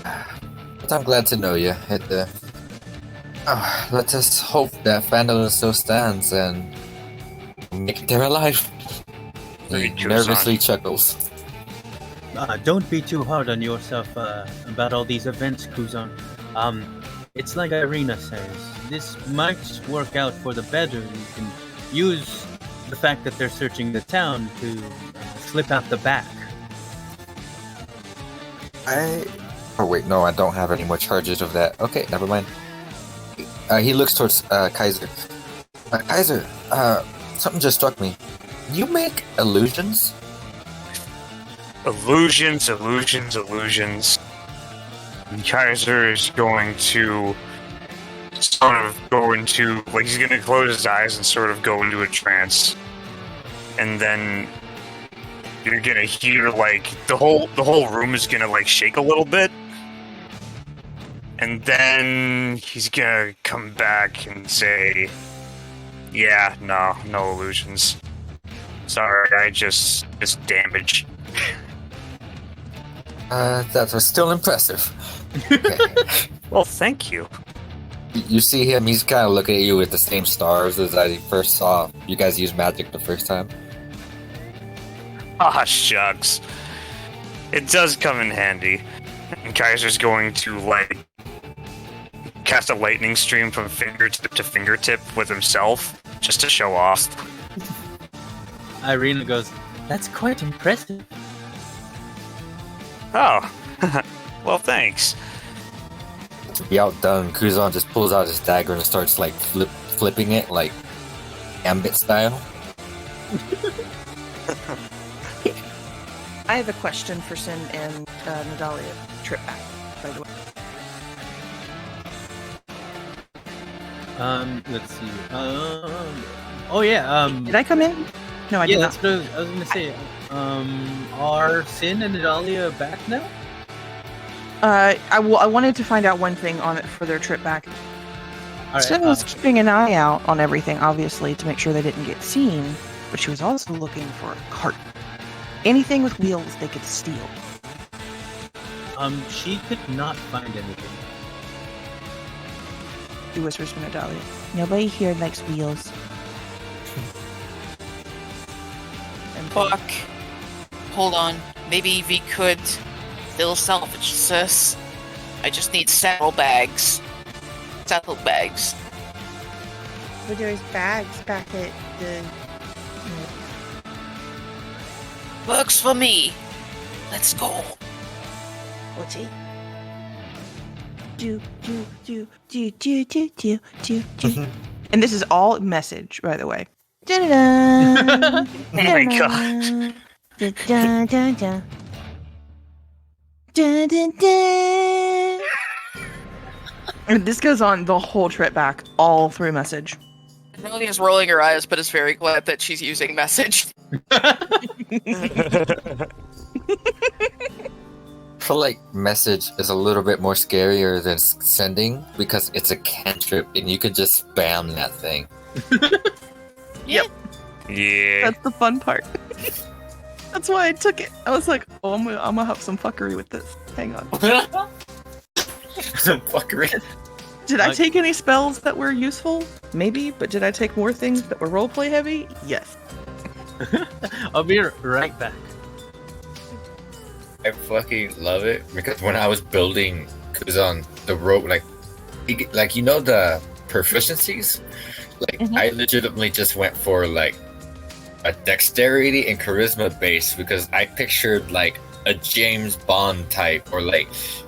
But I'm glad to know you. Let us hope that Phandalin still stands and make it there alive. He Very nervously chuckles. Don't be too hard on yourself about all these events, Kuzan. It's like Irina says. This might work out for the better. You can use the fact that they're searching the town to slip out the back. Oh wait, no, I don't have any more charges of that. Okay, never mind. He looks towards Kaiser. Kaiser, something just struck me. You make illusions? Illusions. And Kaiser is going to he's gonna close his eyes and sort of go into a trance. And then you're gonna hear like the whole room is gonna like shake a little bit. And then he's gonna come back and say, yeah, no illusions. Sorry, I just damage. That was still impressive. Okay. Well, thank you. You see him, he's kind of looking at you with the same stars as I first saw you guys use magic the first time. Ah, shucks. It does come in handy. And Kaiser's going to, like, cast a lightning stream from fingertip to fingertip with himself, just to show off. Irina goes, That's quite impressive. Oh, Well, thanks. To be outdone, Kuzan just pulls out his dagger and starts like flipping it like Gambit style. I have a question for Sin and Nadalia. Trip back, by the way. Let's see. Oh yeah. Did I come in? No, I Yeah, did that's not. what I was gonna say. Are Sin and Nadalia back now? I wanted to find out one thing on it for their trip back. All right, Sin was keeping an eye out on everything, obviously, to make sure they didn't get seen, but she was also looking for a cart. Anything with wheels they could steal. She could not find anything. She whispers to Nadalia. Nobody here likes wheels. And Fuck. Hold on. Maybe we could still salvage this. I just need saddlebags. Saddlebags. But there's bags back at the. Works for me. Let's go. What's it? And this is all message, by the way. Oh my god. And this goes on the whole trip back, all through message. Amelia's rolling her eyes, but is very glad that she's using message. I feel like message is a little bit more scarier than sending because it's a cantrip and you can just spam that thing. Yep. Yeah. That's the fun part. That's why I took it. I was like, oh, I'm gonna have some fuckery with this. Hang on. Some fuckery. Did I Like- take any spells that were useful? Maybe, but did I take more things that were roleplay heavy? Yes. I'll be right back. I fucking love it because when I was building Kuzan, the rope, like you know the proficiencies, like Mhm. I legitimately just went for like a dexterity and charisma base because I pictured like a James Bond type or like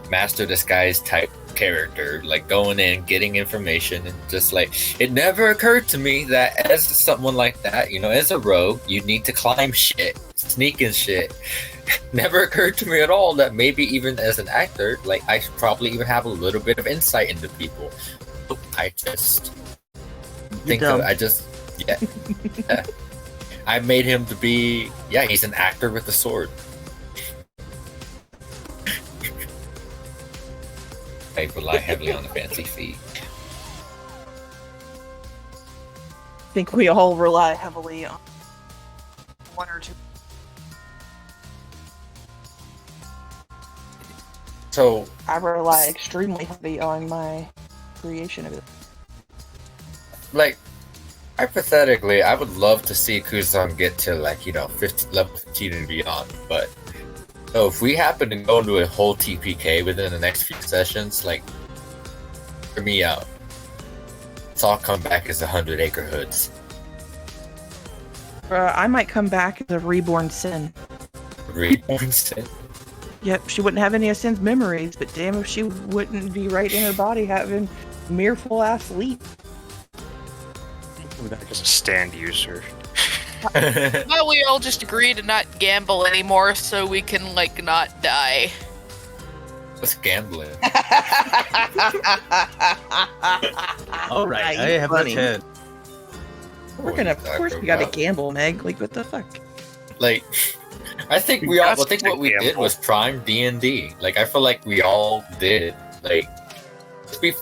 Master Disguise type character, like going in, getting information, and just like it never occurred to me that as someone like that, you know, as a rogue, you need to climb shit, sneak and shit. Never occurred to me at all that maybe even as an actor, like I should probably even have a little bit of insight into people. I just think dumb. that yeah. I made him to be, he's an actor with a sword. I rely heavily on the fancy feet. I think we all rely heavily on one or two. So, I rely extremely heavy on my creation of it. like, hypothetically, I would love to see Kuzan get to, like, you know, level 15 and beyond, but so if we happen to go into a whole TPK within the next few sessions, like, hear me out. Let's all come back as 100 Acre Hoods. I might come back as a reborn Sin. Reborn Sin. Yep, she wouldn't have any of Sin's memories, but damn if she wouldn't be right in her body having mere full ass sleep. As a stand user. Well, we all just agree to not gamble anymore so we can, like, not die. What's gambling? All right, Nah, I you have funny. a 10. We're gonna, of course, we gotta gamble, Meg. Like, what the fuck? Like, I think I think what we did was prime D&D. Like, I feel like we all did. Like,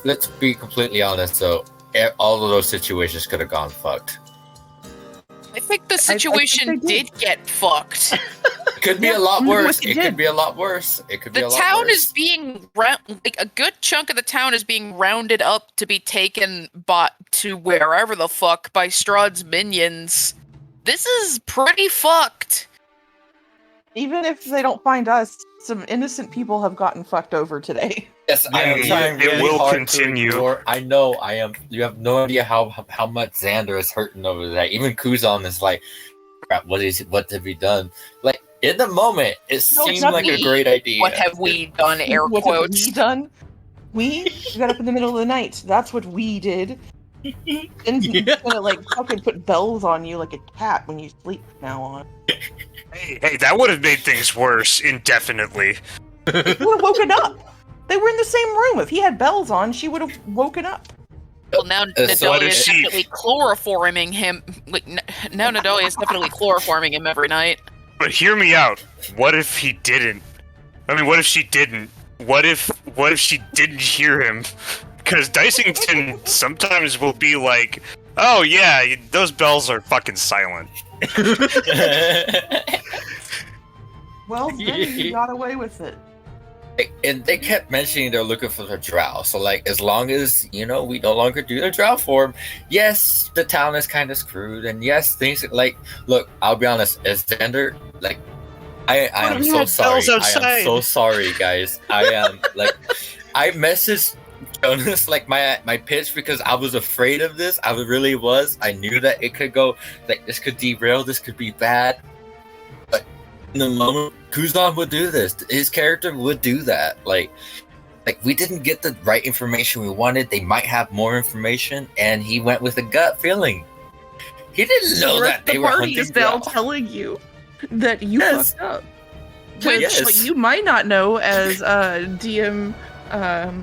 let's be completely honest. So, all of those situations could have gone fucked. I think the situation they did. did get fucked. It could be a lot you know worse. what they It could did. be a lot worse. It could be The a lot town worse. is being like a good chunk of the town is being rounded up to be taken to wherever the fuck by Strahd's minions. This is pretty fucked. Even if they don't find us, some innocent people have gotten fucked over today. Yes, I am Yeah, trying it really will hard continue. to ignore. I know I am. You have no idea how much Xander is hurting over that. Even Kuzan is like, crap, what have we done? Like, in the moment, it No, seemed not like a me. great idea. What have we done? Air What have quotes. we done? We got up in the middle of the night. That's what we did. And he's gonna like fucking put bells on you like a cat when you sleep from now on. Hey, that would have made things worse indefinitely. He would have woken up. They were in the same room. If he had bells on, she would have woken up. Well, now So Nadalia does is she- definitely chloroforming him. Like, now Nadalia is definitely chloroforming him every night. But hear me out. What if he didn't? I mean, what if she didn't? What if she didn't hear him? Because Dicington sometimes will be like, "Oh yeah, those bells are fucking silent." Well, then he got away with it. And they kept mentioning they're looking for the drow. So, like, as long as, we no longer do the drow form, yes, the town is kind of screwed. And yes, things, like, look, I'll be honest, as Xander, like, I am we so had sorry. bells I outside. am so sorry, guys. I am, like, I messaged Jonas, like, my pitch because I was afraid of this. I really was. I knew that it could go, like, this could derail, this could be bad. But in the moment, Kuzan would do this. His character would do that. Like we didn't get the right information we wanted. They might have more information, and he went with a gut feeling. He didn't know that they were hunting is now drow. telling you that you Yes. fucked up. Well, Which yes. what you might not know as DM,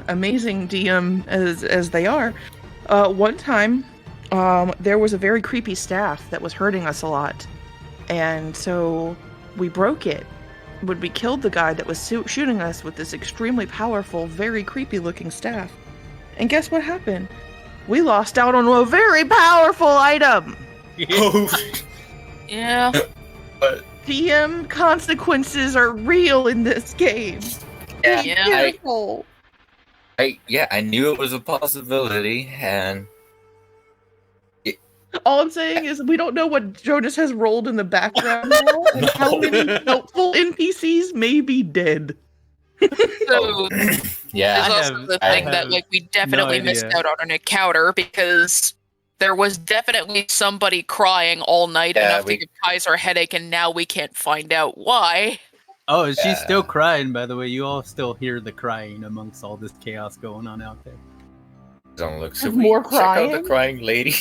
amazing DM as they are. One time, there was a very creepy staff that was hurting us a lot, and so we broke it. When we killed the guy that was shooting us with this extremely powerful, very creepy-looking staff. And guess what happened? We lost out on a very powerful item. Yeah. DM consequences are real in this game. Be Yeah. careful. I knew it was a possibility, and All I'm saying is we don't know what Jonas has rolled in the background now, and how many helpful NPCs may be dead. So yeah, there's I also have- the I thing that have like we definitely no missed idea. out on an encounter because there was definitely somebody crying all night Yeah, enough to give Kaiser a headache, and now we can't find out why. Oh, she's Yeah. still crying, by the way. You all still hear the crying amongst all this chaos going on out there. don't look. Have Should we more check out the crying? crying lady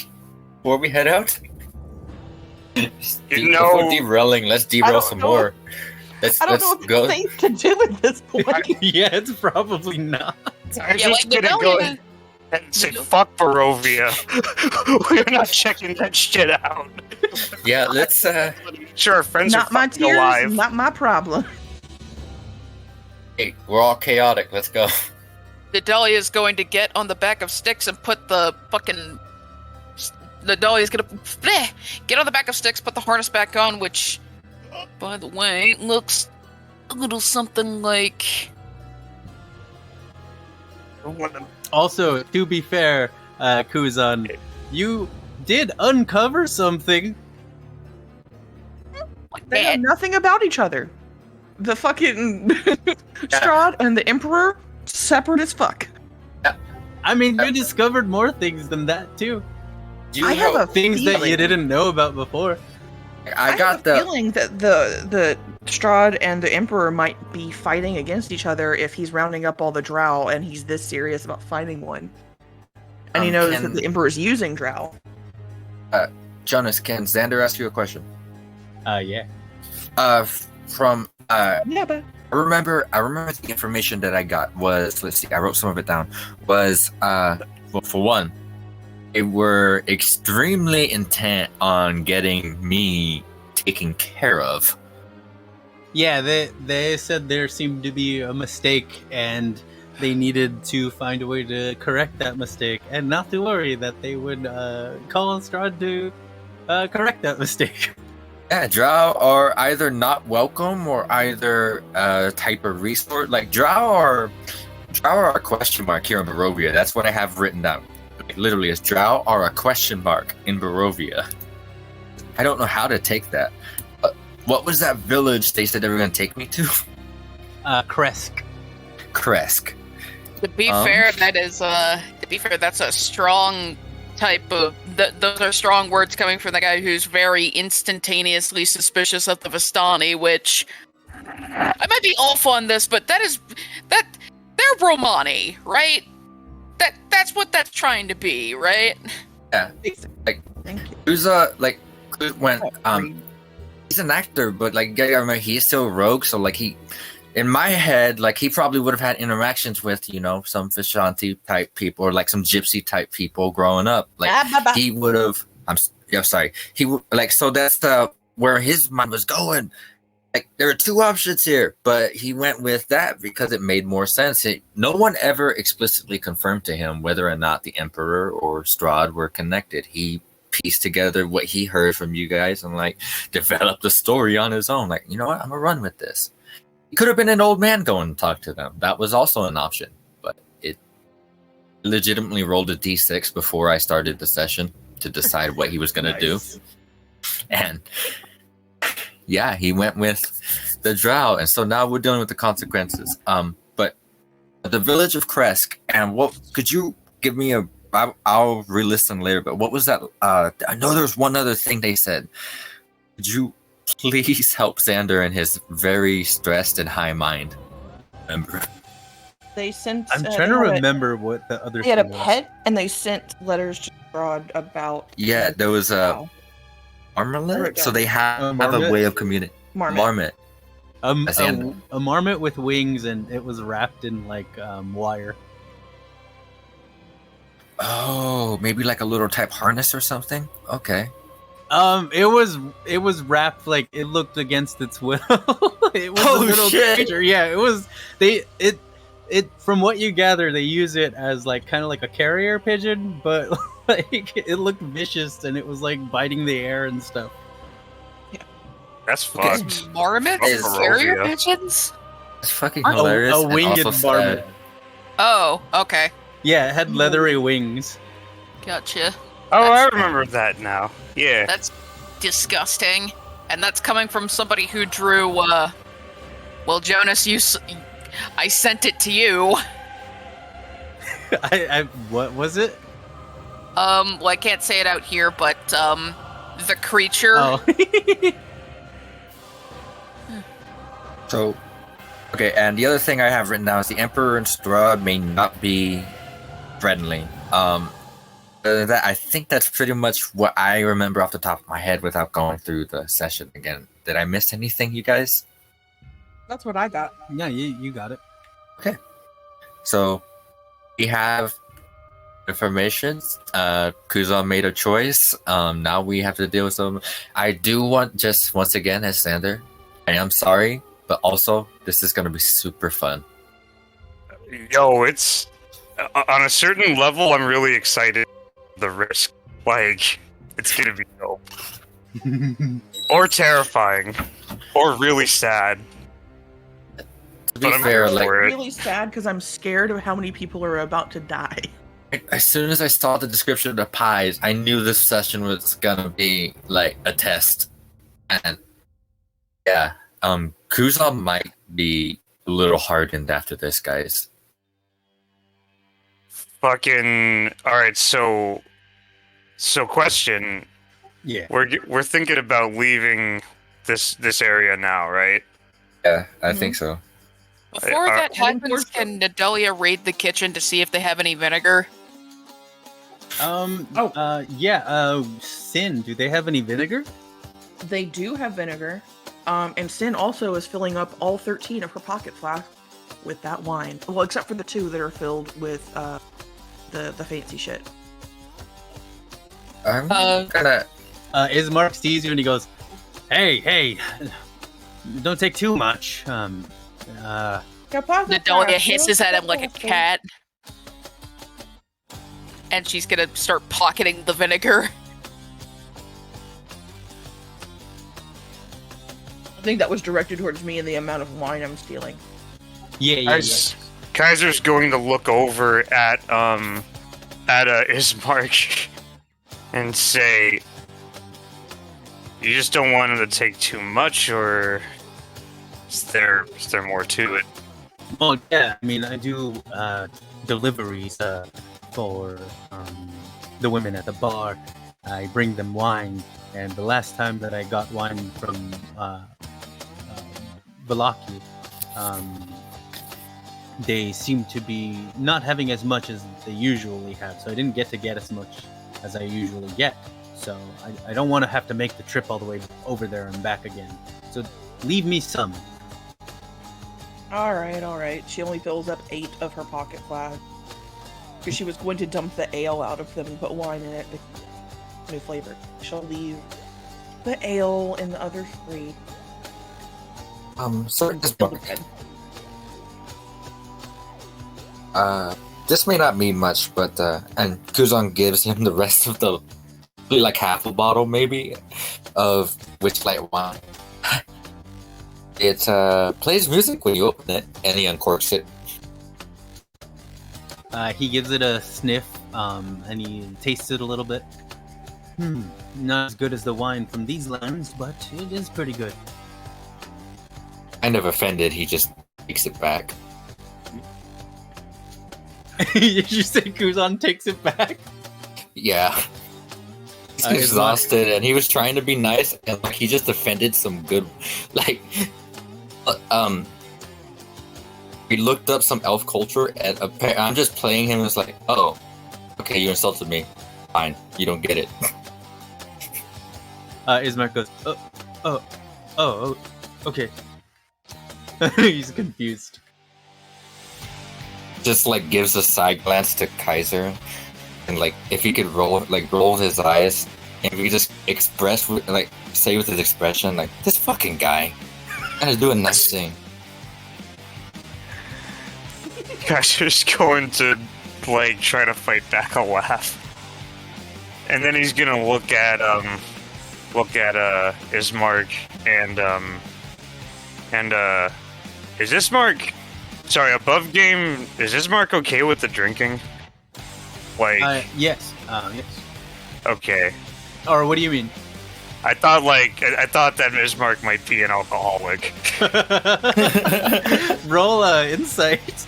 before we head out? You Before know, derailing, let's derail don't some know. more. Let's I don't know if go. it's safe to do at this point. Yeah, it's probably not. I'm Yeah, just like gonna go Nadalia. and say, "Fuck Barovia." We're not checking that shit out. Yeah, let's. Sure, our friends Not are my fucking tears, alive. not my problem. Hey, we're all chaotic. Let's go. Nadalia is going to get on the back of Styx and put the fucking. Nadalia's gonna get on the back of Styx, put the harness back on, which, by the way, looks a little something like. Also, to be fair, Kuzan, you did uncover something. They know nothing about each other. The fucking Strahd and the Emperor, separate as fuck. I mean, you discovered more things than that too. You I have know, a Things that you feeling- didn't know about before. I got have a the. feeling that the Strahd and the Emperor might be fighting against each other if he's rounding up all the Drow and he's this serious about fighting one. And he knows can- that the Emperor's using Drow. Jonas, can Xander ask you a question? Yeah. From Yeah, but I remember the information that I got was, let's see, I wrote some of it down, was well, for one, they were extremely intent on getting me taken care of. Yeah, they said there seemed to be a mistake and they needed to find a way to correct that mistake and not to worry that they would call Strahd to correct that mistake. Yeah, Drow are either not welcome or either a type of resource. Like Drow are a question mark here in Barovia. That's what I have written down. Like, literally, is Drow are a question mark in Barovia. I don't know how to take that. But what was that village they said they were going to take me to? Kresk. Kresk. To be fair, that is that's a strong type of those are strong words coming from the guy who's very instantaneously suspicious of the Vistani, which I might be off on this, but they're Romani, right? That's what that's trying to be, right? Yeah. Like, Thank you. who's when he's an actor, but like, you gotta remember, he's still a rogue, so like in my head, like he probably would have had interactions with, some Vishanti type people or like some gypsy type people growing up. Like he would have. Sorry. He would like, so that's where his mind was going. Like there are two options here, but he went with that because it made more sense. No one ever explicitly confirmed to him whether or not the Emperor or Strahd were connected. He pieced together what he heard from you guys and like developed a story on his own. Like, you know what? I'm gonna run with this. He could have been an old man going to talk to them. That was also an option, but it legitimately rolled a d6 before I started the session to decide what he was going to do. And yeah, he went with the drow. And so now we're dealing with the consequences. But the village of Kresk, and what could you give me I'll re-listen later, but what was that? I know there's one other thing they said. Could you please help Xander in his very stressed and high mind? Remember? They sent. I'm trying to remember what the other. They had a thing was. pet, and they sent letters to Strahd about. Yeah, there was a Wow. marmoset. So they have a marmot? way of communicating. Marmot. Xander. A marmot with wings, and it was wrapped in like wire. Oh, maybe like a little type harness or something. Okay. It was wrapped like it looked against its will. It was Oh, a little shit. creature. Yeah, it was. It from what you gather, they use it as like kind of like a carrier pigeon, but like it looked vicious and it was like biting the air and stuff. That's fucked. Marmots? Is- Carrier Barovia. pigeons? It's fucking hilarious. A and winged also marmot. sad. Oh, okay. Yeah, it had leathery wings. Gotcha. Oh, I That's- remember that now. Yeah. That's disgusting. And that's coming from somebody who drew, well, Jonas, I sent it to you. What was it? Well, I can't say it out here, but, the creature. Oh. So, okay, and the other thing I have written down is the Emperor and Strahd may not be friendly. That I think that's pretty much what I remember off the top of my head without going through the session again. Did I miss anything, you guys? That's what I got. Yeah, you got it. So, we have information. Kuzan made a choice. Now we have to deal with some. I do want, just once again, as Xander, I am sorry, but also this is going to be super fun. Yo, it's on a certain level. I'm really excited. The risk, like, it's gonna be dope, or terrifying, or really sad. To be But I'm fair, here like for it. Really sad because I'm scared of how many people are about to die. as soon as I saw the description of the pies, I knew this session was gonna be like a test. And yeah, Kuzan might be a little hardened after this, guys. Fucking all right. So question. Yeah. We're thinking about leaving this area now, right? Yeah, I think so. Before Are- that happens, can Nadelia raid the kitchen to see if they have any vinegar? Sin, do they have any vinegar? They do have vinegar, and Sin also is filling up all 13 of her pocket flasks with that wine. Well, except for the 2 that are filled with the fancy shit. I'm Uh, gonna. Ismark sees you and he goes, "Hey, don't take too much." Nadelia hisses at him like a cat. And she's gonna start pocketing the vinegar. I think that was directed towards me and the amount of wine I'm stealing. Yeah. Kaiser's going to look over at Ismark and say, "You just don't want him to take too much, or is there more to it?" Well, yeah. I mean, I do deliveries for the women at the bar. I bring them wine, and the last time that I got wine from Valaki, they seem to be not having as much as they usually have, so I didn't get as much as I usually get. So I don't want to have to make the trip all the way over there and back again. So leave me some. All right. She only fills up 8 of her pocket flask because she was going to dump the ale out of them and put wine in it. New flavor. She'll leave the ale in the other 3. So this book. This may not mean much, but and Kuzan gives him the rest of the, like half a bottle maybe, of Witchlight wine. It plays music when you open it, and he uncorks it. He gives it a sniff, and he tastes it a little bit. Not as good as the wine from these lands, but it is pretty good. Kind of offended, he just takes it back. Did you say Kuzan takes it back? Yeah. He's exhausted, and he was trying to be nice, and like he just offended some good, like, we looked up some elf culture, and I'm just playing him as like, oh, okay, you insulted me, fine, you don't get it. Ismark goes, oh, okay. He's confused. Just like gives a side glance to Kaiser, and like if he could roll his eyes, and if he just express like say with his expression like this fucking guy, gonna do a nice thing. Kaiser's going to like try to fight back a laugh, and then he's gonna look at Ismark and is Ismark, sorry, above game, is Ismark okay with the drinking? Like yes. okay. Or what do you mean? I thought that Ismark might be an alcoholic. Roll insight.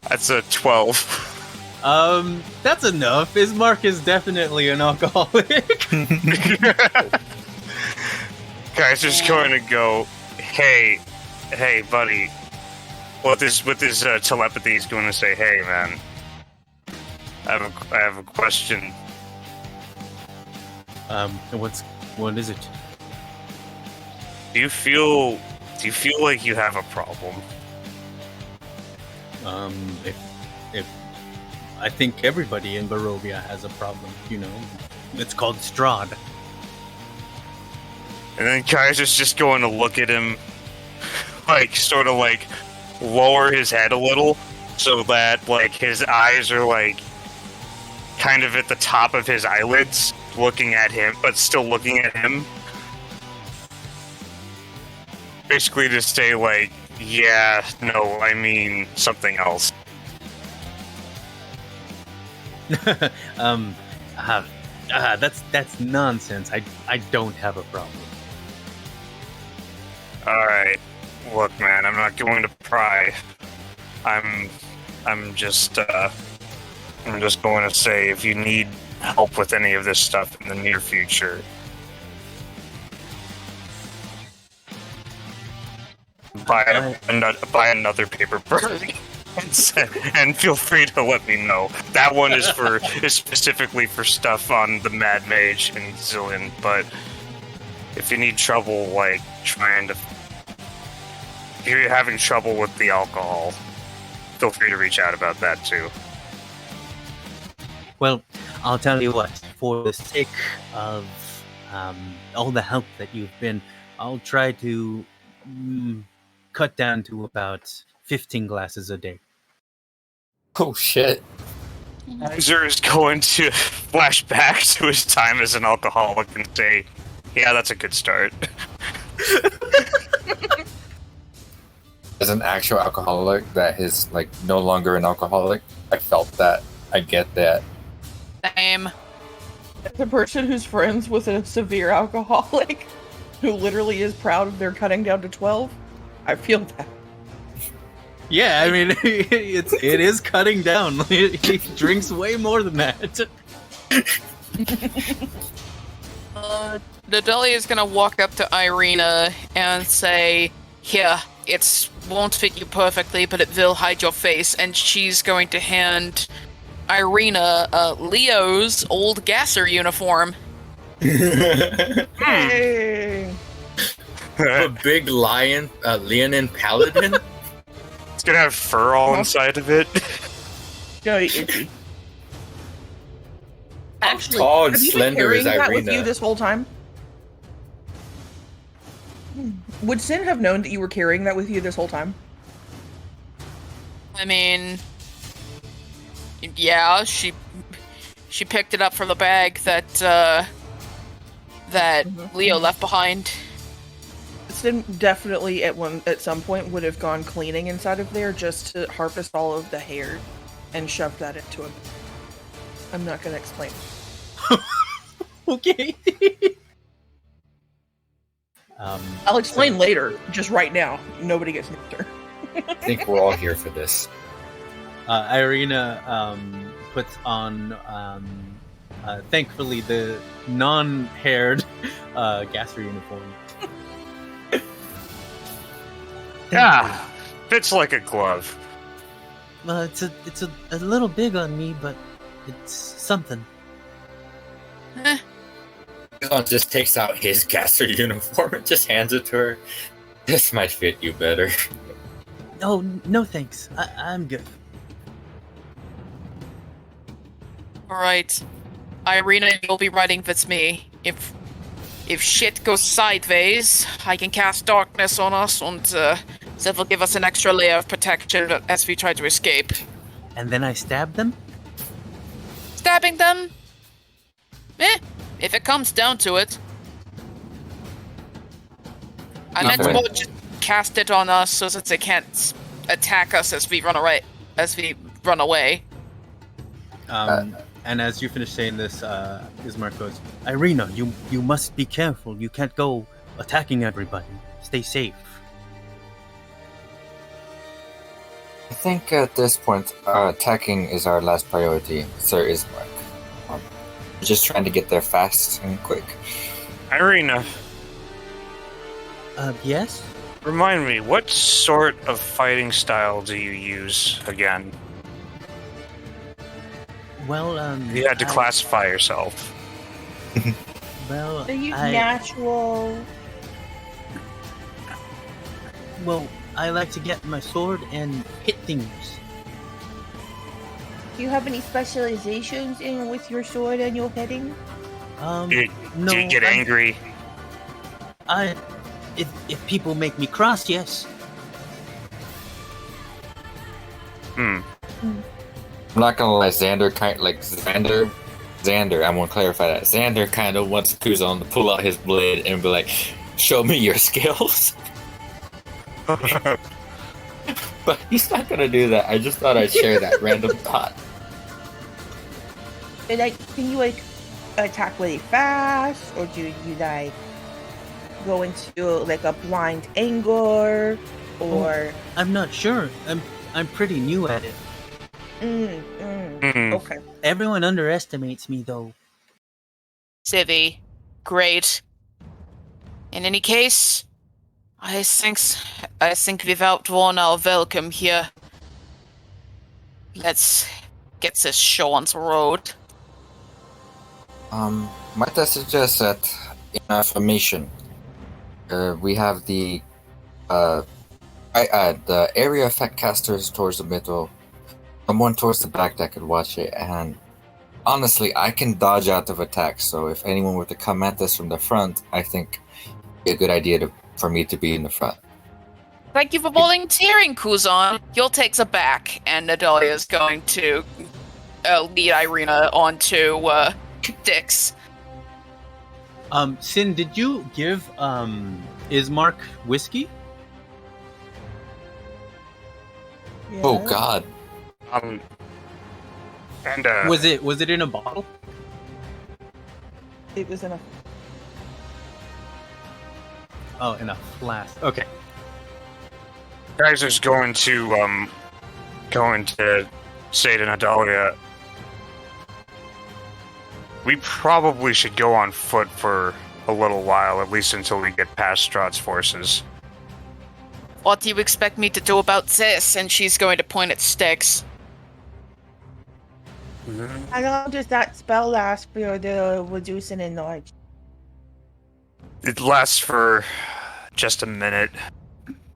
That's a 12. That's enough. Ismark is definitely an alcoholic. Guys, just going to go, hey, buddy. With this telepathy, he's going to say, hey, man. I have a question. What is it? Do you feel like you have a problem? If I think everybody in Barovia has a problem, It's called Strahd. And then Kaiser's just going to look at him, like, sort of, like, lower his head a little, so that, like, his eyes are, like, kind of at the top of his eyelids, looking at him, but still looking at him. Basically to say, like, yeah, no, I mean something else. That's nonsense. I don't have a problem. Alright. Look, man, I'm not going to pry. I'm just going to say if you need help with any of this stuff in the near future, buy another paper bird and feel free to let me know. That one is specifically for stuff on the Mad Mage and Zillion, but if you need trouble, like, if you're having trouble with the alcohol, feel free to reach out about that too. Well, I'll tell you what, for the sake of all the help that you've been, I'll try to cut down to about 15 glasses a day. Oh shit. Kaiser is going to flash back to his time as an alcoholic and say, yeah, that's a good start. As an actual alcoholic that is like no longer an alcoholic, I felt that. I get that. Same. The person who's friends with a severe alcoholic who literally is proud of their cutting down to 12, I feel that. Yeah, I mean, it is cutting down. He drinks way more than that. Nadelia is gonna walk up to Irina and say, "Here, it won't fit you perfectly, but it will hide your face." And she's going to hand Irina Leo's old gasser uniform. Hey. A big lion, Leonin paladin. It's gonna have fur all inside of it. Very itchy. Actually, tall and have you been slender carrying is that with Irina? you this whole time? Would Sin have known that you were carrying that with you this whole time? I mean, yeah, she picked it up from the bag that Leo left behind. Sin definitely at some point would have gone cleaning inside of there just to harvest all of the hair and shove that into him. I'm not gonna explain. Okay. I'll explain later. Just right now, nobody gets near. I think we're all here for this. Irina puts on, thankfully, the non-haired gasser uniform. Yeah, fits like a glove. It's a little big on me, but it's something. Kuzan just takes out his gasser uniform and just hands it to her. This might fit you better. Oh, no thanks. I'm good. Alright. Irina, you'll be riding with me. If shit goes sideways, I can cast darkness on us, and that will give us an extra layer of protection as we try to escape. And then I stab them? Stabbing them? If it comes down to it. I meant Okay. more just cast it on us so that they can't attack us as we run away. And as you finish saying this, Ismark goes, Irina, you must be careful. You can't go attacking everybody. Stay safe. I think at this point, attacking is our last priority, Sir Ismark. Just trying to get there fast and quick. Irina, Yes? remind me, what sort of fighting style do you use again? Well, You had to classify yourself. Well, So you I natural. like to get my sword and hit things. Do you have any specializations in with your sword and your hitting? No. Do you get angry? If people make me cross, yes. Hmm. I'm not gonna lie, Xander, I want to clarify that. Xander kind of wants Kuzan to pull out his blade and be like, show me your skills. But he's not gonna do that. I just thought I'd share that random thought. And, can you attack really fast, or do you go into a blind anger, or? I'm not sure. I'm pretty new at it. Hmm. Okay. Everyone underestimates me, though. Civi, great. In any case, I think we've outworn our welcome here. Let's get this show on the road. Might I suggest that in affirmation, we have the area effect casters towards the middle, someone towards the back that could watch it, and honestly, I can dodge out of attacks, so if anyone were to come at this from the front, I think it'd be a good idea for me to be in the front. Thank you for volunteering, Kuzan. You'll take the back, and Nadelia is going to lead Irina onto Dix. Sin, did you give Ismark whiskey? Oh god. And Was it in a bottle? It was enough. Oh, in a flask. Okay. Kaiser's going to say to Nadalia, we probably should go on foot for a little while, at least until we get past Strahd's forces. What do you expect me to do about this? And she's going to point at Styx. How long does that spell last for the reduce and enlarge? It lasts for just a minute,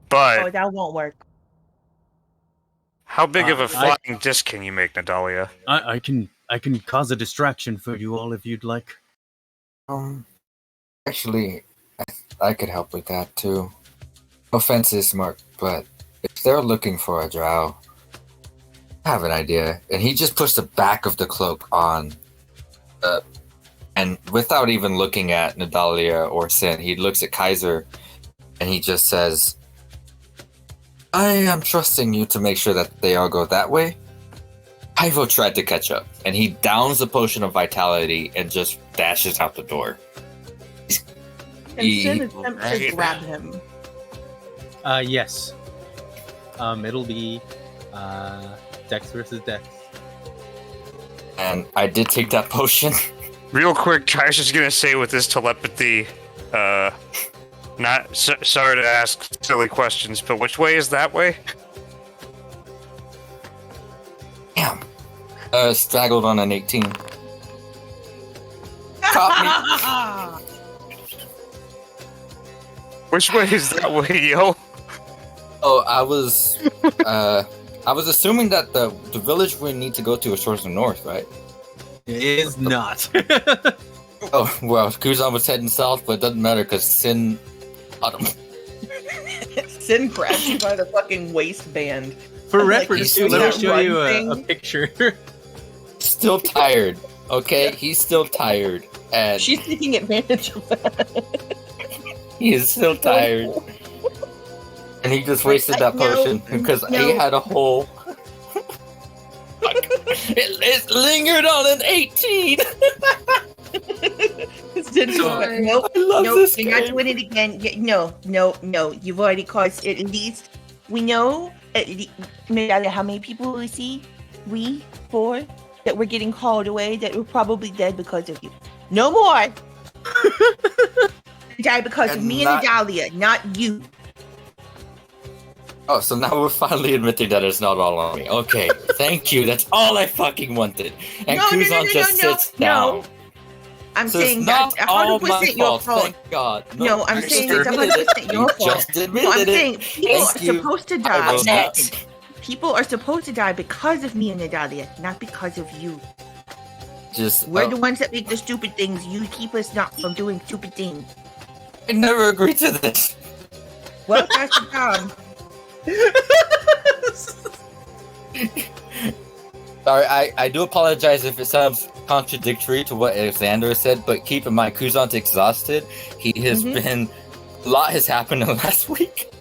but Oh, that won't work. how big of a I- flying disc can you make, Nadalia? I can cause a distraction for you all if you'd like. Actually, I could help with that too. No offense, Mark, but if they're looking for a drow, I have an idea. And he just puts the back of the cloak on, and without even looking at Nadalia or Sin, he looks at Kaiser, and he just says, "I am trusting you to make sure that they all go that way." Ivo tried to catch up, and he downs the potion of vitality and just dashes out the door. And Sin attempts to grab him. Yes. It'll be Dex versus Dex. And I did take that potion. Real quick, Kaiser's gonna say with his telepathy, sorry to ask silly questions, but which way is that way? Damn. Straggled on an 18. Caught Which way is that way, yo? Oh, I was assuming that the village we need to go to is towards the north, right? It is not. Oh, well, Kuzan was heading south, but it doesn't matter because Sin caught him. Sin grabs you by the fucking waistband. For I'm like, reference, you let me see show that you run a thing? picture. Still tired, okay? He's still tired, and She's taking advantage of that. he is still tired. And he just wasted that No, potion because no. he had a hole. it lingered on an 18. Sin's No, like, nope, I love nope, this you're not game. doing it again. No. You've already caused at least. We know Nadalia, how many people we see? 4 that were getting called away that were probably dead because of you. No more. Die because of And me not- and Nadalia, not you. Oh, so now we're finally admitting that it's not all on me. Okay, thank you. That's all I fucking wanted. And No, Kuzan just sits down. I'm So saying it's that's not all 100% my your fault. fault. Thank God. No, I'm you saying just it's admitted it. 100% your You fault. just No, admitted I'm it. saying people are Thank you. supposed to I die. will not. People are supposed to die because of me and Nadalia, not because of you. Just. We're the ones that make the stupid things. You keep us not from doing stupid things. I never agreed to this. Well, that's the job. Sorry, I do apologize if it sounds contradictory to what Alexander said, but keep in mind, Kuzan's exhausted. He has been. A lot has happened in the last week.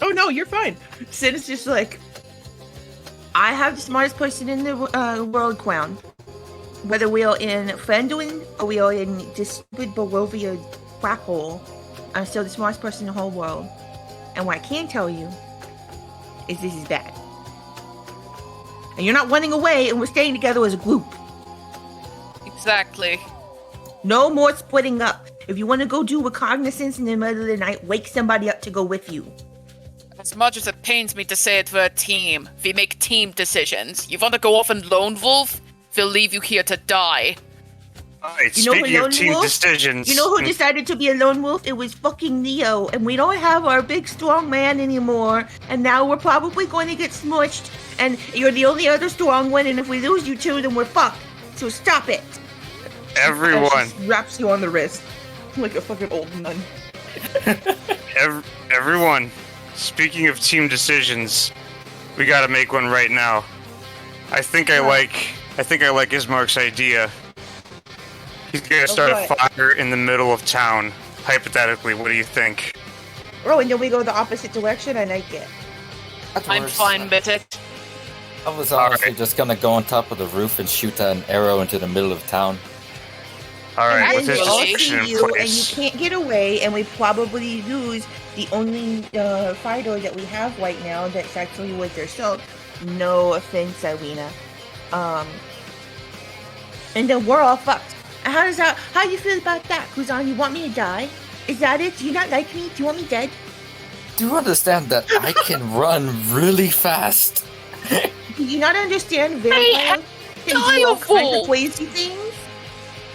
oh no, you're fine. Sin is just like, I have the smartest person in the world crown. Whether we are in Fenduin or we are in this stupid Barovia black hole, I'm still the smartest person in the whole world. And what I can tell you is this is bad. And you're not running away, and we're staying together as a group. Exactly. No more splitting up. If you want to go do recognizance in the middle of the night, wake somebody up to go with you. As much as it pains me to say it, we're a team. We make team decisions. You want to go off and lone wolf? We'll leave you here to die. Alright, You know who speaking of Lone team Wolf? decisions. You know who decided to be a lone wolf? It was fucking Neo. And we don't have our big strong man anymore. And now we're probably going to get smushed. And you're the only other strong one. And if we lose you two, then we're fucked. So stop it. Everyone, And she wraps you on the wrist like a fucking old nun. everyone. Speaking of team decisions, we gotta make one right now. I think I like Ismark's idea. He's gonna start a fire in the middle of town. Hypothetically, what do you think? Oh, and then we go the opposite direction. I like it. I'm fine with it. I was honestly Alright. just gonna go on top of the roof and shoot an arrow into the middle of town. All right, And with then this we all decision see in you, and you place. can't get away, and we probably lose the only fighter that we have right now that's actually with herself. No offense, Irina. And then we're all fucked. And how do you feel about that, Kuzan? You want me to die? Is that it? Do you not like me? Do you want me dead? Do you understand that I can run really fast? Do you not understand vampires can do all kinds of crazy things?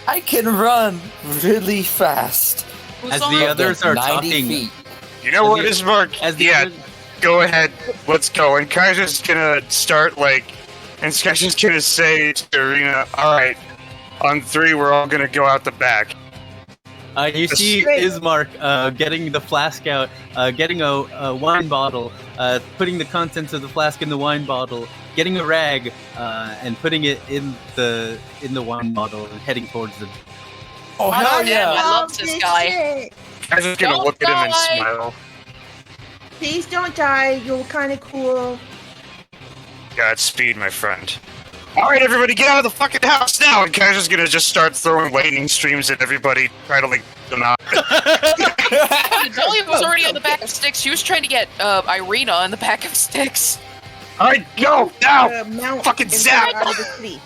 I can run really fast. As the others are 90 talking, feet. You know what, Ismark? as the Yeah, others- go ahead. Let's go. And Kaiser's gonna start, and Kaiser's gonna say to Arena, alright, on 3, we're all gonna go out the back. you see Great. Ismark getting the flask out, getting a wine bottle, putting the contents of the flask in the wine bottle, getting a rag, and putting it in the wine bottle and heading towards them. Oh, I hell love him. yeah. I love this guy. Shit. Kaiser's gonna Don't look at him and die. smile. Please don't die. You're kind of cool. Godspeed, my friend. Alright, everybody, get out of the fucking house now! And Kaiser's gonna just start throwing lightning streams at everybody, try to, them out. Natalia was already on the back of Styx. She was trying to get Irina on the back of Styx. Alright, go! Now! Mount Fucking and zap! out of the city.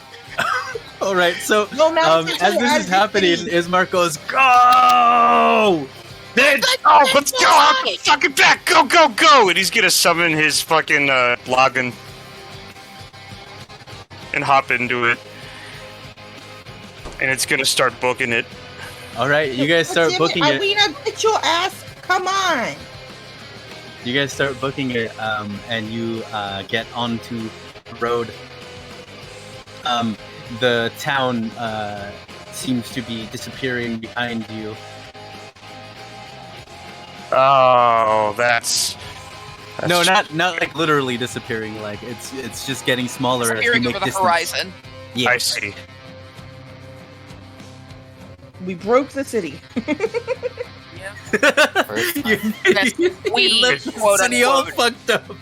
All right, so Go Mount as and this out is of the happening, city. Ismark goes, "Go!" Then, oh, let's go out the fucking back! Go, go, go! And he's gonna summon his fucking, Logan. And hop into it. And it's gonna start booking it. All right, you guys start Damn booking it. Irina, get your ass. Come on. You guys start booking it, and you get onto the road. The town seems to be disappearing behind you. Oh, that's No, not like literally disappearing. Like it's just getting smaller as you Disappearing make over the distance. horizon. Yeah. I see. We broke the city. First We, left the quote, city all unquote. fucked up.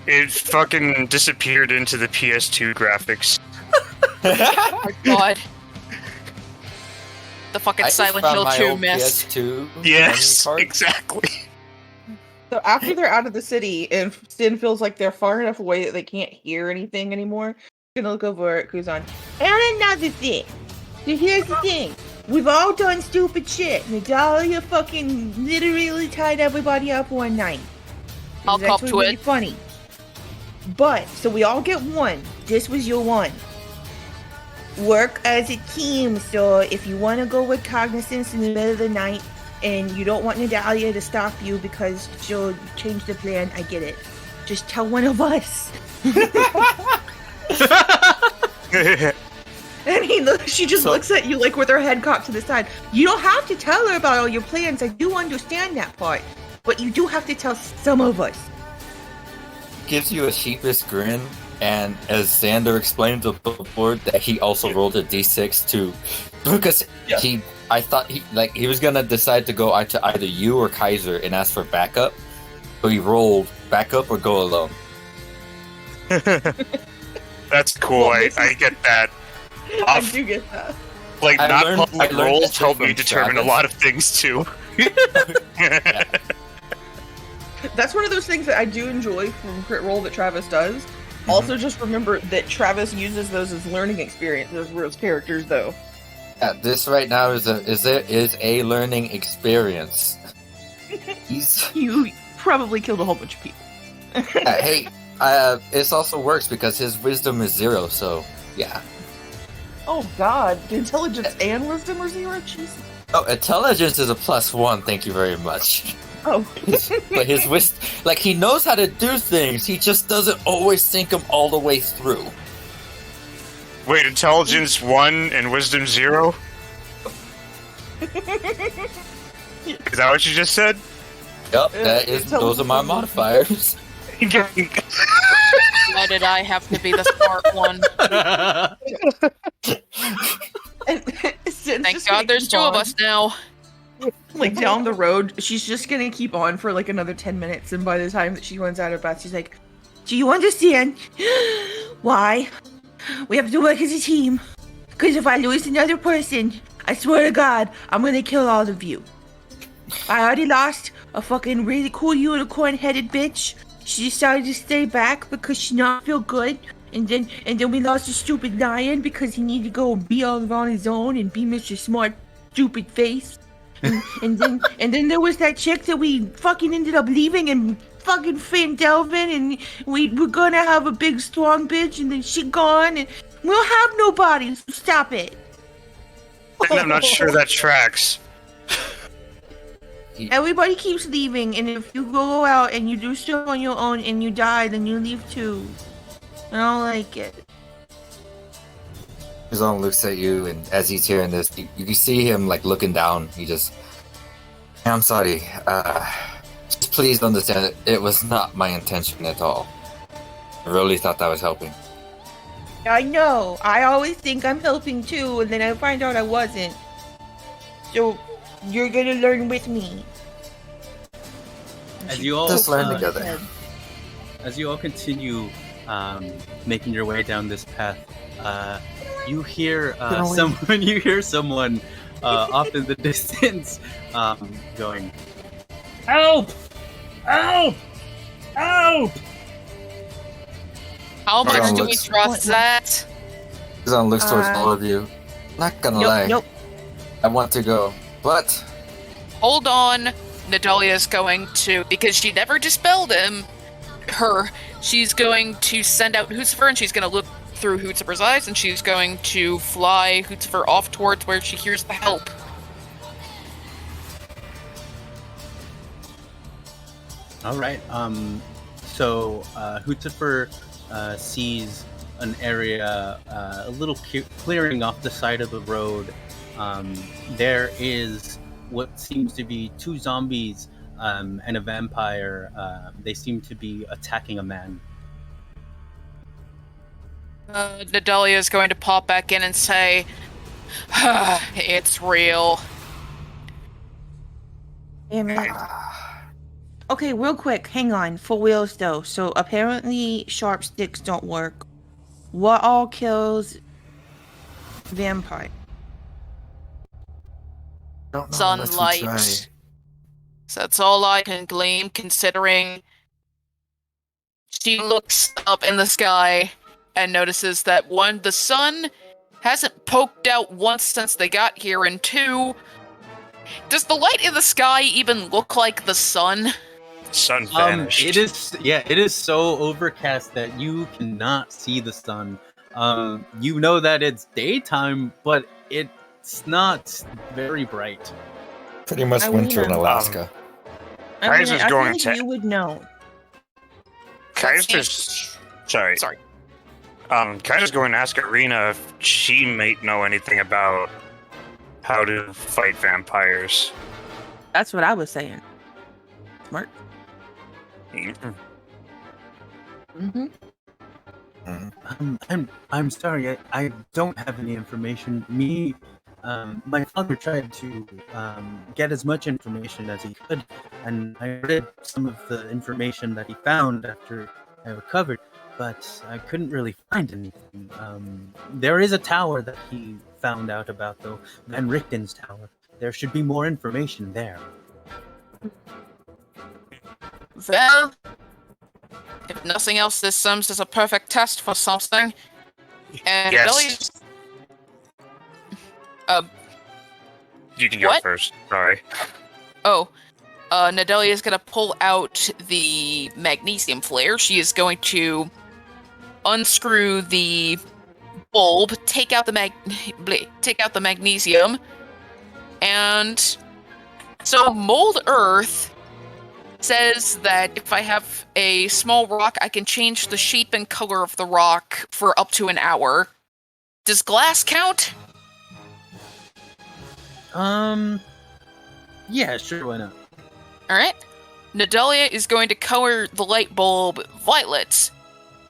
It fucking disappeared into the PS2 graphics. Oh my god. The fucking I just Silent found Hill my 2 old mess. PS2 Yes, memory card. exactly. So after they're out of the city and Sin feels like they're far enough away that they can't hear anything anymore, he's gonna look over at Kuzan. And another thing. So here's the thing. We've all done stupid shit. Natalia fucking literally tied everybody up one night. I'll was cop actually to really it. funny. But, so we all get one. This was your one. Work as a team, so if you want to go with Cognizance in the middle of the night and you don't want Natalia to stop you because she'll change the plan, I get it. Just tell one of us. And she just looks at you like with her head cocked to the side. You don't have to tell her about all your plans. I do understand that part. But you do have to tell some of us. Gives you a sheepish grin, and as Xander explained to the board that he also rolled a d6 to, because I thought he was gonna decide to go to either you or Kaiser and ask for backup, so he rolled backup or go alone. That's cool. Well, I get that. I do get that. Like, I not learned- public I learned roles this help me from determine a Travis. lot of things too. That's one of those things that I do enjoy from Crit Roll that Travis does. Also, just remember that Travis uses those as learning experiences for his characters, though. Yeah, this right now is a learning experience. He's You probably killed a whole bunch of people. hey, this also works because his wisdom is 0. So yeah. Oh God, the intelligence and wisdom are 0. Jesus. Oh, intelligence is a +1. Thank you very much. Oh, But his wisdom, like he knows how to do things, he just doesn't always think them all the way through. Wait, intelligence 1 and wisdom 0? Is that what you just said? Yep, those are my modifiers. Why did I have to be the smart one? Thank God there's 2 of us now. Like down the road, she's just gonna keep on for like another 10 minutes, and by the time that she runs out of breath, she's like, "Do you understand why we have to work as a team? Because if I lose another person, I swear to God, I'm gonna kill all of you." I already lost a fucking really cool unicorn-headed bitch. She decided to stay back because she not feel good. And then we lost a stupid lion because he needed to go and be all on his own and be Mr. Smart stupid face. And then there was that chick that we fucking ended up leaving and fucking Finn Delvin, and we were gonna have a big strong bitch, and then she gone, and we'll have nobody. So stop it. I'm not sure that tracks. Everybody keeps leaving, and if you go out and you do stuff on your own and you die, then you leave too. I don't like it. Zong looks at you, and as he's hearing this, you see him like looking down. He just, I'm sorry. Just please understand it was not my intention at all. I really thought that was helping. I know. I always think I'm helping too, and then I find out I wasn't. So you're gonna learn with me. As you all Just learn together. As you all continue making your way down this path, you hear someone. You hear someone off in the distance going, "Help! Help! Help!" How much Hold do on, we let's- trust that? Zong looks towards all of you. Not gonna lie, Nope. I want to go, but Hold on. Nadalia's going to, because she never dispelled she's going to send out Hootsifer, and she's going to look through Hootsifer's eyes, and she's going to fly Hootsifer off towards where she hears the help. All right. So Hootsifer sees an area, a little clearing off the side of the road. There is what seems to be two zombies and a vampire. They seem to be attacking a man. Nadalia is going to pop back in and say, "It's real." Damn it. Okay, real quick, hang on. For wheels though. So apparently sharp sticks don't work. What all kills vampire? don't know unless we try. Sunlight. So that's all I can glean, considering she looks up in the sky and notices that one, the sun hasn't poked out once since they got here, and two, does the light in the sky even look like the sun? Sun vanished. It is so overcast that you cannot see the sun. You know that it's daytime, but it's not very bright. Pretty much I winter in mean, Alaska. Kaiser's going to. to- You would know. Kaiser's sorry. Sorry. Kaiser's going to ask Arena if she might know anything about how to fight vampires. That's what I was saying. Smart. Mm-hmm. I'm sorry. I don't have any information. My father tried to get as much information as he could, and I read some of the information that he found after I recovered, but I couldn't really find anything. There is a tower that he found out about, though, Van Richten's tower. There should be more information there. Well, if nothing else, this serves as a perfect test for something. And Yes. You can go What? first. Sorry. Nadalia is going to pull out the magnesium flare. She is going to unscrew the bulb, take out the magnesium, and so Mold Earth says that if I have a small rock, I can change the shape and color of the rock for up to an hour. Does glass count? Yeah, sure, why not? Alright. Nadalia is going to color the light bulb violet,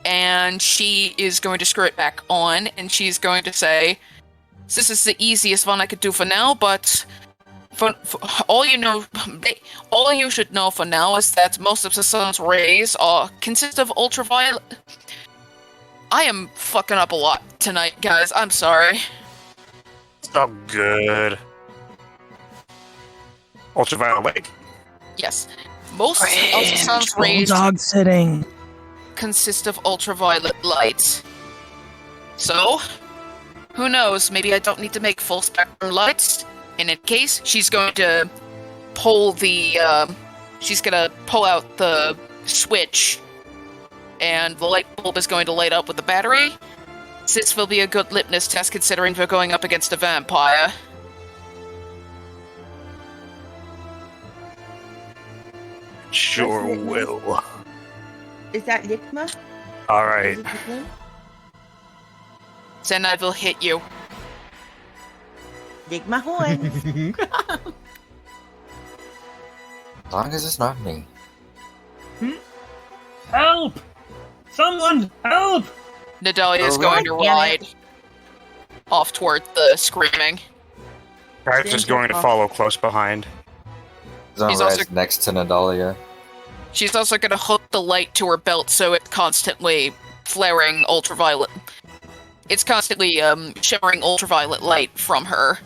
and she is going to screw it back on, and she's going to say, "This is the easiest one I could do for now, but for all you should know for now is that most of the sun's rays consist of ultraviolet." I am fucking up a lot tonight, guys. I'm sorry. Oh, good. Ultraviolet light. Yes. Most ultrasound rays Dog sitting. consist of ultraviolet light. So, who knows? Maybe I don't need to make full spectrum lights. And in case, she's going to pull out the switch, and the light bulb is going to light up with the battery. This will be a good litmus test considering we're going up against a vampire. Sure That's it, will. Is that Ligma? All right. Is it Ligma? Then I will hit you. Ligma horns. As long as it's not me. Help! Someone help! Nadalia is Oh, going to damn it. ride off toward the screaming. Kai's is going to follow close behind. He's on He's also- res next to Nadalia. She's also going to hook the light to her belt so it's constantly flaring ultraviolet. It's constantly shimmering ultraviolet light from her.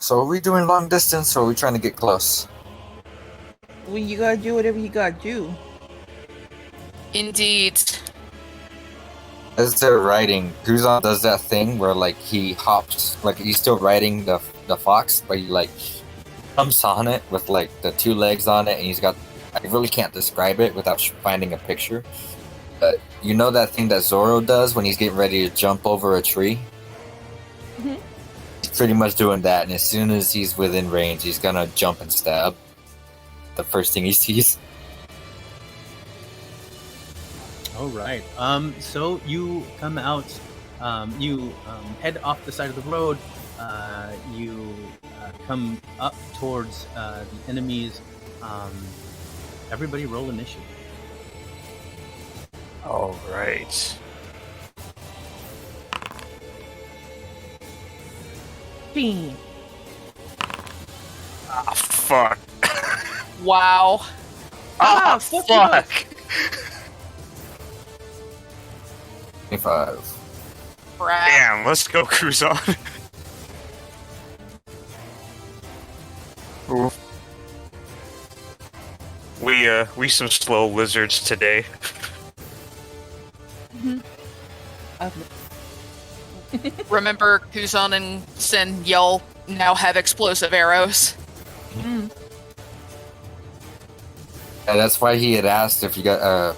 So are we doing long distance or are we trying to get close? Well, you gotta do whatever you gotta do. Indeed. As they're riding, Guzan does that thing where like he hops, like he's still riding the fox, but he like jumps on it with like the two legs on it, and he's got. I really can't describe it without finding a picture. But you know that thing that Zoro does when he's getting ready to jump over a tree? Mhm. He's pretty much doing that, and as soon as he's within range, he's gonna jump and stab the first thing he sees. All right. So you come out. You head off the side of the road. You come up towards the enemies. Everybody, roll initiative. All right. Bean. Ah, fuck. Wow. Ah, fuck fuck. 25. Crap. Damn, let's go, Kuzan. Ooh. We some slow lizards today. Remember, Kuzan and Sin Yell now have explosive arrows. Yeah, that's why he had asked if you got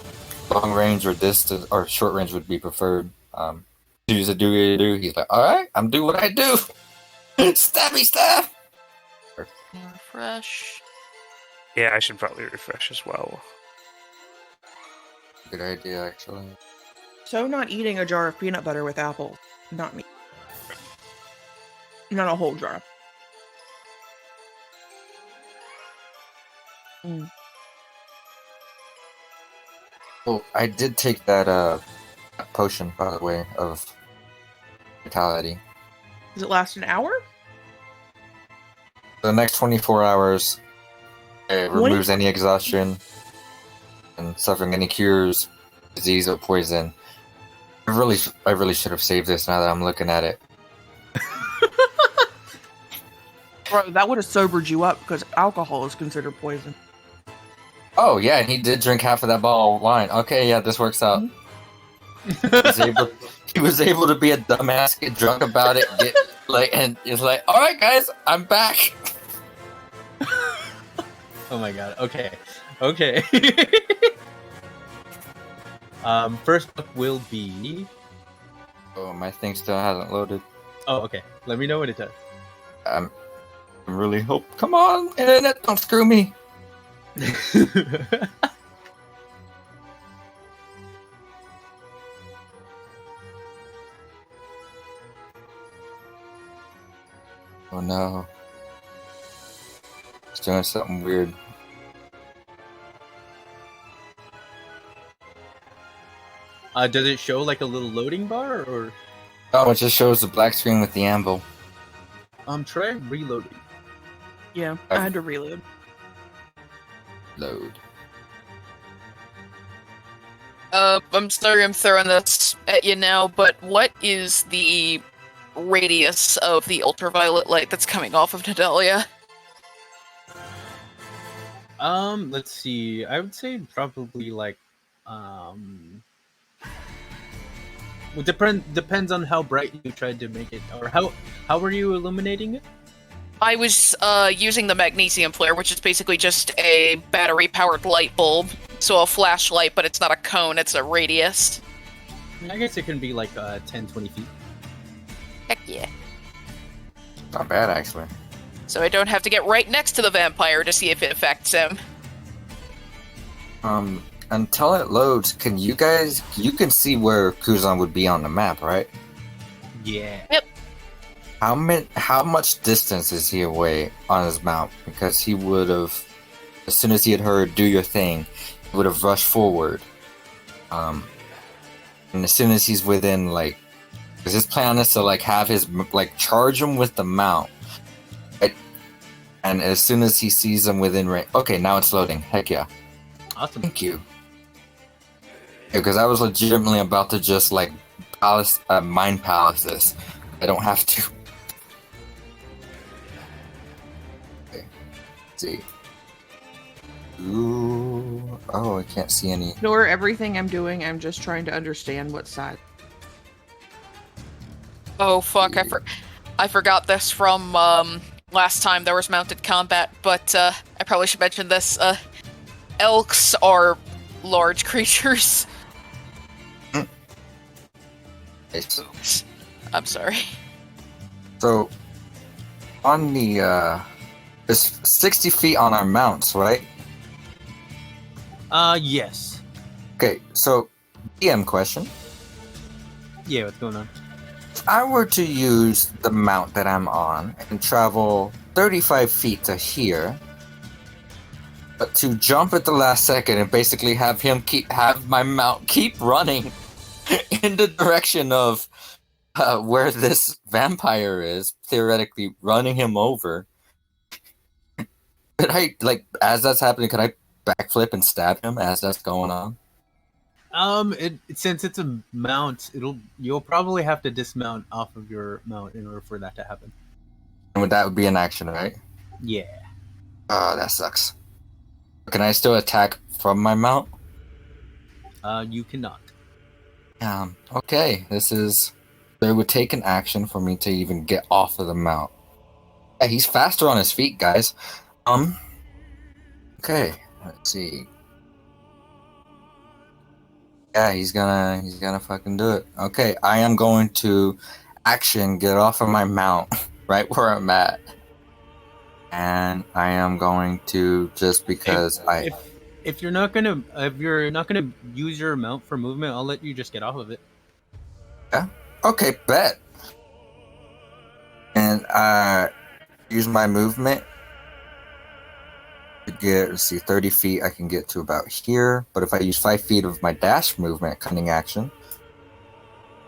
long range or distance or short range would be preferred. Choose a do. He's like, all right, I'm do what I do. Stabby stab. Refresh. Yeah, I should probably refresh as well. Good idea, actually. So not eating a jar of peanut butter with apples. Not me. Not a whole jar. Oh, I did take that potion, by the way, of vitality. Does it last an hour? For the next 24 hours, it What? removes any exhaustion and suffering any cures, disease, or poison. I really should have saved this now that I'm looking at it. Bro, that would have sobered you up because alcohol is considered poison. Oh, yeah, and he did drink half of that bottle of wine. Okay, yeah, this works out. He was able to be a dumbass, get drunk about it, and he's like, all right, guys, I'm back. Oh my god. Okay. First up will be. Oh, my thing still hasn't loaded. Oh, okay. Let me know when it does. I'm really hope. Come on, internet, don't screw me. Oh no. It's doing something weird. Does it show like a little loading bar, or Oh, it just shows the black screen with the anvil. try reloading? Yeah, I had to reload. Load. I'm sorry I'm throwing this at you now, but what is the radius of the ultraviolet light that's coming off of Nadalia? Let's see. I would say probably like, well, depends on how bright you tried to make it, or how were you illuminating it? I was using the magnesium flare, which is basically just a battery-powered light bulb. So a flashlight, but it's not a cone, it's a radius. I guess it can be like 10, 20 feet. Heck yeah. Not bad, actually. So I don't have to get right next to the vampire to see if it affects him. Until it loads, you can see where Kuzan would be on the map, right? Yeah. How much distance is he away on his mount? Because he would have, as soon as he had heard "do your thing," he would have rushed forward. And as soon as he's within, like, because his plan is to like have his charge him with the mount, right? And as soon as he sees him within range, okay, now it's loading. Heck yeah! Awesome. Thank you. Because I was legitimately about to just like mind palace this. I don't have to. Okay. Let's see. Ooh. Oh, I can't see any. Ignore everything I'm doing. I'm just trying to understand what side. Oh fuck, I forgot this from last time there was mounted combat, but I probably should mention this. Elks are large creatures. Oops. I'm sorry. So, on the, it's 60 feet on our mounts, right? Yes. Okay, so, DM question. Yeah, what's going on? If I were to use the mount that I'm on and travel 35 feet to here, but to jump at the last second and basically have my mount keep running in the direction of where this vampire is, theoretically running him over. Could I, like, as that's happening, could I backflip and stab him as that's going on? Since it's a mount, you'll probably have to dismount off of your mount in order for that to happen. And that would be an action, right? Yeah. Oh, that sucks. Can I still attack from my mount? You cannot. Okay, it would take an action for me to even get off of the mount. Yeah, he's faster on his feet, guys. Okay, let's see. Yeah, he's gonna fucking do it. Okay, I am going to get off of my mount right where I'm at. And I am going to, just because if you're not gonna use your mount for movement, I'll let you just get off of it. Yeah. Okay, bet. And use my movement to get, let's see, 30 feet. I can get to about here. But if I use 5 feet of my dash movement, cunning action.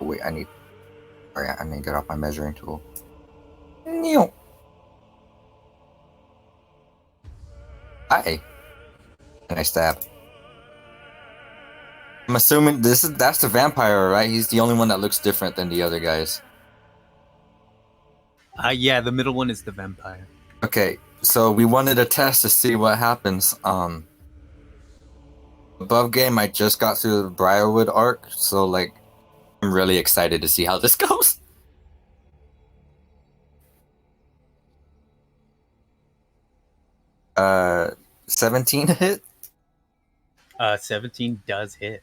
Oh, wait, I need to get off my measuring tool. Neat. Hi. And I stab. I'm assuming that's the vampire, right? He's the only one that looks different than the other guys. Yeah, the middle one is the vampire. Okay, so we wanted a test to see what happens. Above game, I just got through the Briarwood arc, so like, I'm really excited to see how this goes. Uh, 17 hit? 17 does hit.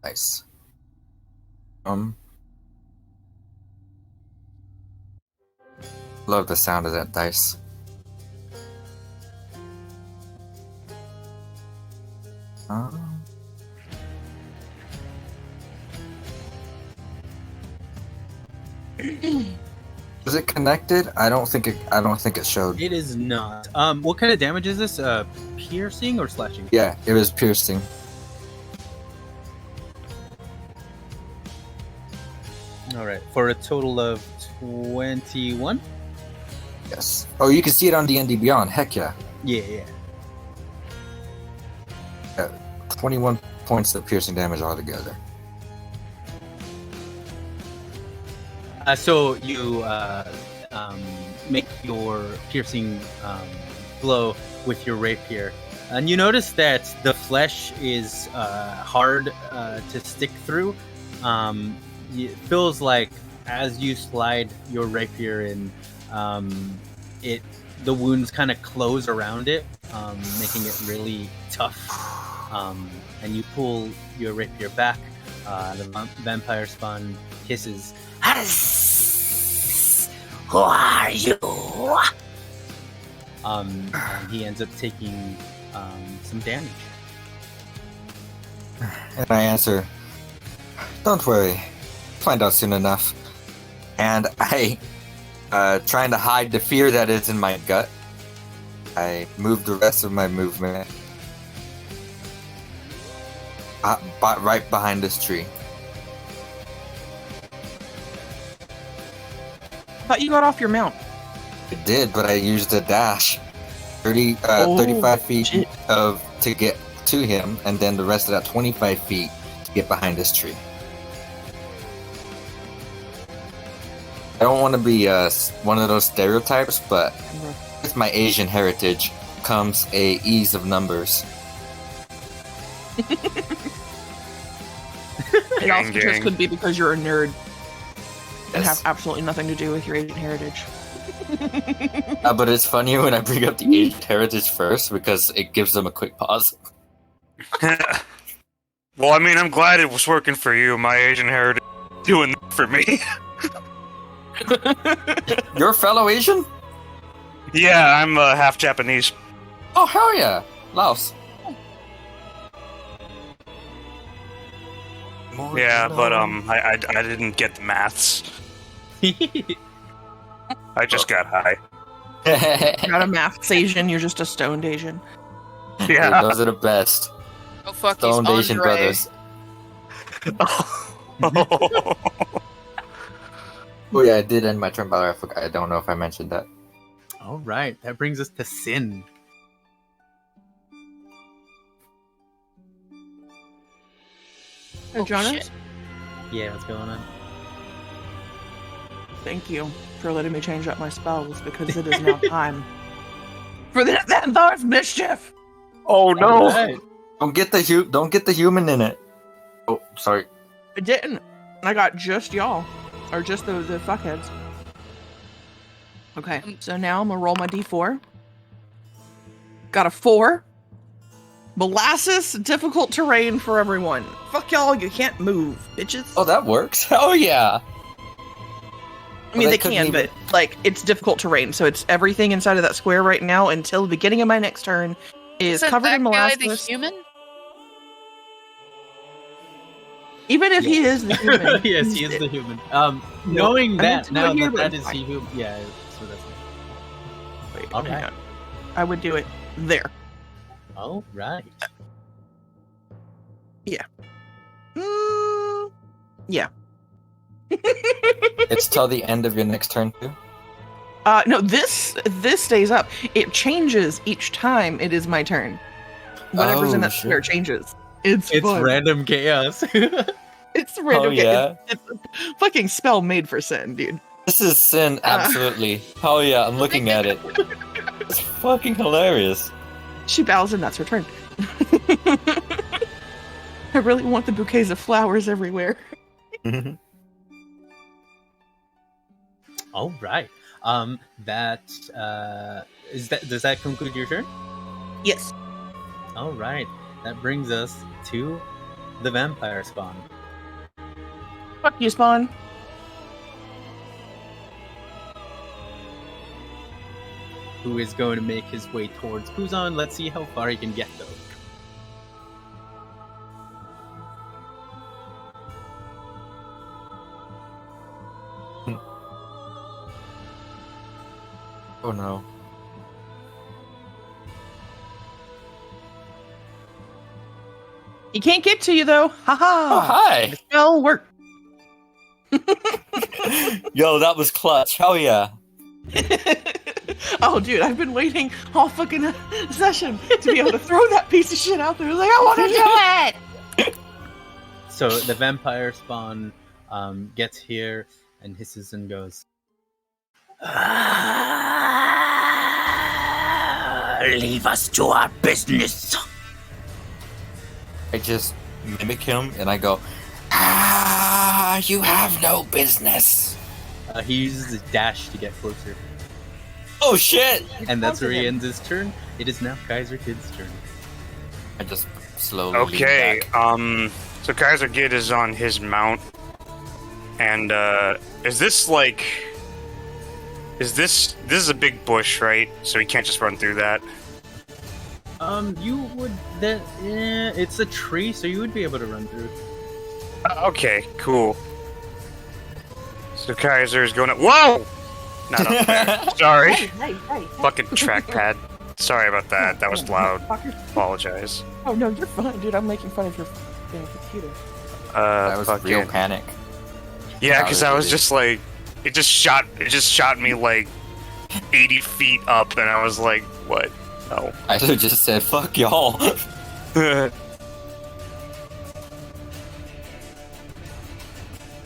Nice. Love the sound of that dice. Is it connected? I don't think it showed. It is not. What kind of damage is this? Piercing or slashing? Yeah, it was piercing. All right, for a total of 21. Yes. Oh, you can see it on D&D Beyond. Heck yeah. Yeah. 21 points of piercing damage altogether. So you make your piercing blow with your rapier, and you notice that the flesh is hard to stick through. It feels like as you slide your rapier in, the wounds kind of close around it, making it really tough. And you pull your rapier back. The vampire spawn hisses. Who are you? And he ends up taking some damage. And I answer, "Don't worry, find out soon enough." And I, trying to hide the fear that is in my gut, I move the rest of my movement right behind this tree. I thought you got off your mount. I did, but I used a dash. 35 feet shit. to get to him, and then the rest of that 25 feet to get behind this tree. I don't want to be one of those stereotypes, but with my Asian heritage comes a ease of numbers. It also Gang, just gang. could be because you're a nerd and Yes. have absolutely nothing to do with your Asian heritage. But it's funny when I bring up the Asian heritage first because it gives them a quick pause. Well, I mean, I'm glad it was working for you. My Asian heritage doing that for me. You're a fellow Asian? Yeah, I'm half Japanese. Oh, hell yeah. Laos. Yeah, but I didn't get the maths. I just got high. You're not a maths Asian, you're just a stoned Asian. Yeah. Those are the best. Oh fuck, Stoned he's Asian Andre. brothers. Oh. Oh yeah, I did end my turn, but I forgot. I don't know if I mentioned that. All right, that brings us to Sin. Hey, Oh, Jonas, shit. Yeah, what's going on? thank you for letting me change up my spells because it is now time for the Xanathar's mischief. Oh no! Alright. Don't get the human in it. Oh, sorry. I didn't. I got just y'all. Or just the fuckheads. Okay, so now I'm gonna roll my d4. Got a 4. Molasses, difficult terrain for everyone. Fuck y'all, you can't move, bitches. Oh, that works. Oh yeah. I mean, they they couldn't can, even- but, like, it's difficult terrain, so it's everything inside of that square right now until the beginning of my next turn is Isn't covered that in guy molasses. the human? Even if he is the human. Yes, he is the human. Knowing I meant that to now go here, that but that is fine. he who, yeah. So that's Wait, All hang right. on. I would do it there. all right. Yeah. It's till the end of your next turn too. No, this stays up. It changes each time it is my turn. Whatever's in Oh, that shit. square changes. It's It's fun. random chaos. It's random. Oh, yeah. It's a fucking spell made for Sin, dude. This is Sin, absolutely. Oh yeah, I'm looking at it. It's fucking hilarious. She bows and that's her turn. I really want the bouquets of flowers everywhere. All right. That does that conclude your turn? Yes. All right. That brings us to the vampire spawn. Fuck you, Spawn. Who is going to make his way towards Kuzan. Let's see how far he can get, though. Oh no. He can't get to you though. Haha. Oh hi. The spell worked. Yo, that was clutch. Hell yeah. Oh, dude, I've been waiting all fucking session to be able to throw that piece of shit out there. Like, I want to do it. So the vampire spawn gets here and hisses and goes, Leave us to our business. I just mimic him and I go, you have no business. he uses his dash to get closer. Oh shit! And that's where he ends his turn. It is now Kaiser Kid's turn. I just slowly Okay, lean back. so Kaiser Kid is on his mount, and is this like, this is a big bush, right? So he can't just run through that. You would it's a tree, so you would be able to run through. Okay, cool. So Kaiser is going to, whoa! Not up there. Sorry. Hey. Fucking trackpad. Sorry about that. That was loud. Apologize. Oh no, you're fine, dude. I'm making fun of your computer. That was fucking, real panic. Yeah, because I was just like, it just shot me like 80 feet up, and I was like, what? Oh. I should have just said, fuck y'all.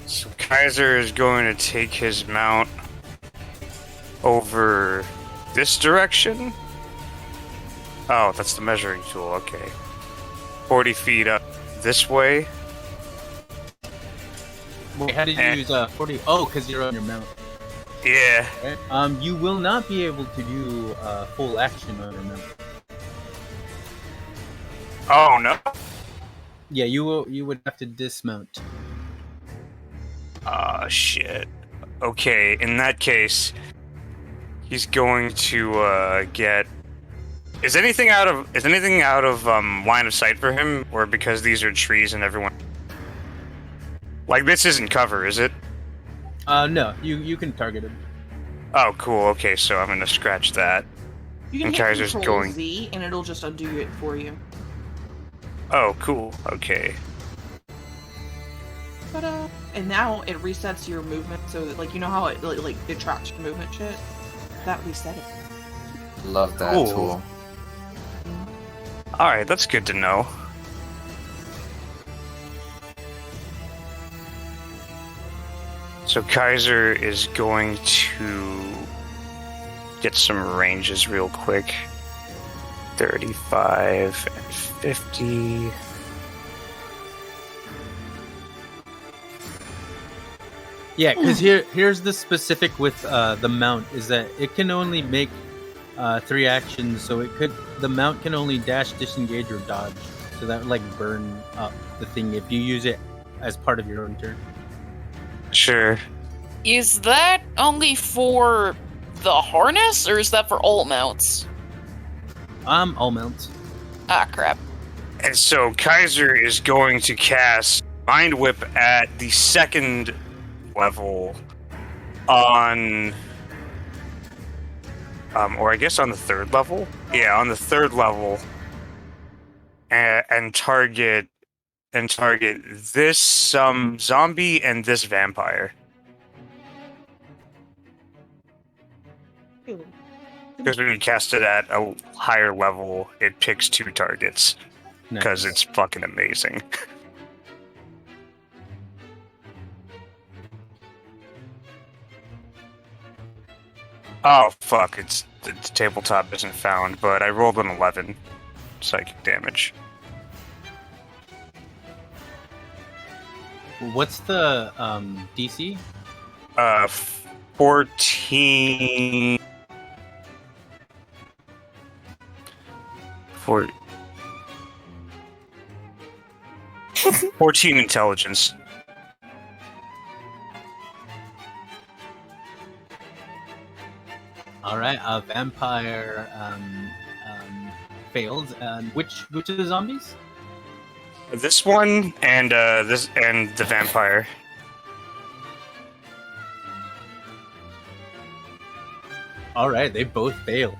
So Kaiser is going to take his mount over this direction. Oh, that's the measuring tool. Okay. 40 feet up this way. Wait, how did you use 40? Oh, because you're on your mount. Yeah. Right? You will not be able to do full action on your mount. Oh, no. Yeah, you will. You would have to dismount. Shit. Okay, in that case, he's going to get. Is anything out of line of sight for him, or because these are trees and everyone? Like, this isn't cover, is it? No, you can target him. Oh, cool. Okay, so I'm gonna scratch that. You can And hit Kaiser's Control going- Z, and it'll just undo it for you. Oh, cool. Okay. Ta-da! And now it resets your movement, so that, like, you know how it tracks your movement shit? That reset it. Love that Cool. tool. All right, that's good to know. So Kaiser is going to get some ranges real quick. 35 and 50. Yeah, because here's the specific with the mount is that it can only make 3 actions, so the mount can only dash, disengage, or dodge. So that would like burn up the thing if you use it as part of your own turn. Sure. Is that only for the harness, or is that for all mounts? All mounts. Ah, crap. And so Kaiser is going to cast Mind Whip at the 2nd level on... or I guess on the 3rd level? Yeah, on the 3rd level. And target this zombie and this vampire. Because when you cast it at a higher level, it picks 2 targets. Because it's fucking amazing. Oh fuck! The tabletop isn't found, but I rolled an 11 psychic damage. What's the DC? 14. 14 intelligence. All right, vampire failed. Which of the zombies? This one and the vampire. All right, they both fail.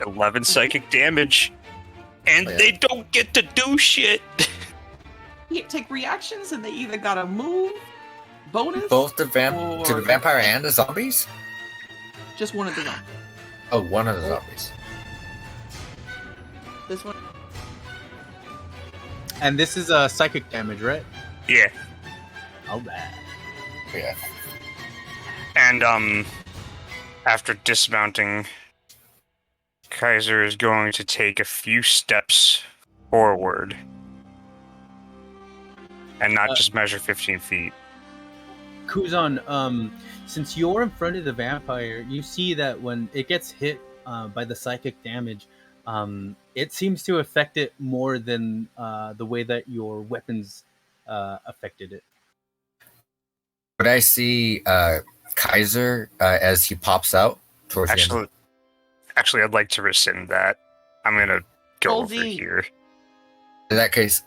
11 psychic damage, and Oh, yeah. they don't get to do shit. You take reactions, and they either gotta move, bonus, Both to the Or- vampire and the zombies? just one of the zombies. Oh, one of the zombies. This one. And this is psychic damage, right? Yeah. All right. Yeah. And after dismounting, Kaiser is going to take a few steps forward and not just measure 15 feet. Kuzan, since you're in front of the vampire, you see that when it gets hit by the psychic damage, it seems to affect it more than the way that your weapons affected it. Would I see Kaiser as he pops out towards the end? Actually, I'd like to rescind that. I'm gonna go over Goldie. here. In that case,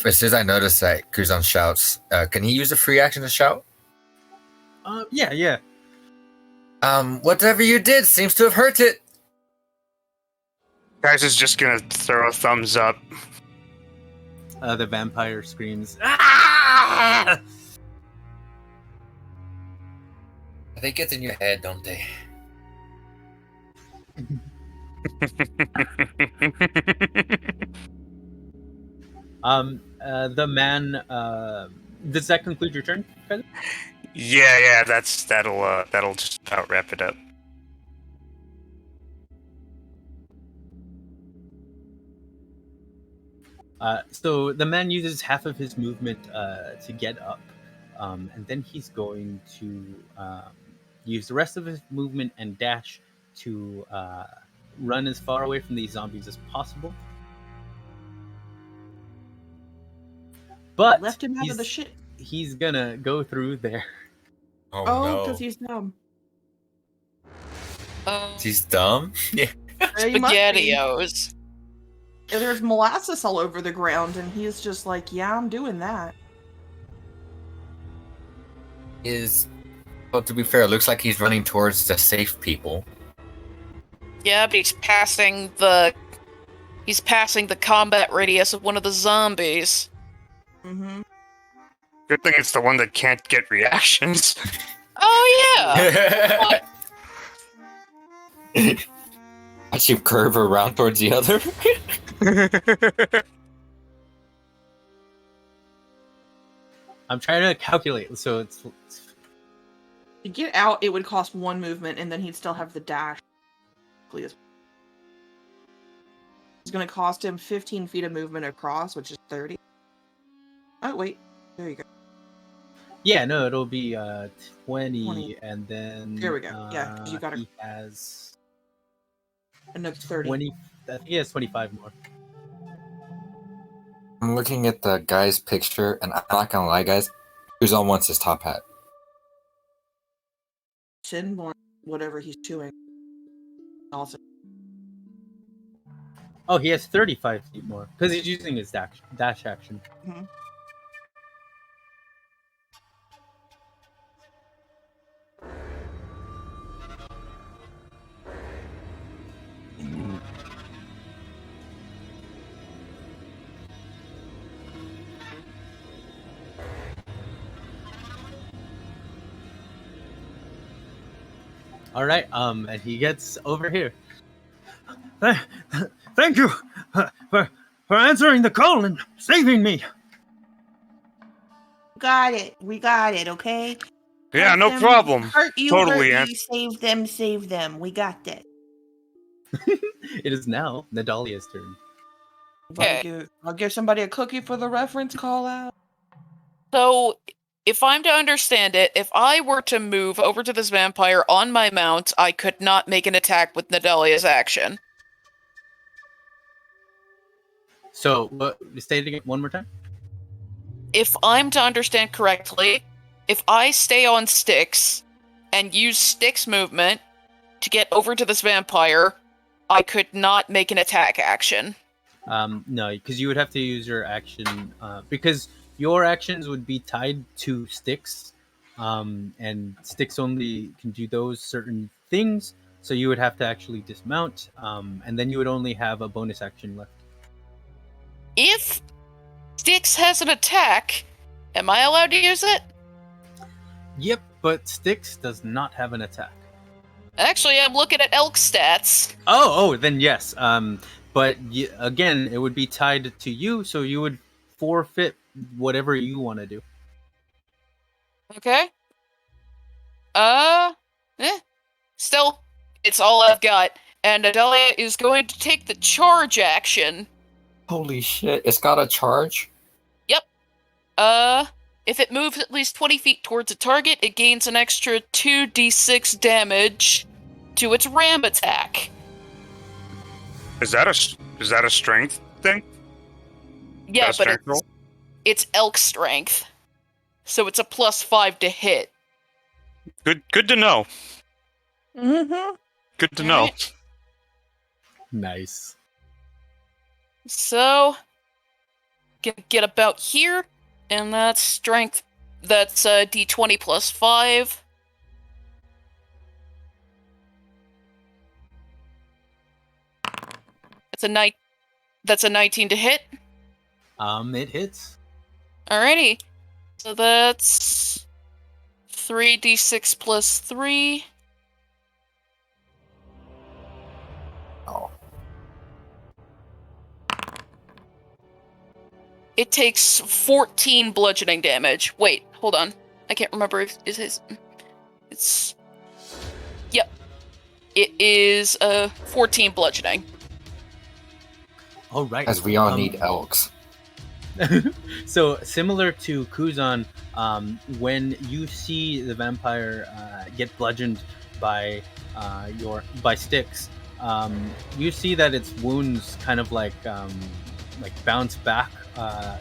as soon as I notice that Kuzan shouts, can he use a free action to shout? Yeah. Whatever you did seems to have hurt it. Kaiser's just gonna throw a thumbs up. The vampire screams, "Ah!" They get in your head, don't they? The man. Does that conclude your turn, Kaiser? Yeah, that'll just about wrap it up. So the man uses half of his movement to get up, and then he's going to use the rest of his movement and dash to run as far away from these zombies as possible. But Left him out of the shit. he's gonna go through there. Oh, because he's dumb. He's dumb? Yeah. He must be. SpaghettiOs. There's molasses all over the ground, and he's just like, yeah, I'm doing that. Well, to be fair, it looks like he's running towards the safe people. Yeah, but he's passing the combat radius of one of the zombies. Mm-hmm. Good thing it's the one that can't get reactions. Oh yeah. Watch him curve around towards the other. I'm trying to calculate, so it's To get out, it would cost 1 movement, and then he'd still have the dash. Please. It's going to cost him 15 feet of movement across, which is 30. Oh, wait. There you go. yeah, no, it'll be 20, 20. and then There we go. Yeah, 'cause you gotta- he has Another 30. 20. I think he has 25 more. I'm looking at the guy's picture, and I'm not gonna lie, guys. Kuzan wants his top hat. Sinborn, whatever he's chewing. Also. Oh, he has 35 feet more because he's using his dash action. Mhm. All right, and he gets over here. Thank you for answering the call and saving me. We got it, okay? Yeah, Hurt no them, problem. Hurt you, Totally, hurt you, save them. We got that. It is now Nadalia's turn. Okay. I'll give somebody a cookie for the reference call out. So, if I'm to understand it, if I were to move over to this vampire on my mount, I could not make an attack with Nadalia's action. So, say it again one more time. If I'm to understand correctly, if I stay on Styx and use Styx movement to get over to this vampire, I could not make an attack action. No, because you would have to use your action because your actions would be tied to Styx, and Styx only can do those certain things. So you would have to actually dismount, and then you would only have a bonus action left. If Styx has an attack, am I allowed to use it? Yep, but Styx does not have an attack. Actually, I'm looking at elk stats. Oh, then yes. But again, it would be tied to you, so you would forfeit whatever you want to do. Okay. Still, it's all I've got. And Adalia is going to take the charge action. Holy shit! It's got a charge. If it moves at least 20 feet towards a target, it gains an extra 2d6 damage to its ram attack. Is that a strength thing? Yeah, Is that a but strength roll? it's elk strength. So it's a +5 to hit. Good to know. Mm-hmm. Good to know. Alright. Nice. So, get about here, and that's strength. That's d20 plus 5. That's a 19 to hit. It hits. Alrighty. So that's 3d6 plus 3. Oh. It takes 14 bludgeoning damage. Wait, hold on. I can't remember if it's yep. It is 14 bludgeoning. All right. As we all need elks. So similar to Kuzan, when you see the vampire get bludgeoned by sticks, you see that its wounds kind of like bounce back.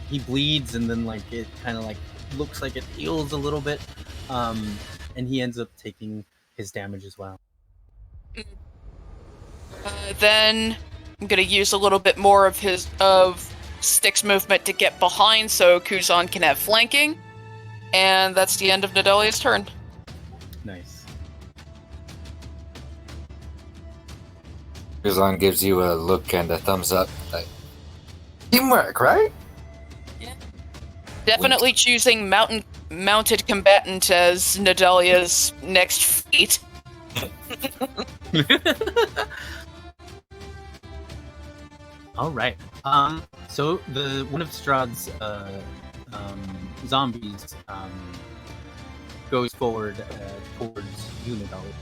He bleeds, and then it kind of looks like it heals a little bit, and he ends up taking his damage as well. Then I'm gonna use a little bit more of Stick's movement to get behind, so Kuzan can have flanking, and that's the end of Nadalia's turn. Nice. Kuzan gives you a look and a thumbs up. Like, teamwork, right? Definitely choosing mounted combatant as Nadalia's next feat. All right. So one of Strahd's zombies goes forward towards you, Nadalia.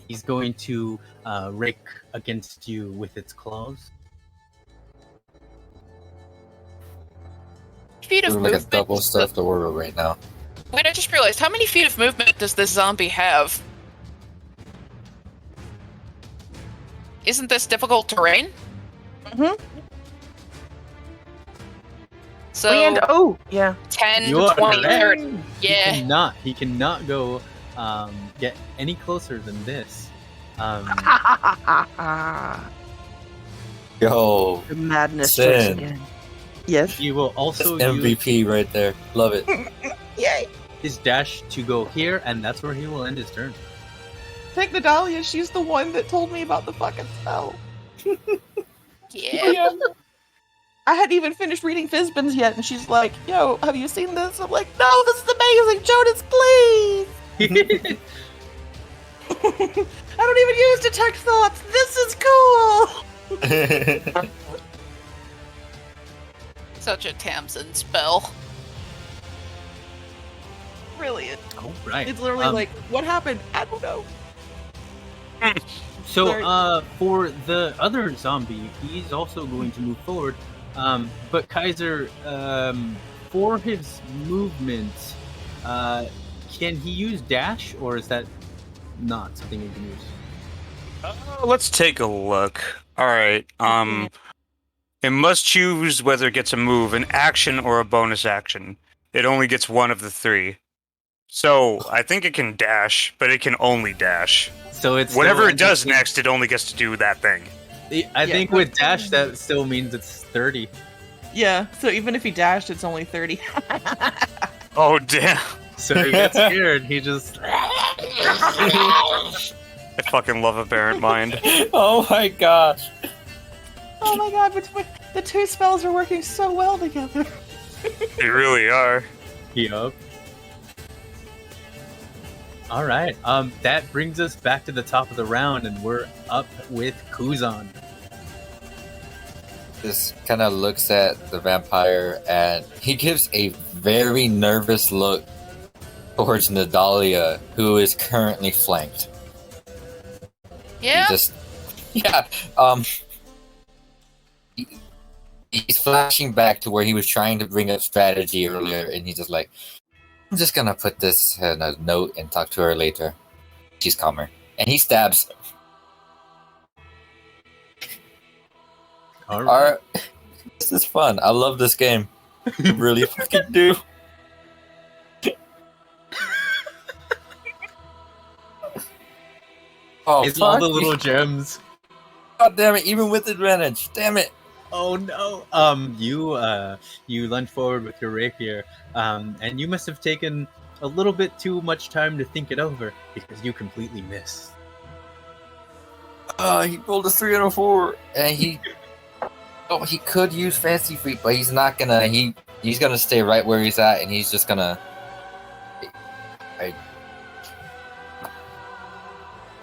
He's going to rake against you with its claws. Feet of We're like a movement. double stuffed Oro right now. Wait, I just realized, how many feet of movement does this zombie have? Isn't this difficult terrain? Mm-hmm. So, And yeah. 10, You are 20, correct. 30. Yeah. He cannot go get any closer than this. Yo, The madness Sin. starts again. Yes. He will that's also use MVP right there. Love it. Yay. his dash to go here, and that's where he will end his turn. Take Nadalia. She's the one that told me about the fucking spell. Yeah. I hadn't even finished reading Fizbin's yet, and she's like, "Yo, have you seen this?" I'm like, "No, this is amazing, Jonas, please." I don't even use detect thoughts. This is cool. Such a Tamsin spell. Brilliant. All right. It's literally like, what happened? I don't know. So, Sorry. for the other zombie, he's also going to move forward. But Kaiser, for his movement, can he use dash, or is that not something he can use? Let's take a look. All right. It must choose whether it gets a move, an action, or a bonus action. It only gets one of the three. So I think it can dash, but it can only dash. So it's Whatever still- it does next, it only gets to do that thing. I think Yeah. with dash, that still means it's 30. Yeah. So even if he dashed, it's only 30. Oh damn! So he gets scared. He just I fucking love Aberrant Mind. Oh my gosh. Oh my god! The two spells are working so well together. They really are. Yup. All right. That brings us back to the top of the round, and we're up with Kuzan. Just kind of looks at the vampire and he gives a very nervous look towards Nadalia, who is currently flanked. Yeah. He's flashing back to where he was trying to bring up strategy earlier, and he's just like, I'm just gonna put this in a note and talk to her later. She's calmer. And he stabs. All right. This is fun. I love this game. I really fucking do. Oh, It's all the fuck. little gems. God damn it! Even with advantage, damn it! Oh no! You lunge forward with your rapier, and you must have taken a little bit too much time to think it over because you completely missed. He rolled a 3 and a 4, and he could use fancy feet, but he's not gonna. He's gonna stay right where he's at, and he's just gonna.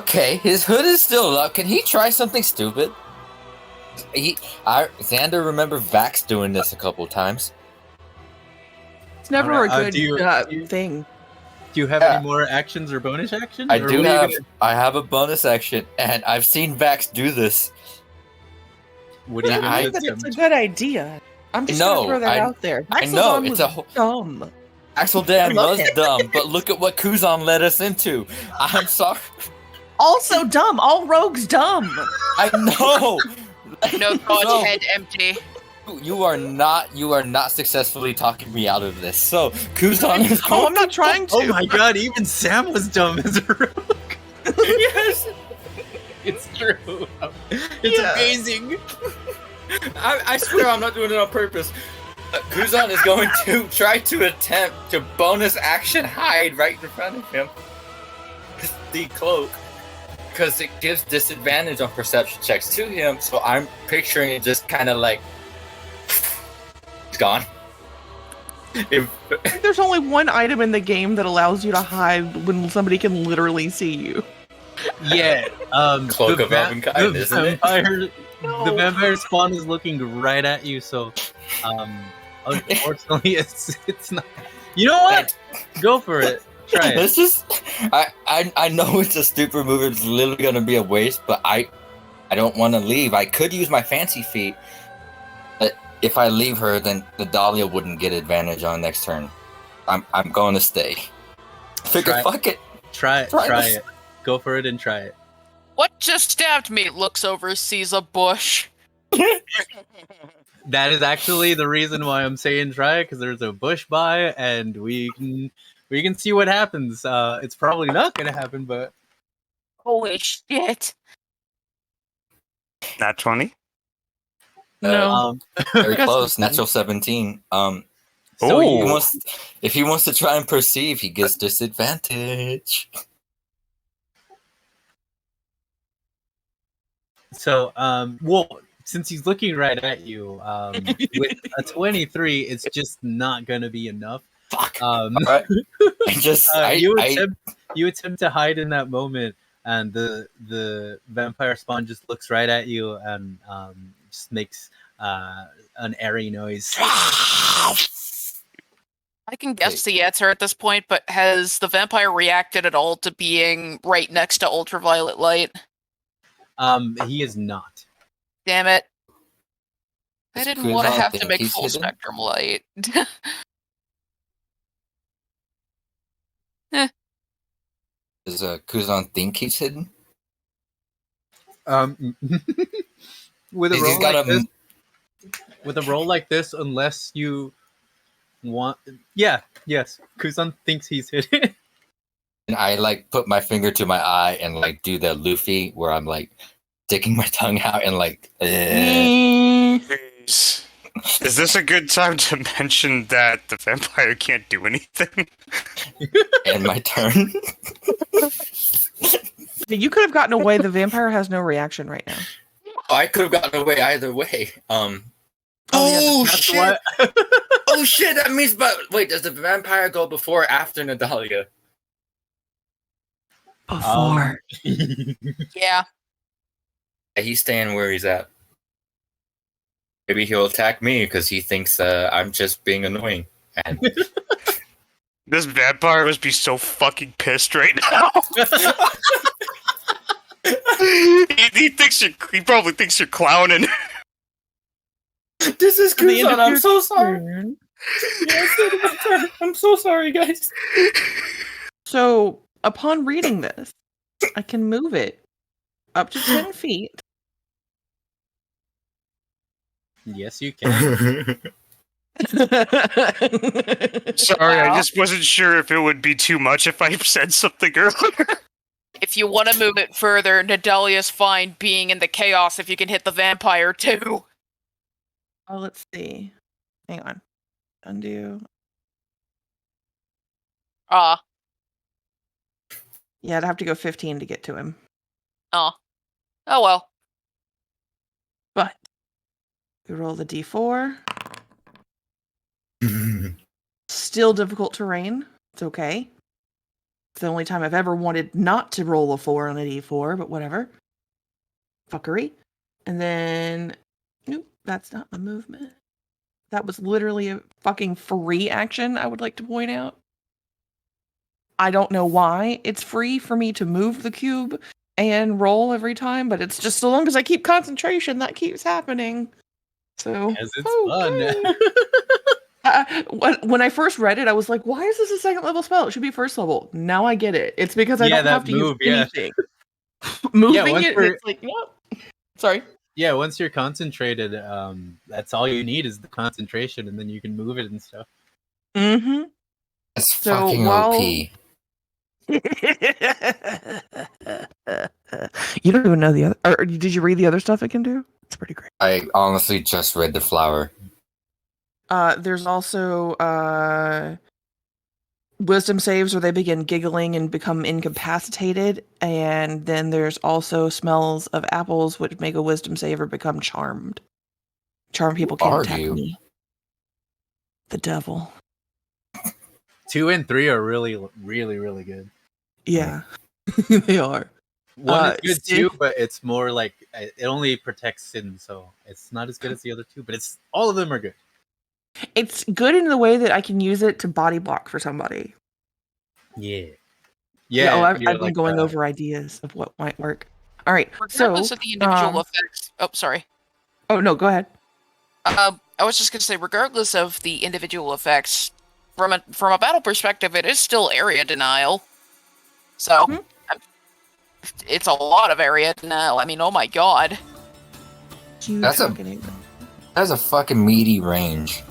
Okay, his hood is still up. Can he try something stupid? Xander, remember Vax doing this a couple times. It's never Alright, a do good you- thing. Do you have any more actions or bonus actions? I Or do what are you have. gonna- I have a bonus action, and I've seen Vax do this. What are you Yeah, gonna I do? think that it's a Tim? good idea. I'm just No, gonna throw that I- out there. I know, Axelon it's a was whole- dumb. Axel Dan I love was him. dumb, but look at what Kuzan led us into. I'm sorry. Also dumb. All rogues dumb. I know. No god No. head empty. You are not successfully talking me out of this. So Kuzan is. Oh, I'm not trying to. Oh my god! Even Sam was dumb as a rogue. Yes, It's true. It's Yeah. amazing. I swear I'm not doing it on purpose. Kuzan is going to try to attempt to bonus action hide right in front of him. The cloak. Because it gives disadvantage on perception checks to him, so I'm picturing it just kind of like. He's gone. If, There's only one item in the game that allows you to hide when somebody can literally see you. Yeah. Cloak the of Elvenkind, the isn't it? vampire, No. The vampire spawn is looking right at you. So, unfortunately, it's not. You know what? Go for it. Try it. It's just, I know it's a stupid move. It's literally gonna be a waste, but I don't want to leave. I could use my fancy feet, but if I leave her, then the Dahlia wouldn't get advantage on next turn. I'm going to stay. Figure, Try it. fuck it. Try it. Try Try this. it. Go for it and try it. What just stabbed me? Looks over, sees a bush. That is actually the reason why I'm saying try it, because there's a bush by, and we can see what happens. It's probably not going to happen, but Holy shit. Nat 20. um, Very That's close. fine. Natural 17. so Ooh. If he wants to try and perceive, he gets disadvantage. So, well, since he's looking right at you, with a 23, it's just not going to be enough. Fuck. Alright. You attempt to hide in that moment, and the vampire spawn just looks right at you and just makes an airy noise. I can guess the answer at this point, but has the vampire reacted at all to being right next to ultraviolet light? He is not. Damn it. I Does didn't want to Kuzan have to think make he's full hidden? spectrum light. Does Kuzan think he's hidden? With a He's roll got like a- this, unless you want, yes, Kuzan thinks he's hidden. And I like put my finger to my eye and like do the Luffy where I'm like sticking my tongue out and like. Is this a good time to mention that the vampire can't do anything? And my turn. You could have gotten away. The vampire has no reaction right now. I could have gotten away either way. yeah, Oh that's shit! why- Oh shit! That means, but wait, does the vampire go before or after Nadalia? Before. Yeah. He's staying where he's at. Maybe he'll attack me because he thinks I'm just being annoying. And This vampire must be so fucking pissed right now. He probably thinks you're clowning. this is The end of Kuzan. I'm your so sorry. turn. I'm so sorry, guys. So, upon reading this, I can move it up to 10 feet. Yes, you can. Sorry, I Wow. just wasn't sure if it would be too much if I said something earlier. If you want to move it further, Nadalia's fine being in the chaos if you can hit the vampire too. Oh, let's see. Hang on. Undo. Ah, Yeah, I'd have to go 15 to get to him. oh well. But we roll the d4. Still difficult terrain. It's okay. It's the only time I've ever wanted not to roll a 4 on a d4, but whatever. Fuckery. And then, nope, that's not my movement. That was literally a fucking free action, I would like to point out. I don't know why it's free for me to move the cube and roll every time, but it's just so long as I keep concentration, that keeps happening. So, Because it's fun. when I first read it, I was like, why is this a second level spell? It should be first level. Now I get it. It's because I Yeah, don't that have to move, use yeah. anything. Moving once it, we're- it's like, yep. Sorry. Yeah, once you're concentrated, that's all you need is the concentration, and then you can move it and stuff. Mm-hmm. That's So fucking while- OP. You don't even know the other. Or did you read the other stuff it can do? It's pretty great. I honestly just read the flower. There's also wisdom saves where they begin giggling and become incapacitated, and then there's also smells of apples which make a wisdom save or become charmed. Charmed people Who can't are attack you? me. The devil. 2 and 3 are really, really, really good. Yeah, they are. One is good Steve- too, but it's more like it only protects sin, so it's not as good as the other two. But it's all of them are good. It's good in the way that I can use it to body block for somebody. Yeah, I've you're been like, going over ideas of what might work. All right, so Regardless of the individual effects. Oh, sorry. oh no, go ahead. I was just gonna say, regardless of the individual effects, from a battle perspective, it is still area denial. So Mhm. it's a lot of area denial. I mean, oh my god. That's a fucking meaty range.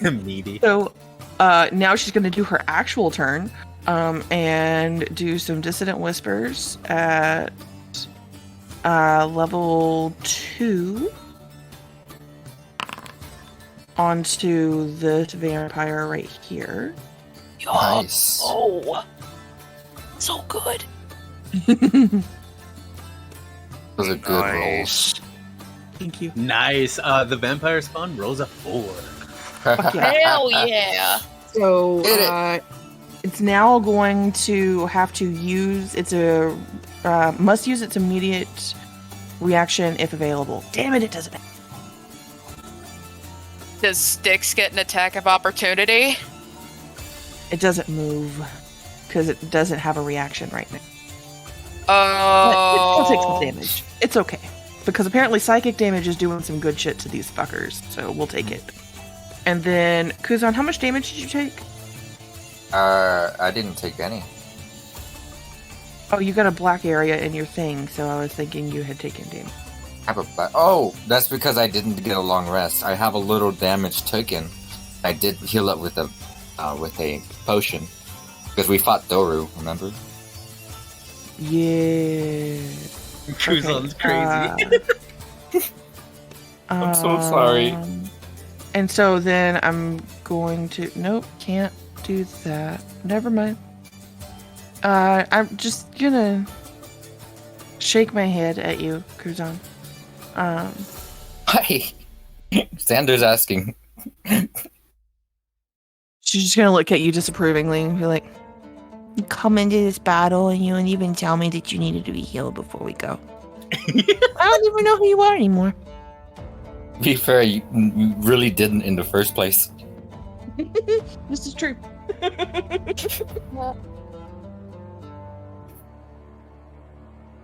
meaty. So now she's going to do her actual turn and do some Dissident Whispers at level 2 onto this vampire right here. Nice. Oh, so good. Those are good rolls. Thank you. Nice. The vampire spawn rolls a 4. yeah. Hell yeah. So Hit it. it's now going to have to use must use its immediate reaction if available. Damn it, it doesn't. Does Styx get an attack of opportunity? It doesn't move because it doesn't have a reaction right now. Oh. But it'll take some damage. It's okay because apparently psychic damage is doing some good shit to these fuckers, so we'll take it. And then Kuzan, how much damage did you take? I didn't take any. Oh, you got a black area in your thing, so I was thinking you had taken damage. That's because I didn't get a long rest. I have a little damage taken. I did heal up with a potion because we fought Doru. Remember? Yeah. Kuzan's crazy. I'm so sorry. And so then I'm going to. Nope, can't do that. Never mind. I'm just gonna shake my head at you, Kuzan. Hi. Xander's asking. She's just gonna look at you disapprovingly and be like, come into this battle and you don't even tell me that you needed to be healed before we go. I don't even know who you are anymore. To be fair, you really didn't in the first place. This is true.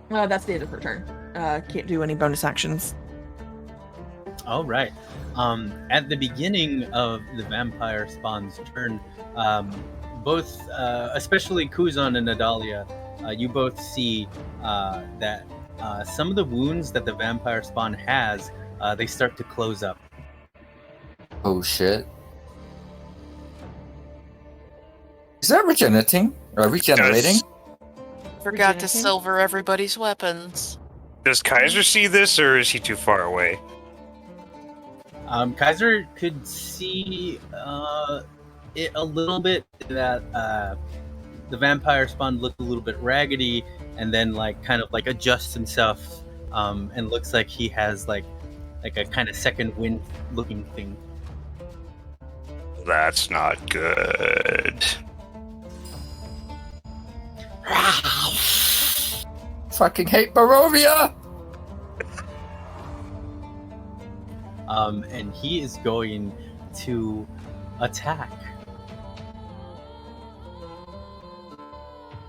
That's the end of her turn. Can't do any bonus actions. All right. At the beginning of the vampire spawn's turn, both, especially Kuzan and Nadalia, you both see that some of the wounds that the vampire spawn has, they start to close up. Oh shit. Is that regenerating? Or regenerating? Forgot to Regenerating? silver everybody's weapons. Does Kaiser see this, or is he too far away? Kaiser could see it a little bit, that the vampire spawn looked a little bit raggedy, and then kind of adjusts himself, and looks like he has like a kind of second wind looking thing. That's not good. Fucking hate Barovia! And he is going to attack.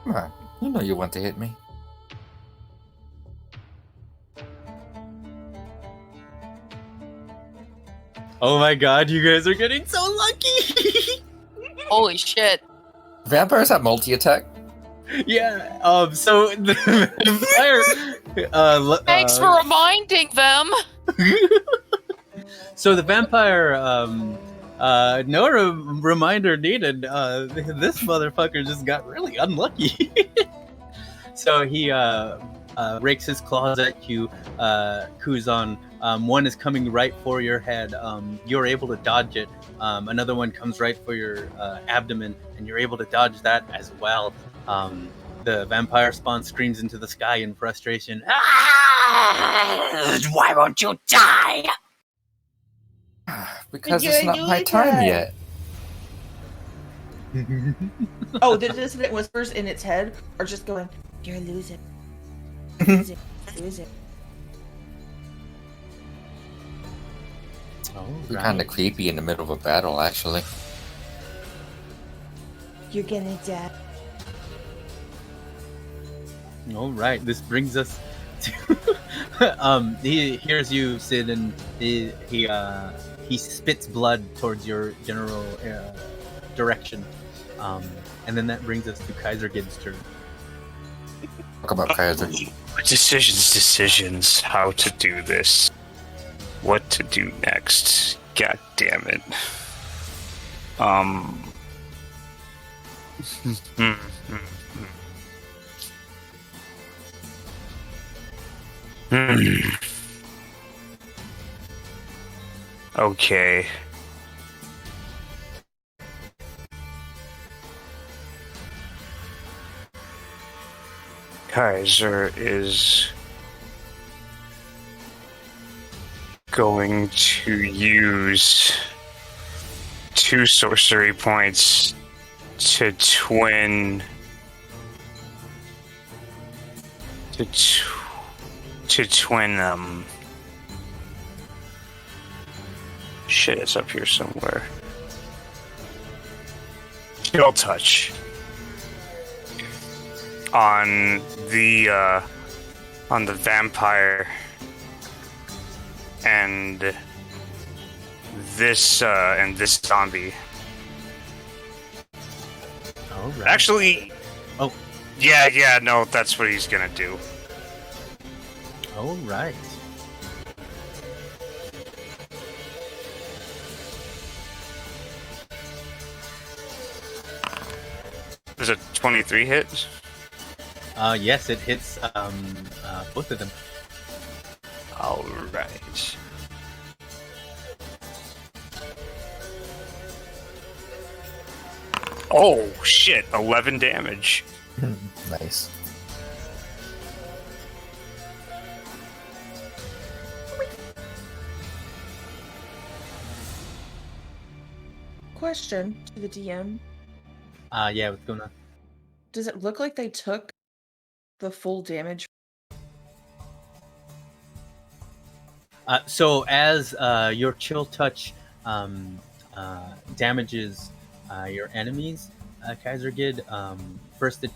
Come on, you know you want to hit me. Oh my god, you guys are getting so lucky! Holy shit. Vampires have multi-attack? Yeah, so the vampire... Thanks for reminding them. So the vampire, no reminder needed. This motherfucker just got really unlucky. So he rakes his claws at you, Kuzan. One is coming right for your head. You're able to dodge it. Another one comes right for your abdomen, and you're able to dodge that as well. The vampire spawn screams into the sky in frustration. Ah! Why won't you die? Because You're it's not my doing time that. yet. Oh, the dissonant whispers in its head are just going, "You're losing. Losing. Losing." We're kind of creepy in the middle of a battle, actually. You're gonna die. All right, this brings us to he hears you, Sid, and he spits blood towards your general direction, and then that brings us to Kaiser Gibbs' turn. Talk about Kaiser. Decisions. How to do this. What to do next. God damn it. Okay. Kaiser is going to use 2 sorcery points to twin shit, it's up here somewhere. Chill touch on the vampire and this zombie. All right. Actually, Oh. yeah, no, that's what he's gonna do. All right. There's a 23 hit. Yes, it hits both of them. All right. Oh shit! 11 damage. Nice. Question to the DM. Yeah, what's going on? Does it look like they took the full damage? So as your chill touch damages your enemies, Kaisergid, first it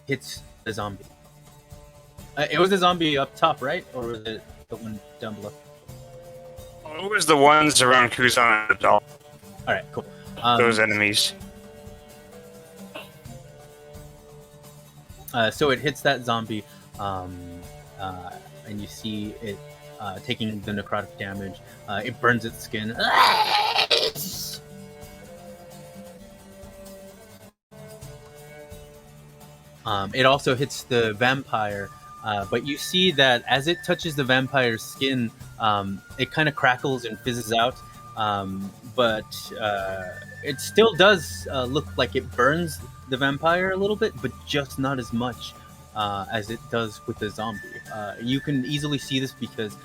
hits the zombie. It was the zombie up top, right? Or was it the one down below? It was the ones around Kuzan and all Alright, cool. those enemies. So it hits that zombie, and you see it taking the necrotic damage. It burns its skin. It also hits the vampire, but you see that as it touches the vampire's skin, it kind of crackles and fizzes out. But it still does look like it burns the vampire a little bit, but just not as much as it does with the zombie. You can easily see this because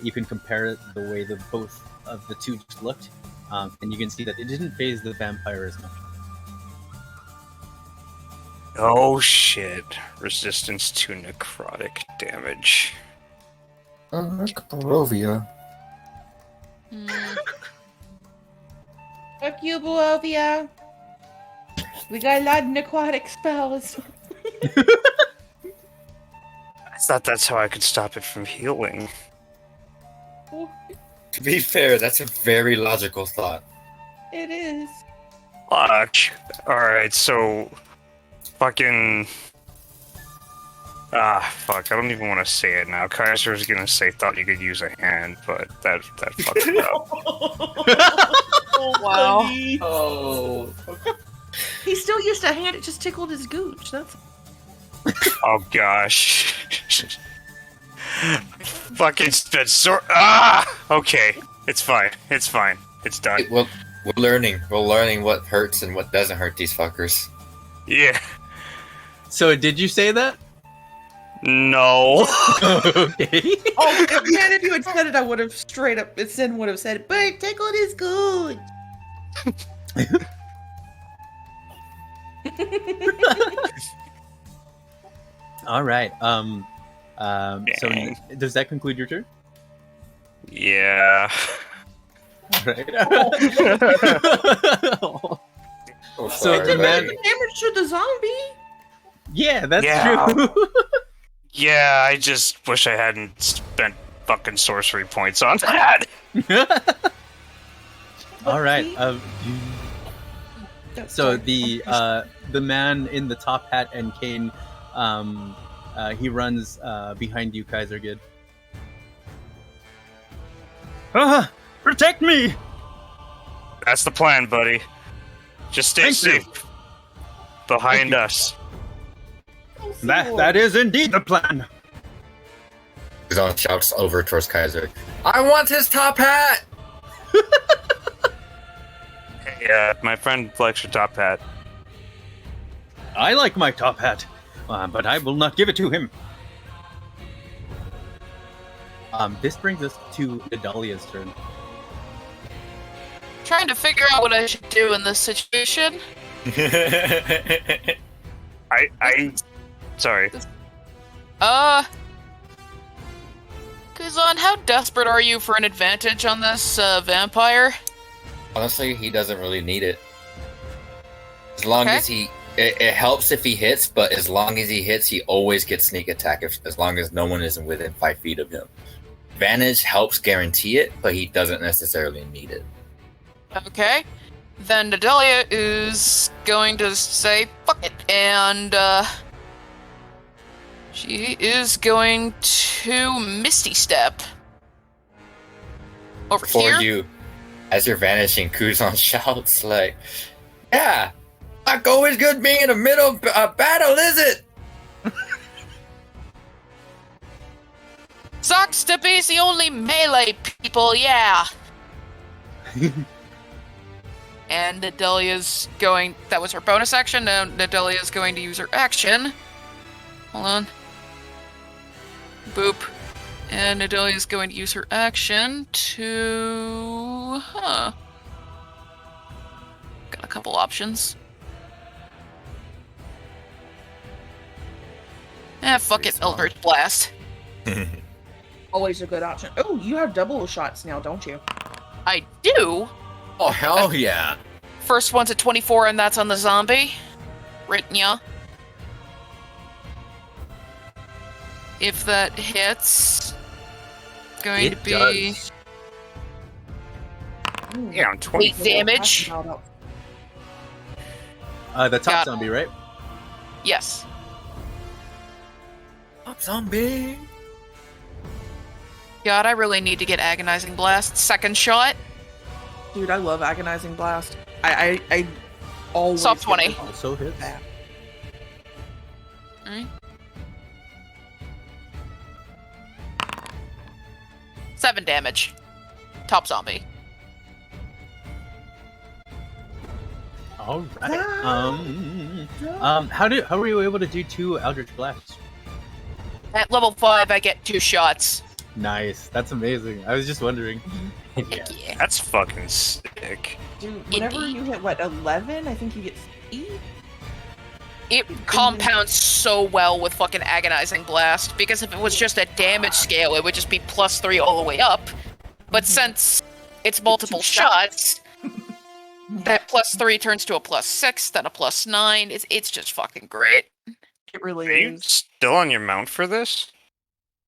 you can compare it the way the both of the two just looked, and you can see that it didn't phase the vampire as much. Oh shit. Resistance to necrotic damage. Barovia. Fuck you, Boovia. We got a lot of necrotic spells. I thought that's how I could stop it from healing. To be fair, that's a very logical thought. It is. Fuck. Alright, so... Fucking... fuck, I don't even want to say it now. Kaiser was gonna say thought you could use a hand, but that fucked it up. Wow. Oh. He still used a hand, it just tickled his gooch. That's Oh gosh. Fucking spit okay. It's fine. It's fine. It's done. We're learning. We're learning what hurts and what doesn't hurt these fuckers. Yeah. So did you say that? No. Okay. Oh, if you had said it, I would have straight up. Sin would have said it, but it tickled his gooch. All right. So Dang. does that conclude your turn? Yeah. Right. Oh, So sorry, the man- buddy. Damage to the zombie. Yeah, that's Yeah. true. Yeah, I just wish I hadn't spent fucking sorcery points on that. All right. That's So sorry. the man in the top hat and cane, he runs behind you, Kaisergid. Protect me! That's the plan, buddy. Just stay Thank you. safe. Behind us. That is indeed the plan. Kuzan shouts over towards Kaiser. I want his top hat! Hey, my friend likes your top hat. I like my top hat, but I will not give it to him. This brings us to Nadalia's turn. Trying to figure out what I should do in this situation. Sorry. Kuzan, how desperate are you for an advantage on this vampire? Honestly, he doesn't really need it. As long Okay. as it helps if he hits, but as long as he hits, he always gets sneak attack as long as no one is within 5 feet of him. Advantage helps guarantee it, but he doesn't necessarily need it. Okay. Then Nadalia is going to say, fuck it, and, she is going to Misty Step. Over For here? you, as you're vanishing, Kuzan shouts like, "Yeah, not always good being in the middle of a battle, is it?" Sock Steppy's the only melee people, yeah. And Nadalia's going. That was her bonus action. Now Nadalia's going to use her action. Hold on. Boop. And Nadalia's going to use her action to. Got a couple options. Fuck Pretty it, small. Eldritch Blast. Always a good option. Oh, you have double shots now, don't you? I do. Oh hell yeah! First one's at 24, and that's on the zombie. Ritnya. If that hits, it's going It to be does. Yeah, I'm 20. 8 damage. The top Got- zombie, right? Yes. Up zombie. God, I really need to get Agonizing Blast. Second shot. Dude, I love Agonizing Blast. I always Soft get 20. it. Also hits. Yeah. Alright. 7 damage. Top zombie. All right. How were you able to do 2 Eldritch Blasts? At level 5, I get 2 shots. Nice. That's amazing. I was just wondering. Yeah. Heck yeah. That's fucking sick. Dude, whenever Indeed. you hit, what, 11, I think you get 3? It compounds so well with fucking Agonizing Blast, because if it was just a damage scale, it would just be +3 all the way up. But since it's multiple shots, that +3 turns to a +6, then a +9. It's just fucking great. It really Are you is. still on your mount for this?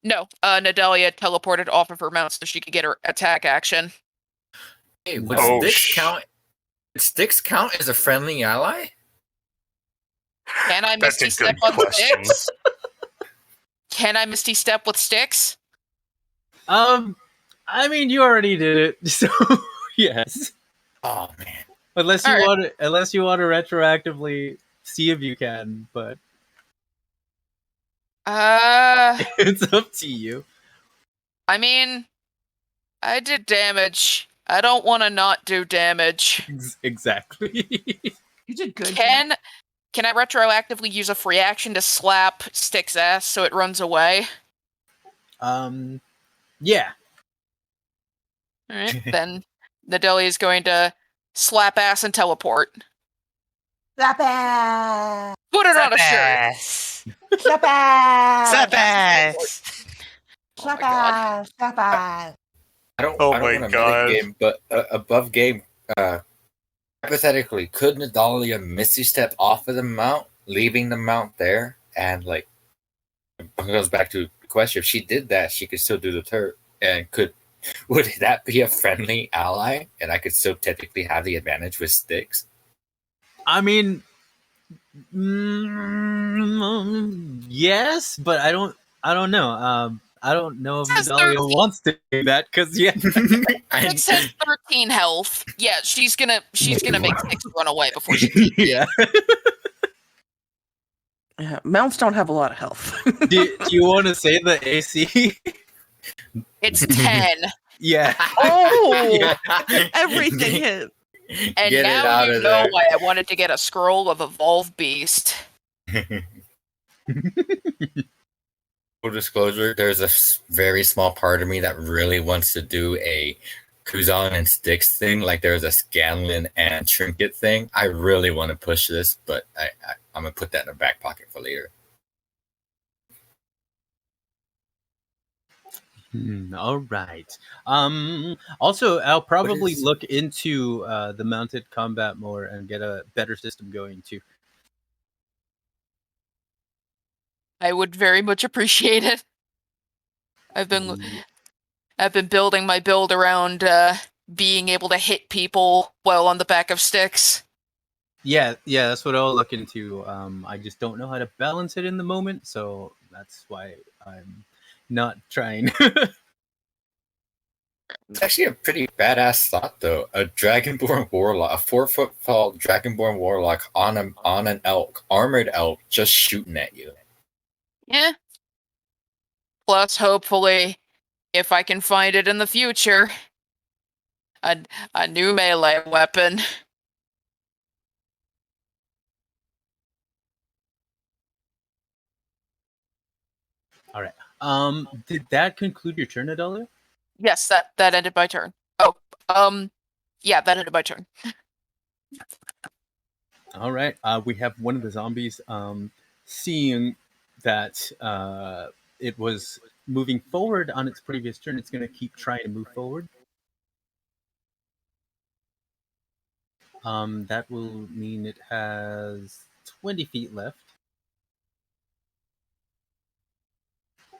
No, Nadalia teleported off of her mount so she could get her attack action. Hey, would Oh, Styx count? Would Styx count as a friendly ally? Can I That's Misty a Step good on question. Styx? Can I Misty Step with Styx? I mean, you already did it, so yes. Oh man. Unless you All right. want to retroactively see if you can, but it's up to you. I mean, I did damage. I don't want to not do damage. Exactly. You did good. Can I retroactively use a free action to slap Styx's ass so it runs away? Yeah. Alright, then Nadalia is going to slap ass and teleport. Slap ass! Put it on a shirt! Slap ass! Slap ass! Oh my Slap god. ass! Slap ass! Oh I don't my want to God. game, but above game, hypothetically, could Nadalia Misty Step off of the mount, leaving the mount there, and like it goes back to the question: if she did that, she could still do the turret, and would that be a friendly ally, and I could still technically have the advantage with Styx? I mean, yes, but I don't know. I don't know if Says Nadalia 13. wants to do that because Styx has 13 health. Yeah, she's gonna make Styx run away before she yeah. Yeah, mounts don't have a lot of health. Do you want to say the AC? It's 10. Yeah. Oh! Yeah. Everything hit. And Get it now out you of know there. why I wanted to get a scroll of Evolve Beast. Full disclosure, there's a very small part of me that really wants to do a Kuzan and Styx thing. Like there's a Scanlan and Trinket thing. I really want to push this, but I'm going to put that in the back pocket for later. All right. Also, I'll probably is- look into the mounted combat more and get a better system going too. I would very much appreciate it. I've been building my build around being able to hit people while on the back of sticks. Yeah, that's what I'll look into. I just don't know how to balance it in the moment, so that's why I'm not trying. It's actually a pretty badass thought, though. A Dragonborn Warlock, a 4-foot tall Dragonborn Warlock on an elk, armored elk, just shooting at you. Yeah. Plus, hopefully, if I can find it in the future, a new melee weapon. Did that conclude your turn, Adalia? Yes, that ended my turn. Oh, yeah, that ended my turn. All right. We have one of the zombies seeing that it was moving forward on its previous turn. It's going to keep trying to move forward. That will mean it has 20 feet left.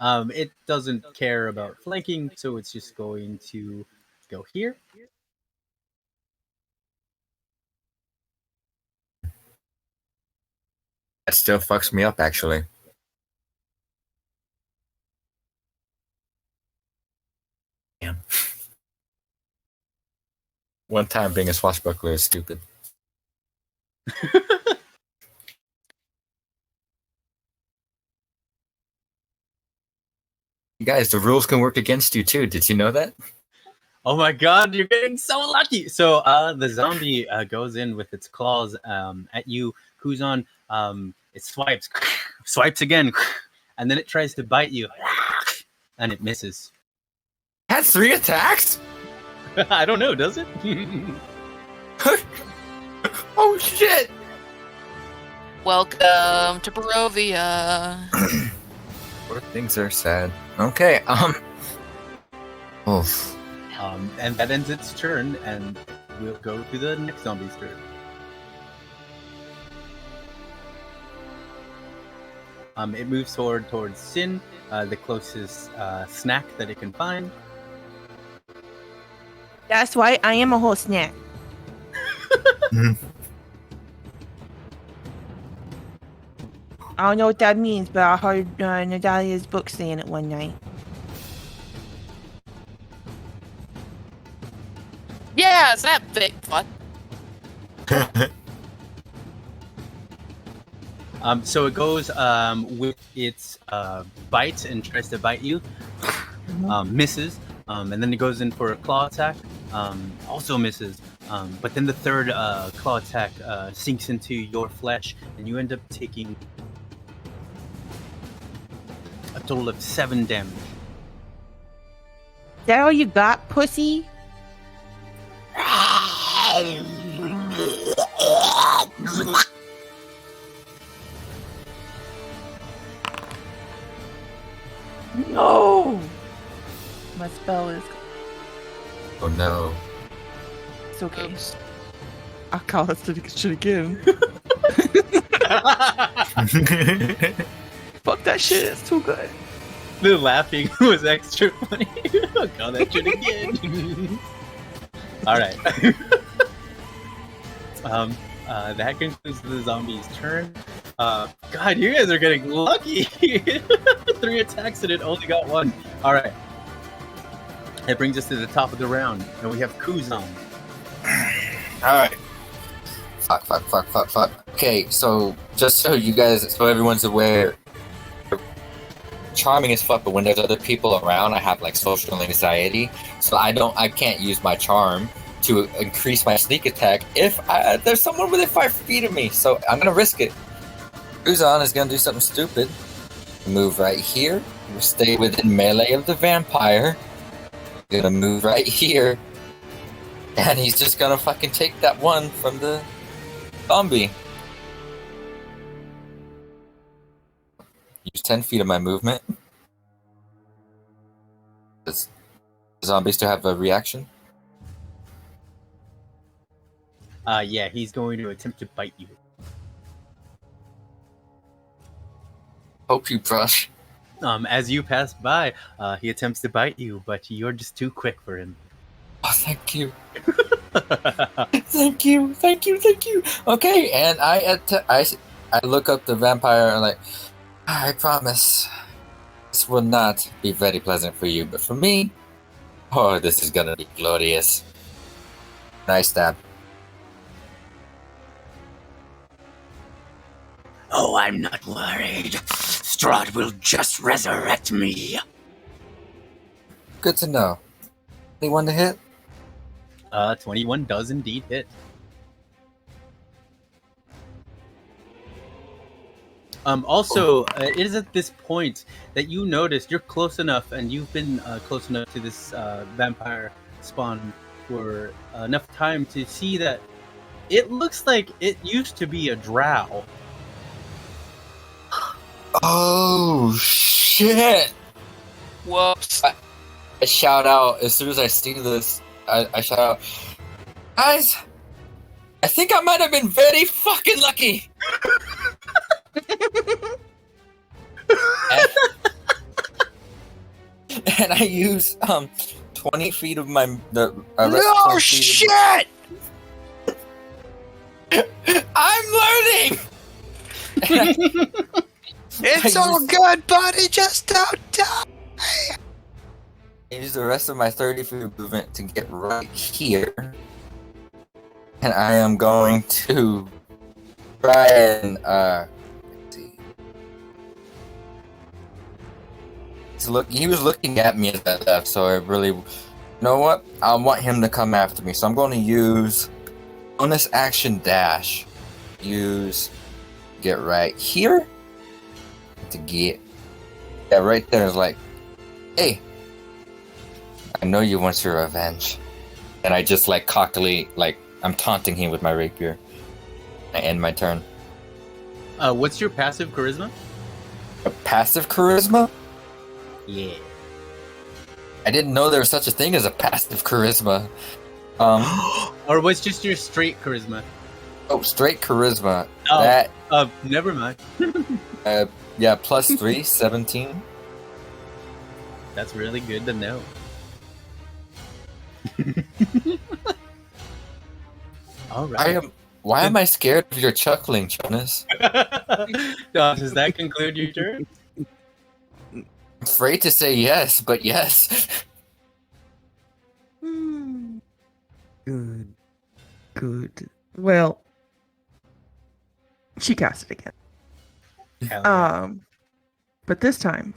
It doesn't care about flanking, so it's just going to go here. That still fucks me up, actually. Damn. One time being a swashbuckler is stupid. Guys, the rules can work against you too. Did you know that? Oh my god, you're getting so lucky! So the zombie goes in with its claws at you, Kuzan. It swipes again, and then it tries to bite you, and it misses. Had 3 attacks? I don't know, does it? Oh shit! Welcome to Barovia. Poor things are sad. Okay, oof. And that ends its turn, and we'll go to the next zombie's turn. It moves towards Sin, the closest snack that it can find. That's why I am a whole snack. I don't know what that means, but I heard Nadalia's book saying it one night. Yeah, it's that big fun. So it goes with its bite and tries to bite you. Misses. And then it goes in for a claw attack. Also misses. But then the third claw attack sinks into your flesh, and you end up taking a total of 7 damage. Is that all you got, pussy? No! My spell is... Oh no. It's okay. Oops. I'll call that shit again. Fuck that shit, it's too good. The laughing was extra funny. I'll call that shit again. Alright. That concludes the zombie's turn. God, you guys are getting lucky. 3 attacks and it only got 1. Alright. That brings us to the top of the round. And we have Kuzan. Alright. Fuck. Okay, so just so you guys, so everyone's aware, charming as fuck, but when there's other people around, I have like social anxiety, so I can't use my charm to increase my sneak attack if there's someone within 5 feet of me, so I'm gonna risk it. Kuzan is gonna do something stupid. Move right here, stay within melee of the vampire. Gonna move right here, and he's just gonna fucking take that one from the zombie. Use 10 feet of my movement. Does the zombie still have a reaction? Yeah, he's going to attempt to bite you. Hope you brush. As you pass by, he attempts to bite you, but you're just too quick for him. Oh, thank you. Thank you. Okay, and I look up the vampire and like, I promise this will not be very pleasant for you, but for me, oh, this is gonna be glorious. Nice stab. Oh, I'm not worried. Strahd will just resurrect me. Good to know. Anyone to hit? 21 does indeed hit. Also, it is at this point that you notice you're close enough, and you've been close enough to this vampire spawn for enough time to see that it looks like it used to be a drow. Oh shit! Whoops. I shout out as soon as I see this. I shout out, guys! I think I might have been very fucking lucky. and I use 20 feet of my No shit! I'm learning. It's all good, buddy. Just don't die. I use the rest of my 30 feet of movement to get right here, and I am going to try and let's see. He was looking at me as I left, so I really, you know what? I want him to come after me, so I'm going to use bonus action dash. Get right here to get. Yeah, right there is like, hey, I know you want your revenge, and I just like cockily, like I'm taunting him with my rapier. I end my turn. What's your passive charisma? A passive charisma? Yeah. I didn't know there was such a thing as a passive charisma. Or what's just your straight charisma? Oh, straight charisma. Oh. That, Never mind. yeah, plus 3, 17. That's really good to know. All right. Why am I scared of your chuckling, Jonas? Does that conclude your turn? I'm afraid to say yes, but yes. Good. Good. Well, she cast it again. Hell yeah. But this time,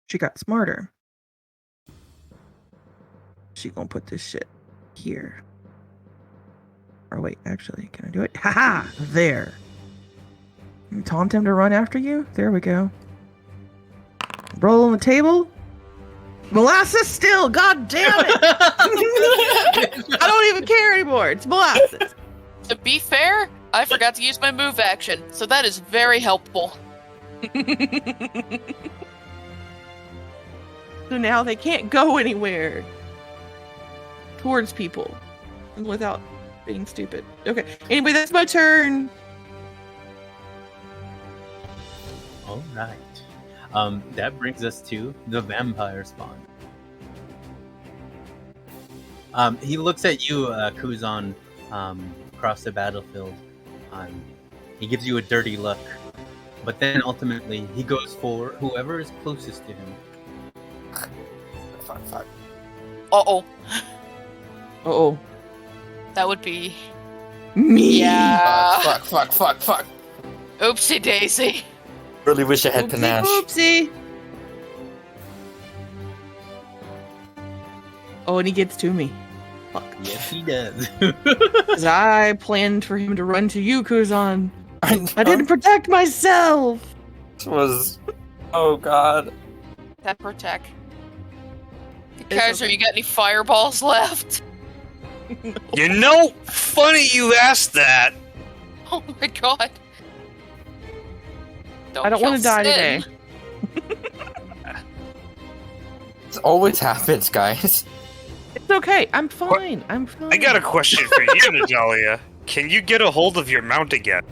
she got smarter. She gonna put this shit here. Or wait, actually, can I do it? Haha! There. You taunt him to run after you? There we go. Roll on the table. Molasses still, god damn it! I don't even care anymore. It's molasses. To be fair, I forgot to use my move action, so that is very helpful. So now they can't go anywhere towards people without being stupid. Okay. Anyway, that's my turn. All right. That brings us to the vampire spawn. He looks at you, Kuzan, across the battlefield. He gives you a dirty look, but then ultimately he goes for whoever is closest to him. Fuck. Uh-oh. Uh-oh. That would be... Me. Yeah. Fuck. Oopsie daisy. Really wish I had panache. Oopsie. Oh, and he gets to me. Fuck. Yes, he does. Because I planned for him to run to you, Kuzan. I know. I didn't protect myself. This was... Oh, God. That protect. Kaiser, you got any fireballs left? You know, funny you asked that. Oh my god. I don't want to die Sin. today. This always happens, guys. It's okay. I'm fine. I'm fine. I got a question for you, Nadalia. Can you get a hold of your mount again?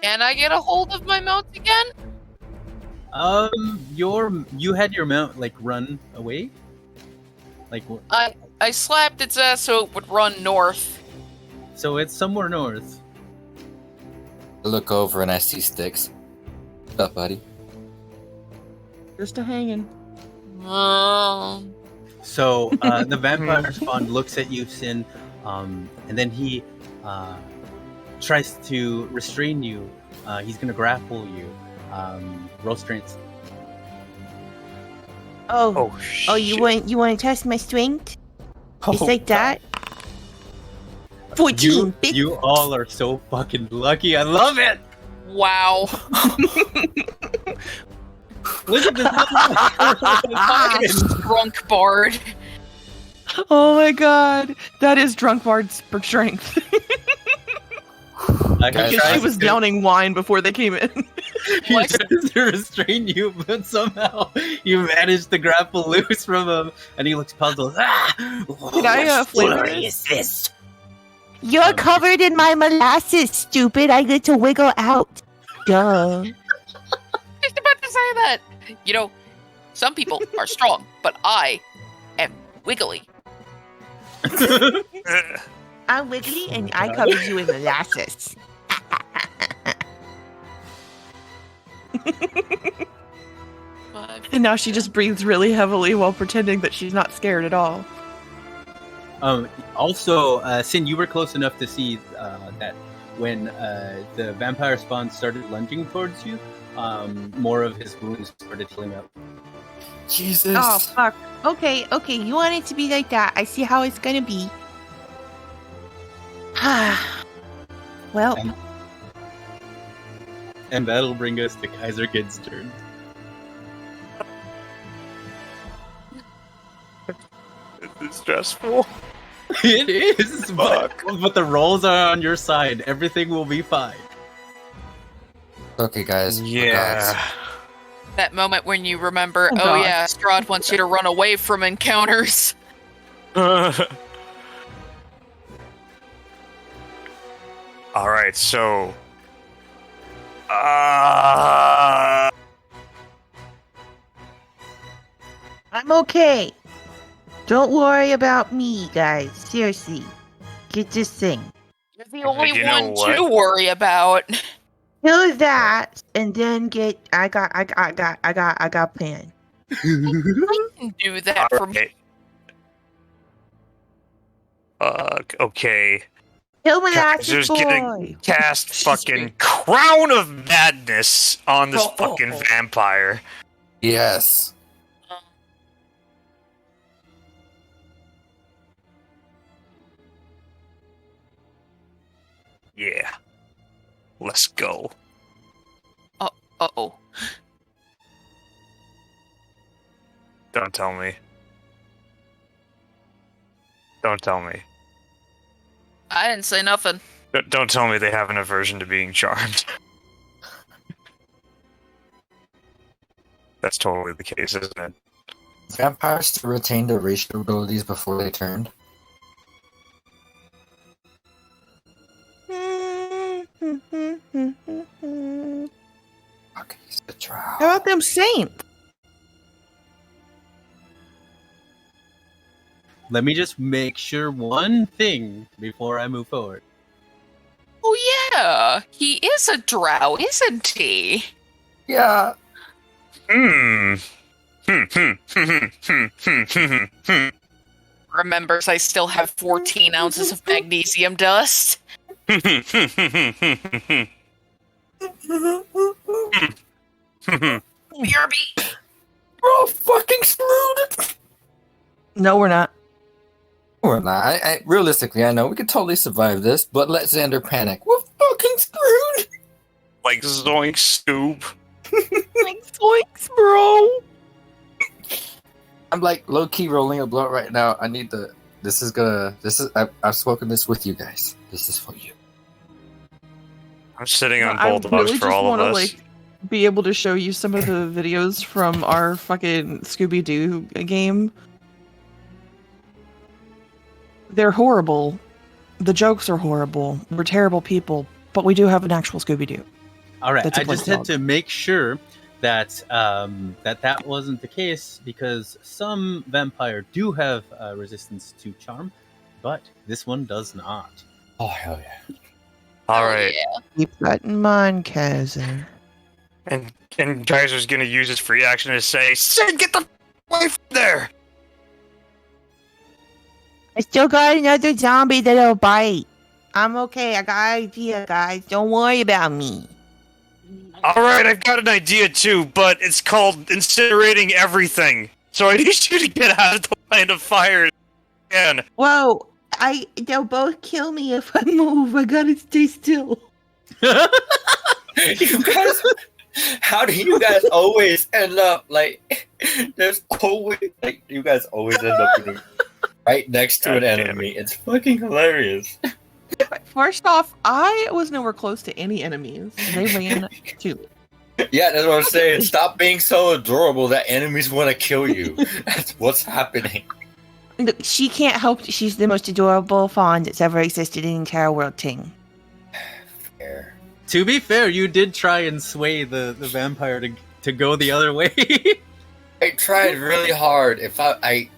Can I get a hold of my mount again? You had your mount like run away, like I slapped its ass so it would run north. so it's somewhere north. I look over and I see Sticks. What's up, buddy? Just a hanging. So the vampire spawn looks at you, Sin, and then he tries to restrain you. He's gonna grapple you. Roll strength. Oh, shit. you want to test my strength? It's like that. 14. You, bitch. you all are so fucking lucky. I love it. Wow. Look at this fucking Drunk bard. Oh my god, that is drunk bard's strength. Guys, Because she was downing wine before they came in. He tries to restrain you, but somehow you manage to grapple loose from him, and he looks puzzled. Ah! Can I flavor Foolery this? is this? You're covered in my molasses, stupid. I get to wiggle out. Duh. Just about to say that. You know, some people are strong, but I am wiggly. I'm wiggly and I covered you in molasses. And now she just breathes really heavily while pretending that she's not scared at all. Also, Sin, you were close enough to see that when the vampire spawn started lunging towards you, more of his wounds started healing up. Jesus. Oh, fuck. Okay, you want it to be like that. I see how it's gonna be. Well, And that'll bring us to Kaiser Kid's turn. It's stressful. It is, but the rolls are on your side. Everything will be fine. Okay, guys. Yeah. That moment when you remember, Oh, oh God. yeah, Strahd wants you to run away from encounters. Alright, so. I'm okay. Don't worry about me, guys. Seriously. Get this thing. You're the only You know one what? to worry about. Kill that, and then get. I got plan. I can do that from Alright. Okay. Kill Kaiser's molasses boy. getting cast fucking Crown of Madness on this fucking vampire. Yes. Yeah. Let's go. Uh-oh. Don't tell me. Don't tell me. I didn't say nothing. Don't tell me they have an aversion to being charmed. That's totally the case, isn't it? Vampires still retain their racial abilities before they turned. Okay, he's the drow. How about them saints? Let me just make sure one thing before I move forward. Oh yeah, he is a drow, isn't he? Yeah. Remembers I still have 14 ounces of magnesium dust. BRB. We're all fucking screwed. No, we're not. We're not. Realistically, I know we could totally survive this, but let Xander panic. We're fucking screwed. Like Zoink Scoop. Like zoinks, bro. I'm like low key rolling a blunt right now. I need the. I've spoken this with you guys. This is for you. I'm sitting on I bulldogs really for just all of wanna, us. like, be able to show you some of the videos from our fucking Scooby-Doo game. They're horrible. The jokes are horrible. We're terrible people, but we do have an actual Scooby-Doo. All right, That's a I just place had to make sure that that wasn't the case because some vampire do have resistance to charm, but this one does not. Oh hell yeah! Alright. Yeah. Keep that in mind, Kaiser. And Kaiser's gonna use his free action to say, Sid, get the f- away from there! I still got another zombie that'll bite. I'm okay. I got an idea, guys. Don't worry about me. Alright, I've got an idea too, but it's called incinerating everything. So I need you to get out of the line of fire again. Whoa! They'll both kill me if I move. I gotta stay still. You guys, How do you guys always end up like? There's always like you guys always end up getting right next to an God damn enemy. It's fucking hilarious. First off, I was nowhere close to any enemies. They ran to me. Yeah, that's what I'm saying. Stop being so adorable that enemies want to kill you. That's what's happening. Look, she can't help that she's the most adorable fawn that's ever existed in the entire world, Ting. Fair. To be fair, you did try and sway the vampire to go the other way. I tried really hard. If I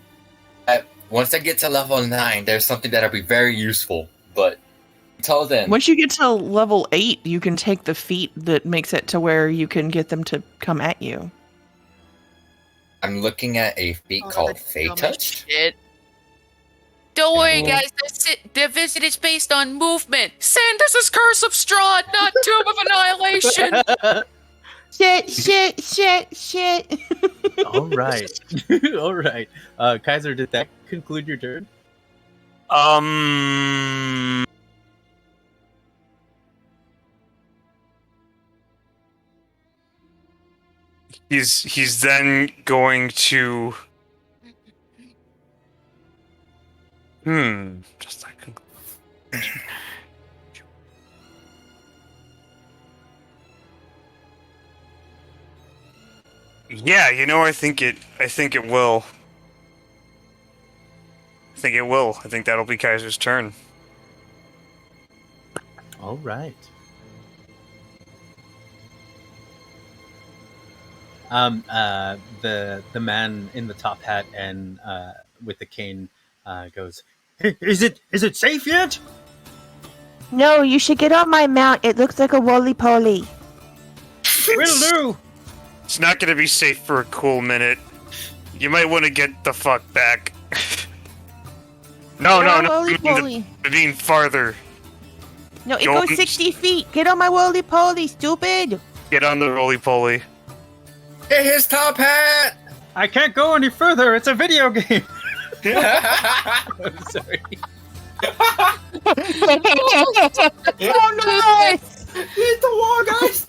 once I get to level 9, there's something that'll be very useful. But until then, Once you get to level 8, you can take the feat that makes it to where you can get them to come at you. I'm looking at a feat called Fey Touch. Shit. Don't worry, Cool. guys. The visit is based on movement. Sandus' Curse of Strahd, not Tomb of Annihilation. Shit. All right. All right. Kaiser, did that conclude your turn? He's then going to. Just like. Yeah, I think it will. I think that'll be Kaiser's turn. All right. The man in the top hat and with the cane goes, Hey, is it safe yet? No, you should get on my mount. It looks like a roly-poly. Will do. It's not going to be safe for a cool minute. You might want to get the fuck back. No. Roly-poly. I mean farther. No, it Don't- goes 60 feet. Get on my roly-poly, stupid. Get on the roly-poly. Hit his top hat. I can't go any further. It's a video game. I'm sorry. Oh, no! Hit the wall, guys.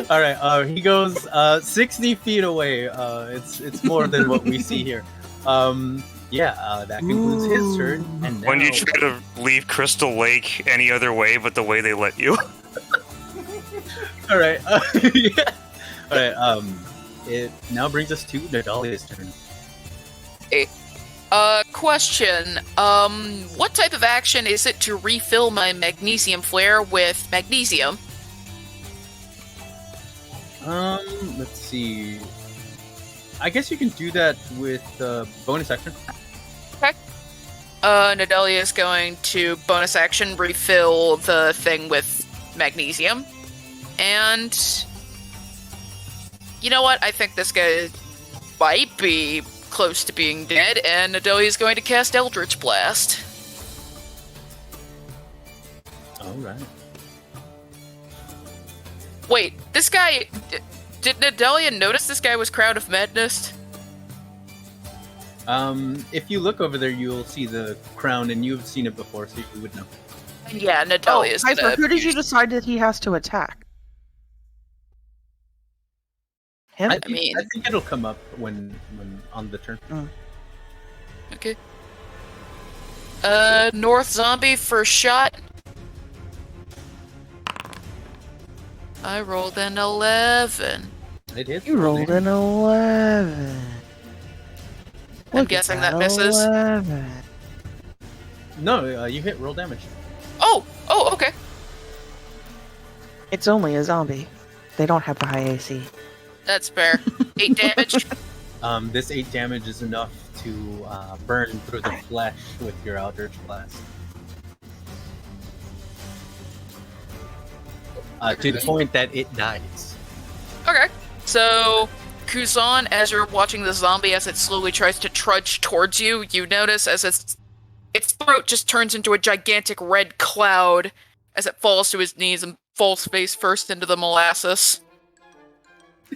All right. He goes 60 feet away. It's more than what we see here. That concludes his turn. And now, When you try to leave Crystal Lake any other way but the way they let you. all right. Yeah. All right. It now brings us to Nadalia's turn. Question. What type of action is it to refill my magnesium flare with magnesium? Let's see. I guess you can do that with bonus action. Nadalia is going to bonus action refill the thing with magnesium. And you know what? I think this guy might be close to being dead, and Nadalia is going to cast Eldritch Blast. All right. Wait, this guy... Did Nadalia notice this guy was Crown of Madness? If you look over there, you'll see the crown, and you've seen it before, so you would know. Yeah, Nadalia is Kaiser, gonna... who did you decide that he has to attack? Him? I mean- think it'll come up when on the turn. Okay. North Zombie first shot. I rolled an 11. It hits. You rolled an 11. I'm Look at guessing that misses. 11. No, you hit roll damage. Oh, okay. It's only a zombie. They don't have a high AC. That's fair. 8 damage. This 8 damage is enough to burn through the flesh with your Eldritch Blast. To the point that it dies. Okay. So, Kuzan, as you're watching the zombie as it slowly tries to trudge towards you, you notice as its throat just turns into a gigantic red cloud as it falls to his knees and falls face first into the molasses.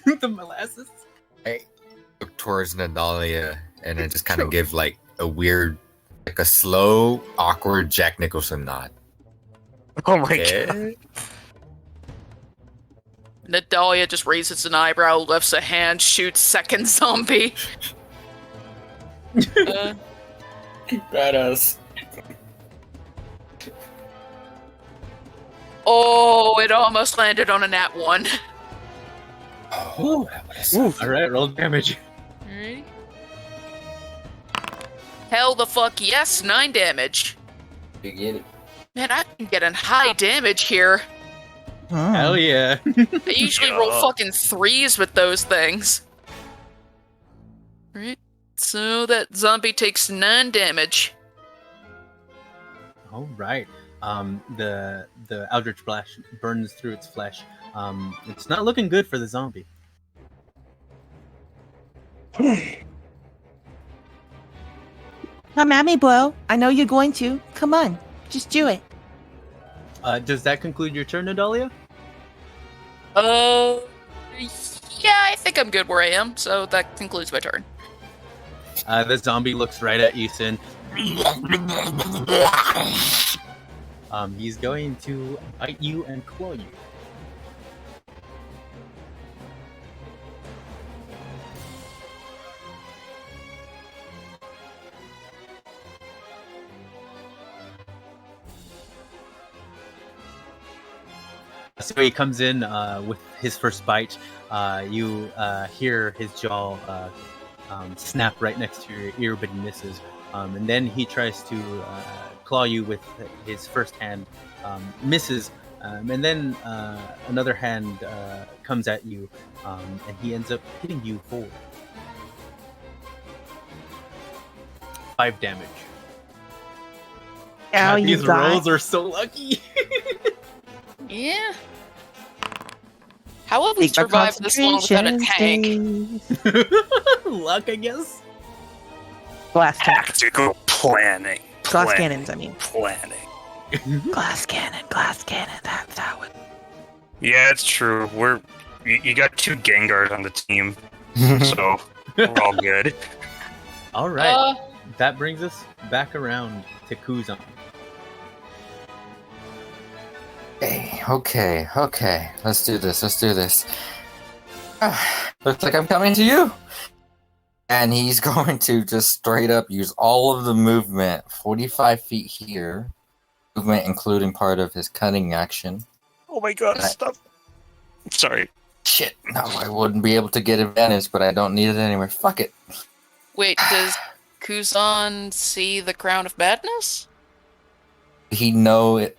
The molasses? I look towards Nadalia and I just kind of give like a weird, like a slow, awkward Jack Nicholson nod. Oh my god. Yeah. Nadalia just raises an eyebrow, lifts a hand, shoots second zombie. Badass. Oh, it almost landed on a nat 1. Oh, that would have All right, roll damage. Alright. Hell the fuck yes, 9 damage. You get it. Man, I can get a high damage here. Hell yeah. I usually roll Yeah. fucking 3s with those things. Right. So that zombie takes 9 damage. All right. The Eldritch Blast burns through its flesh. It's not looking good for the zombie. Come at me, bro. I know you're going to. Come on. Just do it. Does that conclude your turn, Nadalia? Yeah, I think I'm good where I am, so that concludes my turn. The zombie looks right at you, Sin. He's going to bite you and claw you. So he comes in with his first bite. You hear his jaw snap right next to your ear, but he misses. And then he tries to claw you with his first hand, misses. And then another hand comes at you, and he ends up hitting you forward. 5 damage. Oh, God, you these got rolls are so lucky. Yeah. How have we Take my survived this long without a concentration tank? stays. Luck, I guess. Glass tank. Tactical planning. Glass cannons, I mean. Planning. Glass cannon, that's how it... Yeah, it's true. You got 2 Gengars on the team, so we're all good. All right. That brings us back around to Kuzan. Okay. Let's do this. Looks like I'm coming to you. And he's going to just straight up use all of the movement, 45 feet here. Movement including part of his cutting action. Oh my god, stop. Sorry. Shit, no, I wouldn't be able to get advantage, but I don't need it anyway. Fuck it. Wait, does Kuzan see the Crown of Madness? He know it,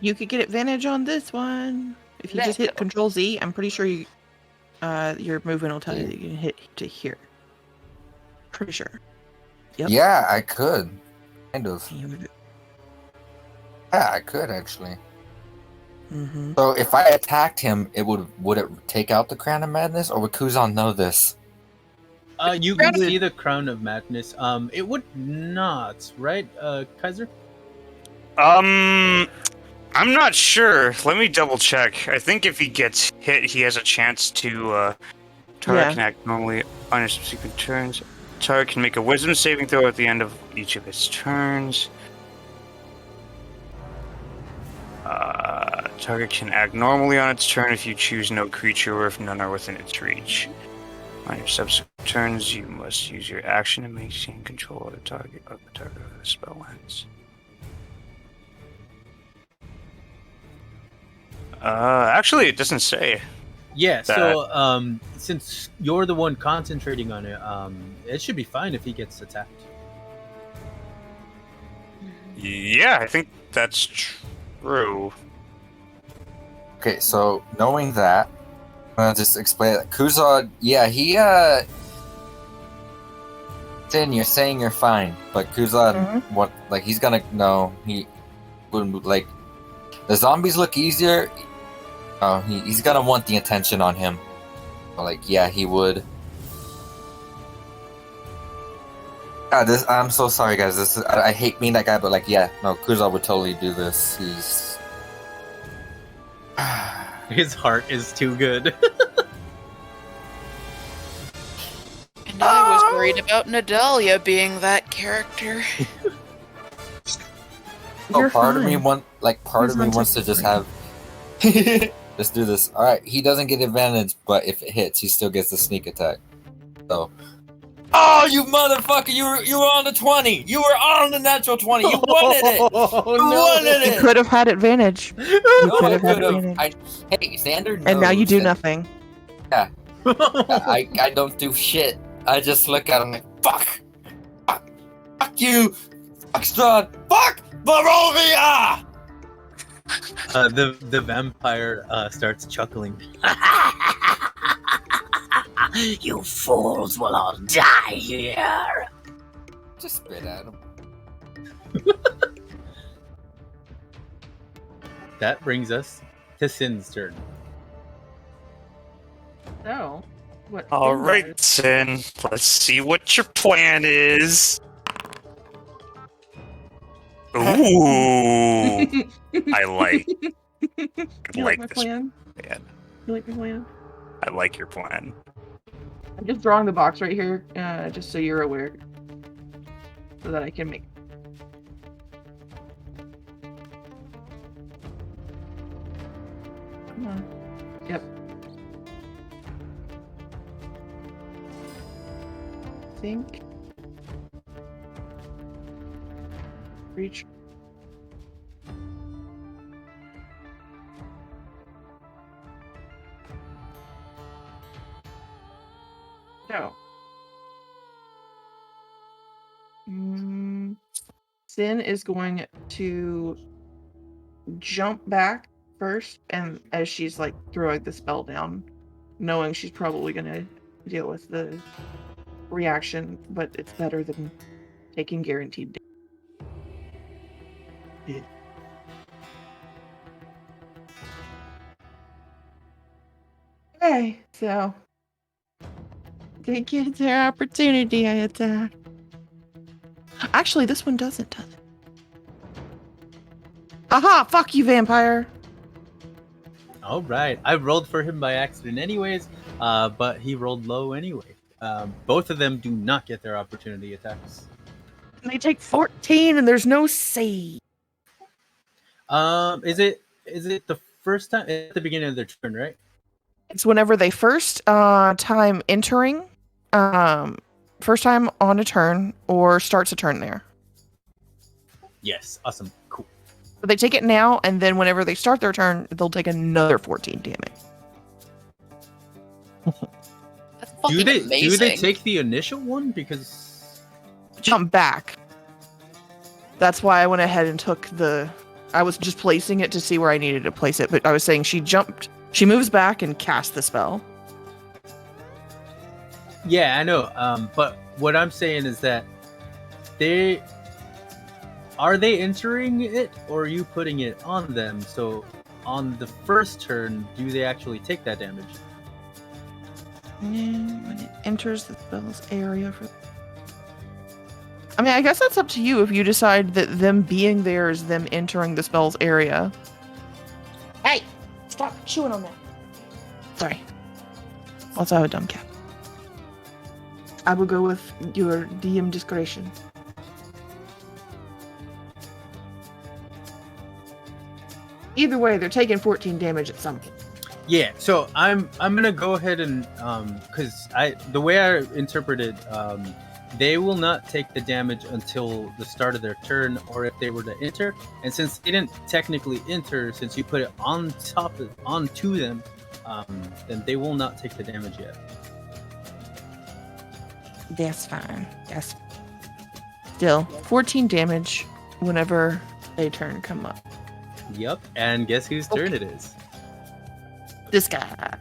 You could get advantage on this one. If you just hit Control Z, I'm pretty sure you, your movement will tell you that you can hit to here. Pretty sure. Yep. Yeah, I could. Kind of. Mm-hmm. Yeah, I could actually. So if I attacked him, would it take out the Crown of Madness, or would Kuzan know this? You can see the Crown of Madness. It would not, right, Kaiser? I'm not sure. Let me double check. I think if he gets hit, he has a chance to target can act normally on his subsequent turns. Target can make a wisdom saving throw at the end of each of its turns. Target can act normally on its turn if you choose no creature or if none are within its reach. On your subsequent turns, you must use your action to maintain control of the target of the spell ends. Actually, it doesn't say. Yeah, that. so since you're the one concentrating on it, it should be fine if he gets attacked. Yeah, I think that's true. Okay, so knowing that, I'm gonna just explain that. Kuzan, yeah, he Sin, you're saying you're fine, but Kuzan, what, like, he's gonna, no, he wouldn't, like, the zombies look easier. Oh, he's gonna want the attention on him. But, like, yeah, he would. God, I'm so sorry, guys. I hate being that guy, but, like, yeah, no, Kuzan would totally do this. He's. His heart is too good. And I was worried about Nadalia being that character. Oh, part of me wants to just have Let's do this. All right, he doesn't get advantage, but if it hits, he still gets the sneak attack. So, oh, you motherfucker! You were on the 20. You were on the natural 20. You wanted it. You wanted You it. could have had advantage. You No, could I have had could've. advantage. Hey, Xander knows. And now you do that nothing. I don't do shit. I just look at him like, fuck you, fuck Strahd, fuck Barovia! The vampire starts chuckling. You fools will all die here. Just spit at him. That brings us to Sin's turn. So, what? All right, Sin. Let's see what your plan is. Ooh, I like You like my this plan? plan. You like my plan? I like your plan. I'm just drawing the box right here, just so you're aware, so that I can make. Come on. Yep. Think. Reach. So. Sin is going to jump back first, and as she's like throwing the spell down, knowing she's probably going to deal with the reaction, but it's better than taking guaranteed damage. Yeah. Okay, so they get their opportunity, I attack. Actually, this one doesn't, does it? Aha! Fuck you, vampire! All right, I rolled for him by accident, anyways. But he rolled low anyway. Both of them do not get their opportunity attacks. And they take 14, and there's no save. Is it the first time at the beginning of their turn, right? It's whenever they first time entering, first time on a turn, or starts a turn there. Yes, awesome, cool. So they take it now, and then whenever they start their turn, they'll take another 14 damage. That's fucking Do they amazing. take the initial one because Jump back. That's why I went ahead and took the. I was just placing it to see where I needed to place it, but I was saying she moves back and casts the spell. yeah, I know. But what I'm saying is that are they entering it, or are you putting it on them? So on the first turn, do they actually take that damage? When it enters the spell's area for. I mean, I guess that's up to you if you decide that them being there is them entering the spell's area. Hey! Stop chewing on that. Sorry. Also, I have a dumb cat. I will go with your DM discretion. Either way, they're taking 14 damage at some point. Yeah, so I'm gonna go ahead and because the way I interpreted they will not take the damage until the start of their turn, or if they were to enter. And since they didn't technically enter, since you put it onto them, then they will not take the damage yet. That's fine. That's still 14 damage whenever a turn come up. Yep, and guess whose turn it is? This guy.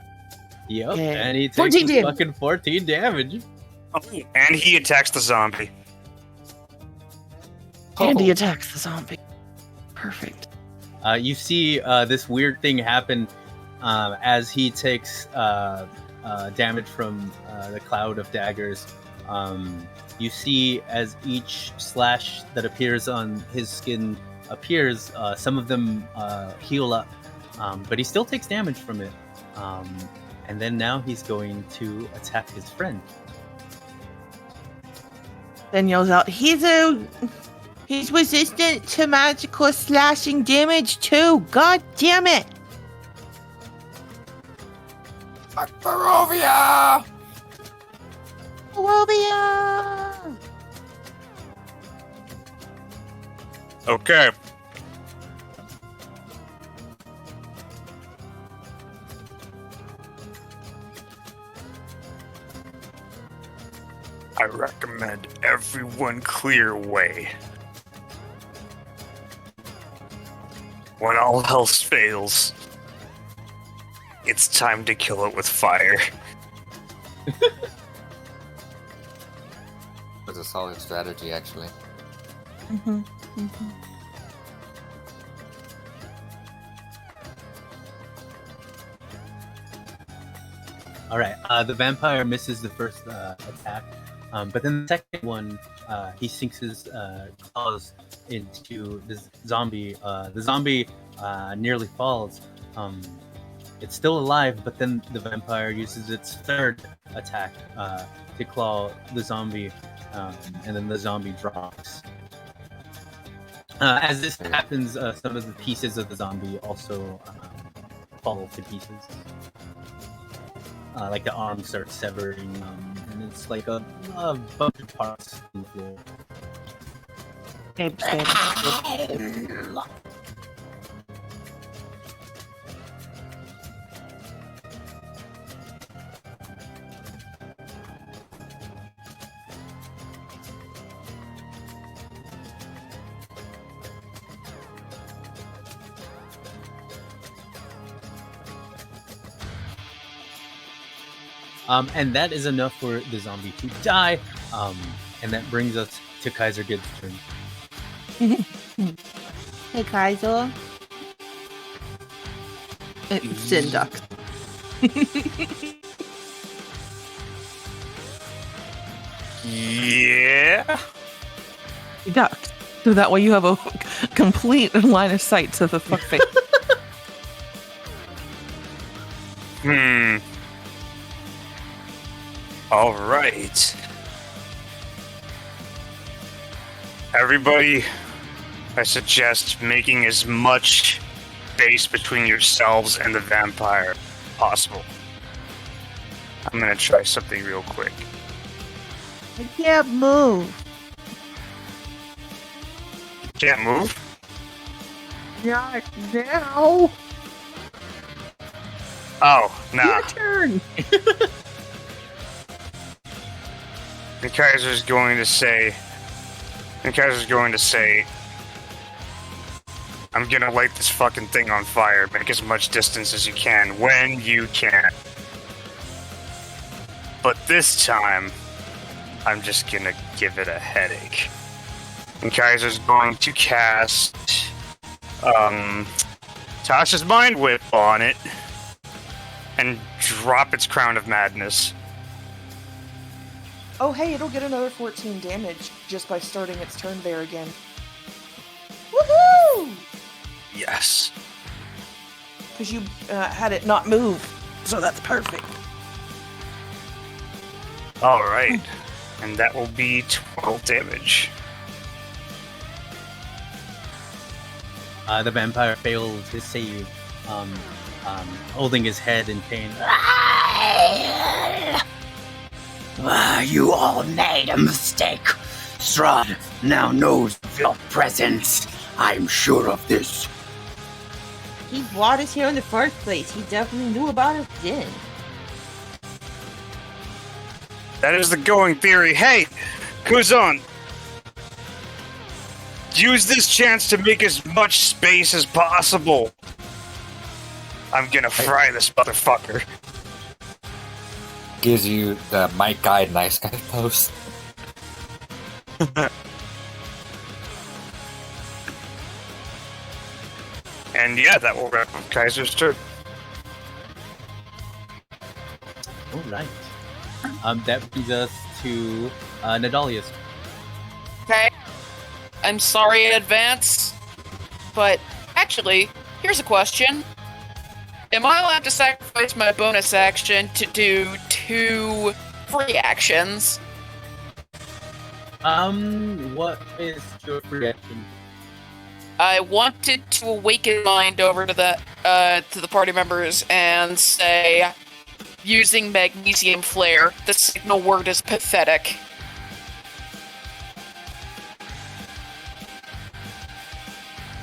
Yep, Yeah. and he takes 14 damage. fucking 14 damage. Oh, and he attacks the zombie. And he attacks the zombie. Perfect. You see this weird thing happen as he takes damage from the cloud of daggers. You see as each slash that appears on his skin appears, some of them heal up, but he still takes damage from it. And then now he's going to attack his friend. Then yells out, He's resistant to magical slashing damage too. God damn it! Barovia! Barovia! Okay. I recommend everyone clear away. When all else fails, it's time to kill it with fire. That's a solid strategy, actually. Mm-hmm. Mm-hmm. All right. The vampire misses the first attack, but then the second one, he sinks his claws into this zombie. The zombie nearly falls. It's still alive, but then the vampire uses its third attack to claw the zombie, and then the zombie drops. As this happens, some of the pieces of the zombie also fall to pieces. Like the arm starts severing, and it's like a bunch of parts on the floor. And that is enough for the zombie to die. And that brings us to Kaiser Gibbs' turn. Hey, Kaiser. Sin ducks. Yeah. He ducks. So that way you have a complete line of sight to the fuckface. All right. Everybody, I suggest making as much space between yourselves and the vampire possible. I'm gonna try something real quick. I can't move. Can't move? Not now. Oh, nah. Your turn. The Kaiser's going to say, I'm gonna light this fucking thing on fire. Make as much distance as you can when you can. But this time, I'm just gonna give it a headache. And Kaiser's going to cast Tasha's Mind Whip on it and drop its Crown of Madness. Oh, hey, it'll get another 14 damage just by starting its turn there again. Woohoo! Yes. Because you had it not move, so that's perfect. Alright. And that will be 12 damage. The vampire fails his save, holding his head in pain. You all made a mistake. Strahd now knows of your presence. I'm sure of this. He brought us here in the first place. He definitely knew about us then. That is the going theory. Hey, Kuzan! Use this chance to make as much space as possible. I'm gonna fry this motherfucker. Gives you the Might Guide Nice Guy post. And yeah, that will wrap up Kaiser's turn. All right. That brings us to Nadalia's. Okay. I'm sorry in advance, but actually, here's a question. Am I allowed to sacrifice my bonus action to do 2 free actions? What is your reaction? I wanted to awaken mind over to the party members and say, using magnesium flare. The signal word is pathetic.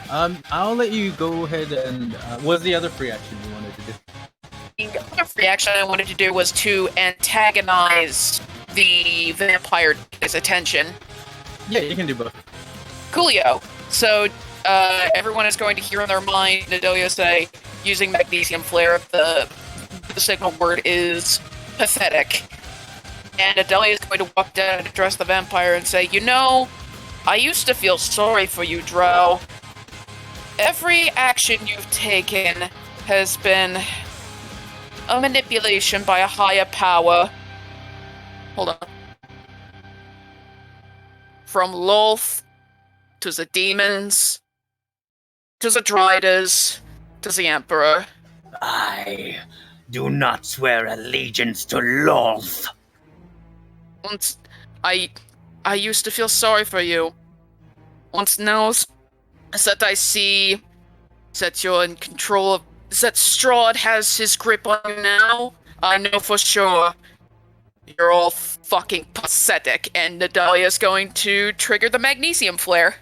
I'll let you go ahead and. What's the other free action you wanted to do? The other free action I wanted to do was to antagonize the vampire's attention. Yeah, you can do both. Coolio. So, everyone is going to hear in their mind Nadelia say, using magnesium flare, the signal word is pathetic. And Nadelia is going to walk down and address the vampire and say, you know, I used to feel sorry for you, Drow. Every action you've taken has been a manipulation by a higher power. Hold on. From Lolth to the demons to the Driders to the Emperor. I do not swear allegiance to Lolth. Once I used to feel sorry for you. Once now that I see that you're in control of, that Strahd has his grip on you now, I know for sure you're all fucking pathetic, and Nadalia's going to trigger the magnesium flare.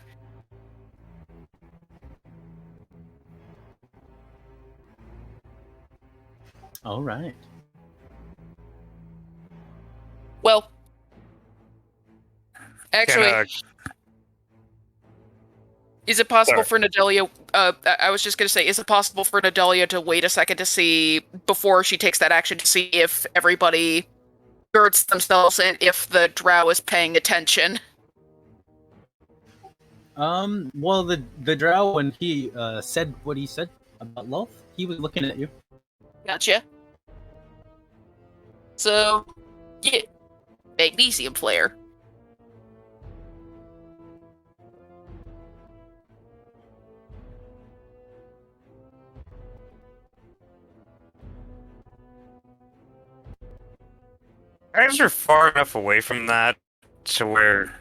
All right. Well, actually, is it possible for Nadalia? I was just going to say, is it possible for Nadalia to wait a second to see, before she takes that action, to see if everybody girds themselves and if the drow is paying attention? Well, the drow, when he said what he said about Lolth, he was looking at you. Gotcha. So, yeah, magnesium flare. Guys are far enough away from that to where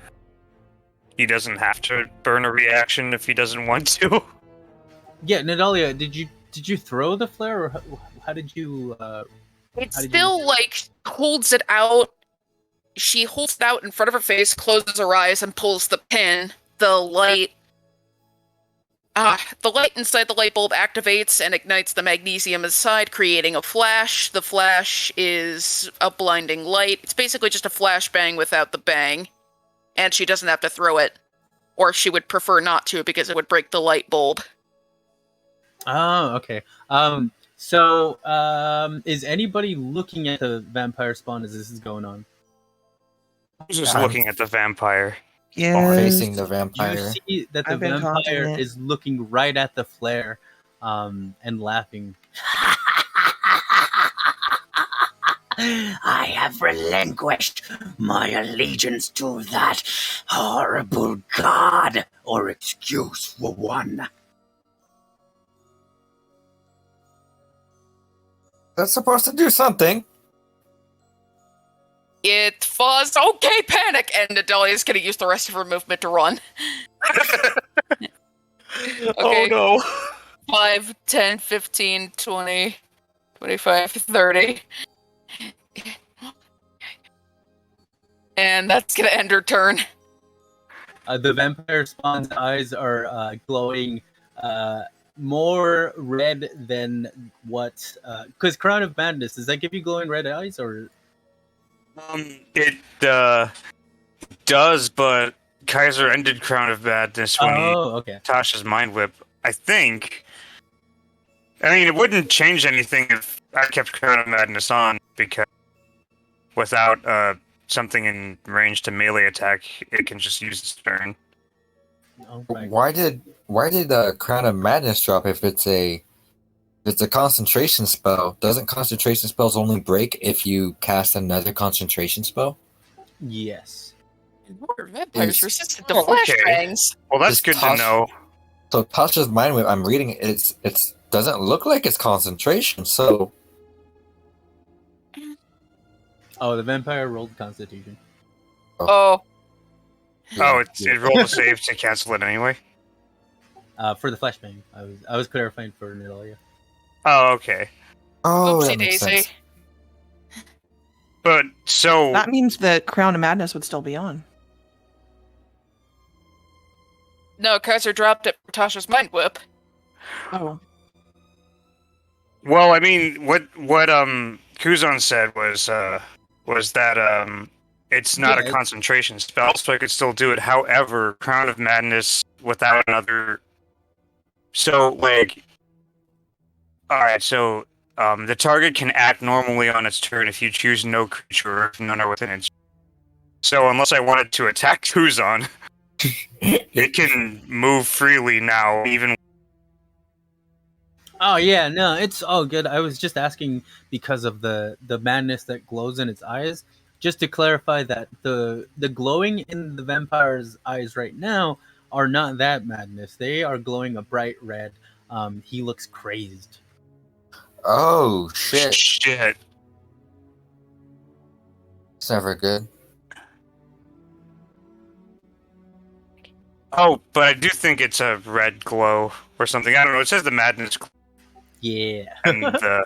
he doesn't have to burn a reaction if he doesn't want to. Yeah, Nadalia, did you throw the flare, or how did you? It still, like, holds it out. She holds it out in front of her face, closes her eyes, and pulls the pin. The light inside the light bulb activates and ignites the magnesium inside, creating a flash. The flash is a blinding light. It's basically just a flashbang without the bang. And she doesn't have to throw it. Or she would prefer not to, because it would break the light bulb. Oh, okay. So, is anybody looking at the vampire spawn as this is going on? I'm just looking at the vampire. Yes. Facing the vampire. You see that the I've been vampire confident. is looking right at the flare, and laughing. I have relinquished my allegiance to that horrible god, or excuse for one. That's supposed to do something. It was okay, panic! And Nadalia's gonna use the rest of her movement to run. Oh no. 5, 10, 15, 20, 25, 30. And that's gonna end her turn. The vampire spawn's eyes are glowing more red than what... Because Crown of Madness, does that give you glowing red eyes, or... It does, but Kaiser ended Crown of Madness when okay. Tasha's Mind Whip, I think. I mean, it wouldn't change anything if I kept Crown of Madness on, because without something in range to melee attack, it can just use its turn. Oh, right. Why did Crown of Madness drop if it's a concentration spell? Doesn't concentration spells only break if you cast another concentration spell? Yes. Water vampires resistant to Oh, okay. flashbangs. Well, that's Just good to toss- know. So Tasha's Mind Whip, I'm reading it, it's doesn't look like it's concentration, so Oh, the vampire rolled Constitution. Oh, Oh, it rolled a save to cancel it anyway? For the flashbang. I was clarifying for Nadalia. Oh, okay. oh, oopsie that makes daisy. sense. But so That means the Crown of Madness would still be on. No, Kaiser dropped it for Tasha's mind whip. Oh. well, I mean, what Kuzan said was that it's not Yeah, a concentration spell, so I could still do it. However, Crown of Madness without another. So like, all right, so the target can act normally on its turn if you choose no creature or if none are within its. So unless I wanted to attack Kuzan, it can move freely now, even. Oh yeah, no, it's all good. I was just asking because of the madness that glows in its eyes. Just to clarify that the glowing in the vampire's eyes right now are not that madness. They are glowing a bright red. He looks crazed. Oh shit! Shit. It's never good. Oh, but I do think it's a red glow or something. I don't know. It says the madness, Yeah. and the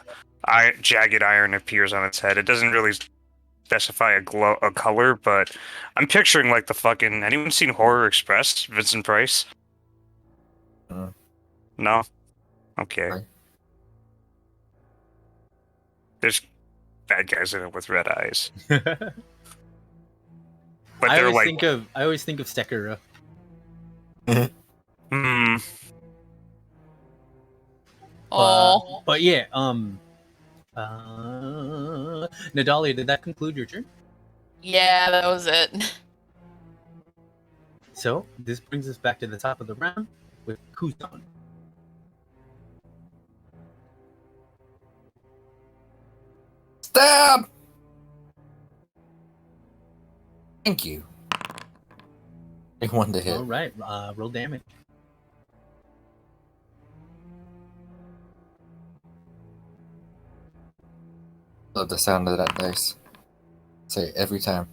jagged iron appears on its head. It doesn't really specify a color, but I'm picturing like the fucking. Anyone seen Horror Express? Vincent Price? No. Okay. Right. There's bad guys in it with red eyes, I but they're like. always think of Sekiro. Hmm. Oh, But yeah, Nadalia, did that conclude your turn? yeah, that was it. So this brings us back to the top of the round with Kuzan. Stab! Thank you. They won to hit. All right, roll damage. Love the sound of that dice. Say it every time.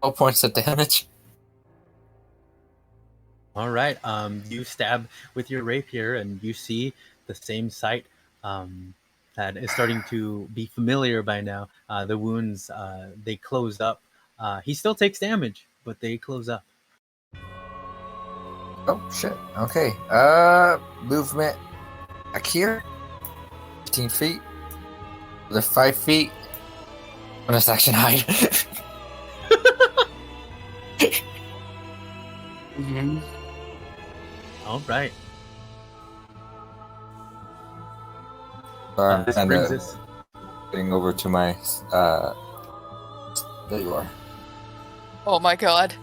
12 points of damage. All right, you stab with your rapier, and you see the same sight that is starting to be familiar by now. The wounds, they close up. He still takes damage, but they close up. Oh shit. Okay. Movement back here. 15 feet. Another 5 feet. Bonus action hide. All right. Sorry, I'm This kind brings of us. getting over to my. There you are. Oh my god.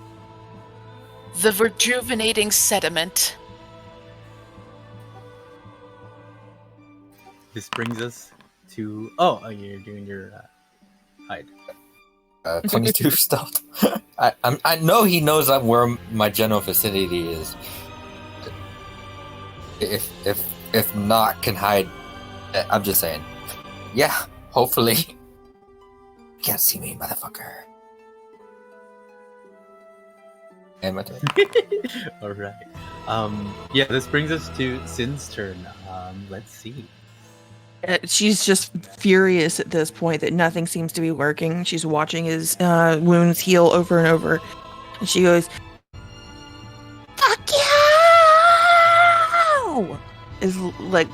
The rejuvenating sediment. This brings us to. Oh, you're doing your hide. 22 stealth. I know he knows where my general vicinity is. If not can hide, I'm just saying. Yeah, hopefully. Can't see me, motherfucker. And my turn. All right. Yeah, this brings us to Sin's turn. Let's see. She's just furious at this point that nothing seems to be working. She's watching his wounds heal over and over. And she goes, "Fuck you!" Is like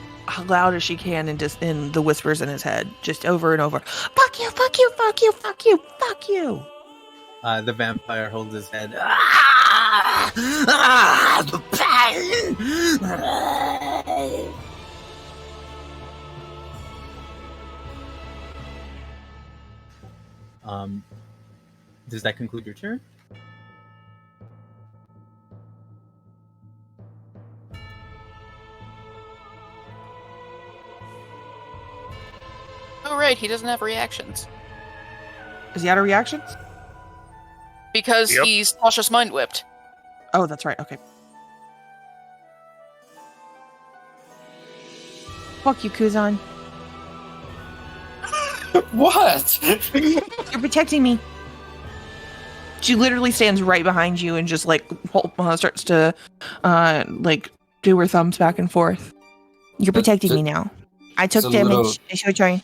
loud as she can and just in the whispers in his head, just over and over. "Fuck you, fuck you, fuck you, fuck you, fuck you." The vampire holds his head. The pain! Does that conclude your turn? Oh right, he doesn't have reactions. Is he out of reactions? Because Yep. he's Tasha's mind whipped. Oh, that's right. Okay. Fuck you, Kuzan. What? You're protecting me. She literally stands right behind you and just like starts to like do her thumbs back and forth. You're protecting me now. I took So damage. little- It's your turn.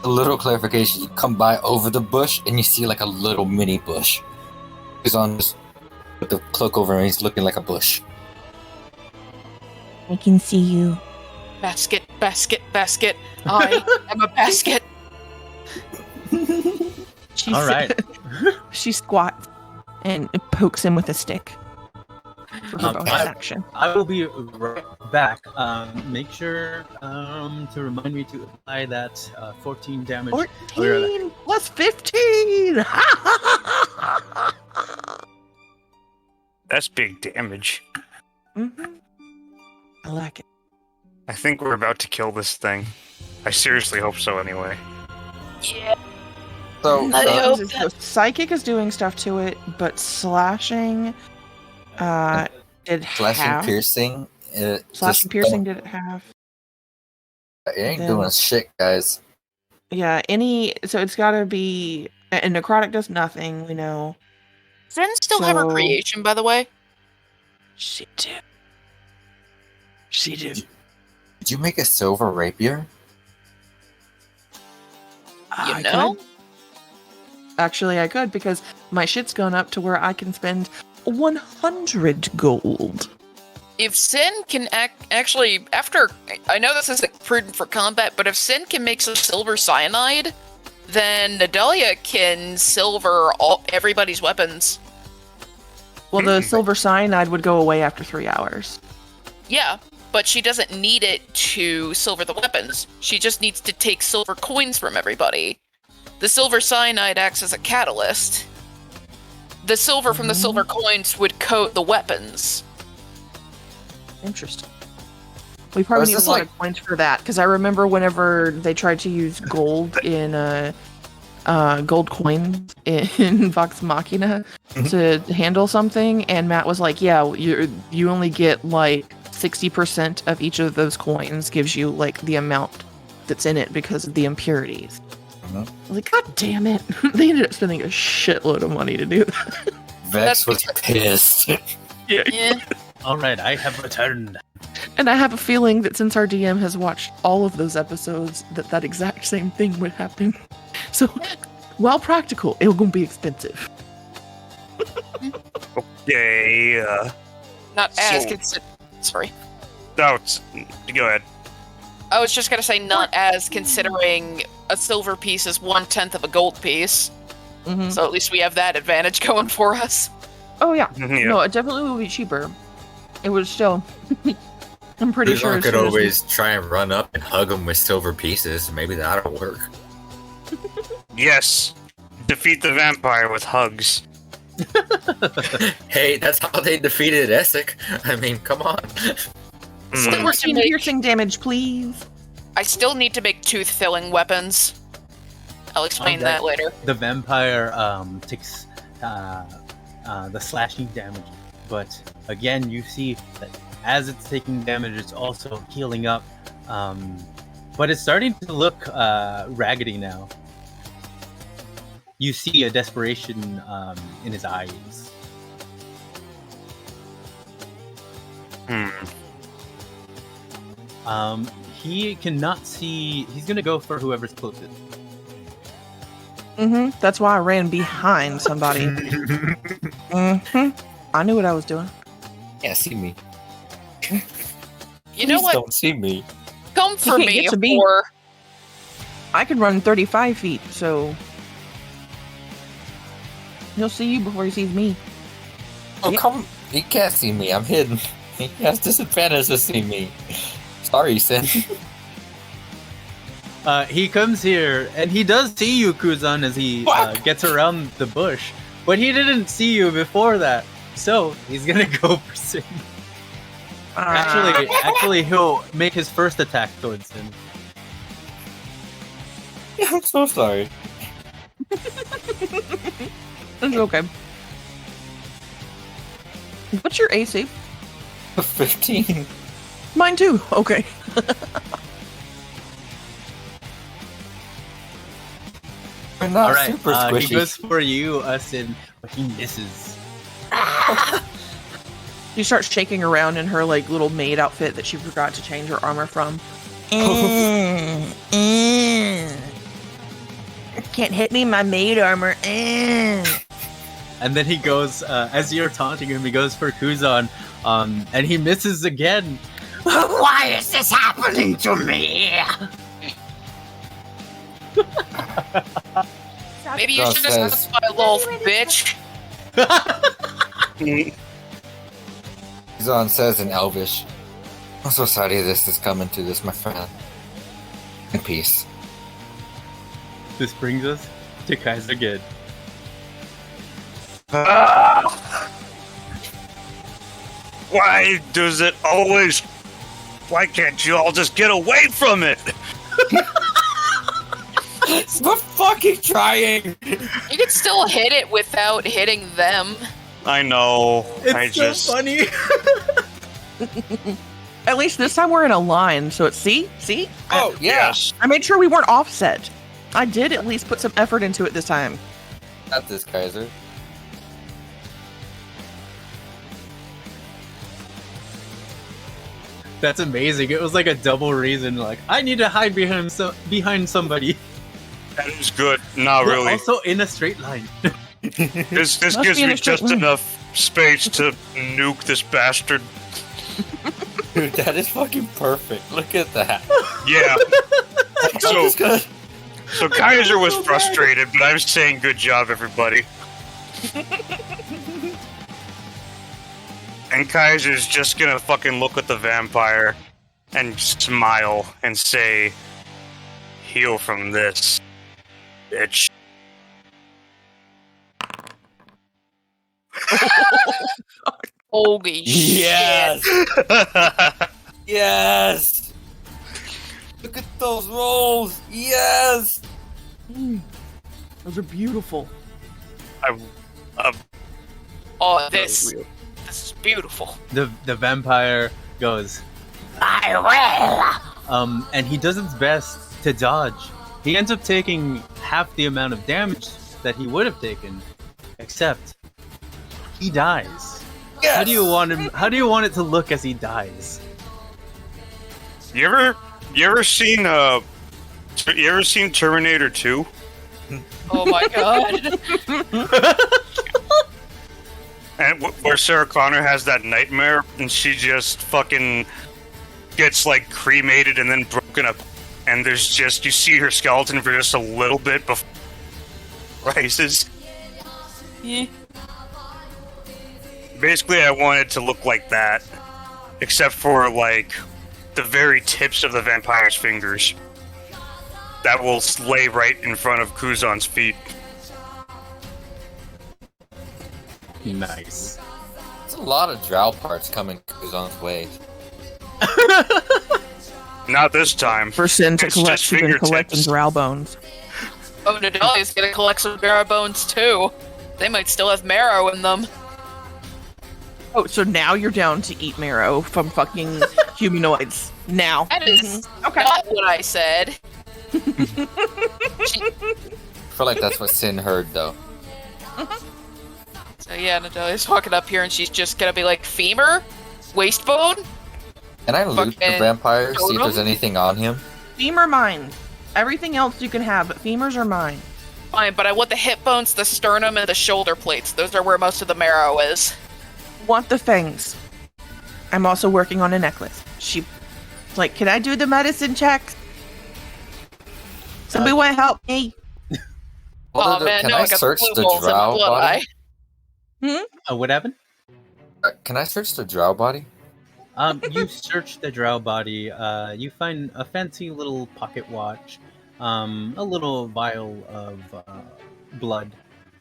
A little clarification: you come by over the bush, and you see like a little mini bush. He's on this with the cloak over, and he's looking like a bush. I can see you. Basket, basket, basket. I am a basket. She's, All right. she squats and pokes him with a stick for her bonus action. I will be right back. Make sure to remind me to apply that 14 damage. 14 plus 15. That's big damage. Mhm. I like it. I think we're about to kill this thing. I seriously hope so anyway. Yeah. So, I so hope So psychic is doing stuff to it, but slashing did slashing, half. piercing, Slashing, piercing did it have. It ain't then- doing shit, guys. Yeah, so it's got to be. And necrotic does nothing, we know. Zen still have her So- creation, by the way. She did. She did. Did you make a silver rapier? You I know? could. Actually, I could because my shit's gone up to where I can spend 100 gold. If Sin can actually, after, I know this isn't prudent for combat, but if Sin can make some silver cyanide, then Nadalia can silver everybody's weapons. Well, the silver cyanide would go away after 3 hours. Yeah, but she doesn't need it to silver the weapons. She just needs to take silver coins from everybody. The silver cyanide acts as a catalyst. The silver from the silver coins would coat the weapons. Interesting. We probably Was need a this lot like- of points for that because I remember whenever they tried to use gold in gold coins in Vox Machina to handle something, and Matt was like, "Yeah, you only get like 60% of each of those coins gives you like the amount that's in it because of the impurities." Mhm. I was like, "God damn it!" They ended up spending a shitload of money to do that. Vex was pissed. Yeah. All right, I have returned. And I have a feeling that since our DM has watched all of those episodes, that exact same thing would happen. So, while practical, it will be expensive. Yay. Not as So- sorry. No, go ahead. I was just gonna say not as considering a silver piece is 1/10 of a gold piece. Mhm. So at least we have that advantage going for us. Oh yeah. Yeah. No, it definitely will be cheaper. It would still. I'm pretty sure. I as could soon as we- always try and run up and hug him with silver pieces. Maybe that'll work. Yes. Defeat the vampire with hugs. Hey, that's how they defeated Essek. I mean, come on. Still Mm. worth to 14 make- piercing damage, please. I still need to make tooth-filling weapons. I'll explain Okay. that later. The vampire takes the slashing damage, but again, you see that as it's taking damage, it's also healing up. But it's starting to look raggedy now. You see a desperation in his eyes. He cannot see. He's gonna go for whoever's closest. Mm-hmm. That's why I ran behind somebody. Mm-hmm. I knew what I was doing. Can't see me. You know Please what? Don't see me. Come for can't me, get to me. or I could run 35 feet, so he'll see you before he sees me. Oh, Yeah. come. He can't see me. I'm hidden. He has disadvantage to see me. Sorry, Sin. He comes here and he does see you, Kuzan, as he gets around the bush, but he didn't see you before that. So he's gonna go for Sin. Actually, he'll make his first attack towards him. I'm so sorry. It's okay. What's your AC? 15. Mine too. Okay. We're not All right, super he squishy. goes for you, Sin, but he misses. She starts shaking around in her like little maid outfit that she forgot to change her armor from. Can't hit me in my maid armor. And then he goes, as you're taunting him, he goes for Kuzan, and he misses again. Why is this happening to me? Maybe you Gus should have says- my little bitch. Kuzan says in Elvish, I'm so sorry this is coming to this, my friend. In peace. This brings us to Kaiser Gid. Why does it always? Why can't you all just get away from it? We're fucking trying! You can still hit it without hitting them. I know. It's so funny. At least this time we're in a line, so it's see? Oh, yeah! Yes. I made sure we weren't offset. I did at least put some effort into it this time. Got this, Kaiser. That's amazing. It was like a double reason. Like, I need to hide behind somebody. That is good. Not We're really. also in a straight line. This Must gives be in me a straight just line. enough space to nuke this bastard. Dude, that is fucking perfect. Look at that. Yeah. I'm So, just gonna... so Kaiser was frustrated, but I was saying good job, everybody. And Kaiser's just gonna fucking look at the vampire and smile and say, heal from this, bitch. Holy Yes! I Yes! Look at those rolls! Yes! Those are beautiful. Oh, this is beautiful. The vampire goes, I and he does his best to dodge. He ends up taking half the amount of damage that he would have taken, except he dies. Yes! How do you want him? How do you want it to look as he dies? You ever seen Terminator 2? Oh my god. And where Sarah Connor has that nightmare and she just fucking gets like cremated and then broken up, and there's just you see her skeleton for just a little bit before it rises. Yeah. Basically, I want it to look like that, except for like the very tips of the vampire's fingers that will lay right in front of Kuzan's feet. Nice. There's a lot of drow parts coming Kuzan's way. Not this time. For Sin to It's collect, just she's been collecting fingertips. drow bones. Oh, Nadalia's gonna collect some marrow bones too. They might still have marrow in them. Oh, so now you're down to eat marrow from fucking humanoids. Now. That is Okay. not what I said. I feel like that's what Sin heard, though. So yeah, Nadalia's walking up here and she's just gonna be like, femur? Waist bone? Can I loot the Fucking vampire, see if totem? there's anything on him? Femur mine. Everything else you can have, but femurs are mine. Fine, but I want the hip bones, the sternum, and the shoulder plates. Those are where most of the marrow is. Want the fangs. I'm also working on a necklace. She, like, can I do the medicine checks? Somebody want to help me? Oh man, Can no, I I got search blue the balls in my drow blood body? eye. What happened? Can I search the drow body? You search the drow body. You find a fancy little pocket watch, a little vial of blood.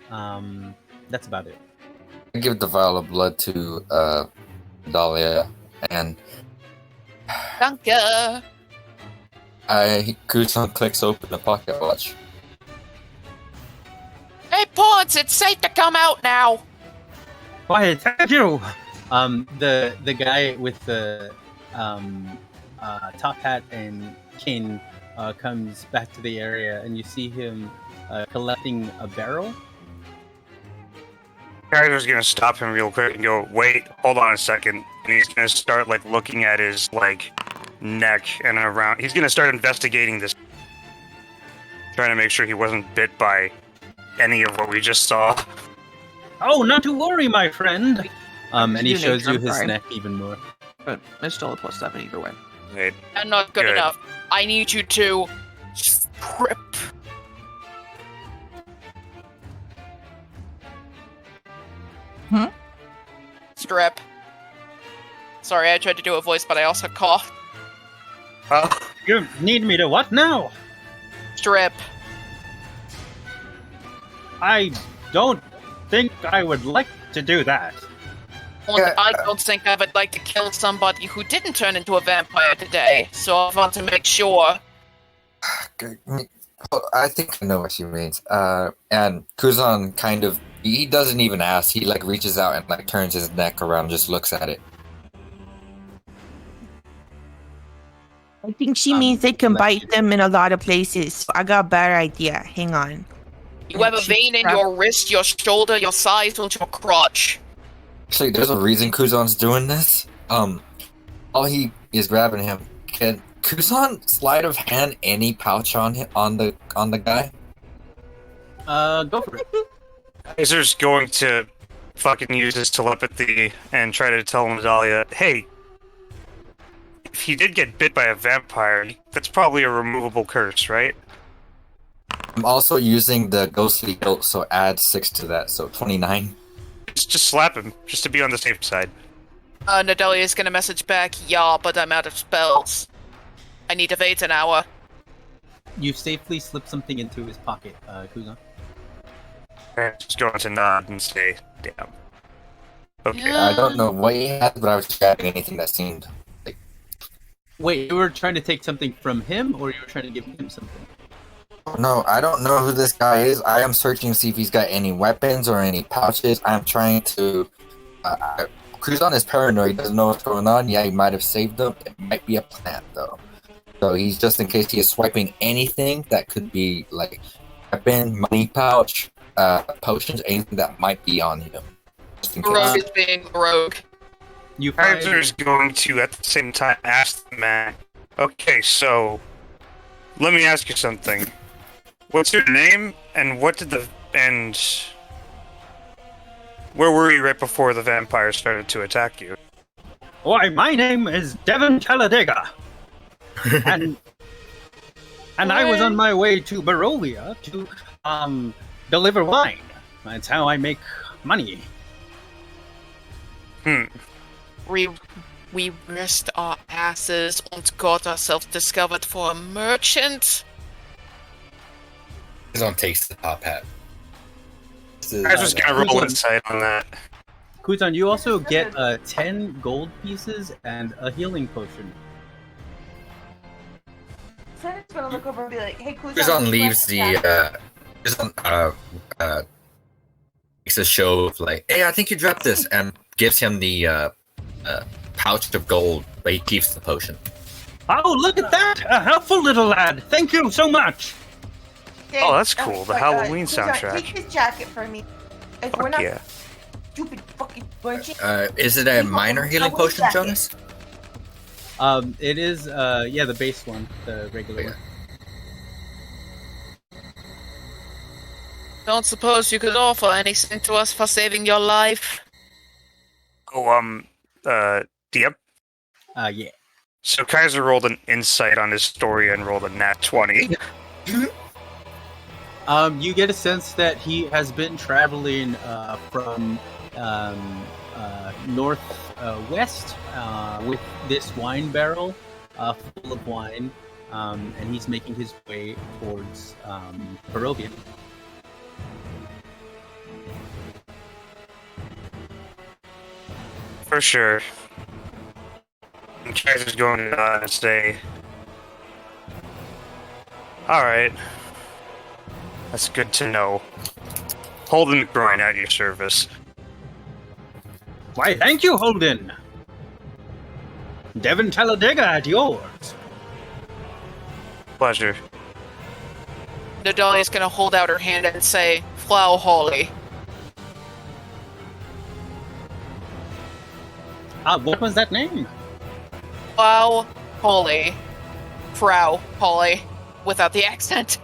That's about it. I give the vial of blood to Dahlia, and Danke. Kuzan clicks open the pocket watch. Hey, Pawns, it's safe to come out now. Why, thank you. The guy with the top hat and cane comes back to the area, and you see him collecting a barrel. Kaiser's gonna stop him real quick and go, wait, hold on a second. And he's gonna start like looking at his like neck and around. He's gonna start investigating this, trying to make sure he wasn't bit by any of what we just saw. Oh, not to worry, my friend. And he You shows nature, you his sorry. neck even more. But it's still a +7 either way. Wait, And not good Good. enough. I need you to strip. Strip. Sorry, I tried to do a voice, but I also coughed. oh, You need me to what now? Strip. I don't think I would like to do that. And Yeah, I don't think I would like to kill somebody who didn't turn into a vampire today, so I want to make sure. I think I know what she means. And Kuzan kind of, he doesn't even ask. He like reaches out and like turns his neck around, just looks at it. I think she means they can let bite you- them in a lot of places. So I got a better idea. Hang on. You have a vein in your wrist, your shoulder, your thighs, or your crotch. Actually, there's a reason Kuzan's doing this. While he is grabbing him, can Kuzan sleight of hand any pouch on him, on the guy? Go for it. Kaiser's going to fucking use his telepathy and try to tell Nadalia, hey, if he did get bit by a vampire, that's probably a removable curse, right? I'm also using the ghostly guilt, so add 6 to that, so 29. Just slap him, just to be on the safe side. Nadalia is gonna message back, yeah, but I'm out of spells. I need to wait an hour. You safely slip something into his pocket, Kuzan. And just going to nod and say, damn. Okay. I don't know what he had, but I was grabbing anything that seemed like. Wait, you were trying to take something from him, or you were trying to give him something? No, I don't know who this guy is. I am searching to see if he's got any weapons or any pouches. I'm trying to. Kuzan is paranoid. He doesn't know what's going on. Yeah, he might have saved them. It might be a plant, though. So he's just in case he is swiping anything that could be like weapon, money pouch, potions, anything that might be on him. Just in Rogue case. is being rogue. You find Kaiser's going to, at the same time, ask the man, okay, so, let me ask you something. What's your name, and what did and where were you right before the vampires started to attack you? Why, my name is Devon Talladega. and I was on my way to Barovia to deliver wine. That's how I make money. We risked our asses and got ourselves discovered for a merchant. Kuzan takes the top hat. Kaiser's gonna roll Kuzan- insight on that. Kuzan, you also get 10 gold pieces and a healing potion. Senna's gonna look over and be like, "Hey, Kuzan leaves the Kuzan makes a show of like, hey, I think you dropped this, and gives him the pouch of gold, but he keeps the potion. Oh, look at that! A helpful little lad. Thank you so much. Oh, that's cool, the Halloween Kuzan, soundtrack. Take this jacket for me. If we're Fuck not yeah. stupid fucking merchant. Is it a minor healing What is potion, that? Jonas? It is, the base one, the regular one. Don't suppose you could offer anything to us for saving your life? Oh, yep. Yeah. So Kaiser rolled an insight on his story and rolled a nat 20. You get a sense that he has been traveling from north west with this wine barrel full of wine, and he's making his way towards Barovia. For sure. And Kaiser's going to say, alright. That's good to know. Holden McGroin at your service. Why, thank you, Holden. Devon Talladega at yours. Pleasure. Nadalia's gonna hold out her hand and say, Flow Holly. What was that name? Flow Polly. Frau Polly. Without the accent.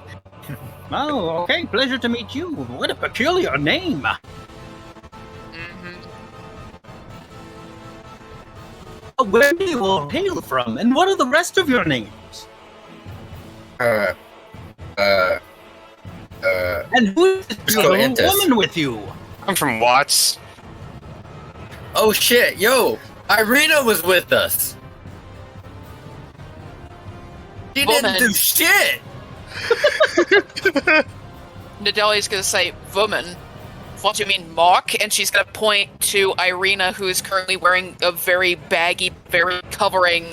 Oh, okay. Pleasure to meet you. What a peculiar name. Mm-hmm. Where do you all hail from, and what are the rest of your names? And who is this Let's go little Antis. woman with you? I'm from Watts. Oh shit, yo! Irina was with us! She Woman. didn't do shit! Nadalia's gonna say, woman. What do you mean, Mark? And she's gonna point to Irina, who is currently wearing a very baggy, very covering,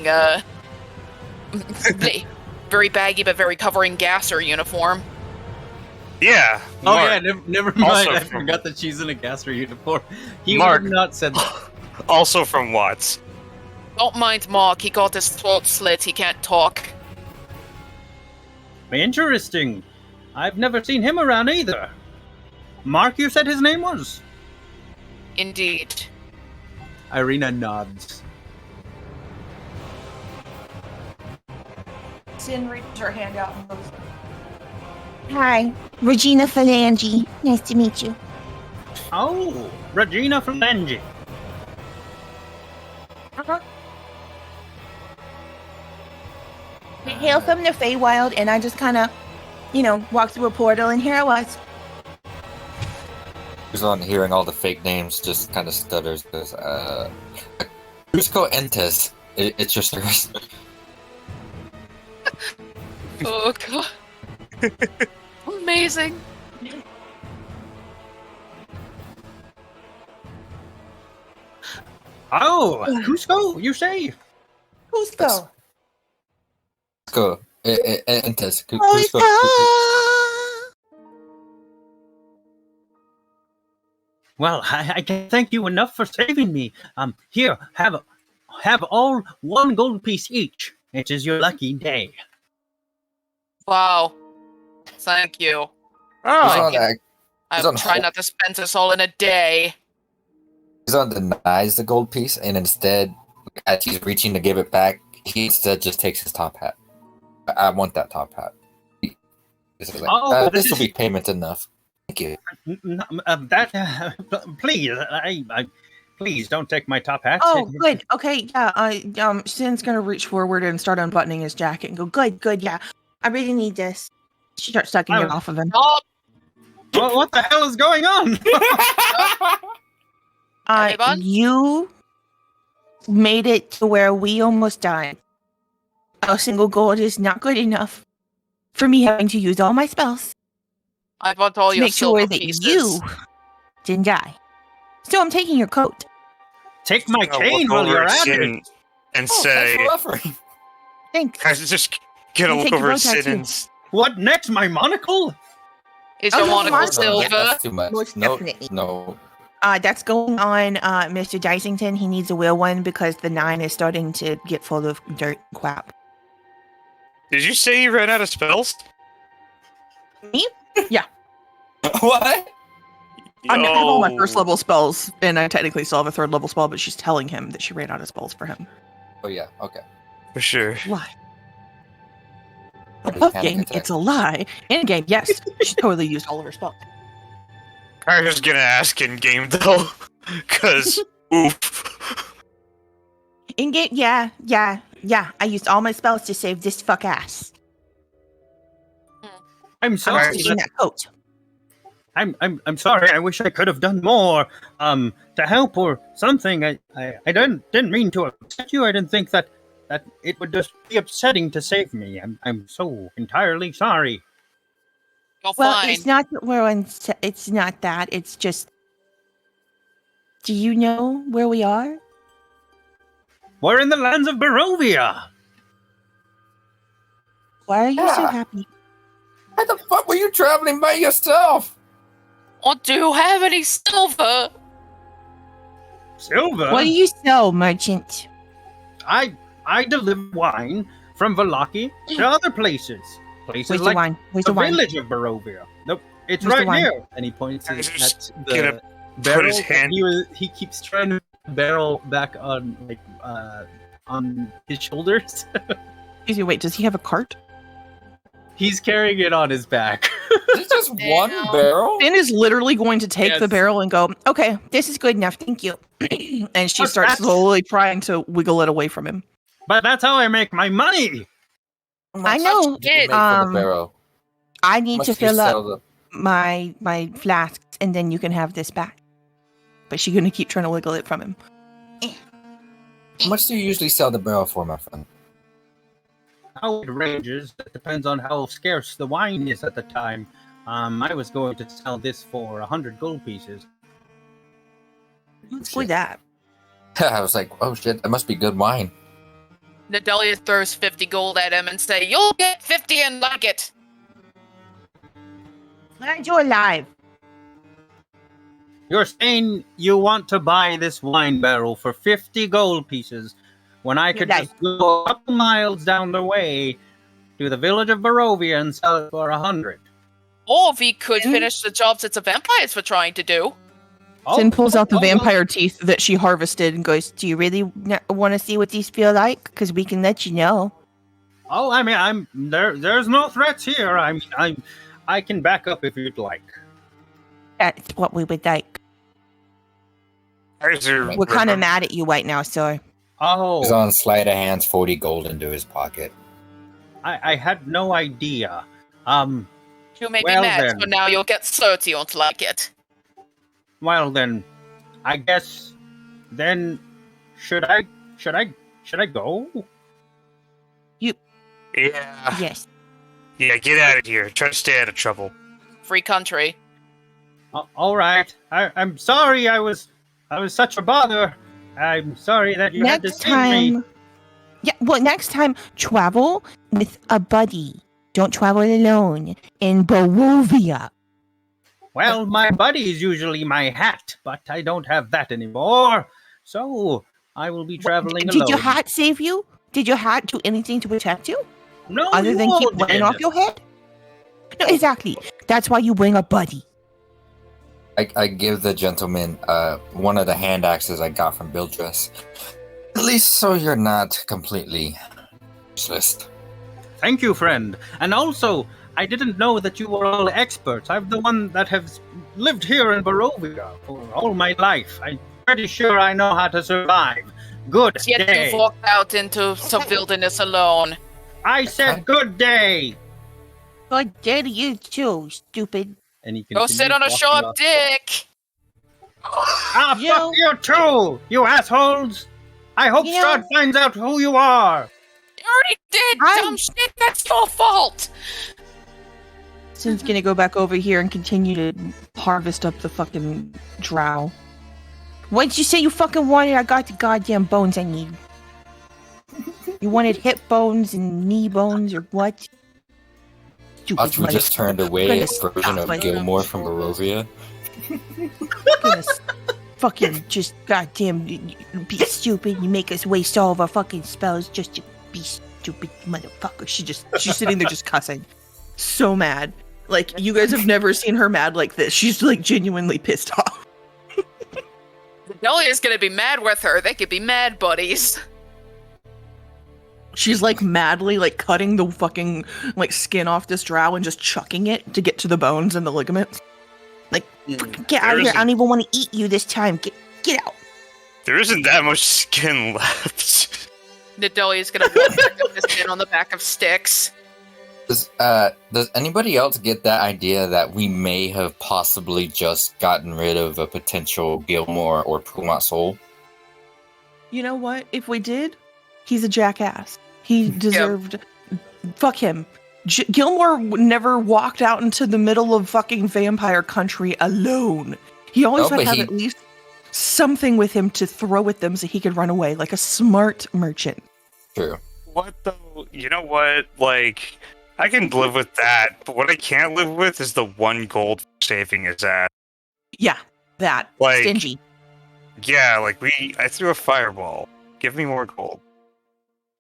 very baggy but very covering gasser uniform. Yeah. Oh Mark. yeah, never mind. Also I from- forgot that she's in a Gaster uniform. He Mark. would not said that. Also from Watts. Don't mind Mark, he got his throat slit, he can't talk. Interesting. I've never seen him around either. Mark, you said his name was? Indeed. Irina nods. Sin reaches her hand out and goes, Hi, Regina Phalange. Nice to meet you. Oh, Regina Phalange. I hail from the Feywild, and I just kind of, walked through a portal, and here I was. Who's on hearing all the fake names just kind of stutters. Goes, Cusco Entes. It's your service. Oh god. Amazing. Oh, Cusco, you say? Cusco. Cusco Entes. Cusco. Well, I can't thank you enough for saving me. Here, have all one gold piece each. It is your lucky day. Wow. Thank you. Who's Oh, on that? I'm on trying hold. not to spend this all in a day. He's denies the gold piece, and instead, as he's reaching to give it back, he instead just takes his top hat. I want that top hat. This is like, Oh, this this will is- be payment enough. Thank you. Please, please don't take my top hat. "Oh, good. Okay, yeah. Sin's gonna reach forward and start unbuttoning his jacket and go, good, yeah. I really need this. She starts sucking it off of him. Stop! Well, what the hell is going on? Anyone? You made it to where we almost died. A single gold is not good enough for me having to use all my spells I want all to your make sure silver that pieces. you didn't die. So I'm taking your coat. Take my I'll cane look while over you're at at Sin it. and Oh, say, thanks for offering. Thanks. guys, just gonna You look take your over bow at Sin tattoo. and What next? My monocle? Is Oh, your no, monocle Mark. silver? That's too much. Most No, definitely. no. That's going on Mr. Dysington. He needs a real one because the 9 is starting to get full of dirt and crap. did you say you ran out of spells? Me? What? I have all my Yo. first level spells, and I technically still have a third level spell, but she's telling him that she ran out of spells for him. Oh yeah. Okay. For sure. Lie. Probably Above panic game, attack. it's a lie. In game, yes, she totally used all of her spells. I was gonna ask in game though, cause oof. In game, yeah. I used all my spells to save this fuck ass. I'm I'm sorry. Alright. taking that coat. I'm sorry. I wish I could have done more to help or something. I didn't mean to upset you. I didn't think that it would just be upsetting to save me. I'm so entirely sorry. You're Well, fine. it's not that it's not that. It's just. Do you know where we are? We're in the lands of Barovia. Why are you so Yeah. happy? Why the fuck were you traveling by yourself? Oh, do you have any silver? Silver. What do you sell, merchant? I deliver wine from Valaki to other places. Places Where's like the wine? Where's the the wine? village of Barovia. Nope, it's Where's the right wine? here. And he points He's at just the gonna barrel. his hand- He keeps trying to barrel back on on his shoulders. Excuse me, wait, does he have a cart? He's carrying it on his back. Is it just one Damn. barrel? Finn is literally going to take the Yes. barrel and go, okay, this is good enough, thank you. And she But starts that's- slowly trying to wiggle it away from him. But that's how I make my money. I know. Did you make for Um, the barrel? I need Must to you fill sell up the- my flasks, and then you can have this back. But she's going to keep trying to wiggle it from him. How much do you usually sell the barrel for, my friend? How it ranges. It depends on how scarce the wine is at the time. I was going to sell this for 100 gold pieces. Let's do that. I was like, oh shit, that must be good wine. Nadelia throws 50 gold at him and say, "You'll get 50 and like it." Glad you're alive. You're saying you want to buy this wine barrel for 50 gold pieces when I could Right. just go a couple miles down the way to the village of Barovia and sell it for 100. Or we could Hmm? finish the jobs that the vampires were trying to do. Sin pulls out the oh, vampire teeth that she harvested and goes, Do you really want to see what these feel like? Because we can let you know. Oh, I mean, I'm there. There's no threats here. I can back up if you'd like. That's what we would like. We're We're kind of mad at you right now, sir. Oh, He's on sleight of hands 40 gold into his pocket. I had no idea. You make Well me mad, then. so now you'll get 30 and like it. Well then, I guess then should I go? Yeah. Yes. Yeah, get out of here. Try to stay out of trouble. Free country. All right. I'm sorry. I was such a bother. I'm sorry that you had to Next see me. time. Yeah, well, next time, travel with a buddy. Don't travel alone in Barovia. Well, my buddy is usually my hat, but I don't have that anymore. So I will be traveling alone. Did your hat save you? Did your hat do anything to protect you? No, Other you than all keep rain did. off your head? No, exactly. That's why you bring a buddy. I give the gentleman one of the hand axes I got from Bildress. At least so you're not completely useless. Thank you, friend. And also, I didn't know that you were all experts. I'm the one that has lived here in Barovia for all my life. I'm pretty sure I know how to survive. Good Yet day. you've walked out into some wilderness alone. I said good day. Good day to you too, stupid. And he Go sit on a continues sharp walking off. dick. Ah, fuck you too, you assholes! I hope You know- Strahd finds out who you are. You already did, I'm- dumb shit. That's your fault. Sin's going to go back over here and continue to harvest up the fucking drow. What did you say you fucking wanted? I got the goddamn bones I need. You wanted hip bones and knee bones or what? Stupid Thought we just turned away a Goodness, version of like- Gilmore from Barovia. goodness. Fucking just goddamn be stupid. You make us waste all of our fucking spells just to be stupid motherfucker. She's sitting there just cussing. So mad. Like, you guys have never seen her mad like this. She's, like, genuinely pissed off. Nadelia's gonna be mad with her. They could be mad buddies. She's, like, madly, like, cutting the fucking, like, skin off this drow and just chucking it to get to the bones and the ligaments. Like, Get out of There here. I isn't- don't even want to eat you this time. Get out. There isn't that much skin left. Nadelia's gonna walk back up this in on the back of sticks. Does anybody else get that idea that we may have possibly just gotten rid of a potential Gilmore or Pumat soul? you know what? If we did, he's a jackass. He deserved... Fuck him. Gilmore never walked out into the middle of fucking vampire country alone. He always No, would but have he- at least something with him to throw at them so he could run away, like a smart merchant. True. What though? You know what? Like, I can live with that, but what I can't live with is the 1 gold for saving his ass. Yeah, that. Like, Stingy. yeah, like I threw a fireball. Give me more gold.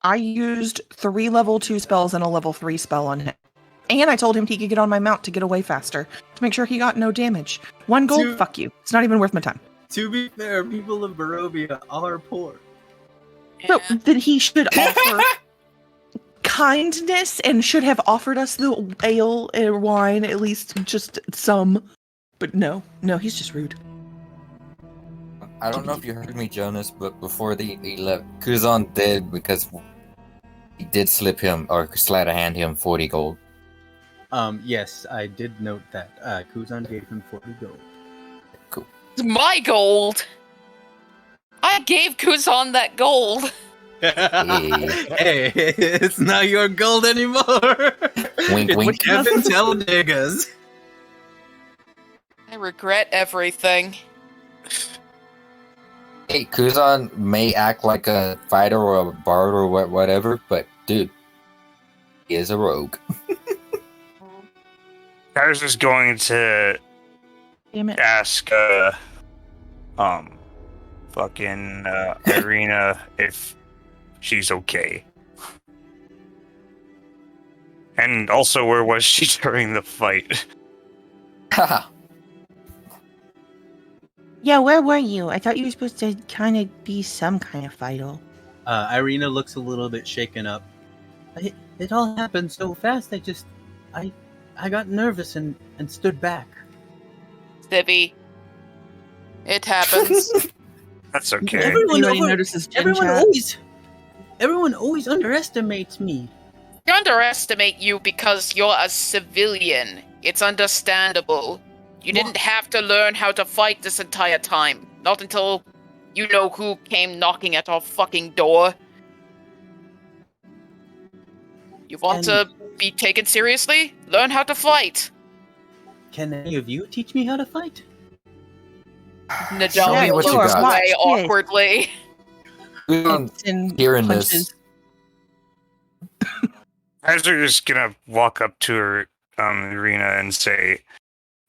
I used 3 level 2 spells and a level 3 spell on him. And I told him he could get on my mount to get away faster, to make sure he got no damage. 1 gold? Dude. Fuck you. It's not even worth my time. To be fair, people of Barovia are poor. So then he should offer kindness and should have offered us the ale and wine, at least just some. But no, he's just rude. I don't know if you heard me, Jonas, but before he left, Kuzan did, because he did slide a hand him 40 gold. Yes, I did note that. Kuzan gave him 40 gold. Cool. It's my gold. I gave Kuzan that gold. Hey, it's not your gold anymore. Wink, It's wink. Kevin Talladaga's. I regret everything. Hey, Kuzan may act like a fighter or a bard or whatever, but dude, he is a rogue. Kaiser's is going to Damn it. ask, Irina if she's okay. And also, where was she during the fight? Haha. Yeah, where were you? I thought you were supposed to kind of be some kind of vital. Irina looks a little bit shaken up. It all happened so fast. I got nervous and stood back. Civvy. It happens. That's okay. Everybody notices Gen Chat. Everyone always underestimates me. They underestimate you because you're a civilian. It's understandable. You didn't have to learn how to fight this entire time. Not until you know who came knocking at our fucking door. You want to be taken seriously? Learn how to fight. Can any of you teach me how to fight? Najalia what you looks got. away Yes. awkwardly. Kuzan And hearing punches. this. Kaiser is gonna walk up to her, Irina, and say,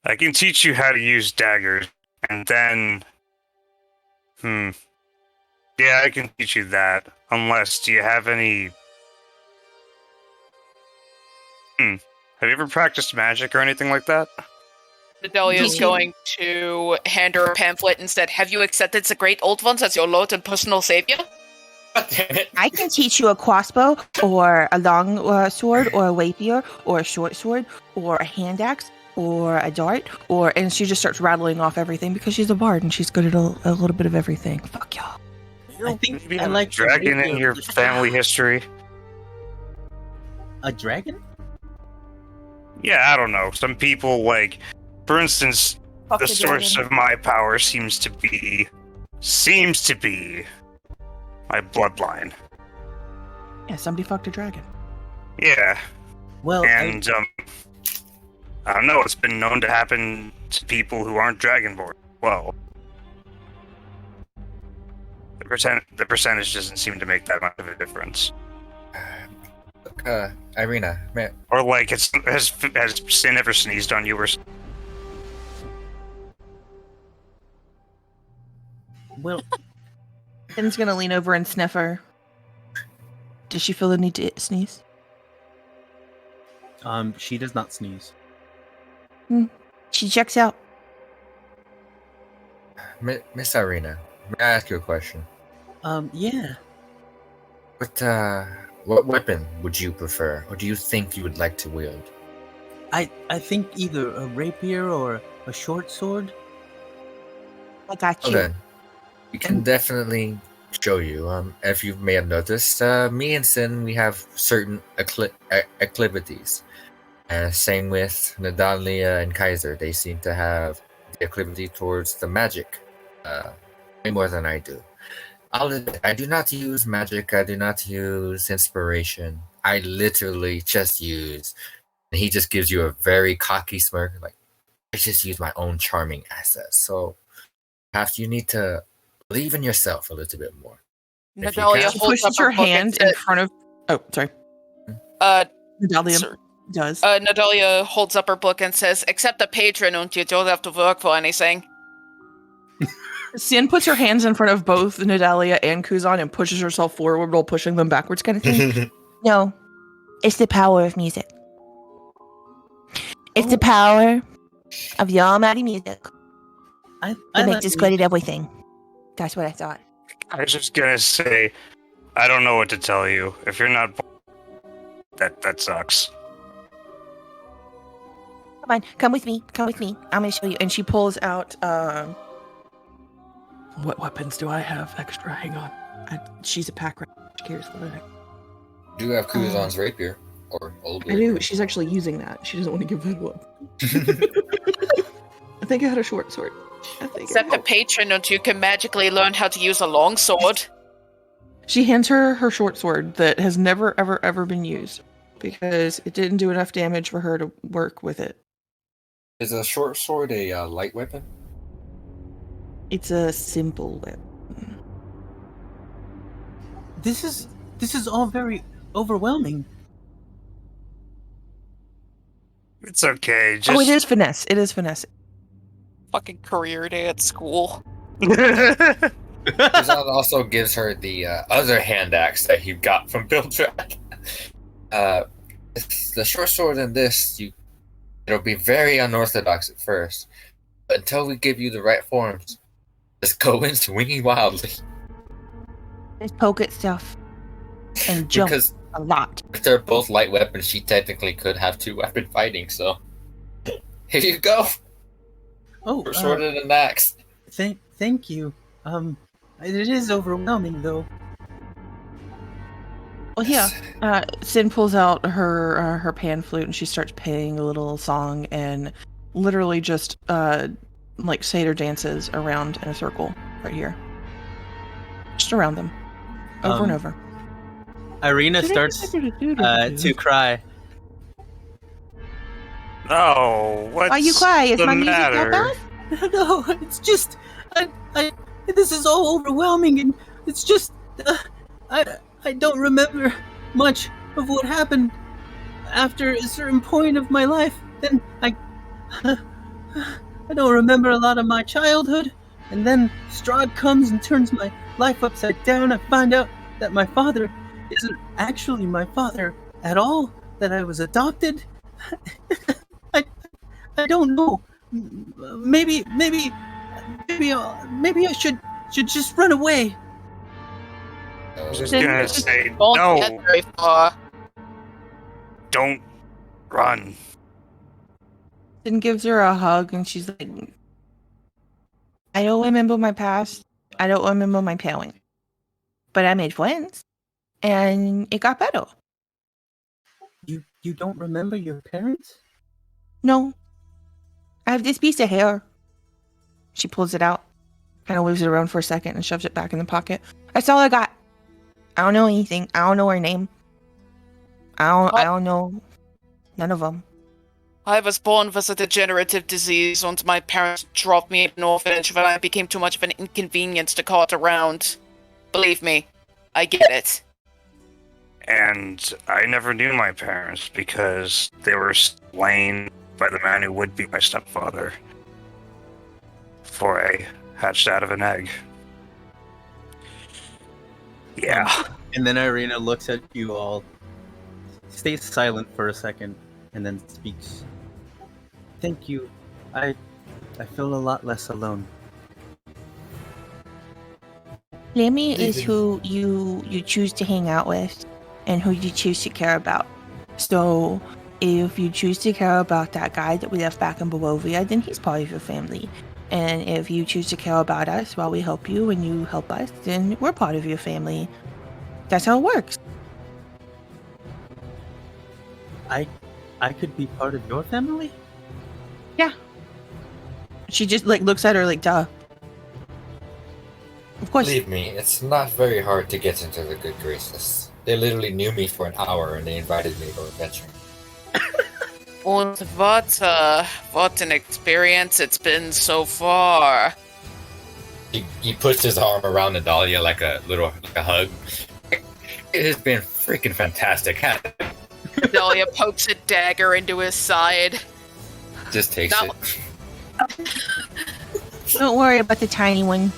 I can teach you how to use daggers, and then... Yeah, I can teach you that. Unless, do you have any... Have you ever practiced magic or anything like that? Nadalia's going to hand her a pamphlet and said, have you accepted the great old ones as your lord and personal savior? I can teach you a crossbow, or a long sword, or a rapier, or a short sword, or a hand axe, or a dart, and she just starts rattling off everything because she's a bard and she's good at a little bit of everything. Fuck y'all. I think Maybe I a like the dragon rapier in your just- family history? A dragon? Yeah, I don't know. Some people, like, for instance, Fuck the the source dragon. of my power seems to be my bloodline. Yeah, somebody fucked a dragon. Yeah, Well, and I don't know. It's been known to happen to people who aren't dragonborn. Well, the percentage doesn't seem to make that much of a difference. Irina, man, Or like, has Sin ever sneezed on you or? well, Finn's gonna lean over and sniff her. Does she feel the need to sneeze? she does not sneeze. She checks out. Miss Irina, may I ask you a question? Yeah. What weapon would you prefer, or do you think you would like to wield? I think either a rapier or a short sword. I got Oh, you. then we can definitely show you. If you may have noticed, me and Sin, we have certain acclivities. Same with Nadalia and Kaiser. They seem to have the acclivity towards the magic, way more than I do. I'll admit, I do not use magic. I do not use inspiration. I literally just use. And he just gives you a very cocky smirk, like, I just use my own charming assets. So perhaps you need to believe in yourself a little bit more. If you Nadalia can- She holds up pushes her book and hand says- in front of. Oh, sorry. Nadalia Sir. does. Nadalia holds up her book and says, accept the patron and you don't have to work for anything. Sin puts her hands in front of both Nadalia and Kuzan and pushes herself forward while pushing them backwards, kind of thing. No, it's the power of music. It's the power of the almighty music I that like makes discredit everything. That's what I thought. I was just gonna say, I don't know what to tell you. If you're not, that sucks. Come on, come with me. Come with me. I'm gonna show you. And she pulls out. What weapons do I have extra? Hang on. She's a pack rat. She carries the back. Do you have Kuzan's rapier or old? I do. She's actually using that. She doesn't want to give that up. I think I had a short sword. Except a patron, and you can magically learn how to use a long sword. She hands her short sword that has never, ever been used because it didn't do enough damage for her to work with it. Is a short sword a light weapon? It's a simple weapon. This is all very overwhelming. It's okay. Oh, it is finesse. It is finesse. Fucking career day at school. Kuzan also gives her the other hand axe that he got from Bildrak. The short sword in this, it'll be very unorthodox at first, but until we give you the right forms, just go in swinging wildly. Just poke at stuff and jump Because a lot. if they're both light weapons, she technically could have 2-weapon fighting. So here you go. Oh, Short sword and an axe. thank you. It is overwhelming though. Well, yeah. Sin pulls out her pan flute and she starts playing a little song and literally just like satyr dances around in a circle right here, just around them, over and over. Irina starts to cry. No, what's Why you cry? Is the my music matter? that bad? No, it's just this is all overwhelming, and it's just I don't remember much of what happened after a certain point of my life. Then I don't remember a lot of my childhood, and then Strahd comes and turns my life upside down. I find out that my father isn't actually my father at all, that I was adopted. I don't know. Maybe I should just run away. I was just Sin- gonna say, Won't get no, very far. don't run. Sin gives her a hug and she's like, I don't remember my past. I don't remember my parents. But I made friends. And it got better. You don't remember your parents? No. I have this piece of hair. She pulls it out, kind of waves it around for a second and shoves it back in the pocket. That's all I got. I don't know anything. I don't know her name. I don't know none of them. I was born with a degenerative disease, and my parents dropped me in an orphanage when I became too much of an inconvenience to cart around. Believe me, I get it. And I never knew my parents because they were slain by the man who would be my stepfather before I hatched out of an egg. Yeah. And then Irina looks at you all, stays silent for a second, and then speaks. Thank you. I feel a lot less alone. Lemmy is who you choose to hang out with and who you choose to care about. So if you choose to care about that guy that we left back in Barovia, then he's part of your family. And if you choose to care about us while we help you and you help us, then we're part of your family. That's how it works. I could be part of your family? She just looks at her like, duh. Of course. Believe me, it's not very hard to get into the good graces. They literally knew me for an hour and they invited me to go adventuring. And what an experience it's been so far. He puts his arm around Nadalia like a hug. It has been freaking fantastic. Dahlia pokes a dagger into his side. Just takes No. it. Don't worry about the tiny one.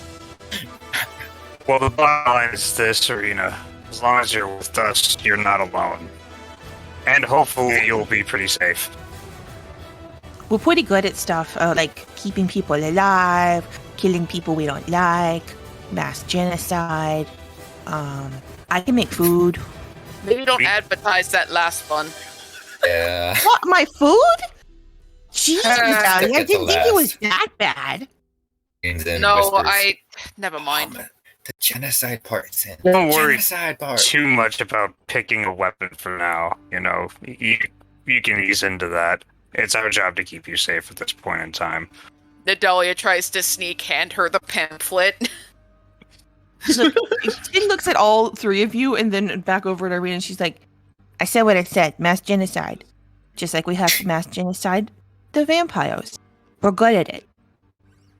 Well, the bottom line is this, Arena. As long as you're with us, you're not alone. And hopefully you'll be pretty safe. We're pretty good at stuff like keeping people alive, killing people we don't like, mass genocide. I can make food. Maybe don't advertise that last one. Yeah. What, my food? Jeez, Ah, Dahlia, I stick it to didn't think it was last. that bad. No, never mind. The genocide part's in. Don't worry Genocide part. too much about picking a weapon for now. You know, you can ease into that. It's our job to keep you safe at this point in time. Nadalia tries to sneak hand her the pamphlet. Look, she looks at all three of you and then back over at Irina and she's like, I said what I said, mass genocide. Just like we have to mass genocide the vampires. We're good at it.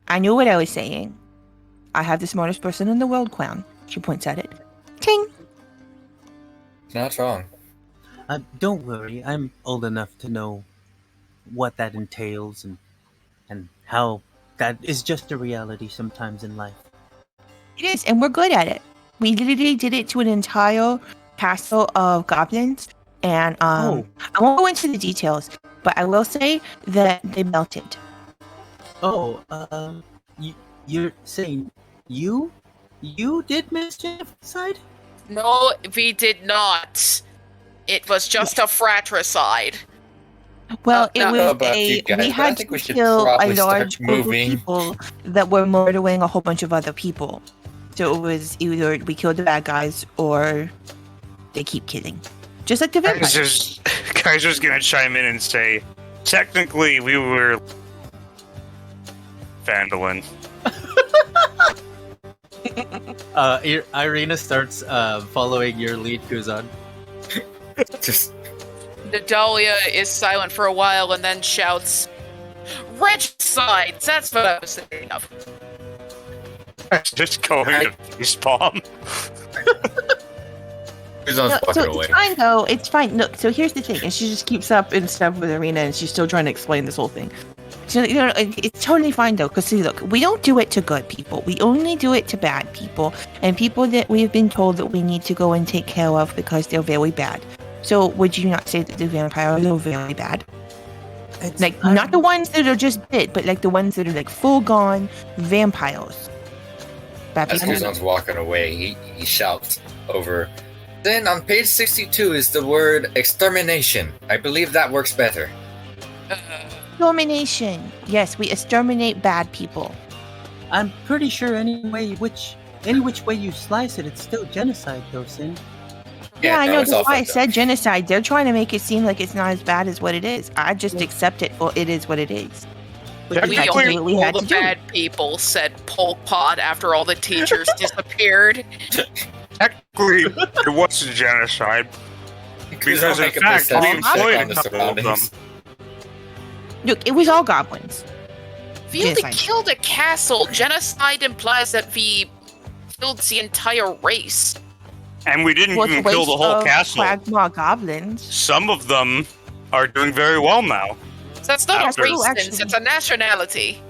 I knew what I was saying. I have the smartest person in the world crown. She points at it. Ting! Not wrong. Don't worry, I'm old enough to know what that entails and how that is just a reality sometimes in life. It is, and we're good at it. We literally did it to an entire castle of goblins, and I won't go into the details, but I will say that they melted. You're saying you did mass genocide? No, we did not. It was just a fratricide. Well, it no, was about you guys, we but I had think to we should kill a probably large start group of moving. people that were murdering a whole bunch of other people. So it was either we killed the bad guys or they keep killing. Just like the vampires. Kaiser's gonna chime in and say, technically, we were Vandalin. Irina starts following your lead, Kuzan. Just Nadalia is silent for a while and then shouts, Regicides! That's what I was thinking of. Just going to facepalm. No, so it's fine though. It's fine. Look, so here's the thing, and she just keeps up in step with Irina, and she's still trying to explain this whole thing. So it's totally fine though, because see, look, we don't do it to good people. We only do it to bad people, and people that we've been told that we need to go and take care of because they're very bad. So would you not say that the vampires are very bad? Like not the ones that are just bit, but like the ones that are like full gone vampires. Bad as people. Kuzan's walking away, he shouts over. Then on page 62 is the word extermination. I believe that works better. Extermination. Yes, we exterminate bad people. I'm pretty sure any which way you slice it, it's still genocide, though, Sin. Yeah, I no, know. it's all That's why I fucked up. said genocide. They're trying to make it seem like it's not as bad as what it is. I just accept it for it is what it is. But We had to only do what we all had the to do. bad people said Pol Pot after all the teachers disappeared. Technically, it was a genocide. Because in make a fact, we perception check employed on a the couple of them. surroundings. Look, it was all goblins. We only Genocide. killed a castle. Genocide implies that we killed the entire race. And we didn't Was even kill the whole castle. Quagmire goblins. Some of them are doing very well now. So that's not After- a race, Actually- Vince, it's a nationality.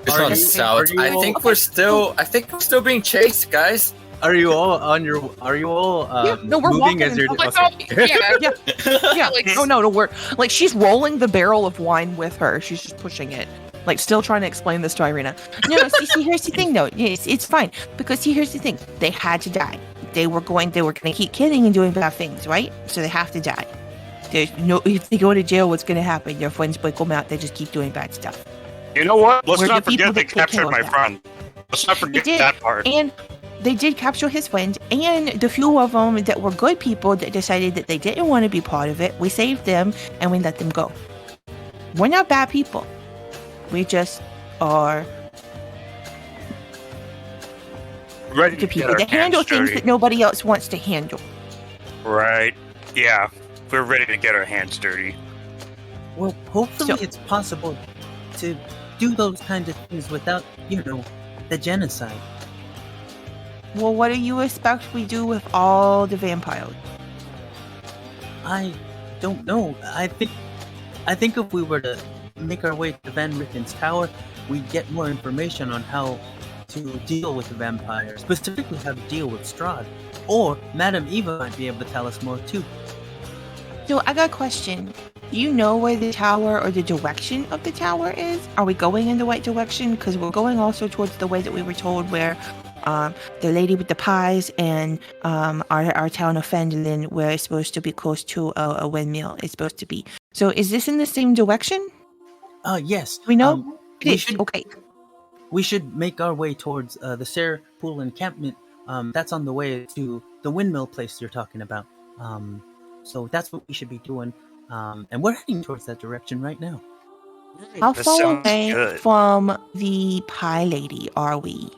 It's Are on you- south. are you I all- think we're still being chased, guys. Are you all No, we're moving walking as you're in Like, okay. yeah, Yeah. like, Oh no, we're like she's rolling the barrel of wine with her. She's just pushing it, like still trying to explain this to Irina. No, see, here's the thing though. It's fine because see, here's the thing. They had to die. They were going to keep killing and doing bad things, right? So they have to die. There's no, if they go to jail, what's going to happen? Their friends break them out. They just keep doing bad stuff. You know what? Let's We're not the people forget they that take care captured of my that. friend. Let's not forget did. that part. And they did capture his friend, and the few of them that were good people that decided that they didn't want to be part of it, we saved them and we let them go. We're not bad people. We just are Ready the to get people our that handle hands things dirty. that nobody else wants to handle. Right. Yeah. We're ready to get our hands dirty. Well, hopefully So- it's possible to do those kinds of things without, the genocide. Well, what do you expect we do with all the vampires? I don't know. I think if we were to make our way to Van Ricken's tower, we'd get more information on how to deal with the vampires, specifically how to deal with Strahd. Or Madame Eva might be able to tell us more too. So I got a question. Do you know where the tower or the direction of the tower is? Are we going in the right direction? Because we're going also towards the way that we were told where the lady with the pies and our town of Fandolin, where it's supposed to be close to a windmill. It's supposed to be. So is this in the same direction? Yes. We know it we is. should Okay. we should make our way towards the Sare Pool encampment. That's on the way to the windmill place you're talking about. So that's what we should be doing. And we're heading towards that direction right now. How This far sounds away good. from the pie lady are we?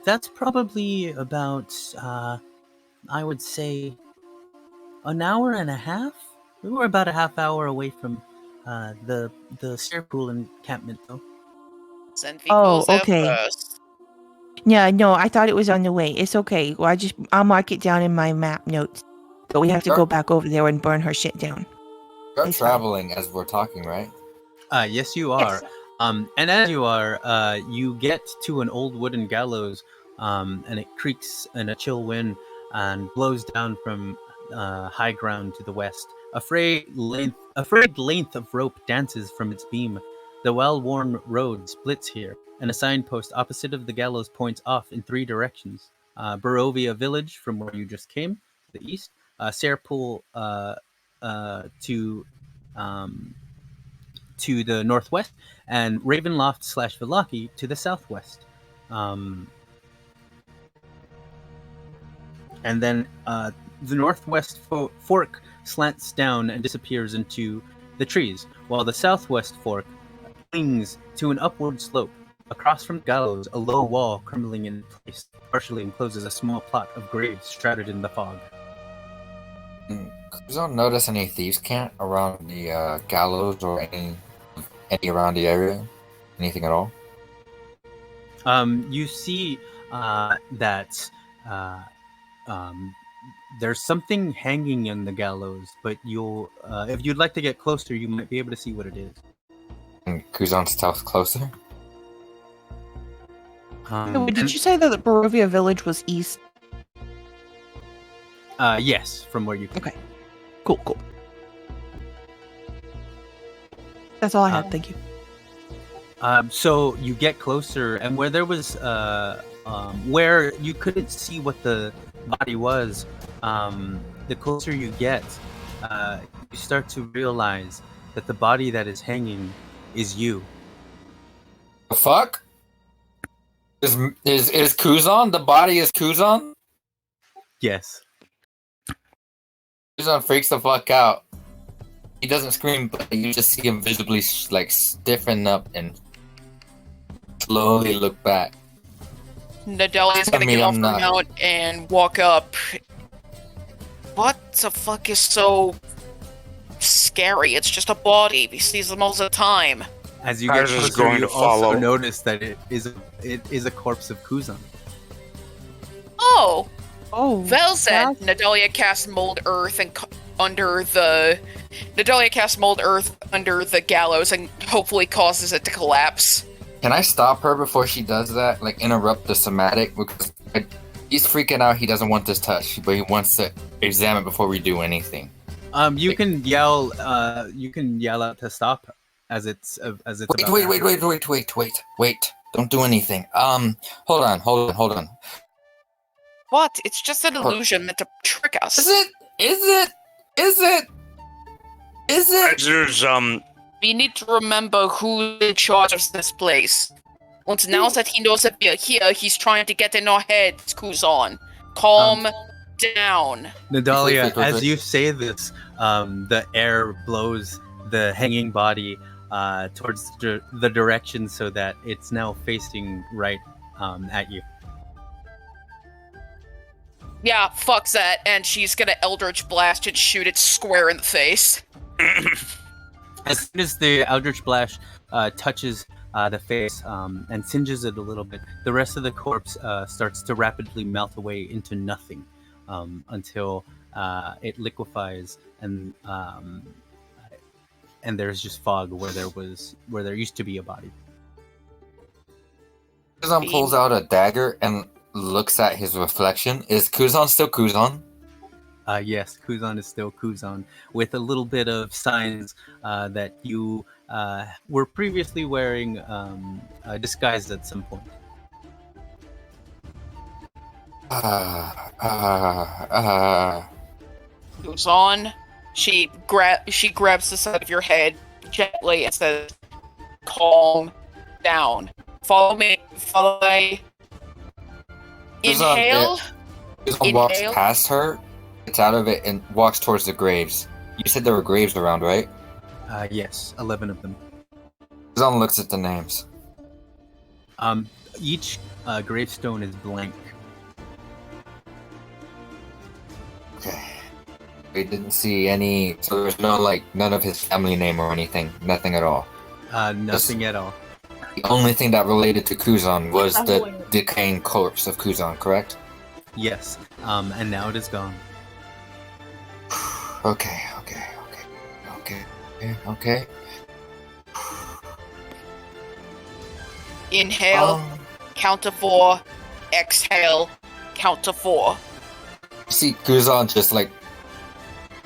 That's probably about, I would say, an hour and a half. We were about a half hour away from the Sare Pool encampment, though. Send Oh, people there okay. first. Yeah, no, I thought it was on the way. It's okay. Well, I'll mark it down in my map notes. But we have to go back over there and burn her shit down. We're It's fine. traveling as we're talking, right? Yes, you are. And as you are, you get to an old wooden gallows, and it creaks in a chill wind and blows down from high ground to the west. A frayed length of rope dances from its beam. The well-worn road splits here, and a signpost opposite of the gallows points off in 3 directions. Barovia Village, from where you just came, to the east. Sare Pool to the northwest, and Ravenloft / Vallaki to the southwest. And then the northwest fork slants down and disappears into the trees, while the southwest fork clings to an upward slope. Across from the gallows, a low wall crumbling in place partially encloses a small plot of graves shrouded in the fog. You don't notice any thieves' camp around the gallows or any around the area? Anything at all? You see that there's something hanging in the gallows, but you'll, if you'd like to get closer, you might be able to see what it is. And Kuzan's stealth closer? Did you say that the Barovia village was east? Yes, from where you came. Okay. Cool. That's all I have. Thank you. So you get closer, and where there was, where you couldn't see what the body was, the closer you get, you start to realize that the body that is hanging is you. The fuck? Is Kuzan? The body is Kuzan? Yes. Kuzan freaks the fuck out. He doesn't scream, but you just see him visibly like stiffen up and slowly look back. Nadalia's gonna get off her mount and walk up. What the fuck is so scary? It's just a body. We see them all the time. As you get Kaiser's closer, going you to also follow. notice that it is a corpse of Kuzan. Oh, Oh, well said. that's- Nadalia casts mold earth and under the gallows and hopefully causes it to collapse. Can I stop her before she does that? Like interrupt the somatic? Because he's freaking out. He doesn't want this touch, but he wants to examine before we do anything. You can yell out to stop as it's about to happen. Wait. Don't do anything. Hold on. What? It's just an illusion meant to trick us. Is it? Kaiser's, We need to remember who's in charge of this place. Once now that he knows that we are here, he's trying to get in our heads, Kuzan. Calm down. Nadalia, Wait. as you say this, the air blows the hanging body towards the direction so that it's now facing right at you. Yeah, fuck that, and she's gonna Eldritch Blast and shoot it square in the face. As soon as the Eldritch Blast touches the face and singes it a little bit, the rest of the corpse starts to rapidly melt away into nothing until it liquefies and there's just fog where there used to be a body. Kuzan pulls out a dagger and looks at his reflection. Is Kuzan still Kuzan? Yes, Kuzan is still Kuzan, with a little bit of signs that you were previously wearing disguised at some point. Moves on. She grabs the side of your head gently and says, "Calm down. Follow me. Follow me. Inhale. Kuzan walks Inhale. past her, gets out of it, and walks towards the graves. You said there were graves around, right? Yes, 11 of them. Kuzan looks at the names. Each gravestone is blank. Okay. We didn't see any, so there's no, none of his family name or anything. Nothing at all. Nothing at all. The only thing that related to Kuzan was the decaying corpse of Kuzan, correct? Yes, and now it is gone. Okay. Inhale. Count to 4. Exhale. Count to 4. You see Kuzan just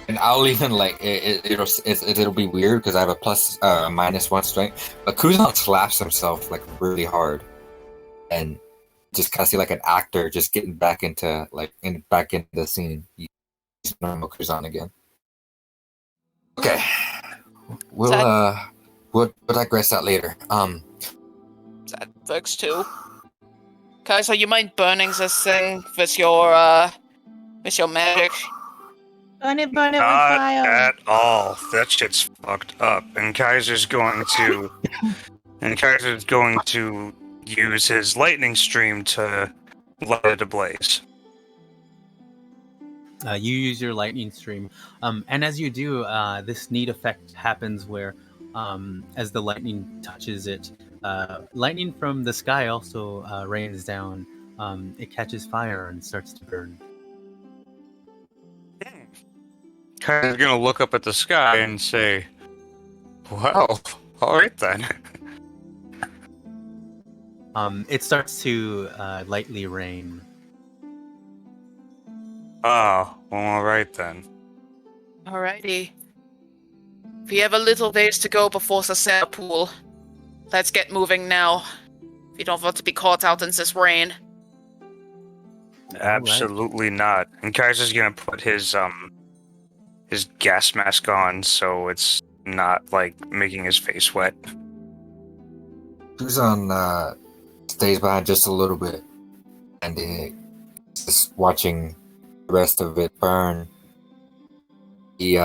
and I'll even it'll be weird because I have a -1 strength, but Kuzan slaps himself really hard, and just kind of see an actor just getting back into the scene. He's normal Kuzan again. Okay, we'll digress that later. That works too. Kaiser, you mind burning this thing with your magic? Burn it with Not fire. at all. That shit's fucked up. And Kaiser's going to use his lightning stream to light it ablaze. You use your lightning stream, and as you do, this neat effect happens where, as the lightning touches it, lightning from the sky also rains down. It catches fire and starts to burn. Kaiser's gonna look up at the sky and say, "Well, alright then." It starts to lightly rain. Oh, well, alright then. Alrighty. We have a little ways to go before the Santa pool. Let's get moving now. We don't want to be caught out in this rain. Absolutely not. And Kaiser's gonna put his gas mask on so it's not making his face wet. Kuzan stays behind just a little bit, and just watching the rest of it burn. He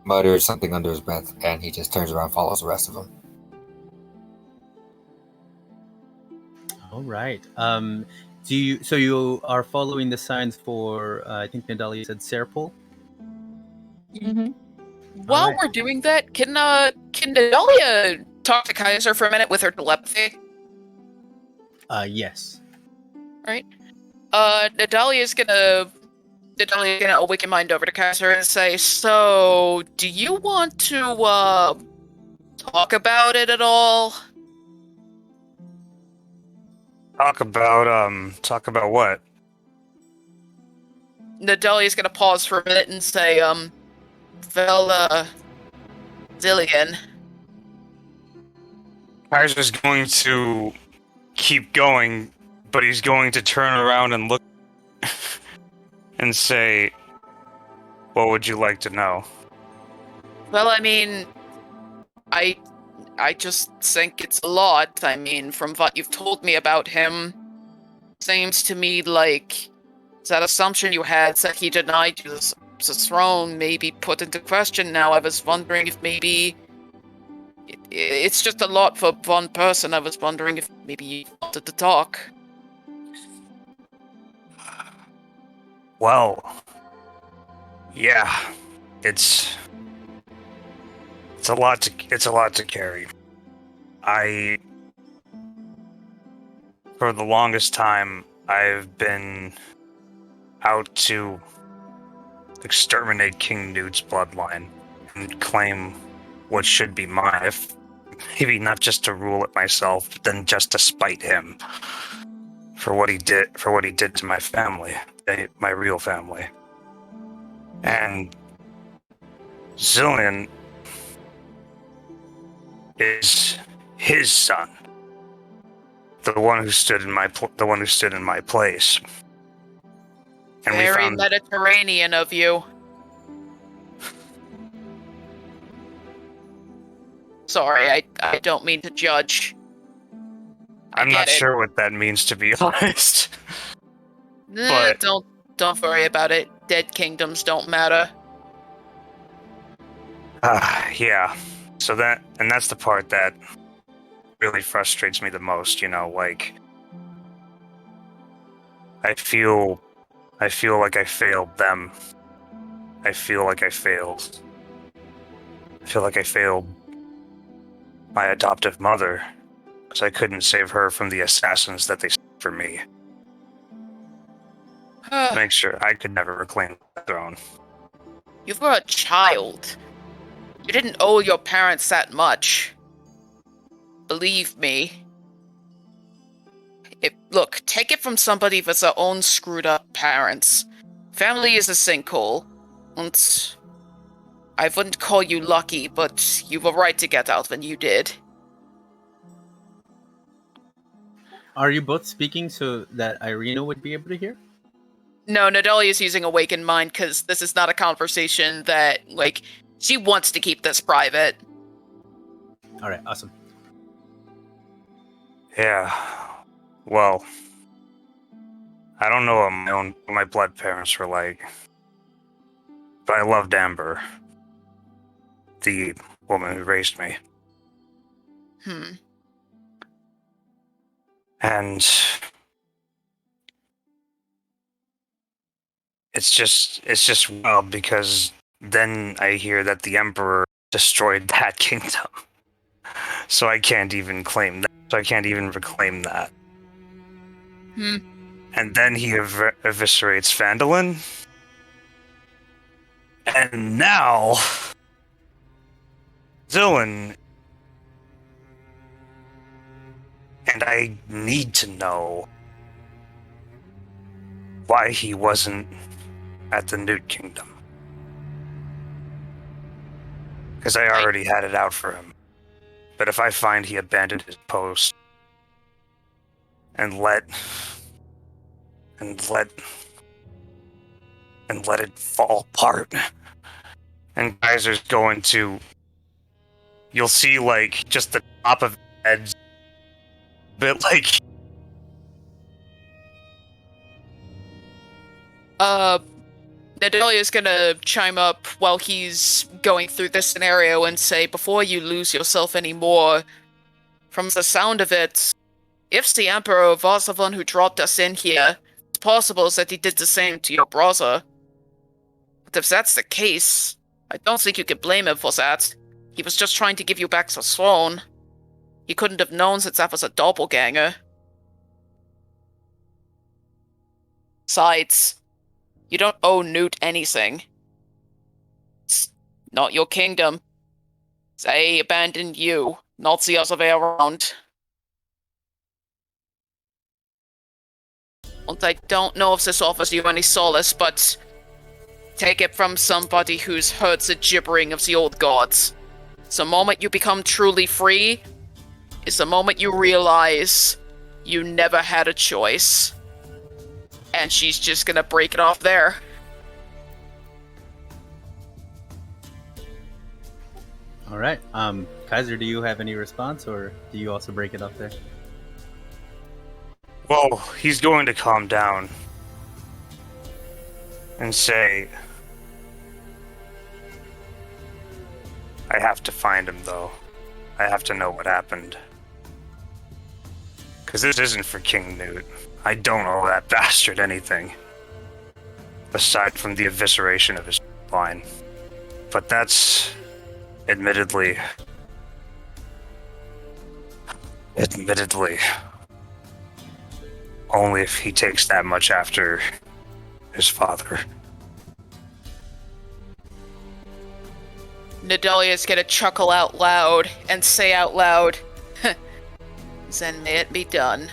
mutters something under his breath, and he just turns around and follows the rest of them. All right. So you are following the signs for? I think Nadalia said Serpol. Mm-hmm. While Alright. we're doing that, can Nadalia talk to Kaiser for a minute with her telepathy? Yes. Right? Nadalia's gonna awaken mind over to Kaiser and say, "So, do you want to talk about it at all?" Talk about what? Nadalia's gonna pause for a minute and say, Zillion. Kaiser's going to keep going, but he's going to turn around and look and say, "What would you like to know?" Well, I mean, I just think it's a lot. I mean, from what you've told me about him, seems to me like that assumption you had that he denied you the throne may be put into question now. I was wondering if maybe it's just a lot for one person. I was wondering if maybe you wanted to talk. Well, yeah, it's a lot to carry. For the longest time, I've been out to exterminate King Newt's bloodline and claim what should be mine. If maybe not just to rule it myself, but then just to spite him for what he did to my family, my real family. And Zillion is his son. The one who stood in my place. And we Very found Mediterranean of you. Sorry, I don't mean to judge. I'm get not it. sure what that means, to be honest. But- Don't worry about it. Dead kingdoms don't matter. Yeah. So that's the part that really frustrates me the most, like I feel like I failed them. I feel like I failed. I feel like I failed my adoptive mother because I couldn't save her from the assassins that they sent for me. Make sure I could never reclaim the throne. You were a child. You didn't owe your parents that much. Believe me. Look, take it from somebody with their own screwed up parents. Family is a sinkhole. And I wouldn't call you lucky, but you were right to get out when you did. Are you both speaking so that Irina would be able to hear? No, Nadali is using Awakened Mind because this is not a conversation that, she wants to keep this private. All right, awesome. Yeah. Well, I don't know what my blood parents were like, but I loved Amber, the woman who raised me. And it's just wild because then I hear that the Emperor destroyed that kingdom. So I can't even claim that. So I can't even reclaim that. And then he eviscerates Phandalin. And now Zillion. And I need to know why he wasn't at the Newt Kingdom. Because I already had it out for him. But if I find he abandoned his post and let it fall apart, and Kaiser's going to, you'll see just the top of his head, bit Nadalia's gonna chime up while he's going through this scenario and say, before you lose yourself anymore, from the sound of it, if the Emperor was the one who dropped us in here, it's possible that he did the same to your brother. But if that's the case, I don't think you can blame him for that. He was just trying to give you back the throne. He couldn't have known that was a doppelganger. Besides, you don't owe Newt anything. It's not your kingdom. They abandoned you, not the other way around. And I don't know if this offers you any solace, but take it from somebody who's heard the gibbering of the old gods. The moment you become truly free is the moment you realize you never had a choice. And she's just gonna break it off there. All right. Kaiser, do you have any response, or do you also break it off there? Well, he's going to calm down and say, I have to find him, though. I have to know what happened. Because this isn't for King Newt. I don't owe that bastard anything. Aside from the evisceration of his line. But that's admittedly only if he takes that much after his father. Nadalia's gonna chuckle out loud and say out loud, then may it be done.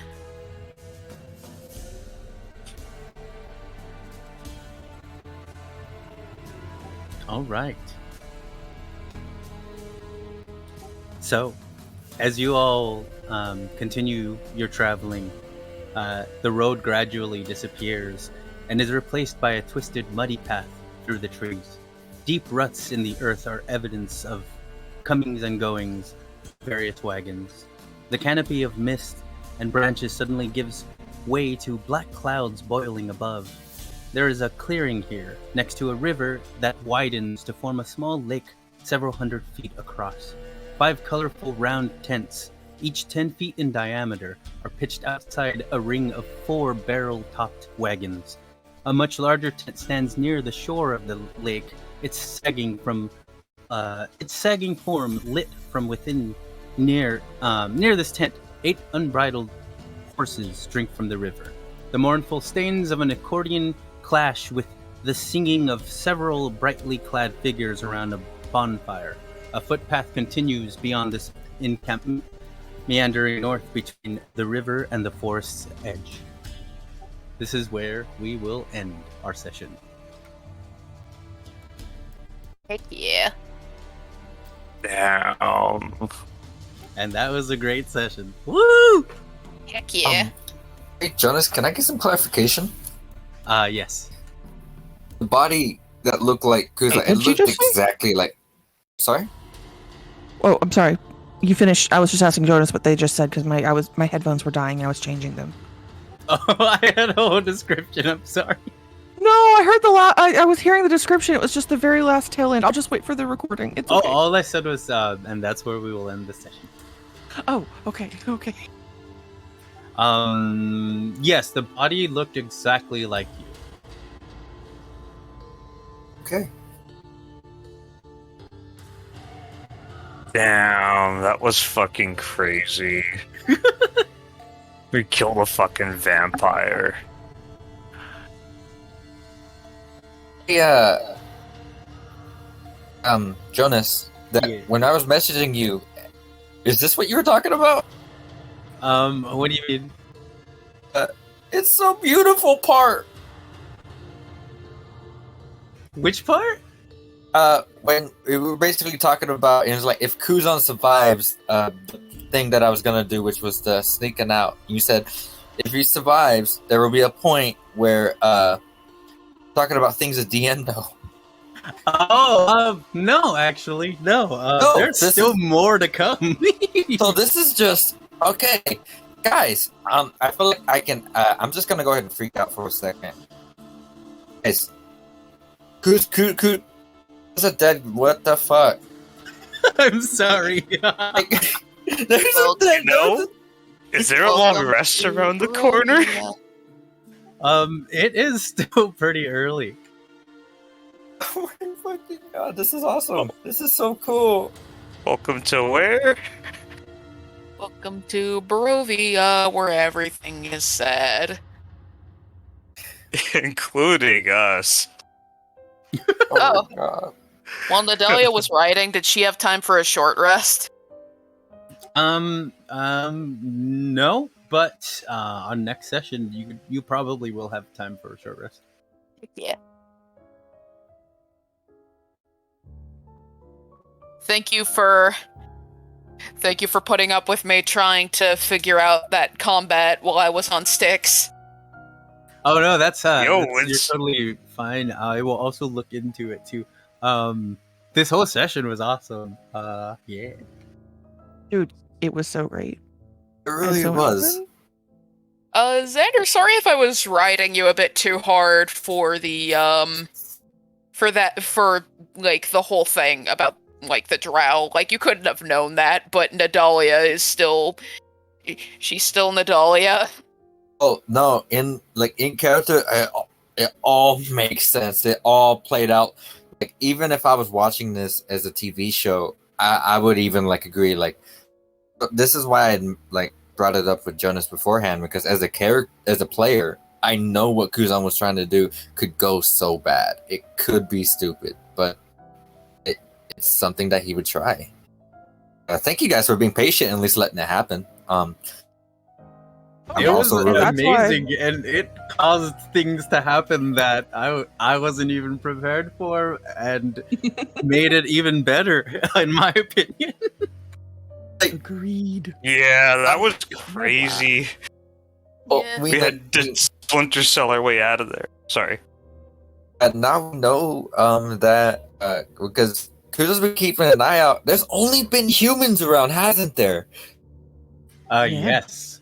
All right. So, as you all continue your traveling, the road gradually disappears and is replaced by a twisted, muddy path through the trees. Deep ruts in the earth are evidence of comings and goings of various wagons. The canopy of mist and branches suddenly gives way to black clouds boiling above. There is a clearing here, next to a river that widens to form a small lake several hundred feet across. 5 colorful round tents, each 10 feet in diameter, are pitched outside a ring of 4 barrel-topped wagons. A much larger tent stands near the shore of the lake, its sagging form lit from within. Near this tent, 8 unbridled horses drink from the river. The mournful stains of an accordion clash with the singing of several brightly clad figures around a bonfire. A footpath continues beyond this encampment, meandering north between the river and the forest's edge. This is where we will end our session. Heck yeah. Damn. And that was a great session. Woo! Heck yeah. Hey, Jonas, can I get some clarification? Yes. The body that looked like Kuzma, Hey, it did you looked just say- exactly like. Sorry? Oh, I'm sorry. You finished. I was just asking Jonas what they just said because my headphones were dying and I was changing them. Oh, I had a whole description. I'm sorry. No, I heard I was hearing the description. It was just the very last tail end. I'll just wait for the recording. It's okay. Oh, all I said was, and that's where we will end the session. Oh, okay. Yes, the body looked exactly like you. Okay. Damn, that was fucking crazy. We killed a fucking vampire. Yeah. Jonas, Yeah. when I was messaging you, is this what you were talking about? What do you mean? It's so beautiful part. Which part? When we were basically talking about, it was like if Kuzan survives, the thing that I was gonna do, which was the sneaking out. You said if he survives, there will be a point where talking about things at the end though. Oh, no, actually, no. No, There's this still is- more to come. So this is just okay, guys. I feel like I can. I'm just gonna go ahead and freak out for a second. Guys, Kuz, is a dead. What the fuck? I'm sorry. Like, there's Well, a dead. no. Is there a long rest around the corner? It is still pretty early. Oh my fucking god! This is awesome. This is so cool. Welcome to where? Welcome to Barovia, where everything is sad. Including us. Oh. my god. While Nadalia was writing, did she have time for a short rest? No, but on next session, you probably will have time for a short rest. Yeah. Thank you for putting up with me trying to figure out that combat while I was on sticks. Oh no, that's Yo, you're it's- totally fine. I will also look into it too. This whole session was awesome. Yeah. Dude, it was so great. It really so was. awesome. Xander, sorry if I was riding you a bit too hard for the for like the whole thing about like the drow. Like you couldn't have known that, but Nadalia is she's still Nadalia. Oh no! In character, it all makes sense. It all played out. Like even if I was watching this as a TV show, I would even agree. This is why I brought it up with Jonas beforehand, because as a player, I know what Kuzan was trying to do could go so bad. It could be stupid, but it's something that he would try. Thank you guys for being patient and at least letting it happen. It was also really- amazing, and it caused things to happen that I wasn't even prepared for, and made it even better, in my opinion. Agreed. Yeah, that was crazy. Well, Yeah. We had to Splinter Cell our way out of there. Sorry. And now we know that because Kuzo's been keeping an eye out. There's only been humans around, hasn't there? Yeah. Yes.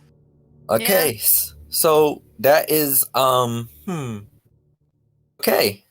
Okay, so that is Okay.